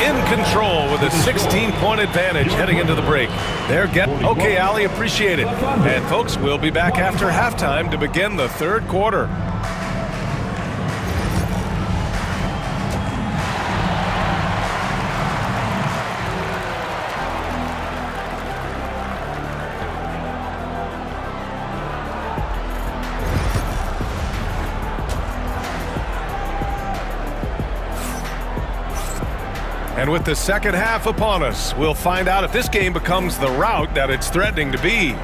in control with a 16-point advantage heading into the break. Okay, Ali, appreciate it. And folks, we'll be back after halftime to begin the third quarter. And with the second half upon us, we'll find out if this game becomes the rout that it's threatening to be.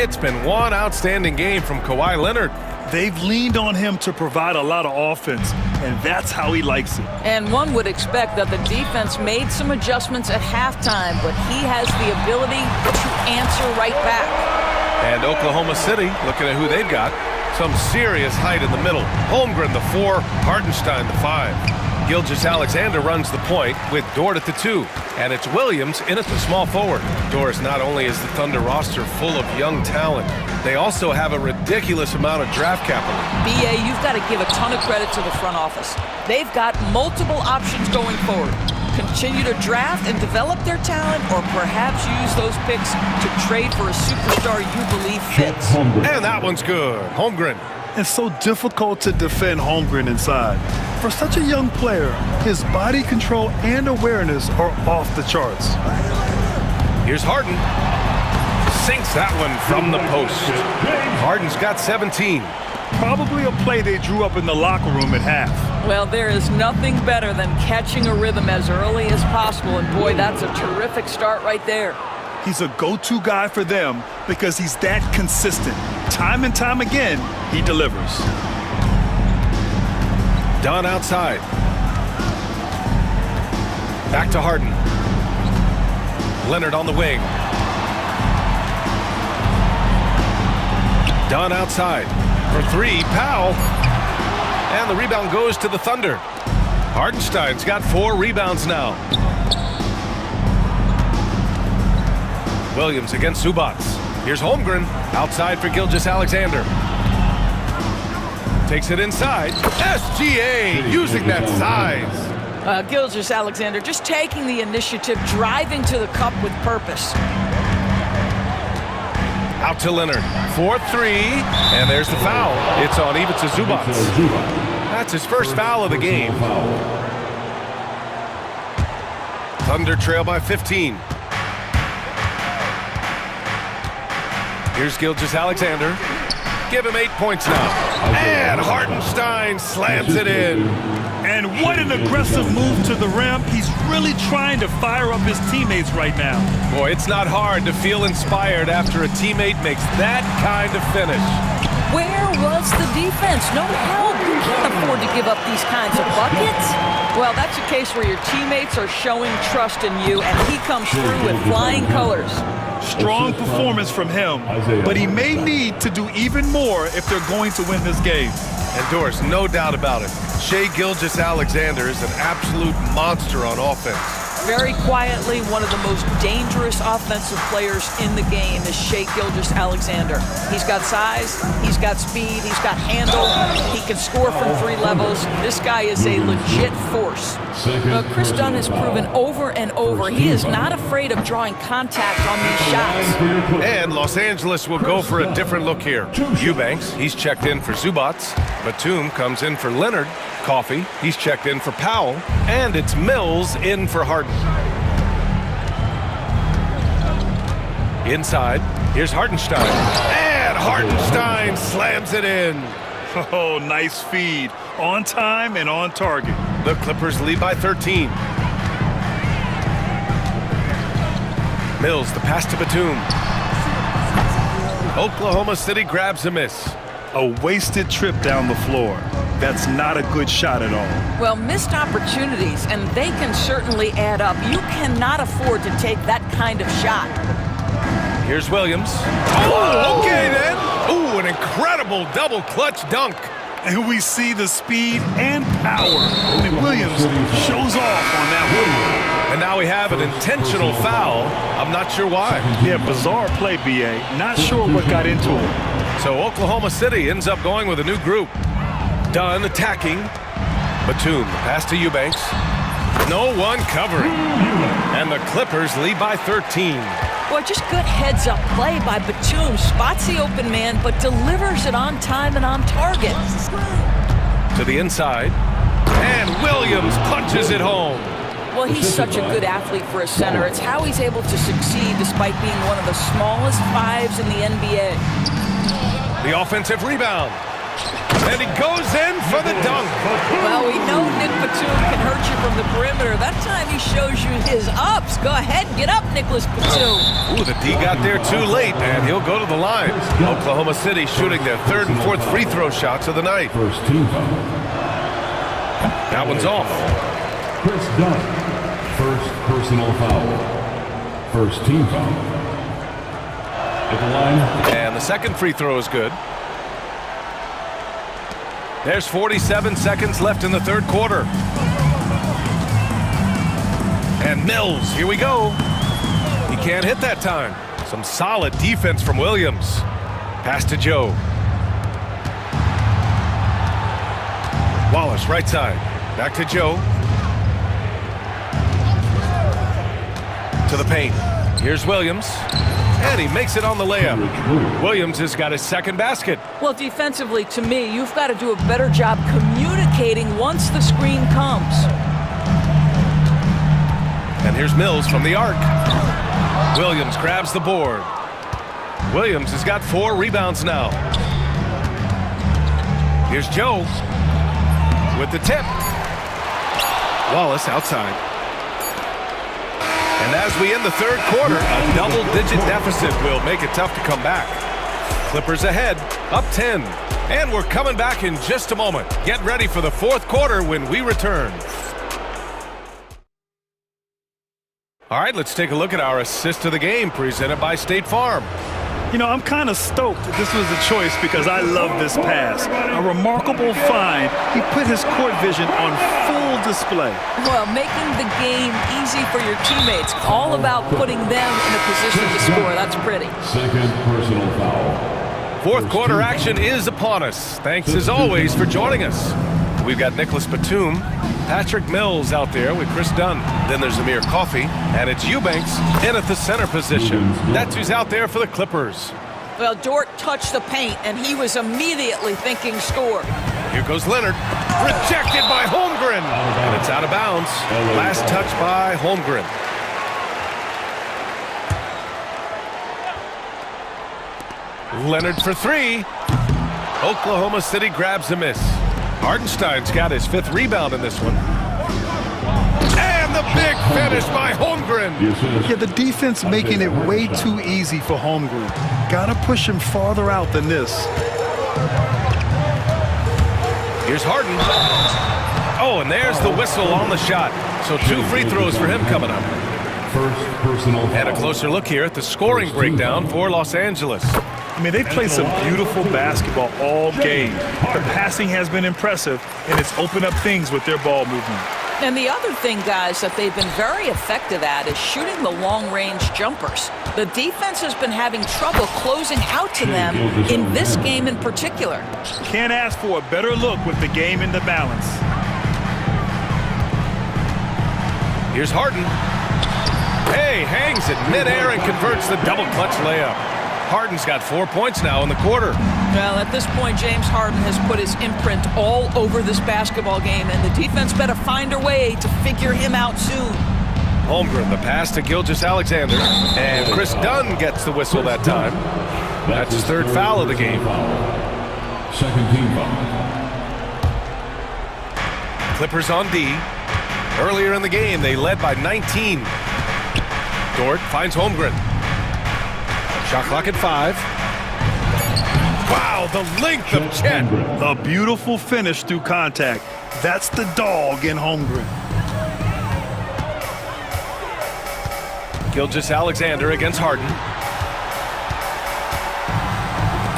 It's been one outstanding game from Kawhi Leonard. They've leaned on him to provide a lot of offense, and that's how he likes it. And one would expect that the defense made some adjustments at halftime, but he has the ability to answer right back. And Oklahoma City, looking at who they've got, some serious height in the middle. Holmgren, the 4, Hartenstein, the 5. Gilgeous-Alexander runs the point with Dort at the 2. And it's Williams in at the small forward. Dort, not only is the Thunder roster full of young talent, they also have a ridiculous amount of draft capital. BA, you've got to give a ton of credit to the front office. They've got multiple options going forward. Continue to draft and develop their talent, or perhaps use those picks to trade for a superstar you believe fits. And that one's good. Holmgren. It's so difficult to defend Holmgren inside. For such a young player, his body control and awareness are off the charts. Here's Harden. Sinks that one from the post. Harden's got 17. Probably a play they drew up in the locker room at half. Well, there is nothing better than catching a rhythm as early as possible, and boy, that's a terrific start right there. He's a go-to guy for them because he's that consistent. Time and time again, he delivers. Dunn outside. Back to Harden. Leonard on the wing. Dunn outside. For 3, Powell. And the rebound goes to the Thunder. Hartenstein's got 4 rebounds now. Williams against Zubats. Here's Holmgren. Outside for Gilgeous-Alexander. Takes it inside. SGA using that size. Gilgeous-Alexander just taking the initiative, driving to the cup with purpose. Out to Leonard. 4-3. And there's the foul. It's on Ivica Zubats. That's his first foul of the game. Thunder trail by 15. Here's Gilgeous-Alexander. Give him 8 points now. And Hartenstein slams it in. And what an aggressive move to the rim. He's really trying to fire up his teammates right now. Boy, it's not hard to feel inspired after a teammate makes that kind of finish. Where was the defense? No help. You can't afford to give up these kinds of buckets. Well, that's a case where your teammates are showing trust in you, and he comes through with flying colors. Strong performance from him, but he may need to do even more if they're going to win this game. And Doris, no doubt about it, Shai Gilgeous-Alexander is an absolute monster on offense. Very quietly, one of the most dangerous offensive players in the game is Shai Gilgeous-Alexander. He's got size, he's got speed, he's got handle, he can score from 3 levels. This guy is a legit force. Chris Dunn has proven over and over he is not afraid of drawing contact on these shots. And Los Angeles will go for a different look here. Eubanks, he's checked in for Zubac. Batum comes in for Leonard. Coffey, he's checked in for Powell. And it's Mills in for Harden. Inside, here's Hartenstein. And Hartenstein slams it in. Oh, nice feed. On time and on target. The Clippers lead by 13. Mills, the pass to Batum. Oklahoma City grabs a miss. A wasted trip down the floor. That's not a good shot at all. Well, missed opportunities, and they can certainly add up. You cannot afford to take that kind of shot. Here's Williams. Oh, okay then. Ooh, an incredible double clutch dunk. And we see the speed and power. I mean, Williams shows off on that one. And now we have an intentional foul. I'm not sure why. Yeah, bizarre play, B.A. Not sure what got into it. So Oklahoma City ends up going with a new group. Dunn attacking. Batum, the pass to Eubanks. No one covering. And the Clippers lead by 13. Boy, just good heads-up play by Batum. Spots the open man, but delivers it on time and on target. To the inside. And Williams punches it home. Well, he's such a good athlete for a center. It's how he's able to succeed despite being one of the smallest 5s in the NBA. The offensive rebound. And he goes in for the dunk. Well, we know Nick Batum can hurt you from the perimeter. That time he shows you his ups. Go ahead, get up, Nicholas Batum. Ooh, the D got there too late, and he'll go to the line. Oklahoma City shooting their 3rd and 4th free throw shots of the night. First team foul. That one's off. Chris Dunn. First personal foul. First team foul. At the line. And the second free throw is good. There's 47 seconds left in the 3rd quarter. And Mills, here we go. He can't hit that time. Some solid defense from Williams. Pass to Joe. Wallace, right side. Back to Joe. To the paint. Here's Williams. And he makes it on the layup. Williams has got his 2nd basket. Well, defensively, to me, you've got to do a better job communicating once the screen comes. And here's Mills from the arc. Williams grabs the board. Williams has got 4 rebounds now. Here's Joe with the tip. Wallace outside. And as we end the 3rd quarter, a double-digit deficit will make it tough to come back. Clippers ahead, up 10. And we're coming back in just a moment. Get ready for the 4th quarter when we return. All right, let's take a look at our assist of the game presented by State Farm. You know, I'm kind of stoked that this was a choice because I love this pass. A remarkable find. He put his court vision on full display. Well, making the game easy for your teammates. All about putting them in a position to score. That's pretty. 2nd personal foul. 4th quarter action is upon us. Thanks as always for joining us. We've got Nicholas Batum, Patrick Mills out there with Chris Dunn. Then there's Amir Coffey, and it's Eubanks in at the center position. That's who's out there for the Clippers. Well, Dort touched the paint, and he was immediately thinking score. Here goes Leonard. Rejected by Holmgren. And it's out of bounds. Last touch by Holmgren. Leonard for three. Oklahoma City grabs a miss. Hartenstein's got his 5th rebound in this one. And the big finish by Holmgren. Yeah, the defense making it way too easy for Holmgren. Gotta push him farther out than this. Here's Harden. Oh, and there's the whistle on the shot. So 2 free throws for him coming up. First personal foul. And a closer look here at the scoring breakdown for Los Angeles. I mean, they've played some beautiful basketball all game. The passing has been impressive, and it's opened up things with their ball movement. And the other thing, guys, that they've been very effective at is shooting the long-range jumpers. The defense has been having trouble closing out to them in this game in particular. Can't ask for a better look with the game in the balance. Here's Harden. Hey, hangs it midair and converts the double clutch layup. Harden's got 4 points now in the quarter. Well, at this point, James Harden has put his imprint all over this basketball game, and the defense better find a way to figure him out soon. Holmgren, the pass to Gilgeous-Alexander, and Chris Dunn gets the whistle that time. That's his 3rd foul of the game. Second team foul. Clippers on D. Earlier in the game, they led by 19. Dort finds Holmgren. Shot clock at 5. Wow, the length of Chet. A beautiful finish through contact. That's the dog in Holmgren. Gilgeous-Alexander against Harden.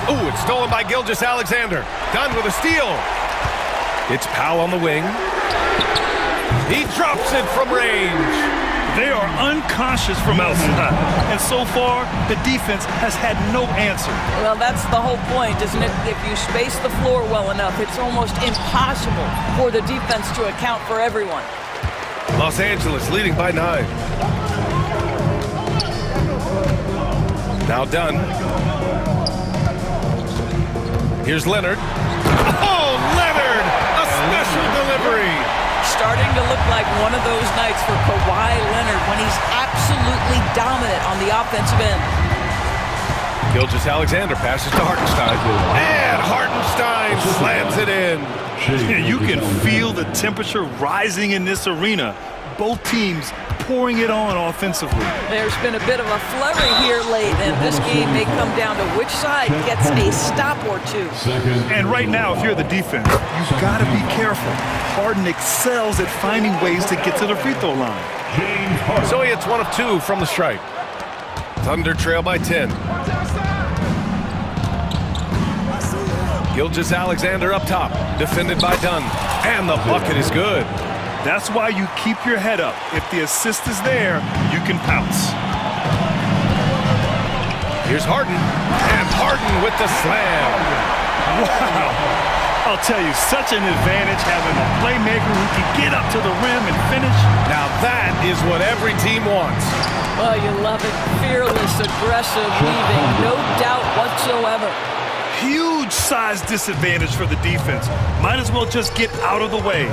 Ooh, it's stolen by Gilgeous-Alexander. Dunn with a steal. It's Powell on the wing. He drops it from range. They are unconscious from outside, and so far, the defense has had no answer. Well, that's the whole point, isn't it? If you space the floor well enough, it's almost impossible for the defense to account for everyone. Los Angeles leading by 9. Now Dunn. Here's Leonard. Oh, Leonard! A special delivery! Starting to look like one of those nights for Kawhi Leonard when he's absolutely dominant on the offensive end. Gilgeous-Alexander passes to Hartenstein. And Hartenstein slams it in. You can feel the temperature rising in this arena. Both teams pouring it on offensively. There's been a bit of a flurry here late, and this game may come down to which side gets a stop or two. And right now, if you're the defense, you've got to be careful. Harden excels at finding ways to get to the free throw line. So he hits 1 of 2 from the stripe. Thunder trail by 10. Gilgeous-Alexander up top, defended by Dunn. And the bucket is good. That's why you keep your head up. If the assist is there, you can pounce. Here's Harden. And Harden with the slam. Wow. I'll tell you, such an advantage having a playmaker who can get up to the rim and finish. Now that is what every team wants. Oh, you love it. Fearless, aggressive, weaving. No doubt whatsoever. Huge size disadvantage for the defense. Might as well just get out of the way.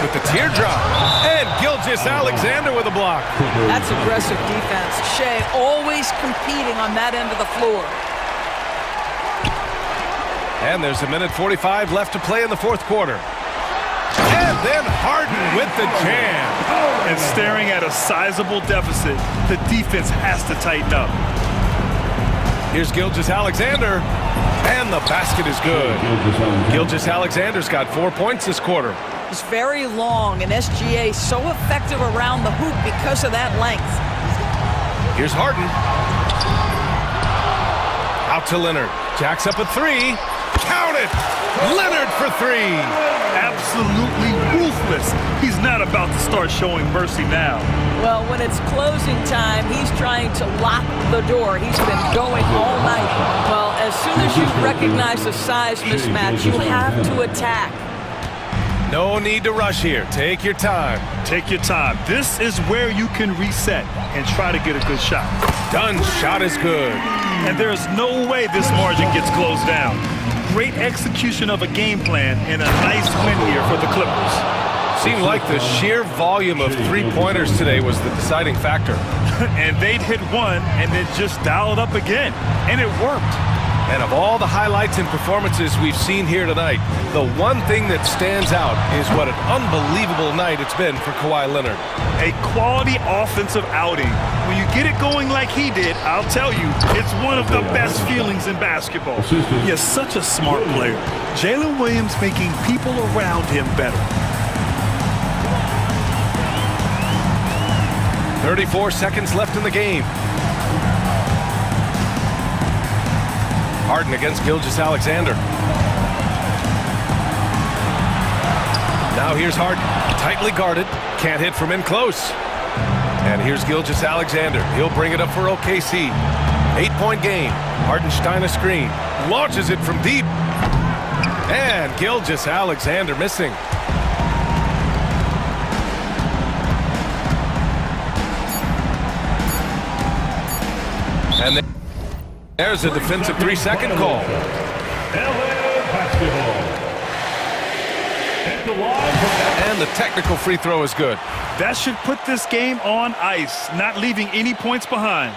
With the teardrop. And Gilgeous-Alexander with a block. That's aggressive defense. Shea always competing on that end of the floor. And there's 1:45 left to play in the 4th quarter. And then Harden with the jam. And staring at a sizable deficit, the defense has to tighten up. Here's Gilgeous-Alexander. And the basket is good. Gilgeous-Alexander's got 4 points this quarter. He's very long, and SGA so effective around the hoop because of that length. Here's Harden. Out to Leonard. Jacks up a 3. Count it! Leonard for 3. Absolutely ruthless. He's not about to start showing mercy now. Well, when it's closing time, he's trying to lock the door. He's been going all night. Well, as soon as you recognize the size mismatch, you have to attack. No need to rush here. Take your time. Take your time. This is where you can reset and try to get a good shot. Dunn's shot is good. And there's no way this margin gets closed down. Great execution of a game plan and a nice win here for the Clippers. seemed like the sheer volume of three-pointers today was the deciding factor. And they'd hit one and then just dial it up again. And it worked. And of all the highlights and performances we've seen here tonight, the one thing that stands out is what an unbelievable night it's been for Kawhi Leonard. A quality offensive outing. When you get it going like he did, I'll tell you, it's one of the best feelings in basketball. He's such a smart player. Jalen Williams making people around him better. 34 seconds left in the game. Harden against Gilgeous-Alexander. Now here's Harden, tightly guarded, can't hit from in close. And here's Gilgeous-Alexander. He'll bring it up for OKC. 8-point game. Hardenstein a screen. Launches it from deep. And Gilgeous-Alexander missing. And there's a defensive 3-second call. And the technical free throw is good. That should put this game on ice, not leaving any points behind.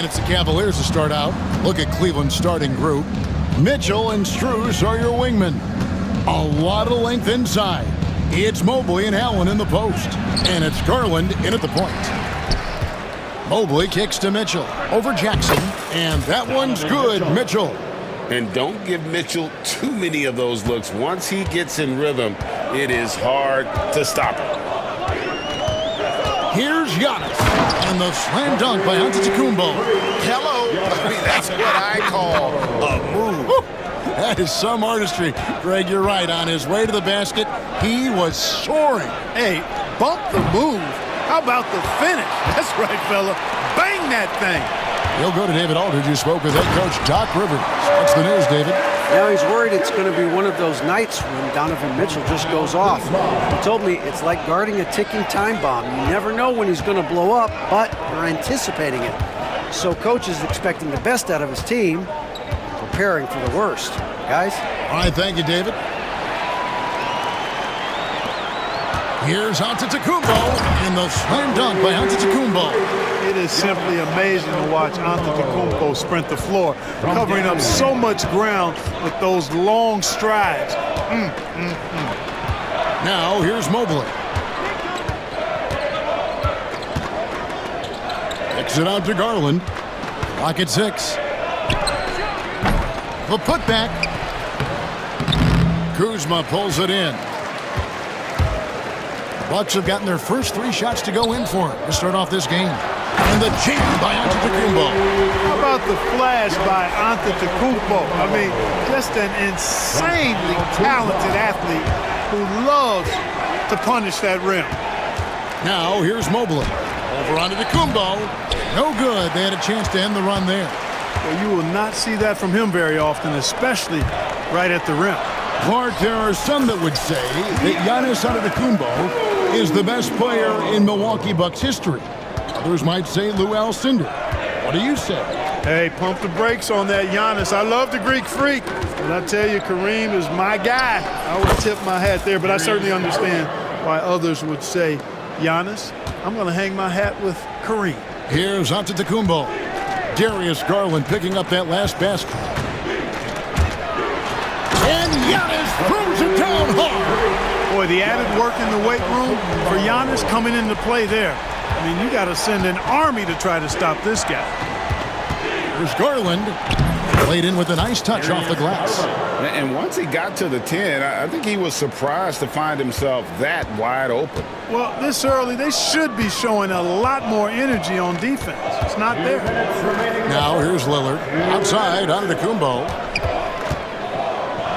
And it's the Cavaliers to start out. Look at Cleveland's starting group. Mitchell and Strus are your wingmen. A lot of length inside. It's Mobley and Allen in the post. And it's Garland in at the point. Mobley kicks to Mitchell over Jackson. And that one's good, Mitchell. And don't give Mitchell too many of those looks. Once he gets in rhythm, it is hard to stop him. Here's Giannis. And the slam dunk by Antetokounmpo. Hello. I mean, that's what I call a move. Woo. That is some artistry. Greg, you're right. On his way to the basket, he was soaring. Hey, bump the move. How about the finish? That's right, fella. Bang that thing. He'll go to David Aldridge, who spoke with head coach Doc Rivers. What's the news, David? Now he's worried it's going to be one of those nights when Donovan Mitchell just goes off. He told me it's like guarding a ticking time bomb. You never know when he's going to blow up, but you're anticipating it. So coach is expecting the best out of his team, preparing for the worst. Guys? All right, thank you, David. Here's Antetokounmpo, and the slam dunk by Antetokounmpo. It is simply amazing to watch Antetokounmpo sprint the floor, covering up so much ground with those long strides. Now, here's Mobley. Kicks it out to Garland. Clock at 6. The putback. Kuzma pulls it in. Bucks have gotten their first 3 shots to go in for it to start off this game. And the jam by Antetokounmpo. How about the flash by Antetokounmpo? I mean, just an insanely talented athlete who loves to punish that rim. Now, here's Mobley. Over Antetokounmpo. No good. They had a chance to end the run there. Well, you will not see that from him very often, especially right at the rim. Clark, there are some that would say that Giannis Antetokounmpo is the best player in Milwaukee Bucks history. Others might say Lou Alcindor. What do you say? Hey, pump the brakes on that Giannis. I love the Greek freak, but I tell you, Kareem is my guy. I would tip my hat there, but I certainly understand why others would say Giannis. I'm going to hang my hat with Kareem. Here's Antetokounmpo. Darius Garland picking up that last basket. And Giannis throws it down hard. Boy, the added work in the weight room for Giannis coming into play there. I mean, you got to send an army to try to stop this guy. There's Garland. Played in with a nice touch off the glass. And once he got to the 10, I think he was surprised to find himself that wide open. Well, this early, they should be showing a lot more energy on defense. It's not there. Now here's Lillard. Outside, Antetokounmpo.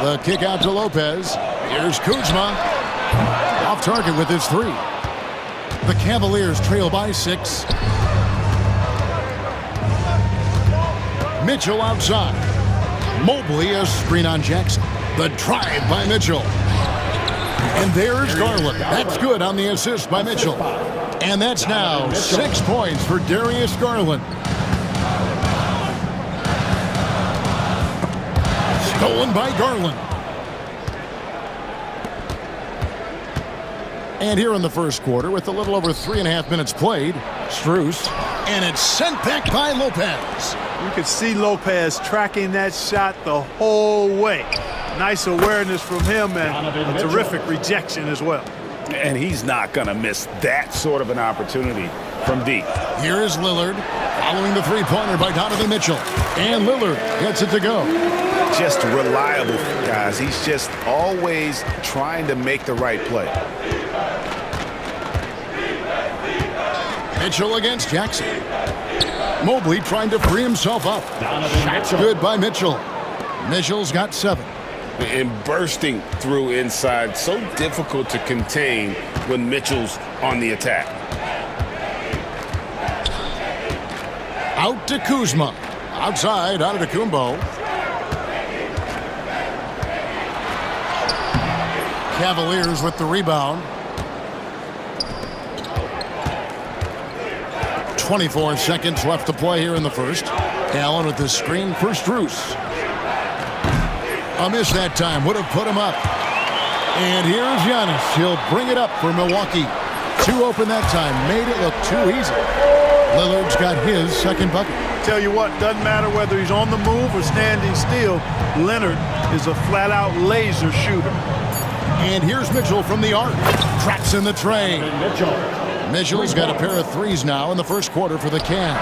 The kick out to Lopez. Here's Kuzma. Off target with his 3. The Cavaliers trail by 6. Mitchell outside. Mobley a screen on Jackson. The drive by Mitchell. And there's Garland. That's good on the assist by Mitchell. And that's now 6 points for Darius Garland. Stolen by Garland. And here in the first quarter, with a little over 3.5 minutes played, Strus. And it's sent back by Lopez. You could see Lopez tracking that shot the whole way. Nice awareness from him and a terrific rejection as well. And he's not going to miss that sort of an opportunity from deep. Here is Lillard following the 3-pointer by Donovan Mitchell. And Lillard gets it to go. Just reliable, guys. He's just always trying to make the right play. Mitchell against Jackson. Mobley trying to free himself up. Shot's good by Mitchell. Mitchell's got 7. And bursting through inside, so difficult to contain when Mitchell's on the attack. Out to Kuzma. Outside, Antetokounmpo. Cavaliers with the rebound. 24 seconds left to play here in the first. Allen with the screen for Strus. A miss that time. Would have put him up. And here's Giannis. He'll bring it up for Milwaukee. 2 open that time. Made it look too easy. Lillard's got his second bucket. tell you what, doesn't matter whether he's on the move or standing still, Leonard is a flat-out laser shooter. And here's Mitchell from the arc. Tracks in the tray. Mitchell's got a pair of threes now in the first quarter for the Cavs.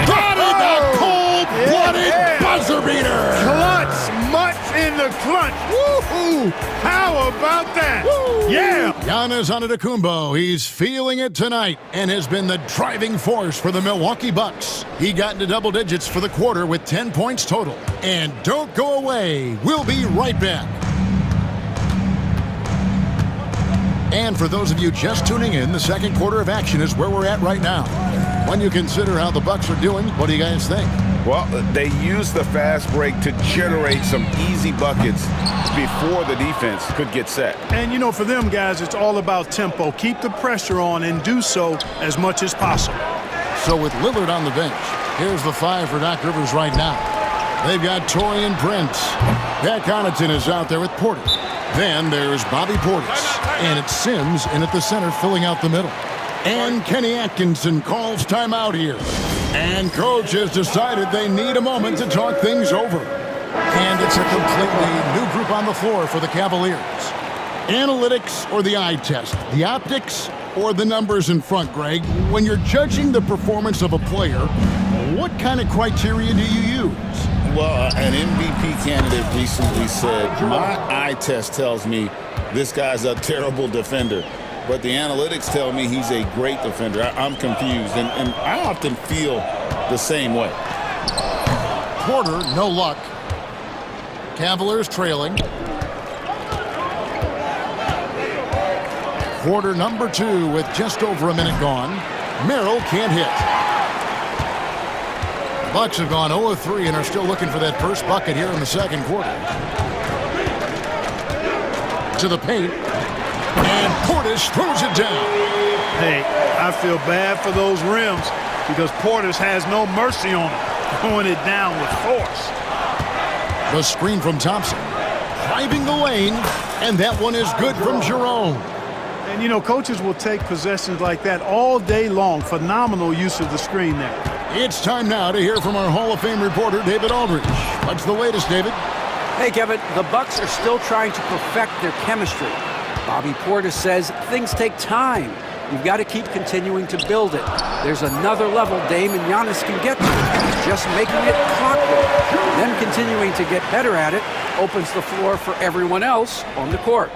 Got it! The cold-blooded buzzer beater! Clutch! Much in the clutch! Woo-hoo! How about that? Woo. Yeah! Giannis Antetokounmpo, he's feeling it tonight and has been the driving force for the Milwaukee Bucks. He got into double digits for the quarter with 10 points total. And don't go away. We'll be right back. And for those of you just tuning in, the second quarter of action is where we're at right now. When you consider how the Bucks are doing, what do you guys think? Well, they used the fast break to generate some easy buckets before the defense could get set. And, you know, for them guys, it's all about tempo. Keep the pressure on and do so as much as possible. So with Lillard on the bench, here's the five for Doc Rivers right now. They've got Taurean Prince. Pat Connaughton is out there with Porter. Then there's Bobby Portis, and it's Sims in at the center filling out the middle. And Kenny Atkinson calls timeout here. And coach has decided they need a moment to talk things over. And it's a completely new group on the floor for the Cavaliers. Analytics or the eye test? The optics or the numbers in front, Greg? When you're judging the performance of a player, what kind of criteria do you use? Well, an MVP candidate recently said, my eye test tells me this guy's a terrible defender, but the analytics tell me he's a great defender. I'm confused, and I often feel the same way. Porter, no luck. Cavaliers trailing. Quarter number 2 with just over a minute gone. Merrill can't hit. Bucks have gone 0 of 3 and are still looking for that first bucket here in the second quarter. To the paint. And Portis throws it down. Hey, I feel bad for those rims because Portis has no mercy on them, throwing it down with force. The screen from Thompson. Driving the lane. And that one is good from Jerome. And, you know, coaches will take possessions like that all day long. Phenomenal use of the screen there. It's time now to hear from our Hall of Fame reporter, David Aldridge. What's the latest, David? Hey, Kevin, the Bucks are still trying to perfect their chemistry. Bobby Portis says things take time. You've got to keep continuing to build it. There's another level Dame and Giannis can get to. Just making it clockwork. Them continuing to get better at it opens the floor for everyone else on the court.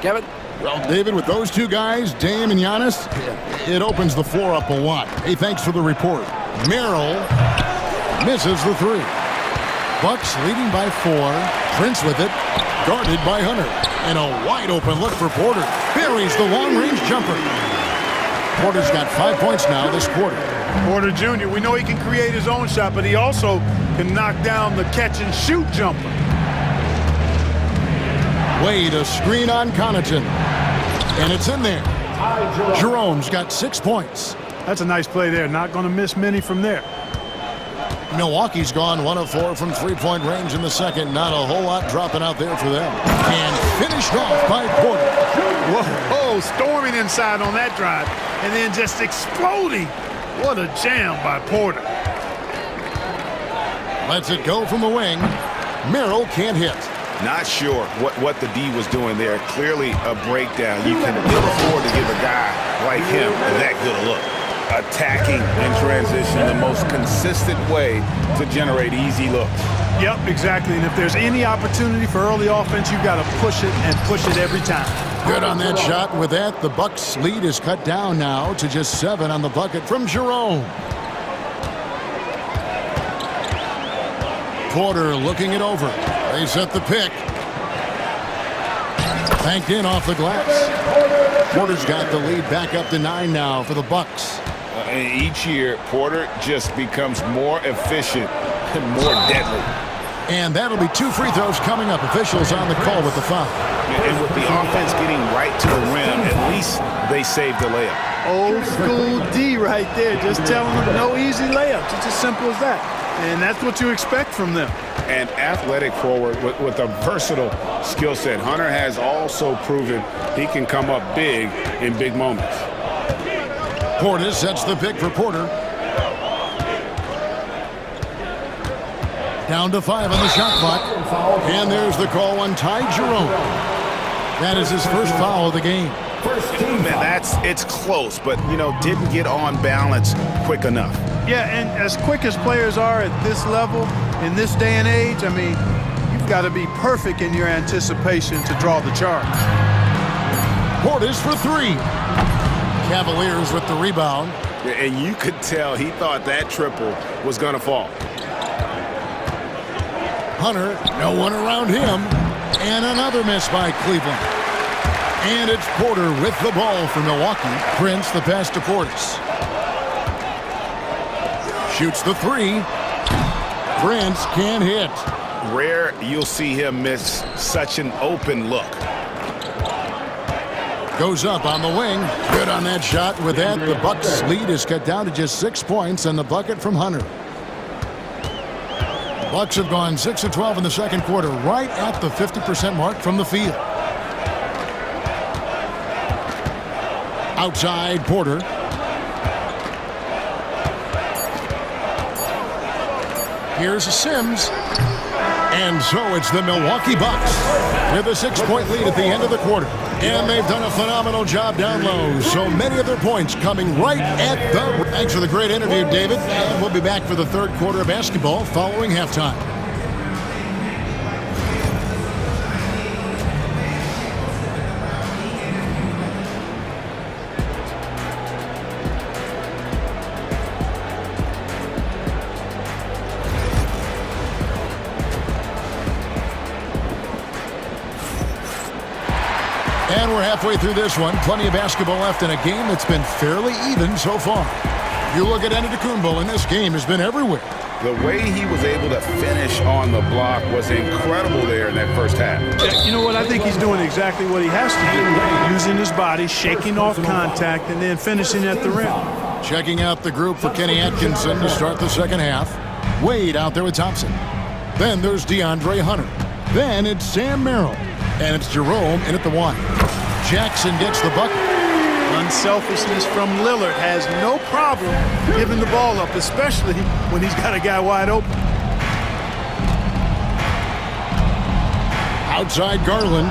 Kevin? Well, David, with those two guys, Dame and Giannis, it opens the floor up a lot. Hey, thanks for the report. Merrill misses the three. Bucks leading by 4. Prince with it. Guarded by Hunter. And a wide open look for Porter. Buries the long-range jumper. Porter's got 5 points now this quarter. Porter Jr., we know he can create his own shot, but he also can knock down the catch-and-shoot jumper. Wade, a screen on Connaughton. And it's in there. Jerome's got 6 points. That's a nice play there. Not going to miss many from there. Milwaukee's gone 1 of 4 from three-point range in the second. Not a whole lot dropping out there for them. And finished off by Porter. Whoa, storming inside on that drive. And then just exploding. What a jam by Porter. Lets it go from the wing. Merrill can't hit. Not sure what the D was doing there. Clearly a breakdown. You can ill afford to give a guy like him that good a look. Attacking in transition, the most consistent way to generate easy looks. Yep, exactly. And if there's any opportunity for early offense, you've got to push it and push it every time. Good on that shot. With that, the Bucks' lead is cut down now to just 7 on the bucket from Jerome. Porter looking it over. They set the pick. Banked in off the glass. Porter's got the lead back up to 9 now for the Bucks. Each year, Porter just becomes more efficient and more deadly. And that'll be 2 free throws coming up. Officials on the call with the foul. And with the offense getting right to the rim, at least they saved the layup. Old school D right there, just telling them no easy layups. It's as simple as that. And that's what you expect from them. An athletic forward with a versatile skill set. Hunter has also proven he can come up big in big moments. Portis sets the pick for Porter. Down to 5 on the shot clock. And there's the call on Ty Jerome. That is his first foul of the game. Man, it's close, but, didn't get on balance quick enough. Yeah, and as quick as players are at this level, in this day and age, I mean, you've got to be perfect in your anticipation to draw the charge. Portis for 3. Cavaliers with the rebound. And you could tell he thought that triple was going to fall. Hunter, no one around him. And another miss by Cleveland. And it's Porter with the ball for Milwaukee. Prince the pass to Portis. Shoots the 3. Prince can't hit. Rare you'll see him miss such an open look. Goes up on the wing. Good on that shot. With that, the Bucks' lead is cut down to just 6 points and the bucket from Hunter. Bucks have gone 6 of 12 in the second quarter, right at the 50% mark from the field. Outside, Porter. Here's Sims. And so it's the Milwaukee Bucks with a 6-point lead at the end of the quarter. And they've done a phenomenal job down low. So many of their points coming right at the... Thanks for the great interview, David. And we'll be back for the third quarter of basketball following halftime. And we're halfway through this one. Plenty of basketball left in a game that's been fairly even so far. You look at Antetokounmpo, and this game has been everywhere. The way he was able to finish on the block was incredible there in that first half. You know what? I think he's doing exactly what he has to do. Using his body, shaking off contact, and then finishing at the rim. Checking out the group for Kenny Atkinson to start the second half. Wade out there with Thompson. Then there's DeAndre Hunter. Then it's Sam Merrill. And it's Jerome in at the 1. Jackson gets the bucket. Unselfishness from Lillard has no problem giving the ball up, especially when he's got a guy wide open. Outside Garland.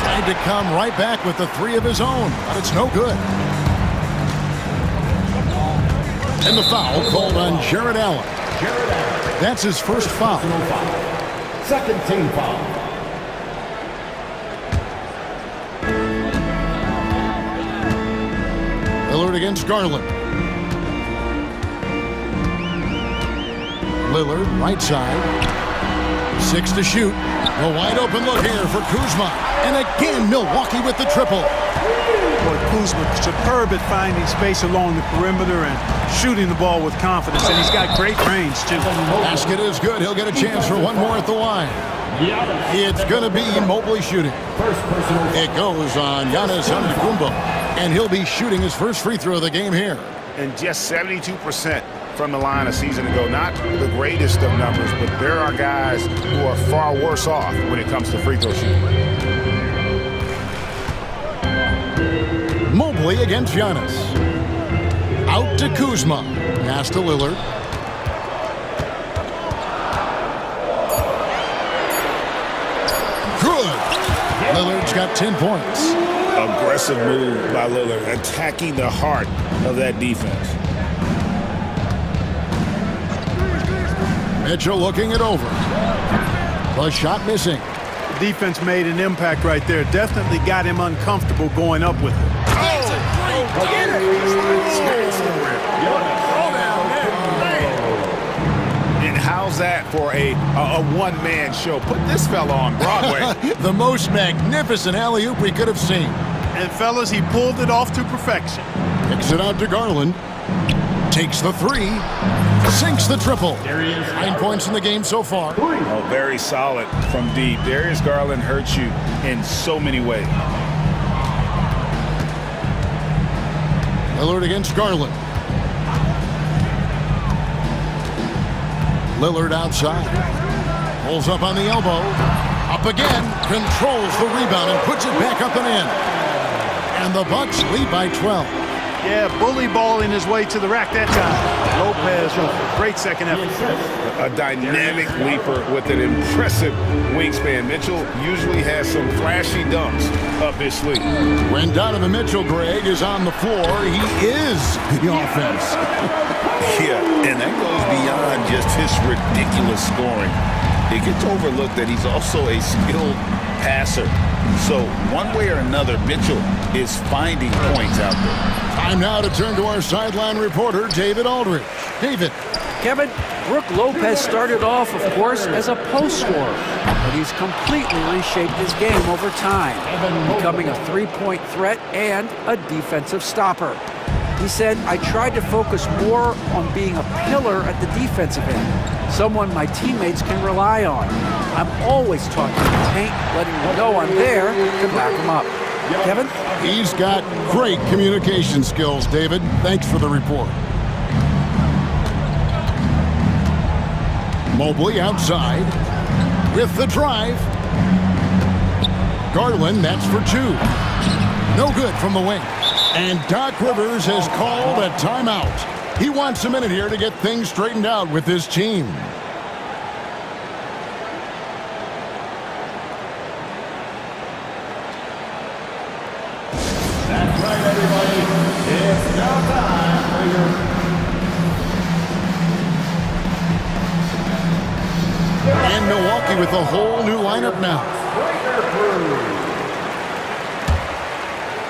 Tried to come right back with the 3 of his own, but it's no good. And the foul called on Jared Allen. That's his first foul. Second team foul. Lillard against Garland. Lillard, right side. 6 to shoot. A wide open look here for Kuzma. And again, Milwaukee with the triple. Boy, Kuzma superb at finding space along the perimeter and shooting the ball with confidence. And he's got great range, too. Basket is good. He'll get a chance for one more at the line. It's going to be Mobley shooting. It goes on Giannis Antetokounmpo. And he'll be shooting his first free throw of the game here. And just 72% from the line a season ago. Not the greatest of numbers, but there are guys who are far worse off when it comes to free throw shooting. Mobley against Giannis. Out to Kuzma. Pass to Lillard. Good. Lillard's got 10 points. Aggressive move by Lillard, attacking the heart of that defense. Mitchell looking it over. The shot missing. The defense made an impact right there. Definitely got him uncomfortable going up with it. And how's that for a one-man show? Put this fella on Broadway. The most magnificent alley-oop we could have seen. And fellas, he pulled it off to perfection. Kicks it out to Garland. Takes the 3. Sinks the triple. 9 points in the game so far. Oh, very solid from deep. Darius Garland hurts you in so many ways. Lillard against Garland. Lillard outside. Pulls up on the elbow. Up again. Controls the rebound and puts it back up and in. And the Bucks lead by 12. Yeah, bully balling his way to the rack that time. Lopez with a great second effort. A dynamic leaper with an impressive wingspan. Mitchell usually has some flashy dunks up his sleeve. When Donovan Mitchell, Greg, is on the floor, he is the offense. Yeah, and that goes beyond just his ridiculous scoring. It gets overlooked that he's also a skilled passer. So one way or another, Mitchell is finding points out there. Time now to turn to our sideline reporter, David Aldridge. David. Kevin, Brook Lopez started off, of course, as a post scorer, but he's completely reshaped his game over time, becoming a three-point threat and a defensive stopper. He said, I tried to focus more on being a pillar at the defensive end, someone my teammates can rely on. I'm always talking to the paint, letting them know I'm there to back them up. Kevin? He's got great communication skills, David. Thanks for the report. Mobley outside with the drive. Garland, that's for two. No good from the wing. And Doc Rivers has called a timeout. He wants a minute here to get things straightened out with his team. That's right, everybody. It's now time for your... And Milwaukee with a whole new lineup now.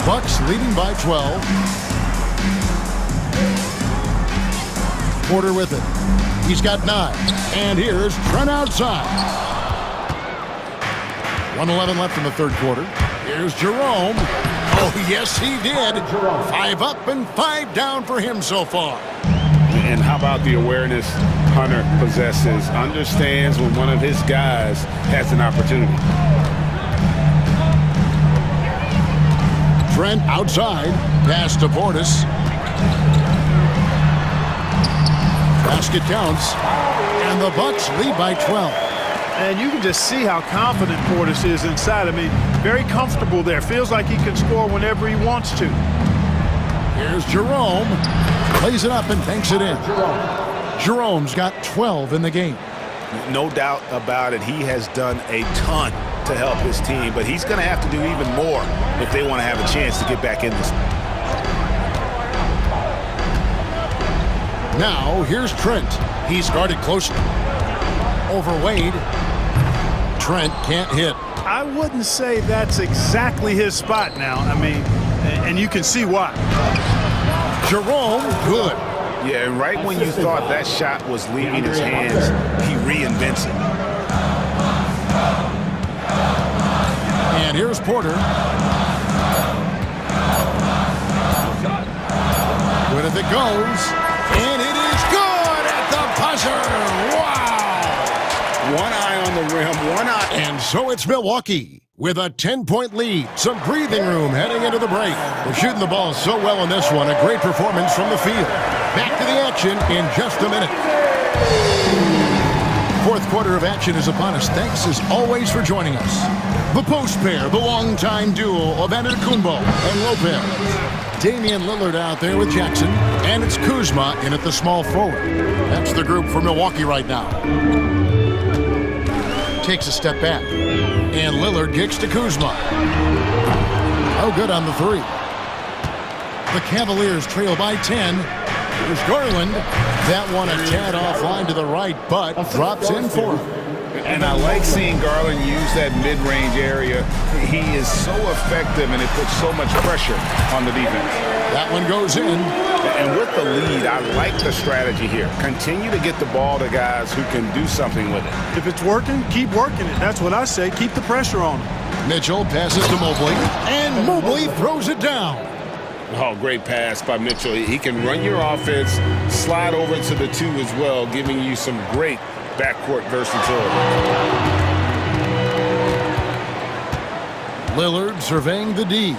Bucks leading by 12. Porter with it. He's got 9. And here's Trent outside. 1:11 left in the third quarter. Here's Jerome. Oh, yes, he did. 5 up and 5 down for him so far. And how about the awareness Hunter possesses? Understands when one of his guys has an opportunity. Trent outside. Pass to Portis. Basket counts. And the Bucks lead by 12. And you can just see how confident Portis is inside. I mean, very comfortable there. Feels like he can score whenever he wants to. Here's Jerome. Plays it up and banks it in. Jerome's got 12 in the game. No doubt about it. He has done a ton to help his team, but he's going to have to do even more if they want to have a chance to get back in this. Now, here's Trent. He's guarded closely. Over Wade. Trent can't hit. I wouldn't say that's exactly his spot now. I mean, and you can see why. Jerome, good. Yeah, and right when you thought that shot was leaving his hands, he reinvents it. And here's Porter. Good if it goes. And it is good at the buzzer. Wow. One eye on the rim, one eye. And so it's Milwaukee with a 10-point lead. Some breathing room heading into the break. They're shooting the ball so well in this one. A great performance from the field. Back to the action in just a minute. Fourth quarter of action is upon us. Thanks as always for joining us. The post pair, the longtime duo of Antetokounmpo and Lopez. Damian Lillard out there with Jackson. And it's Kuzma in at the small forward. That's the group for Milwaukee right now. Takes a step back. And Lillard kicks to Kuzma. Oh, good on the three. The Cavaliers trail by 10. Here's Garland. That one a tad offline to the right, but drops in for him. And I like seeing Garland use that mid-range area. He is so effective, and it puts so much pressure on the defense. That one goes in. And with the lead, I like the strategy here. Continue to get the ball to guys who can do something with it. If it's working, keep working it. That's what I say. Keep the pressure on him. Mitchell passes to Mobley, and Mobley throws it down. Oh, great pass by Mitchell. He can run your offense, slide over to the 2 as well, giving you some great backcourt versatility. Lillard surveying the D.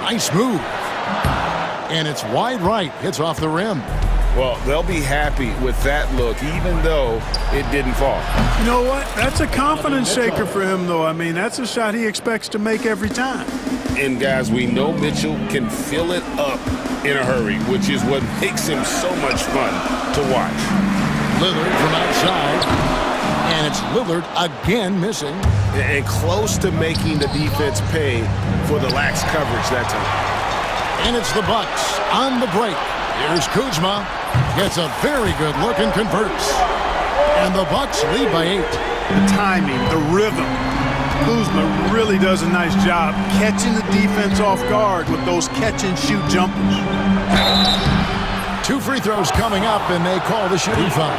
Nice move. And it's wide right. Hits off the rim. Well, they'll be happy with that look, even though it didn't fall. You know what? That's a confidence shaker for him, though. I mean, that's a shot he expects to make every time. And, guys, we know Mitchell can fill it up in a hurry, which is what makes him so much fun to watch. Lillard from outside. And it's Lillard again missing. And close to making the defense pay for the lax coverage that time. And it's the Bucks on the break. Here's Kuzma. Gets a very good look and converts. And the Bucks lead by 8. The timing, the rhythm. Kuzma really does a nice job catching the defense off guard with those catch-and-shoot jumpers. 2 free throws coming up, and they call the shooting foul.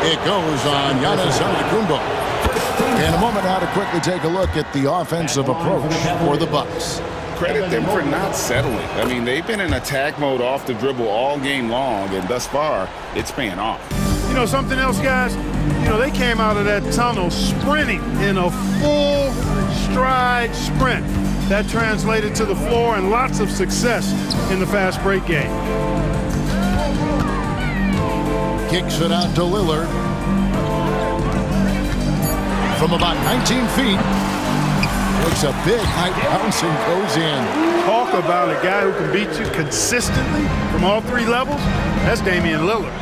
It goes on Giannis Antetokounmpo. In a moment now to quickly take a look at the offensive approach for the Bucks. Credit them for not settling. I mean, they've been in attack mode off the dribble all game long, and thus far, it's paying off. You know something else, guys? You know, they came out of that tunnel sprinting in a full stride sprint. That translated to the floor and lots of success in the fast break game. Kicks it out to Lillard. From about 19 feet. Takes a big height bounce and goes in. Talk about a guy who can beat you consistently from all 3 levels. That's Damian Lillard.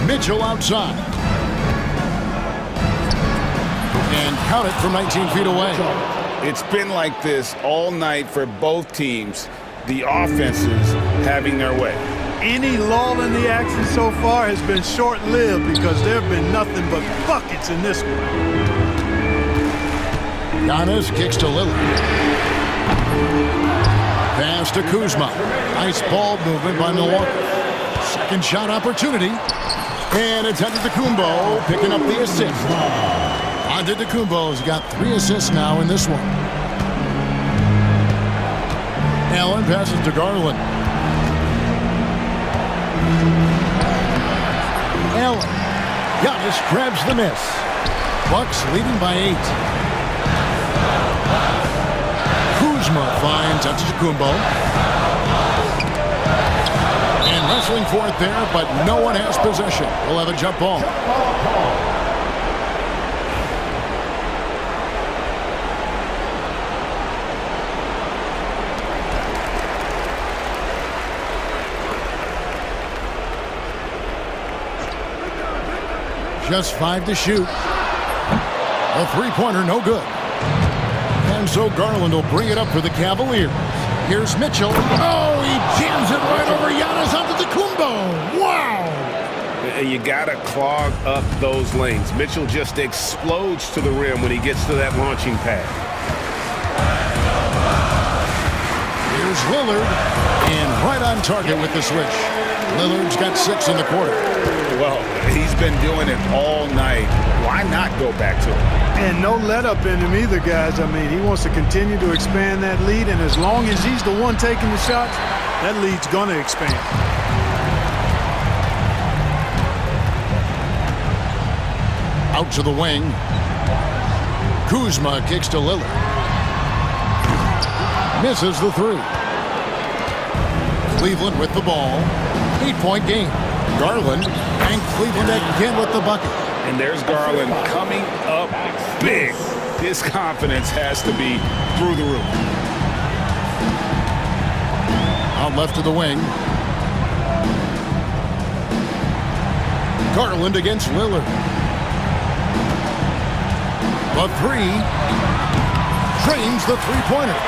Mitchell outside. And count it from 19 feet away. It's been like this all night for both teams. The offenses having their way. Any lull in the action so far has been short-lived because there have been nothing but buckets in this one. Giannis kicks to Lillard. Pass to Kuzma. Nice ball movement by Milwaukee. Second shot opportunity. And it's Antetokounmpo picking up the assist. Antetokounmpo's got 3 assists now in this one. Allen passes to Garland. Allen. Giannis grabs the miss. Bucks leading by 8. Kuzma finds Antetokounmpo. And wrestling for it there, but no one has possession. We'll have a jump ball. Just 5 to shoot. A 3-pointer, no good. And so Garland will bring it up for the Cavaliers. Here's Mitchell. Oh, he jams it right over Giannis Antetokounmpo. Wow! You got to clog up those lanes. Mitchell just explodes to the rim when he gets to that launching pad. Here's Lillard. And right on target with the switch. Lillard's got 6 in the quarter. Well, he's been doing it all night. Why not go back to it? And no let up in him either, guys. I mean, he wants to continue to expand that lead, and as long as he's the one taking the shots, that lead's going to expand. Out to the wing. Kuzma kicks to Lillard. Misses the 3. Cleveland with the ball. 8-point game. Garland and Cleveland again with the bucket. And there's Garland coming up big. His confidence has to be through the roof. Out left to the wing. Garland against Lillard. The 3 drains the 3-pointer.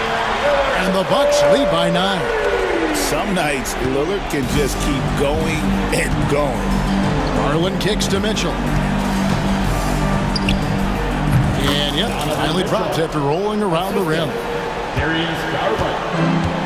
And the Bucks lead by 9. Some nights, Lillard can just keep going and going. Garland kicks to Mitchell. And yep, finally drops after rolling around the rim. There he is, Garland.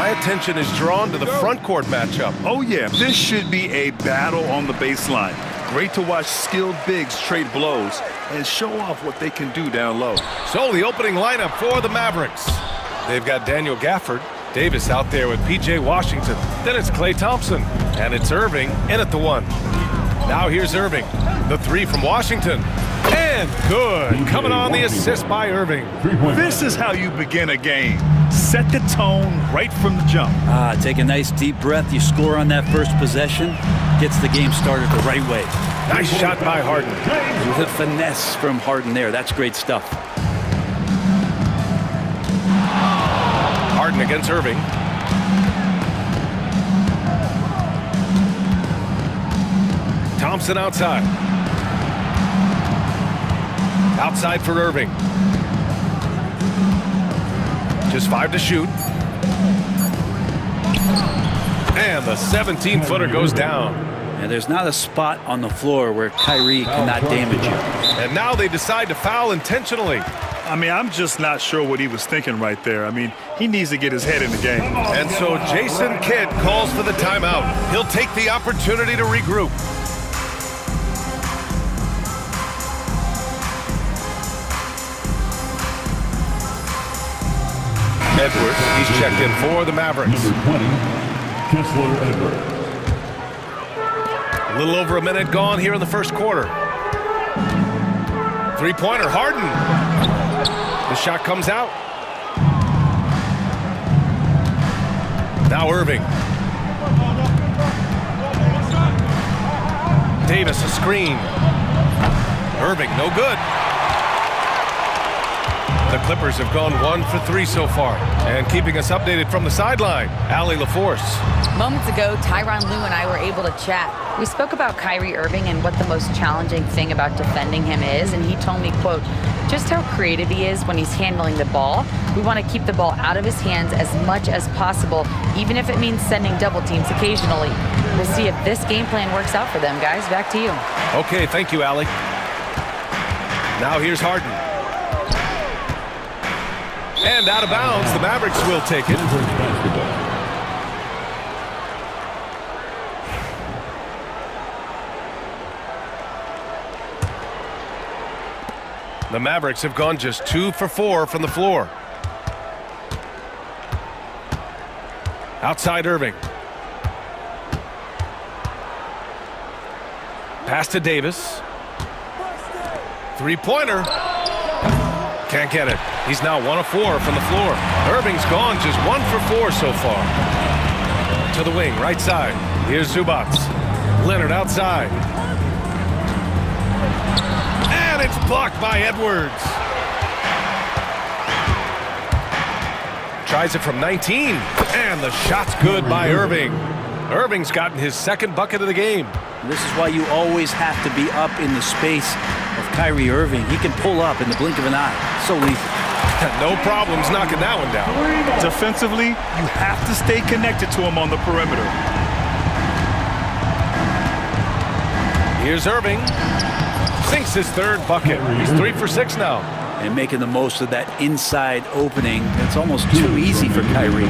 My attention is drawn to the front court matchup. Oh, yeah, this should be a battle on the baseline. Great to watch skilled bigs trade blows and show off what they can do down low. So the opening lineup for the Mavericks. They've got Daniel Gafford, Davis out there with P.J. Washington. Then it's Klay Thompson, and it's Irving in at the 1. Now here's Irving, the 3 from Washington. And good. Coming on the assist by Irving. This is how you begin a game. Set the tone right from the jump. Take a nice deep breath. You score on that first possession. Gets the game started the right way. Nice shot by Harden. The finesse from Harden there. That's great stuff. Harden against Irving. Thompson outside. Outside for Irving. Just 5 to shoot. And the 17-footer goes down. And there's not a spot on the floor where Kyrie cannot damage you. And now they decide to foul intentionally. I mean, I'm just not sure what he was thinking right there. I mean, he needs to get his head in the game. And so Jason Kidd calls for the timeout. He'll take the opportunity to regroup. Edwards, he's checked in for the Mavericks. A little over a minute gone here in the first quarter. Three-pointer, Harden. The shot comes out. Now Irving. Davis, a screen. Irving, no good. The Clippers have gone 1 for 3 so far. And keeping us updated from the sideline, Allie LaForce. Moments ago, Tyronn Lue and I were able to chat. We spoke about Kyrie Irving and what the most challenging thing about defending him is, and he told me, quote, just how creative he is when he's handling the ball. We want to keep the ball out of his hands as much as possible, even if it means sending double teams occasionally. We'll see if this game plan works out for them, guys. Back to you. Okay, thank you, Allie. Now here's Harden. And out of bounds, the Mavericks will take it. The Mavericks have gone just 2 for 4 from the floor. Outside Irving. Pass to Davis. Three-pointer. Can't get it. He's now 1 of 4 from the floor. Irving's gone just 1 for 4 so far. To the wing, right side. Here's Zubac. Leonard outside. And it's blocked by Edwards. Tries it from 19. And the shot's good by Irving. Irving's gotten his second bucket of the game. This is why you always have to be up in the space of Kyrie Irving. He can pull up in the blink of an eye. So easy. No problems knocking that one down. Defensively, you have to stay connected to him on the perimeter. Here's Irving. Sinks his third bucket. He's 3 for 6 now. And making the most of that inside opening. It's almost too easy for Kyrie.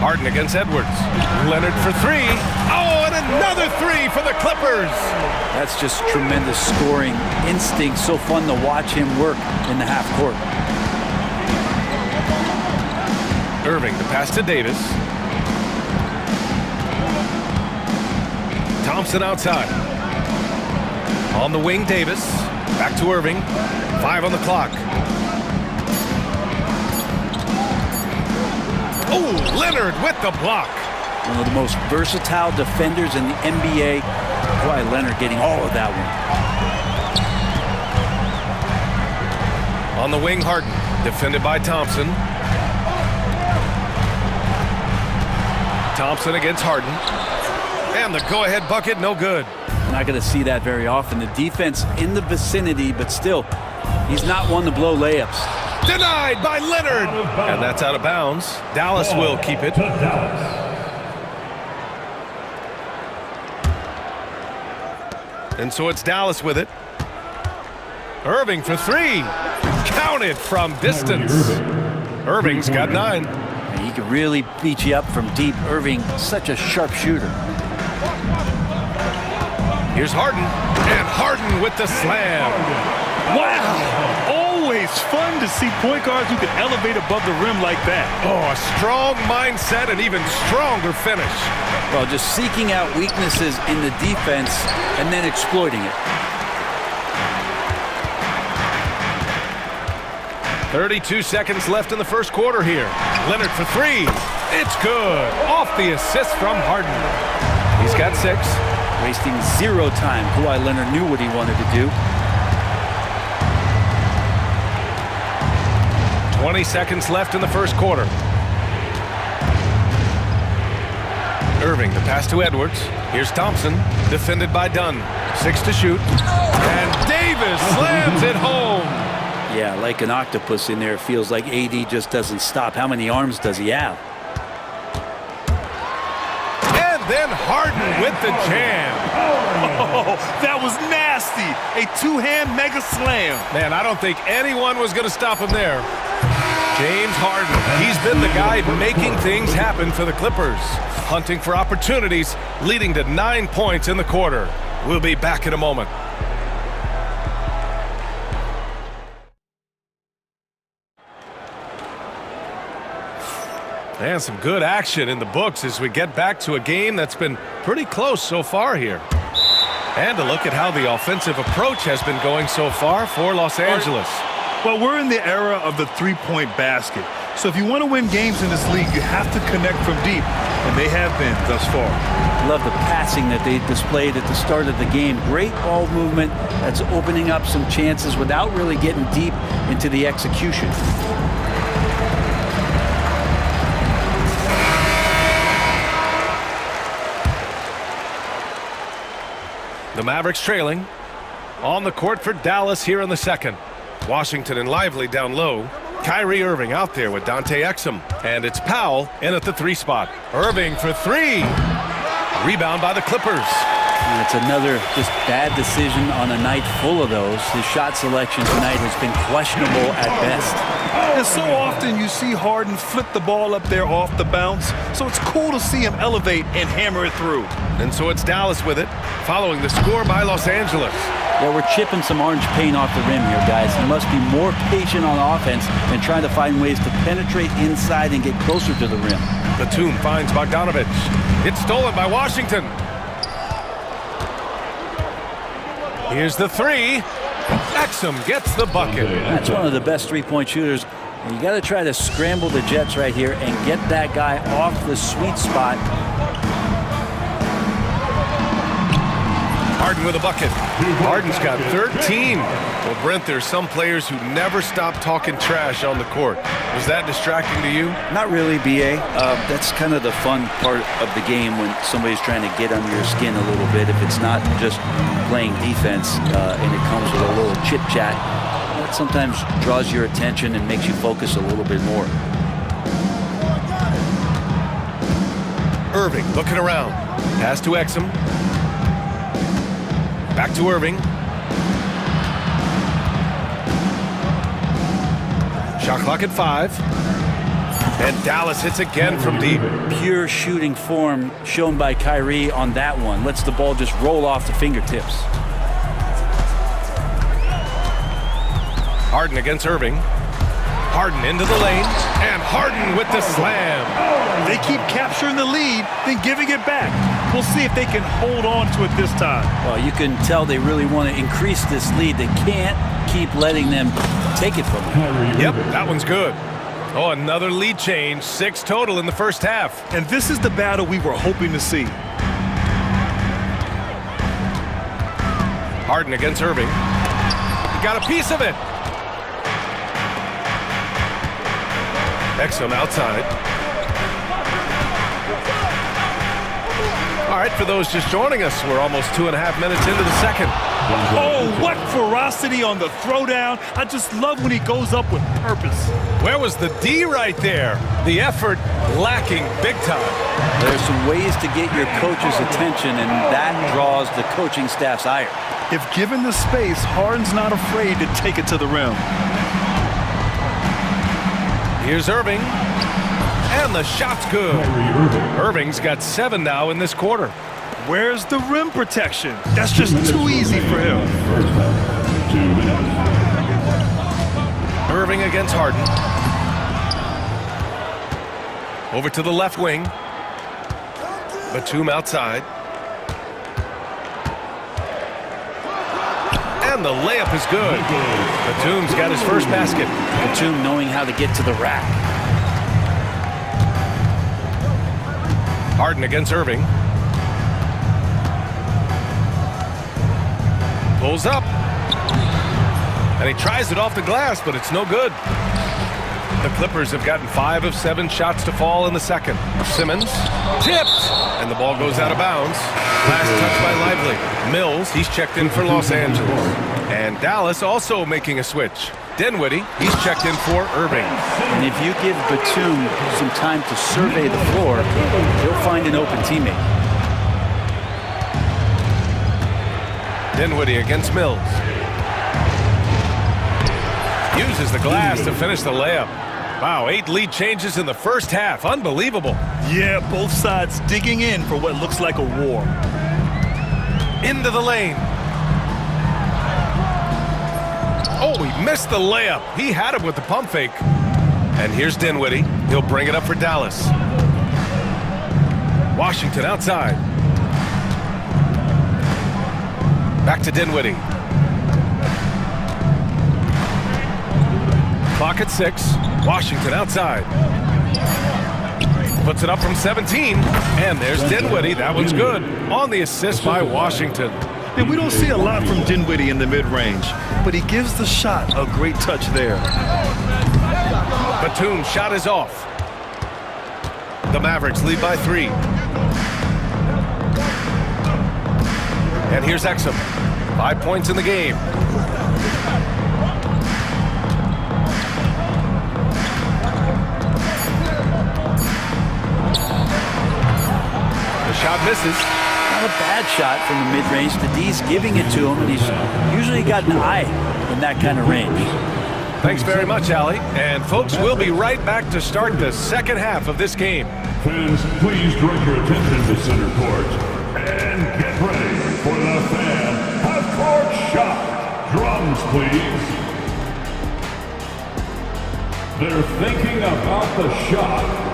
Harden against Edwards. Leonard for 3. Oh, and another 3 for the Clippers. That's just tremendous scoring instinct. So fun to watch him work in the half court. Irving, the pass to Davis. Thompson outside. On the wing, Davis. Back to Irving. 5 on the clock. Oh, Leonard with the block. One of the most versatile defenders in the NBA. Kawhi Leonard getting all of that one. On the wing, Harden. Defended by Thompson. Thompson against Harden. And the go-ahead bucket, no good. Not going to see that very often. The defense in the vicinity, but still, he's not one to blow layups. Denied by Leonard. And that's out of bounds. Dallas will keep it. And so it's Dallas with it. Irving for 3. Counted from distance. Irving's got 9. He can really beat you up from deep. Irving, such a sharp shooter. Here's Harden, and Harden with the slam. Wow! Always fun to see point guards who can elevate above the rim like that. Oh, a strong mindset and even stronger finish. Well, just seeking out weaknesses in the defense and then exploiting it. 32 seconds left in the first quarter here. Leonard for 3. It's good. Off the assist from Harden. He's got 6. Wasting 0 time. Kawhi Leonard knew what he wanted to do. 20 seconds left in the first quarter. Irving, the pass to Edwards. Here's Thompson, defended by Dunn. 6 to shoot. And Davis slams it home. Yeah, like an octopus in there. It feels like AD just doesn't stop. How many arms does he have? And then Harden with the jam. Oh, that was nasty. A two-hand mega slam. Man, I don't think anyone was going to stop him there. James Harden, he's been the guy making things happen for the Clippers. Hunting for opportunities, leading to 9 points in the quarter. We'll be back in a moment. And some good action in the books as we get back to a game that's been pretty close so far here. And a look at how the offensive approach has been going so far for Los Angeles. Well, we're in the era of the three-point basket. So if you want to win games in this league, you have to connect from deep. And they have been thus far. Love the passing that they displayed at the start of the game. Great ball movement that's opening up some chances without really getting deep into the execution. The Mavericks trailing. On the court for Dallas here in the second. Washington and Lively down low. Kyrie Irving out there with Dante Exum. And it's Powell in at the 3 spot. Irving for 3. Rebound by the Clippers. And it's another just bad decision on a night full of those. His shot selection tonight has been questionable at best. And so often you see Harden flip the ball up there off the bounce. So it's cool to see him elevate and hammer it through. And so it's Dallas with it, following the score by Los Angeles. Yeah, we're chipping some orange paint off the rim here, guys. He must be more patient on offense and trying to find ways to penetrate inside and get closer to the rim. Batum finds Bogdanovich. It's stolen by Washington. Here's the 3. Exum gets the bucket. That's one of the best three-point shooters. You got to try to scramble the Jets right here and get that guy off the sweet spot. Harden with a bucket. Harden's got 13. Well, Brent, there's some players who never stop talking trash on the court. Was that distracting to you? Not really, B.A. That's kind of the fun part of the game when somebody's trying to get under your skin a little bit. If it's not just playing defense and it comes with a little chit-chat, that sometimes draws your attention and makes you focus a little bit more. Irving looking around. Pass to Exum. Back to Irving. Shot clock at 5. And Dallas hits again from deep. Pure shooting form shown by Kyrie on that one. Lets the ball just roll off the fingertips. Harden against Irving. Harden into the lane. And Harden with the slam. They keep capturing the lead, then giving it back. We'll see if they can hold on to it this time. Well, you can tell they really want to increase this lead. They can't keep letting them take it from them. Yep, that one's good. Oh, another lead change. 6 total in the first half. And this is the battle we were hoping to see. Harden against Irving. He got a piece of it. Exum outside. All right, for those just joining us, we're almost 2.5 minutes into the second. Oh, what ferocity on the throwdown. I just love when he goes up with purpose. Where was the D right there? The effort lacking big time. There's some ways to get your coach's attention, and that draws the coaching staff's ire. If given the space, Harden's not afraid to take it to the rim. Here's Irving. And the shot's good. Irving's got 7 now in this quarter. Where's the rim protection? That's just too easy for him. Irving against Harden. Over to the left wing. Batum outside. And the layup is good. Batum's got his first basket. Batum knowing how to get to the rack. Harden against Irving. Pulls up. And he tries it off the glass, but it's no good. The Clippers have gotten 5 of 7 shots to fall in the second. Simmons tipped, and the ball goes out of bounds. Last touch by Lively. Mills, he's checked in for Los Angeles. And Dallas also making a switch. Dinwiddie, he's checked in for Irving. And if you give Batum some time to survey the floor, he'll find an open teammate. Dinwiddie against Mills. Uses the glass to finish the layup. Wow, 8 lead changes in the first half. Unbelievable. Yeah, both sides digging in for what looks like a war. Into the lane. Oh, he missed the layup. He had him with the pump fake. And here's Dinwiddie. He'll bring it up for Dallas. Washington outside. Back to Dinwiddie. Clock at 6. Washington outside. Puts it up from 17. And there's Dinwiddie. That one's good. On the assist by Washington. And we don't see a lot from Dinwiddie in the mid-range, but he gives the shot a great touch there. Batum's shot is off. The Mavericks lead by 3. And here's Exum. 5 points in the game. The shot misses. Not a bad shot from the mid-range. The D's giving it to him, and he's usually got an eye in that kind of range. Thanks very much, Allie. And folks, we'll be right back to start the second half of this game. Fans, please direct your attention to center court and get ready for the fan half-court shot. Drums, please. They're thinking about the shot.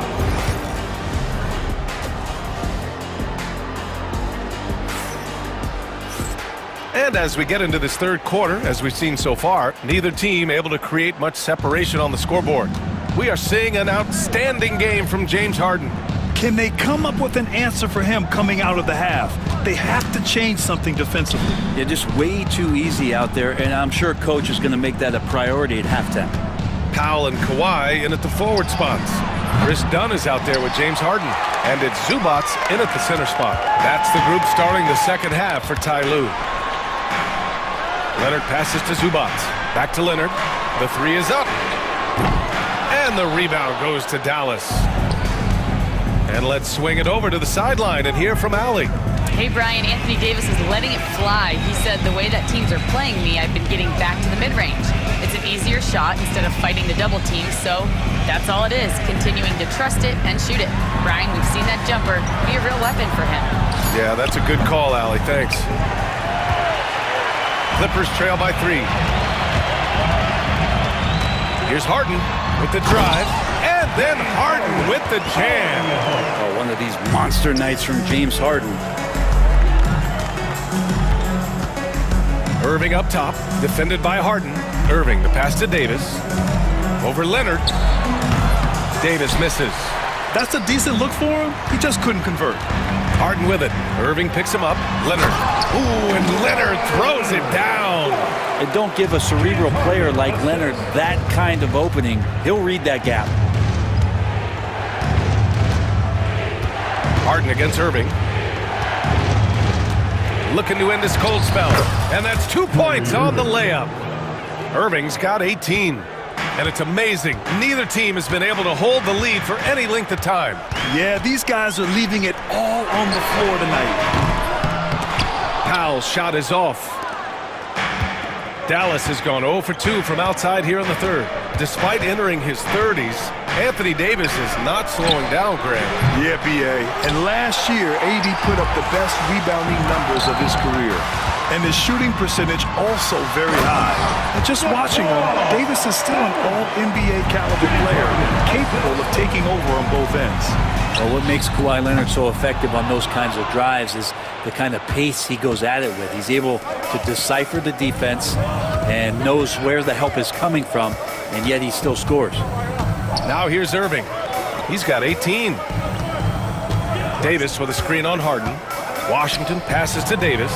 And as we get into this third quarter, as we've seen so far, neither team able to create much separation on the scoreboard. We are seeing an outstanding game from James Harden. Can they come up with an answer for him coming out of the half? They have to change something defensively. Yeah, just way too easy out there, and I'm sure coach is going to make that a priority at halftime. Powell and Kawhi in at the forward spots. Chris Dunn is out there with James Harden. And it's Zubac in at the center spot. That's the group starting the second half for Ty Lue. Leonard passes to Zubac. Back to Leonard. The 3 is up. And the rebound goes to Dallas. And let's swing it over to the sideline and hear from Allie. Hey, Brian, Anthony Davis is letting it fly. He said, the way that teams are playing me, I've been getting back to the mid-range. It's an easier shot instead of fighting the double team, so that's all it is, continuing to trust it and shoot it. Brian, we've seen that jumper be a real weapon for him. Yeah, that's a good call, Allie. Thanks. Clippers trail by 3. Here's Harden with the drive, and then Harden with the jam. Oh, one of these monster nights from James Harden. Irving up top, defended by Harden. Irving, the pass to Davis. Over Leonard. Davis misses. That's a decent look for him. He just couldn't convert. Harden with it. Irving picks him up. Leonard. Ooh, and Leonard throws it down. And don't give a cerebral player like Leonard that kind of opening. He'll read that gap. Harden against Irving. Looking to end this cold spell. And that's 2 points on the layup. Irving's got 18. And it's amazing. Neither team has been able to hold the lead for any length of time. Yeah, these guys are leaving it all on the floor tonight. Powell's shot is off. Dallas has gone 0 for 2 from outside here in the third. Despite entering his 30s, Anthony Davis is not slowing down, Graham. Yeah, B.A. And last year, AD put up the best rebounding numbers of his career. And his shooting percentage also very high. And just watching him, Davis is still an all-NBA caliber player, capable of taking over on both ends. Well, what makes Kawhi Leonard so effective on those kinds of drives is the kind of pace he goes at it with. He's able to decipher the defense and knows where the help is coming from, and yet he still scores. Now here's Irving. He's got 18. Davis with a screen on Harden. Washington passes to Davis.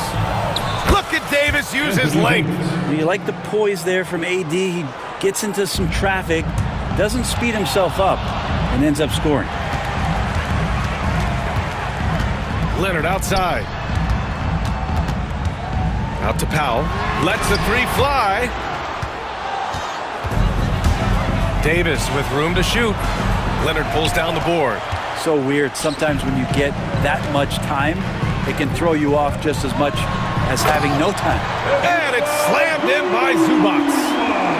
Look at Davis use his length. You like the poise there from AD. He gets into some traffic, doesn't speed himself up, and ends up scoring. Leonard outside. Out to Powell. Lets the three fly. Davis with room to shoot. Leonard pulls down the board. So weird. Sometimes when you get that much time, it can throw you off just as much as having no time. And it's slammed in by Zubac.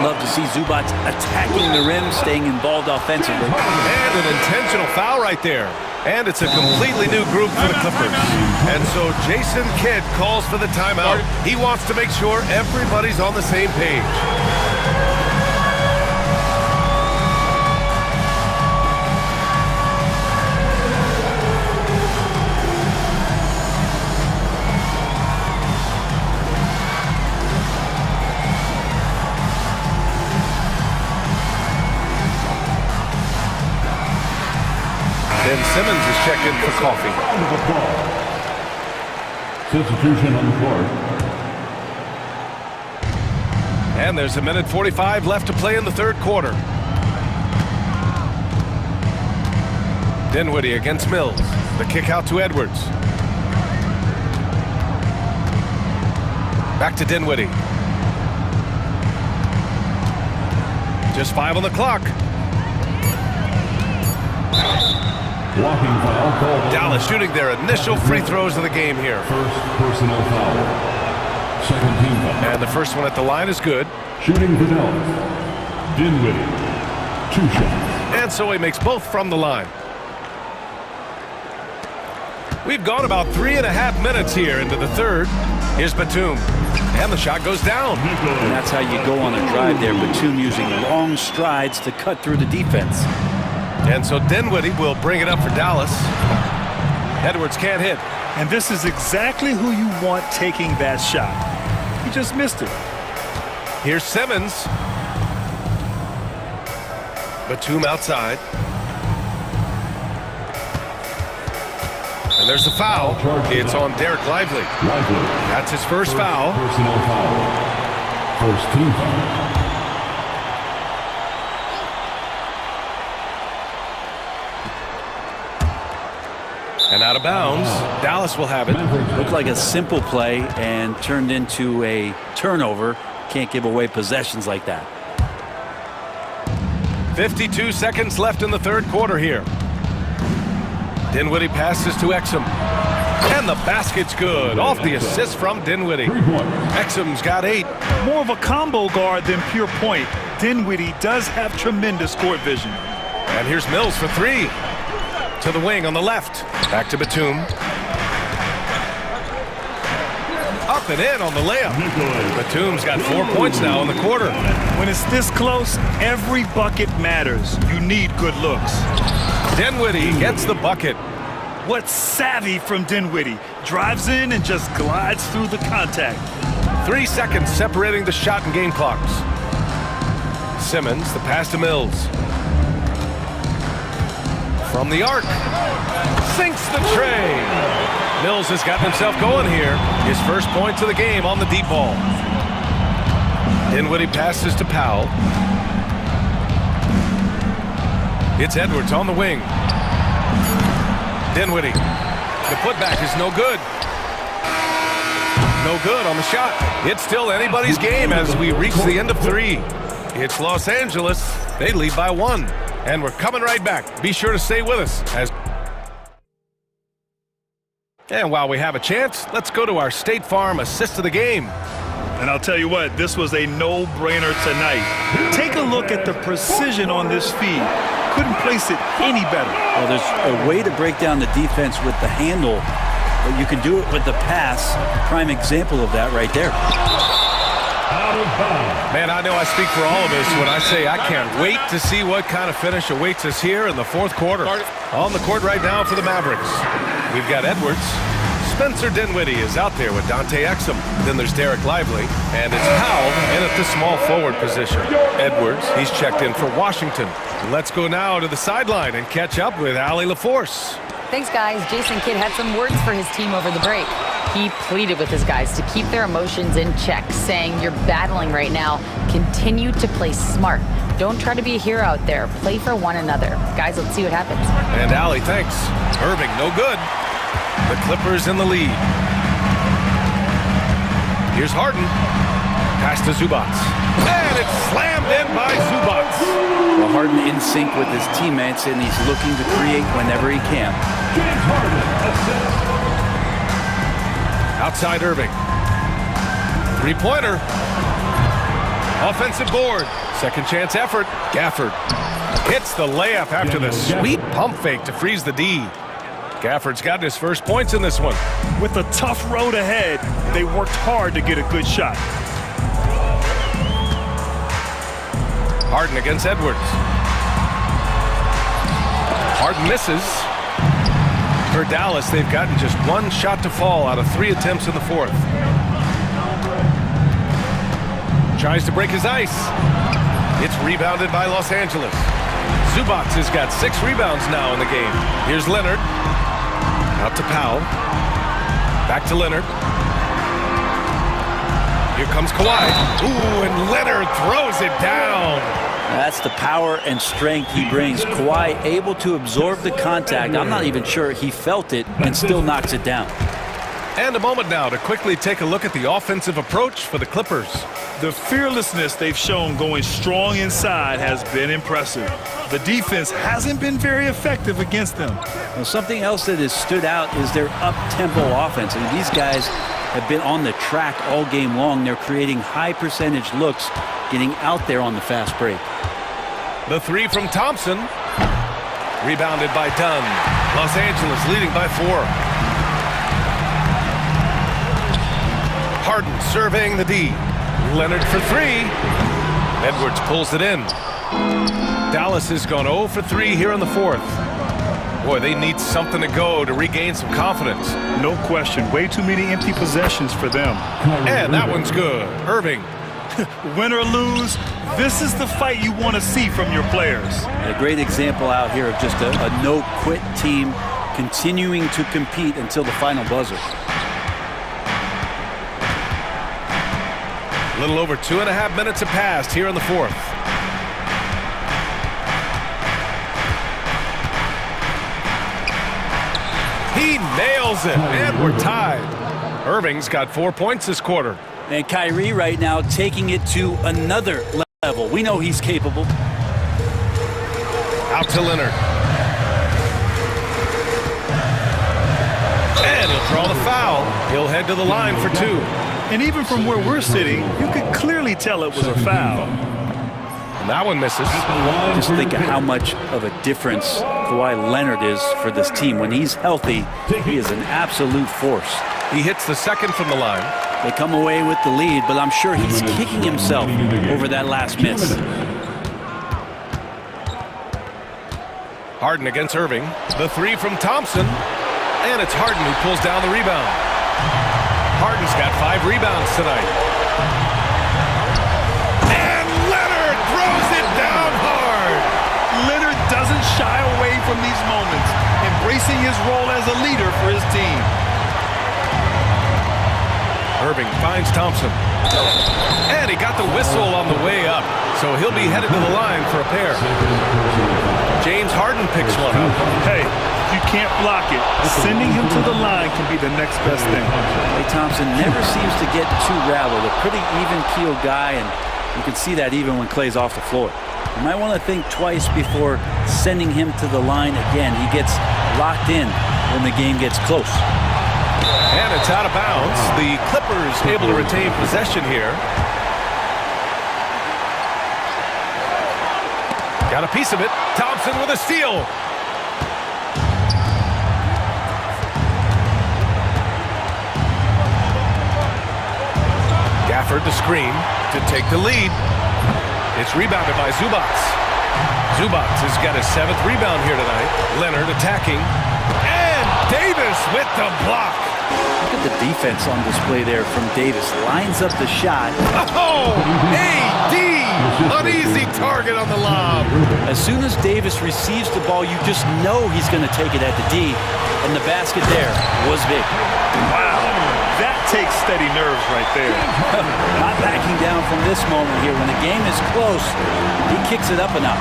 Love to see Zubac attacking the rim, staying involved offensively. And an intentional foul right there. And it's a completely new group for the Clippers. And so Jason Kidd calls for the timeout. He wants to make sure everybody's on the same page. Ben Simmons is checked in for coffee. Substitution on the court. And there's 1:45 left to play in the third quarter. Dinwiddie against Mills. The kick out to Edwards. Back to Dinwiddie. Just 5 on the clock. Blocking foul called. Dallas shooting their initial free throws of the game here. First personal foul. Second team foul. And the first one at the line is good. Shooting for Dallas. Dinwiddie. 2 shots. And so he makes both from the line. We've gone about 3.5 minutes here into the third. Here's Batum. And the shot goes down. And that's how you go on a drive there. Batum using long strides to cut through the defense. And so Dinwiddie will bring it up for Dallas. Edwards can't hit. And this is exactly who you want taking that shot. He just missed it. Here's Simmons. Batum outside. And there's the foul. It's on Derek Lively. That's his first foul. Personal foul. First team foul. And out of bounds. Dallas will have it. Looked like a simple play and turned into a turnover. Can't give away possessions like that. 52 seconds left in the third quarter here. Dinwiddie passes to Exum. And the basket's good. Off the assist from Dinwiddie. Exum's got 8. More of a combo guard than pure point. Dinwiddie does have tremendous court vision. And here's Mills for 3. To the wing on the left. Back to Batum. Up and in on the layup. Batum's got 4 points now in the quarter. When it's this close, every bucket matters. You need good looks. Dinwiddie gets the bucket. What savvy from Dinwiddie. Drives in and just glides through the contact. 3 seconds separating the shot and game clocks. Simmons, the pass to Mills. From the arc. Sinks the tray. Mills has gotten himself going here. His first points of the game on the deep ball. Dinwiddie passes to Powell. It's Edwards on the wing. Dinwiddie. The putback is no good. No good on the shot. It's still anybody's game as we reach the end of 3. It's Los Angeles. They lead by 1. And we're coming right back. Be sure to stay with us. And while we have a chance, let's go to our State Farm assist of the game. And I'll tell you what, this was a no-brainer tonight. Take a look at the precision on this feed. Couldn't place it any better. Well, there's a way to break down the defense with the handle, but you can do it with the pass. Prime example of that right there. Man, I know I speak for all of us when I say I can't wait to see what kind of finish awaits us here in the fourth quarter. On the court right now for the Mavericks, we've got Edwards. Spencer Dinwiddie is out there with Dante Exum. Then there's Derek Lively, and it's Powell in at the small forward position. Edwards, he's checked in for Washington. Let's go now to the sideline and catch up with Allie LaForce. Thanks, guys. Jason Kidd had some words for his team over the break. He pleaded with his guys to keep their emotions in check, saying, you're battling right now. Continue to play smart. Don't try to be a hero out there. Play for one another. Guys, let's see what happens. And Allie, thanks. Irving, no good. The Clippers in the lead. Here's Harden. Pass to Zubac. And it's slammed in by Zubac. Well, Harden in sync with his teammates, and he's looking to create whenever he can. Outside Irving. Three-pointer. Offensive board. Second chance effort. Gafford hits the layup after the sweet pump fake to freeze the D. Gafford's gotten his first points in this one. With a tough road ahead, they worked hard to get a good shot. Harden against Edwards. Harden misses. For Dallas, they've gotten just one shot to fall out of 3 attempts in the fourth. Tries to break his ice. It's rebounded by Los Angeles. Zubac has got 6 rebounds now in the game. Here's Leonard. Out to Powell. Back to Leonard. Here comes Kawhi. Ooh, and Leonard throws it down. That's the power and strength he brings. Kawhi able to absorb the contact. I'm not even sure he felt it and still knocks it down. And a moment now to quickly take a look at the offensive approach for the Clippers. The fearlessness they've shown going strong inside has been impressive. The defense hasn't been very effective against them. Well, something else that has stood out is their up-tempo offense. And these guys have been on the track all game long. They're creating high-percentage looks, getting out there on the fast break. The three from Thompson. Rebounded by Dunn. Los Angeles leading by 4. Harden surveying the D. Leonard for 3. Edwards pulls it in. Dallas has gone 0 for 3 here in the fourth. Boy, they need something to go to regain some confidence. No question. Way too many empty possessions for them. And that one's good. Irving. Win or lose, this is the fight you want to see from your players. A great example out here of just a no-quit team continuing to compete until the final buzzer. A little over 2.5 minutes have passed here in the fourth. He nails it, and we're tied. Irving's got 4 points this quarter. And Kyrie right now taking it to another level. We know he's capable. Out to Leonard. And he'll draw the foul. He'll head to the line for 2. And even from where we're sitting, you could clearly tell it was a foul. And that one misses. Just think of how much of a difference Kawhi Leonard is for this team. When he's healthy, he is an absolute force. He hits the second from the line. They come away with the lead, but I'm sure he's kicking himself over that last miss. Harden against Irving. The 3 from Thompson. And it's Harden who pulls down the rebound. Harden's got 5 rebounds tonight. And Leonard throws it down hard. Leonard doesn't shy away from these moments, embracing his role as a leader for his team. Irving finds Thompson. And he got the whistle on the way up, so he'll be headed to the line for a pair. James Harden picks one up. Hey, if you can't block it, sending him to the line can be the next best thing. Klay Thompson never seems to get too rattled. A pretty even-keeled guy, and you can see that even when Klay's off the floor. You might want to think twice before sending him to the line again. He gets locked in when the game gets close. And it's It's out of bounds. The Clippers able to retain possession here. Got a piece of it. Thompson with a steal. Gafford the screen to take the lead. It's rebounded by Zubats. Zubats has got his 7th rebound here tonight. Leonard attacking. And Davis with the block. Look at the defense on display there from Davis. Lines up the shot. Oh, AD! An easy target on the lob. As soon as Davis receives the ball, you just know he's going to take it at the D. And the basket there was big. Wow. That takes steady nerves right there. Not backing down from this moment here. When the game is close, he kicks it up a notch.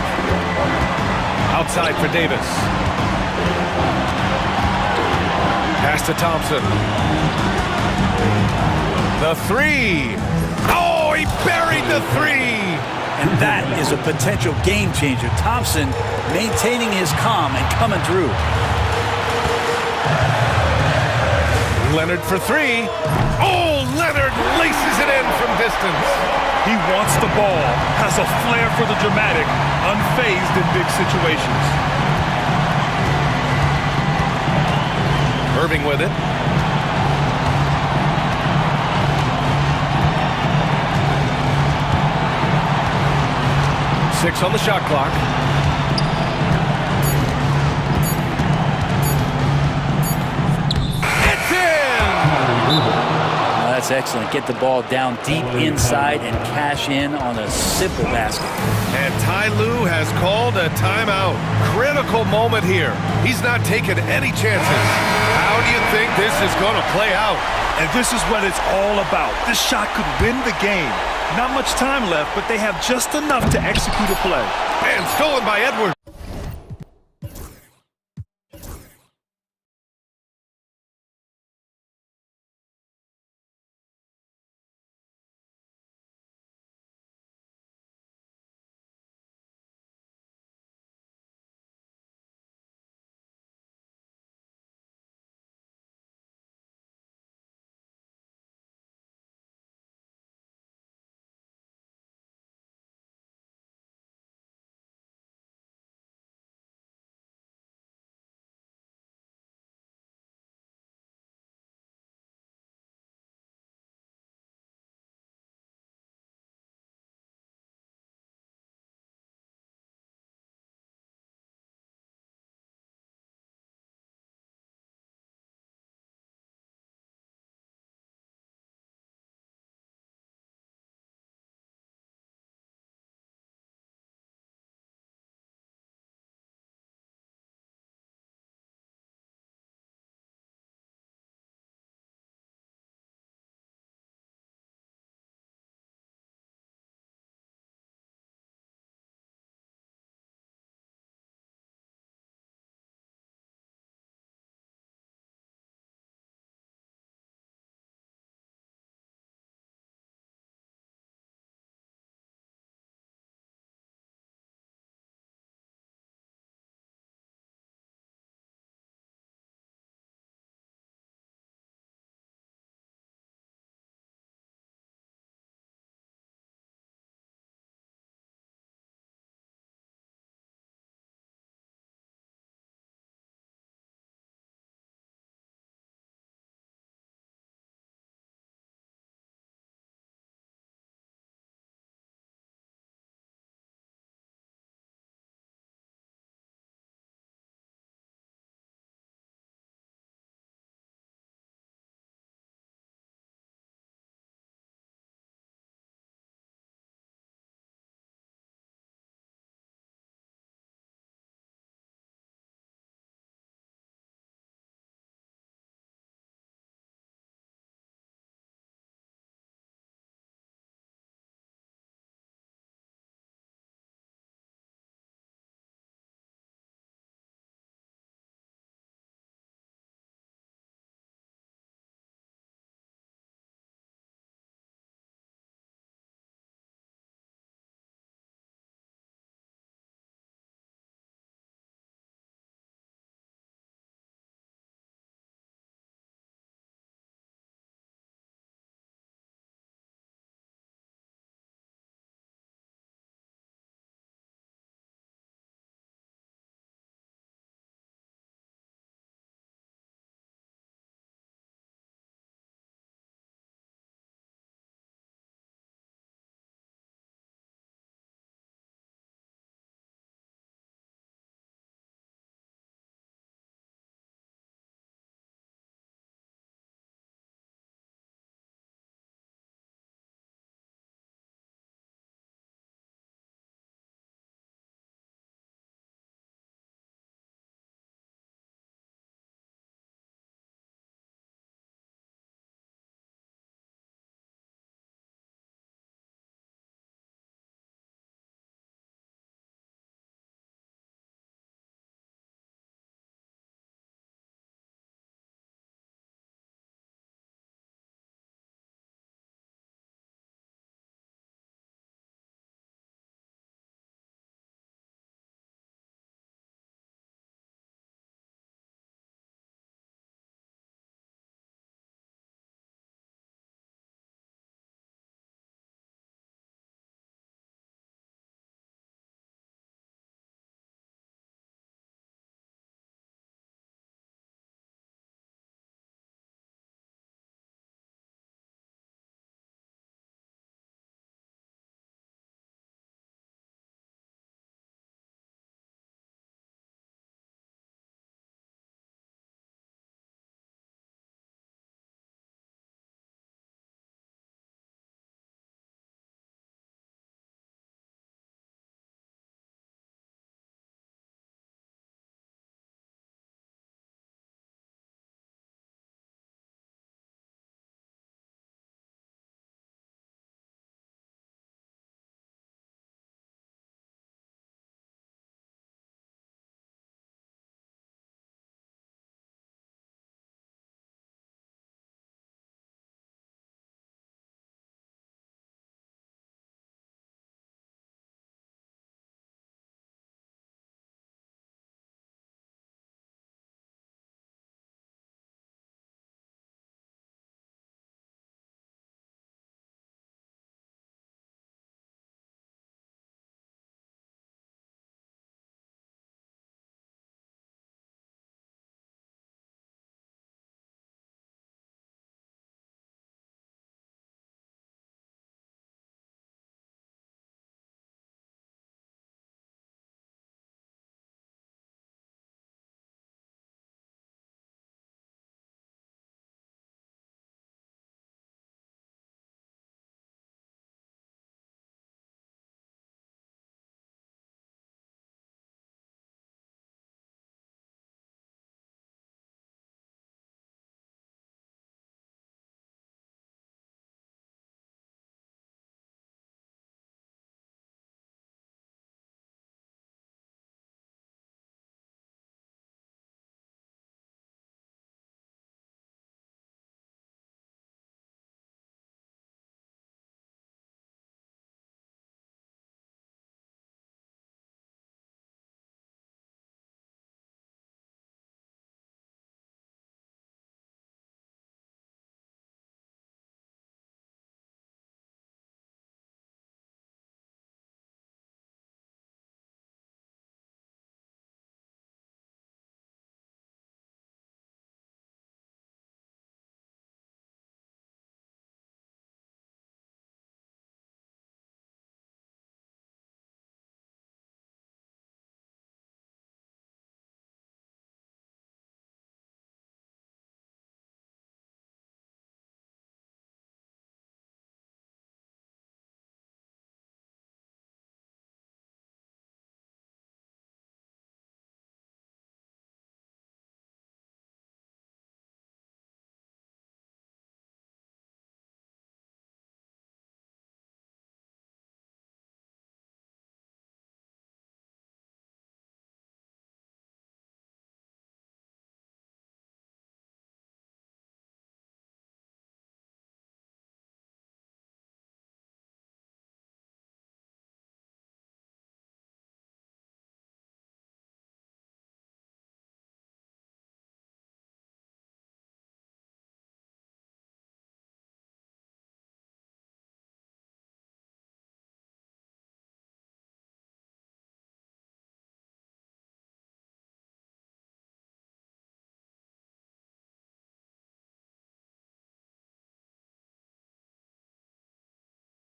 Outside for Davis. Pass to Thompson. The three. Oh, he buried the three. And that is a potential game changer. Thompson maintaining his calm and coming through. Leonard for three. Oh, Leonard laces it in from distance. He wants the ball, has a flair for the dramatic, unfazed in big situations. Irving with it. Six on the shot clock. That's excellent. Get the ball down deep inside and cash in on a simple basket. And Ty Lue has called a timeout. Critical moment here. He's not taking any chances. How do you think this is going to play out? And this is what it's all about. This shot could win the game. Not much time left, but they have just enough to execute a play. And stolen by Edwards.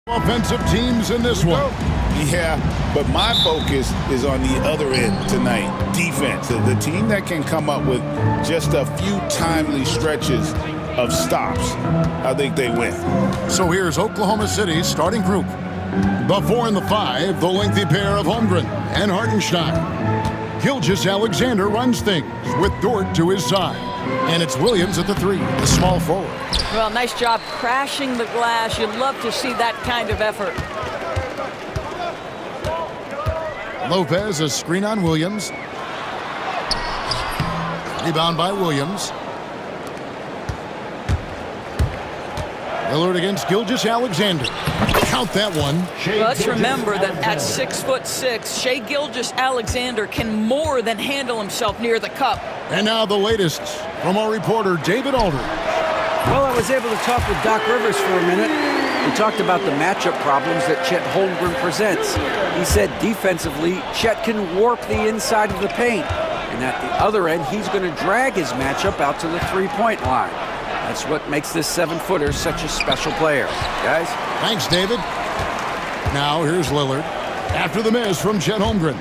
Offensive teams in this one. Yeah, but my focus is on the other end tonight, defense. The team that can come up with just a few timely stretches of stops, I think they win. So here's Oklahoma City's starting group. The 4 and the 5, the lengthy pair of Holmgren and Hartenstein. Gilgeous-Alexander runs things with Dort to his side. And it's Williams at the 3, the small forward. Well, nice job crashing the glass. You love to see that kind of effort. Lopez, a screen on Williams. Rebound by Williams. Lillard against Gilgeous-Alexander. Count that one. Well, let's remember that at 6'6", Shai Gilgeous-Alexander can more than handle himself near the cup. And now the latest from our reporter, David Aldridge. Well, I was able to talk with Doc Rivers for a minute. We talked about the matchup problems that Chet Holmgren presents. He said defensively, Chet can warp the inside of the paint. And at the other end, he's going to drag his matchup out to the three-point line. That's what makes this 7-footer such a special player. Guys? Thanks, David. Now here's Lillard. After the miss from Chet Holmgren.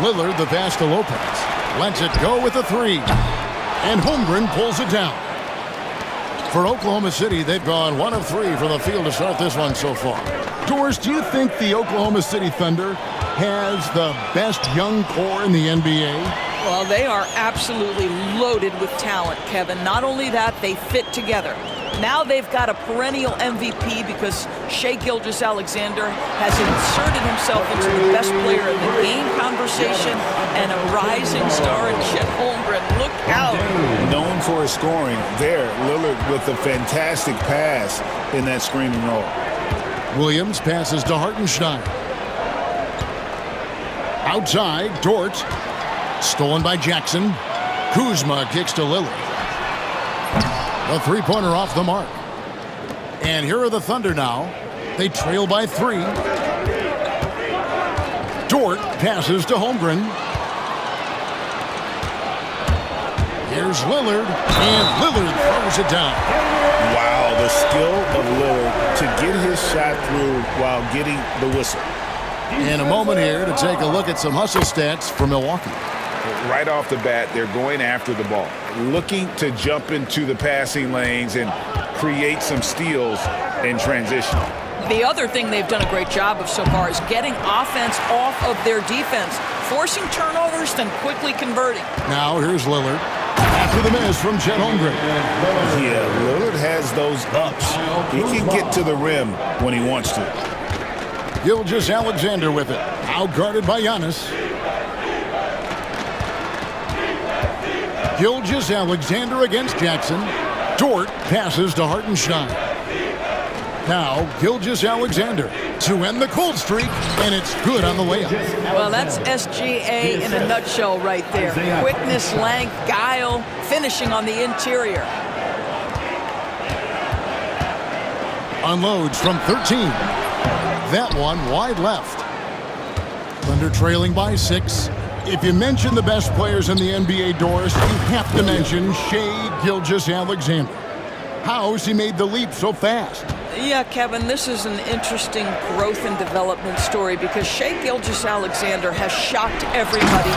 Lillard, the pass to Lopez. Lets it go with a 3. And Holmgren pulls it down. For Oklahoma City, they've gone 1 of 3 from the field to start this one so far. Doris, do you think the Oklahoma City Thunder has the best young core in the NBA? Well, they are absolutely loaded with talent, Kevin. Not only that, they fit together. Now they've got a perennial MVP because Shai Gilgeous-Alexander has inserted himself into the best player in the game conversation and a rising star in Chet Holmgren. Look out. Known for his scoring, there, Lillard with a fantastic pass in that screen and roll. Williams passes to Hartenstein. Outside, Dort. Stolen by Jackson. Kuzma kicks to Lillard. A three-pointer off the mark. And here are the Thunder now. They trail by 3. Dort passes to Holmgren. Here's Lillard, and Lillard throws it down. Wow, the skill of Lillard to get his shot through while getting the whistle. And a moment here to take a look at some hustle stats for Milwaukee. Right off the bat, they're going after the ball, looking to jump into the passing lanes and create some steals in transition. The other thing they've done a great job of so far is getting offense off of their defense, forcing turnovers, then quickly converting. Now here's Lillard. After the miss from Chet Holmgren. Yeah, Lillard has those ups. He can get to the rim when he wants to. Gilgeous-Alexander with it. Out guarded by Giannis. Gilgeous-Alexander against Jackson. Dort passes to Hartenstein. Now Gilgeous-Alexander to end the cold streak, and it's good on the layup. Well, that's SGA in a nutshell right there. Quickness, length, guile, finishing on the interior. Unloads from 13. That one wide left. Thunder trailing by 6. If you mention the best players in the NBA, Doris, you have to mention Shai Gilgeous-Alexander. How has he made the leap so fast? Yeah, Kevin, this is an interesting growth and development story because Shai Gilgeous-Alexander has shocked everybody.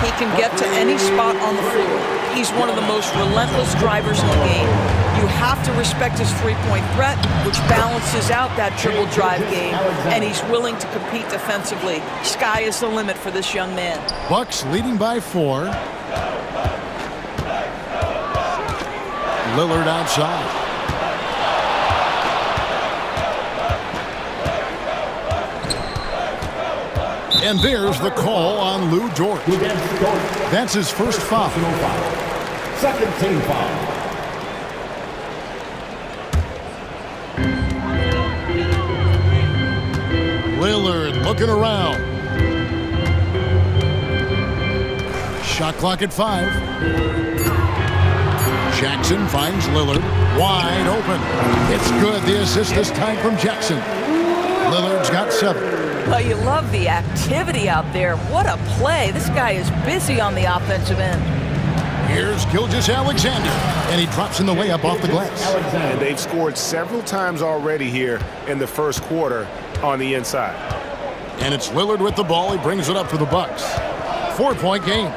He can get to any spot on the floor. He's one of the most relentless drivers in the game. You have to respect his three-point threat, which balances out that dribble drive game, and he's willing to compete defensively. Sky is the limit for this young man. Bucks leading by 4. Lillard outside. And there's the call on Lou Dort. That's his first foul. Second team foul. Lillard looking around. Shot clock at 5. Jackson finds Lillard wide open. It's good. The assist this time from Jackson. Lillard's got 7. Well, you love the activity out there. What a play. This guy is busy on the offensive end. Here's Gilgeous-Alexander, and he drops in the way up off the glass. And they've scored several times already here in the first quarter on the inside. And it's Lillard with the ball. He brings it up for the Bucks. 4-point game.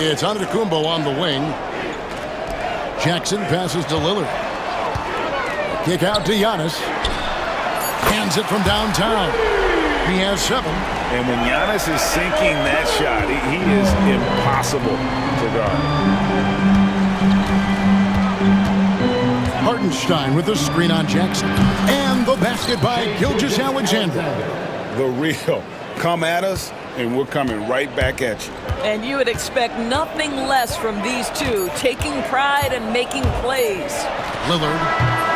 It's Antetokounmpo on the wing. Jackson passes to Lillard. Kick out to Giannis. Hands it from downtown. He has 7. And when Giannis is sinking that shot, he is impossible to guard. Hartenstein with the screen on Jackson. And the basket by Gilgeous-Alexander. The real. Come at us, and we're coming right back at you. And you would expect nothing less from these two, taking pride and making plays. Lillard,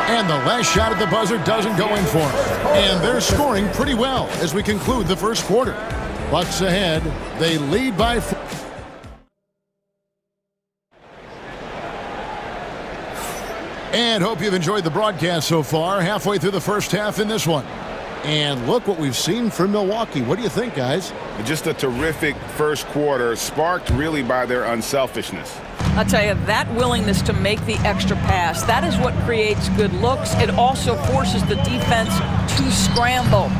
and the last shot at the buzzer doesn't go in for him. And they're scoring pretty well as we conclude the first quarter. Bucks ahead. They lead by 4. And hope you've enjoyed the broadcast so far. Halfway through the first half in this one. And look what we've seen from Milwaukee. What do you think, guys? Just a terrific first quarter, sparked really by their unselfishness. I'll tell you, that willingness to make the extra pass, that is what creates good looks. It also forces the defense to scramble.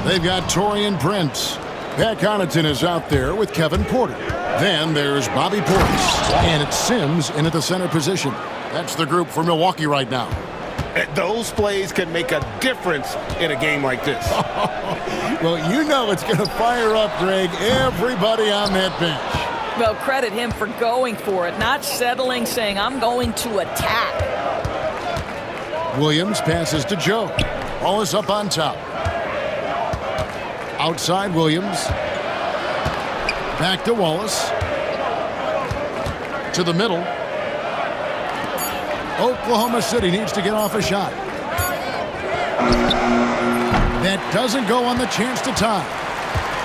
They've got Taurean Prince. Pat Connaughton is out there with Kevin Porter. Then there's Bobby Portis. And it's Sims in at the center position. That's the group for Milwaukee right now. Those plays can make a difference in a game like this. Well, you know it's going to fire up, Greg, everybody on that bench. Well, credit him for going for it, not settling, saying, I'm going to attack. Williams passes to Joe. Ball is up on top. Outside Williams. Back to Wallace. To the middle. Oklahoma City needs to get off a shot. That doesn't go on the chance to tie.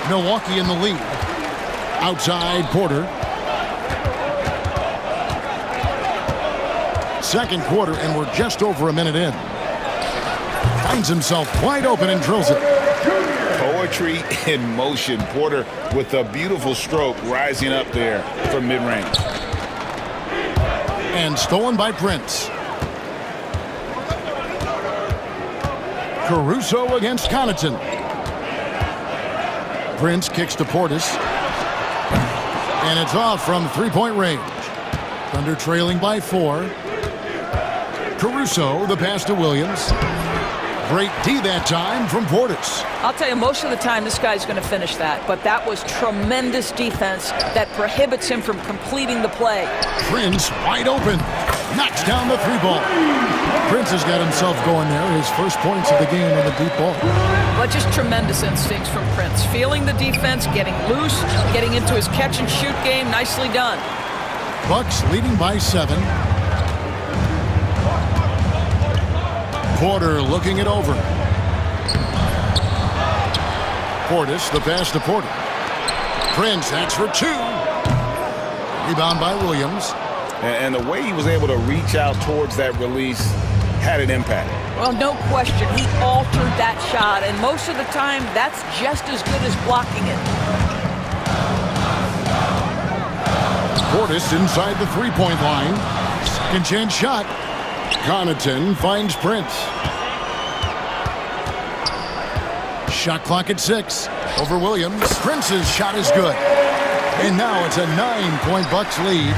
Milwaukee in the lead. Outside Porter. Second quarter, and we're just over a minute in. Finds himself wide open and drills it. Poetry in motion. Porter with a beautiful stroke rising up there from mid-range. And stolen by Prince. Caruso against Connaughton. Prince kicks to Portis. And it's off from three-point range. Thunder trailing by 4. Caruso, the pass to Williams. Great D that time from Portis. I'll tell you, most of the time this guy's going to finish that, but that was tremendous defense that prohibits him from completing the play. Prince wide open. Knocks down the 3-ball. Prince has got himself going there. His first points of the game on the deep ball. But just tremendous instincts from Prince. Feeling the defense, getting loose, getting into his catch-and-shoot game. Nicely done. Bucks leading by 7. Porter looking it over. Portis, the pass to Porter. Prince, that's for 2. Rebound by Williams. And the way he was able to reach out towards that release had an impact. Well, no question. He altered that shot, and most of the time, that's just as good as blocking it. Portis inside the 3-point line. Second chance shot. Connaughton finds Prince. Shot clock at 6. Over Williams. Prince's shot is good. And now it's a 9-point Bucks lead.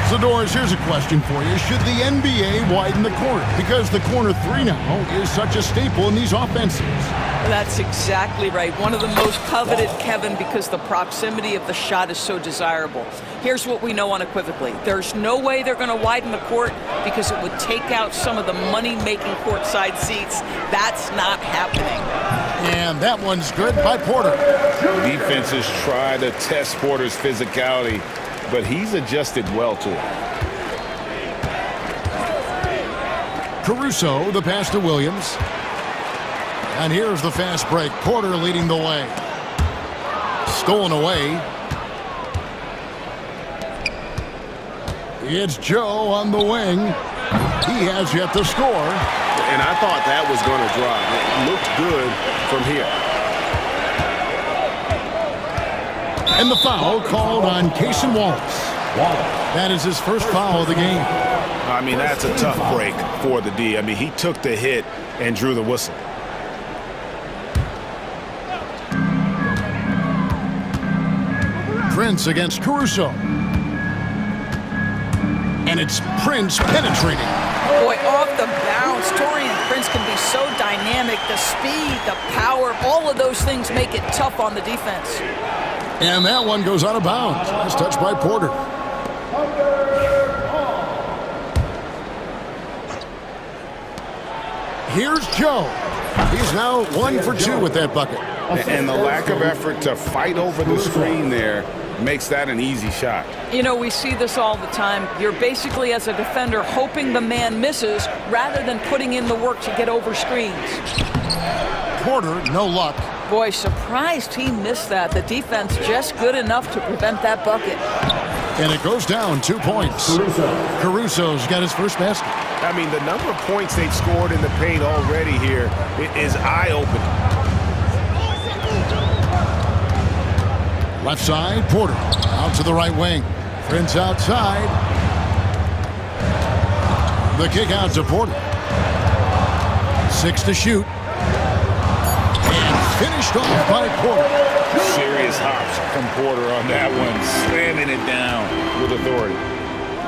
So, Doris, here's a question for you. Should the NBA widen the court? Because the corner 3 now is such a staple in these offenses. That's exactly right. One of the most coveted, Kevin, because the proximity of the shot is so desirable. Here's what we know unequivocally. There's no way they're going to widen the court because it would take out some of the money-making courtside seats. That's not happening. And that one's good by Porter. Defenses try to test Porter's physicality, but he's adjusted well to it. Caruso, the pass to Williams. And here's the fast break. Porter leading the way. Stolen away. It's Joe on the wing. He has yet to score. And I thought that was going to drive. It looked good from here. And the foul called on Cason Wallace. That is his first foul of the game. I mean, that's a tough break for the D. I mean, he took the hit and drew the whistle. Prince against Caruso. And it's Prince penetrating. Boy, off the bounce, Taurean Prince can be so dynamic. The speed, the power, all of those things make it tough on the defense. And that one goes out of bounds. Nice touch by Porter. Here's Joe. He's now 1 for 2 with that bucket. And the lack of effort to fight over the screen there makes that an easy shot. You know, we see this all the time. You're basically, as a defender, hoping the man misses rather than putting in the work to get over screens. Porter, no luck. Boy, surprised he missed that. The defense just good enough to prevent that bucket. And it goes down 2 points. Caruso's got his first basket. I mean, the number of points they've scored in the paint already here is eye-opening. Left side, Porter. Out to the right wing. Prince outside. The kick out to Porter. 6 to shoot. And finished off by Porter. Serious hops from Porter on that one. Slamming it down with authority.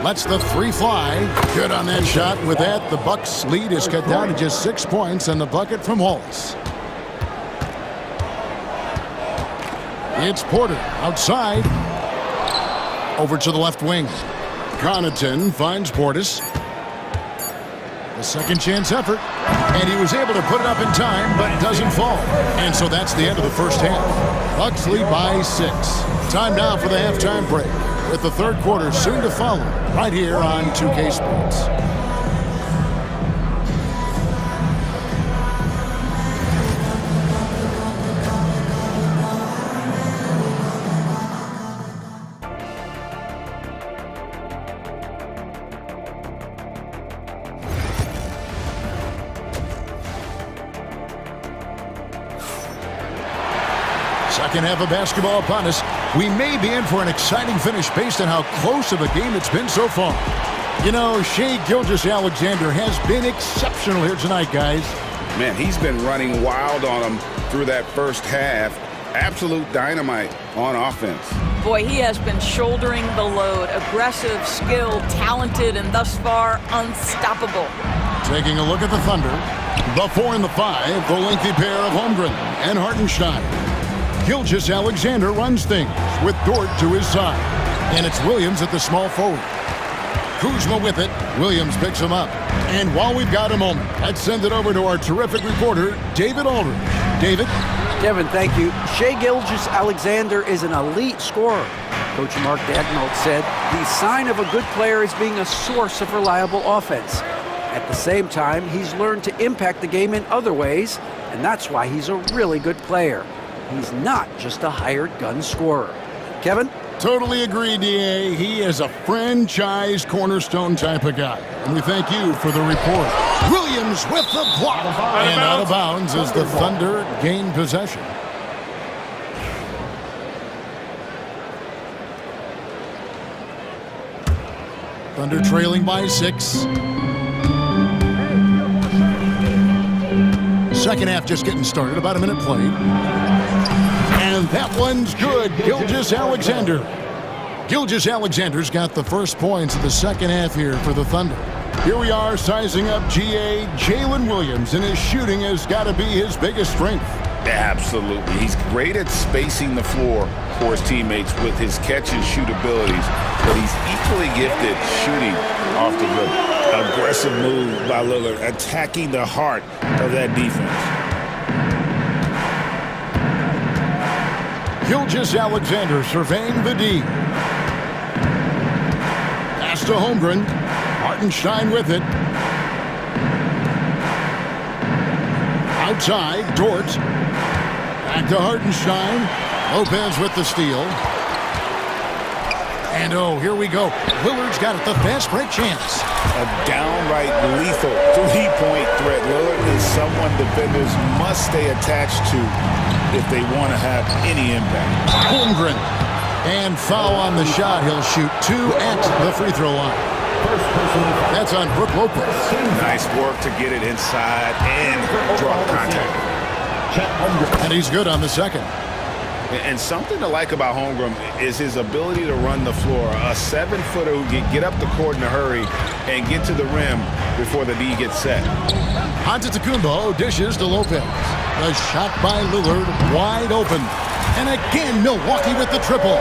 Lets the 3 fly. Good on that shot. With that, the Bucks' lead is cut down to just 6 points and the bucket from Wallace. It's Porter outside. Over to the left wing. Connaughton finds Portis. A second chance effort. And he was able to put it up in time, but doesn't fall. And so that's the end of the first half. Bucks lead by 6. Time now for the halftime break, with the third quarter soon to follow, right here on 2K Sports. Second half of basketball upon us. We may be in for an exciting finish based on how close of a game it's been so far. You know, Shai Gilgeous-Alexander has been exceptional here tonight, guys. Man, he's been running wild on them through that first half. Absolute dynamite on offense. Boy, he has been shouldering the load. Aggressive, skilled, talented, and thus far, unstoppable. Taking a look at the Thunder. The 4 and the 5, the lengthy pair of Holmgren and Hartenstein. Gilgeous-Alexander runs things with Dort to his side. And it's Williams at the small forward. Kuzma with it. Williams picks him up. And while we've got a moment, let's send it over to our terrific reporter, David Aldridge. David? Kevin, thank you. Shai Gilgeous-Alexander is an elite scorer. Coach Mark Daigneault said the sign of a good player is being a source of reliable offense. At the same time, he's learned to impact the game in other ways, and that's why he's a really good player. He's not just a hired gun scorer. Kevin? Totally agree, D.A. He is a franchise cornerstone type of guy. And we thank you for the report. Williams with the block. And out of bounds as the Thunder gain possession. Thunder trailing by 6. Second half just getting started. About a minute played. And that one's good. Gilgeous-Alexander. Gilgeous-Alexander's got the first points of the second half here for the Thunder. Here we are sizing up GA Jalen Williams, and his shooting has got to be his biggest strength. Absolutely. He's great at spacing the floor for his teammates with his catch and shoot abilities, but he's equally gifted shooting off the rim. Aggressive move by Lillard, attacking the heart of that defense. Gilgeous-Alexander surveying the D. Pass to Holmgren. Hartenstein with it. Outside, Dort. Back to Hartenstein. Lopez with the steal. And oh, here we go. Lillard's got it, the fast break chance. A downright lethal three-point threat. Lillard is someone defenders must stay attached to if they want to have any impact. Holmgren And foul on the shot. He'll shoot 2 at the free throw line. That's on Brook Lopez. Nice work to get it inside and draw contact. And he's good on the second. And something to like about Holmgren is his ability to run the floor. A 7-footer who can get up the court in a hurry and get to the rim before the D gets set. Antetokounmpo dishes to Lopez. The shot by Lillard, wide open. And again, Milwaukee with the triple.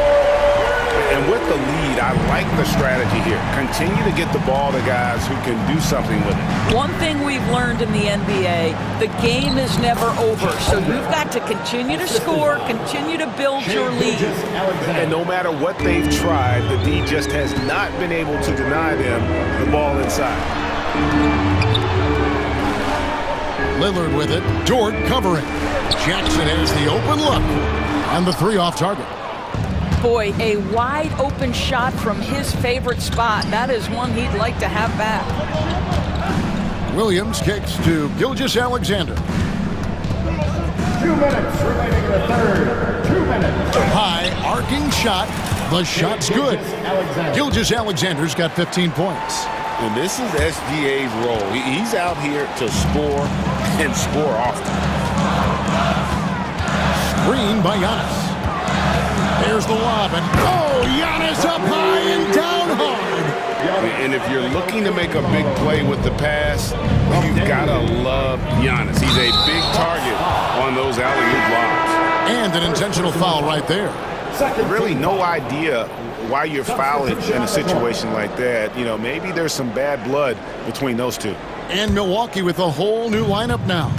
And with the lead, I like the strategy here. Continue to get the ball to guys who can do something with it. One thing we've learned in the NBA, the game is never over. So you've got to continue to score, continue to build your lead. And no matter what they've tried, the D just has not been able to deny them the ball inside. Lillard with it. Dort covering. Jackson has the open look. And the 3 off target. Boy, a wide open shot from his favorite spot. That is one he'd like to have back. Williams kicks to Gilgeous-Alexander. 2 minutes remaining in the third. 2 minutes. High arcing shot. The shot's good. Gilgeous-Alexander's got 15 points. And this is SGA's role. He's out here to score and score often. Screen by Giannis. There's the lob, and Giannis up high and down hard. And if you're looking to make a big play with the pass, you've got to love Giannis. He's a big target on those alley-oop lobs. And an intentional foul right there. Really no idea why you're fouling in a situation like that. You know, maybe there's some bad blood between those two. And Milwaukee with a whole new lineup now.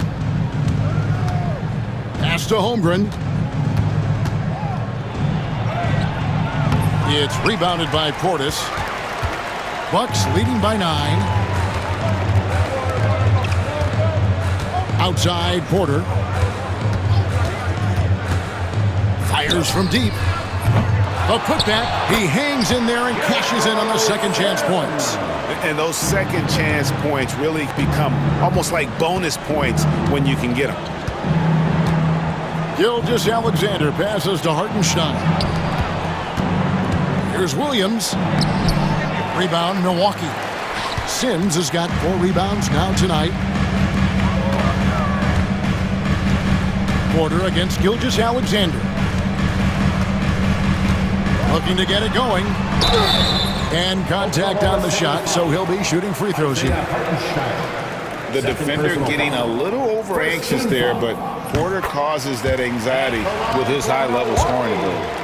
Pass to Holmgren. It's rebounded by Portis. Bucks leading by 9. Outside Porter. Fires from deep. The putback. He hangs in there and cashes in on the second chance points. And those second chance points really become almost like bonus points when you can get them. Gilgeous-Alexander passes to Hartenstein. Here's Williams. Rebound, Milwaukee. Sims has got 4 rebounds now tonight. Porter against Gilgeous-Alexander. Looking to get it going. And contact on the shot, so he'll be shooting free throws here. The defender getting a little over anxious there, but Porter causes that anxiety with his high-level scoring ability.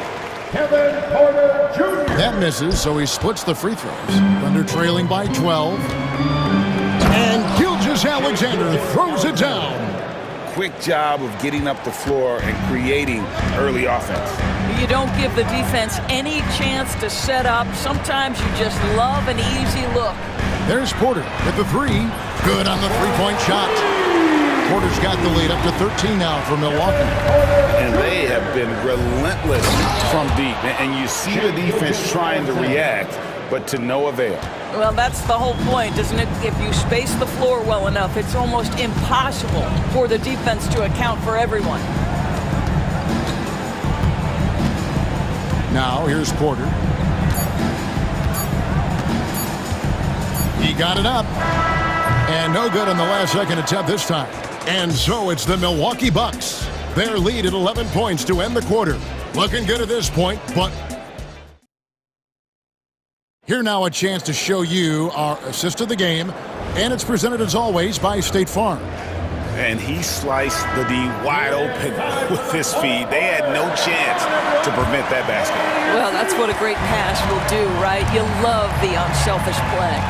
Kevin Porter Jr. That misses, so he splits the free throws. Thunder trailing by 12. And Gilgeous-Alexander throws it down. Quick job of getting up the floor and creating early offense. You don't give the defense any chance to set up. Sometimes you just love an easy look. There's Porter with the 3. Good on the three-point shot. Porter's got the lead up to 13 now for Milwaukee. And they have been relentless from deep. And you see the defense trying to react, but to no avail. Well, that's the whole point, isn't it? If you space the floor well enough, it's almost impossible for the defense to account for everyone. Now, here's Porter. He got it up. And no good on the last second attempt this time. And so it's the Milwaukee Bucks. Their lead at 11 points to end the quarter. Looking good at this point, but here now a chance to show you our assist of the game. And it's presented as always by State Farm. And he sliced the D wide open with his feet. They had no chance to prevent that basket. Well, that's what a great pass will do, right? You love the unselfish play.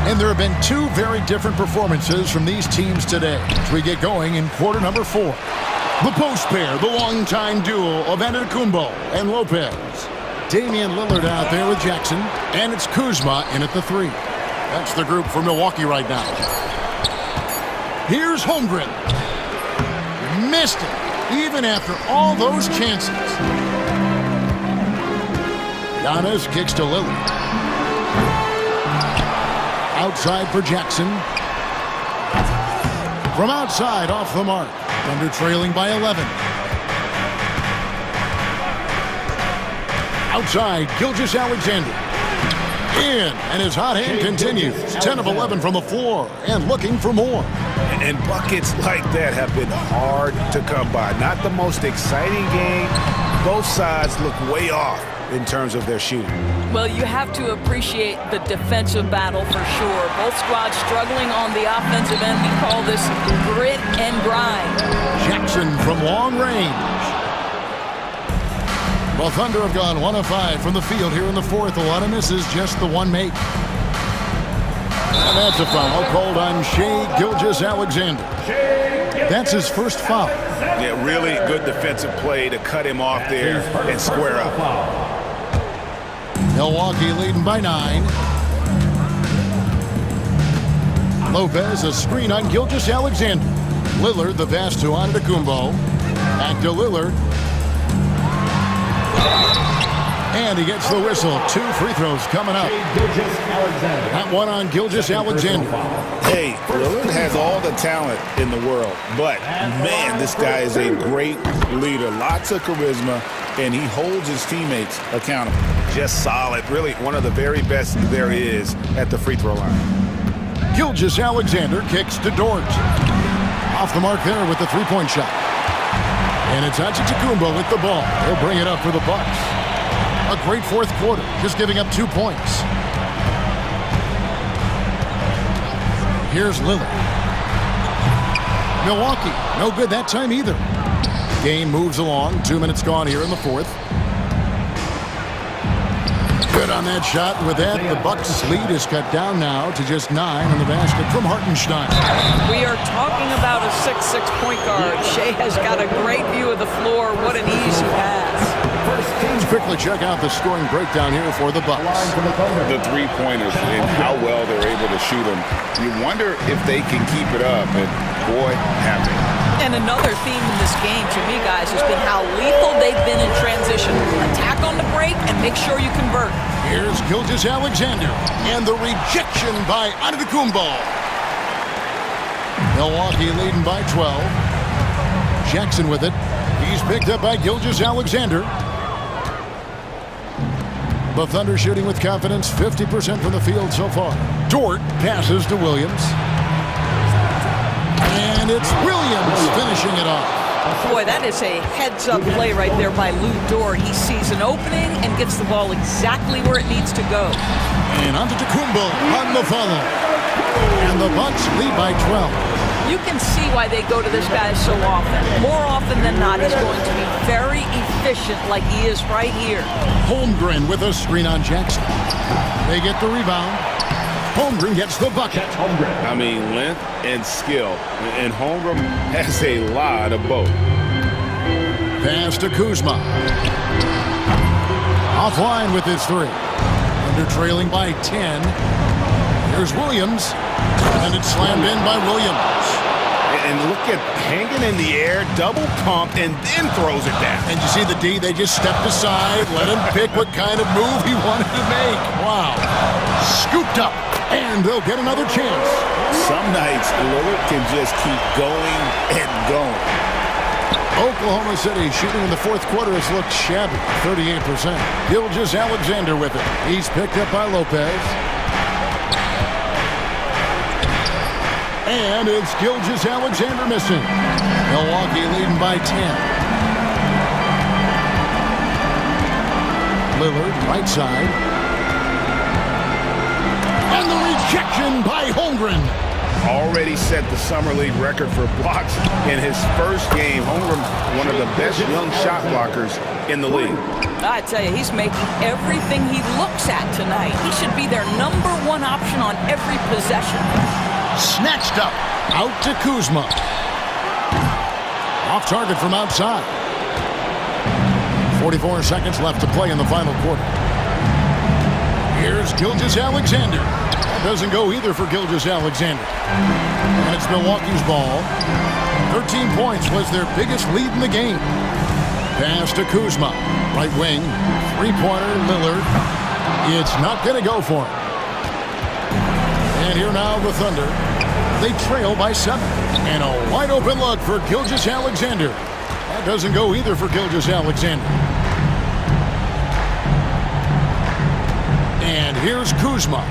And there have been 2 very different performances from these teams today as we get going in quarter number 4. The post pair, the longtime duo of Antetokounmpo and Lopez. Damian Lillard out there with Jackson, and it's Kuzma in at the 3. That's the group for Milwaukee right now. Here's Holmgren. Missed it, even after all those chances. Giannis kicks to Lillard. Outside for Jackson. From outside, off the mark. Thunder trailing by 11. Outside, Gilgeous Alexander. In, and his hot hand continues. 10 of 11 from the floor, and looking for more. And buckets like that have been hard to come by. Not the most exciting game. Both sides look way off in terms of their shooting. Well, you have to appreciate the defensive battle for sure. Both squads struggling on the offensive end. We call this grit and grind. Jackson from long range. Well, Thunder have gone 1 of 5 from the field here in the fourth. A lot of misses, just the one make. And that's a foul called on Shai Gilgeous-Alexander. That's his first foul. Yeah, really good defensive play to cut him off there and square up. Milwaukee leading by 9. Lopez, a screen on Gilgeous-Alexander. Lillard, the pass to Antetokounmpo. Back to Lillard. And he gets the whistle. 2 free throws coming up. That one on Gilgeous-Alexander. Hey, Lillard has all the talent in the world, but man, this guy is a great leader. Lots of charisma, and he holds his teammates accountable. Just solid. Really one of the very best there is at the free throw line. Gilgeous-Alexander kicks to Dort. Off the mark there with the three-point shot. And it's Antetokounmpo with the ball. He'll bring it up for the Bucks. A great fourth quarter, just giving up 2 points. Here's Lillard. Milwaukee, no good that time either. Game moves along. 2 minutes gone here in the fourth. Good on that shot. With that, the Bucks' lead is cut down now to just 9 on the basket from Hartenstein. We are talking about a 6'6" point guard. Shai has got a great view of the floor. What an easy pass. Let's quickly check out the scoring breakdown here for the Bucks. The three-pointers and how well they're able to shoot them. You wonder if they can keep it up, and boy, have they. And another theme in this game, to me, guys, has been how lethal they've been in transition. Attack on the break and make sure you convert. Here's Gilgeous-Alexander, and the rejection by Antetokounmpo. Milwaukee leading by 12. Jackson with it. He's picked up by Gilgeous-Alexander. The Thunder shooting with confidence, 50% from the field so far. Dort passes to Williams. And it's Williams finishing it off. Boy, that is a heads-up play right there by Lou Dort. He sees an opening and gets the ball exactly where it needs to go. And Antetokounmpo on the follow. And the Bucks lead by 12. You can see why they go to this guy so often. More often than not, he's going to be very efficient like he is right here. Holmgren with a screen on Jackson. They get the rebound. Holmgren gets the bucket. I mean, length and skill. And Holmgren has a lot of both. Pass to Kuzma. Offline with his 3. Under trailing by 10. Here's Williams. And it's slammed in by Williams. And look at hanging in the air, double pump, and then throws it down. And you see the D, they just stepped aside, let him pick what kind of move he wanted to make. Wow. Scooped up, and they'll get another chance. Some nights, Lillard can just keep going and going. Oklahoma City shooting in the fourth quarter has looked shabby, 38%. Gilgeous-Alexander with it. He's picked up by Lopez. And it's Gilgeous-Alexander missing. Milwaukee leading by 10. Lillard, right side. And the rejection by Holmgren. Already set the Summer League record for blocks in his first game. Holmgren, one of the best young shot blockers in the league. I tell you, he's making everything he looks at tonight. He should be their #1 option on every possession. Snatched up. Out to Kuzma. Off target from outside. 44 seconds left to play in the final quarter. Here's Gilgeous-Alexander. That doesn't go either for Gilgeous-Alexander. And it's Milwaukee's ball. 13 points was their biggest lead in the game. Pass to Kuzma. Right wing. Three-pointer, Lillard. It's not going to go for him. And here now the Thunder. They trail by 7. And a wide open look for Gilgeous-Alexander. That doesn't go either for Gilgeous-Alexander. And here's Kuzma.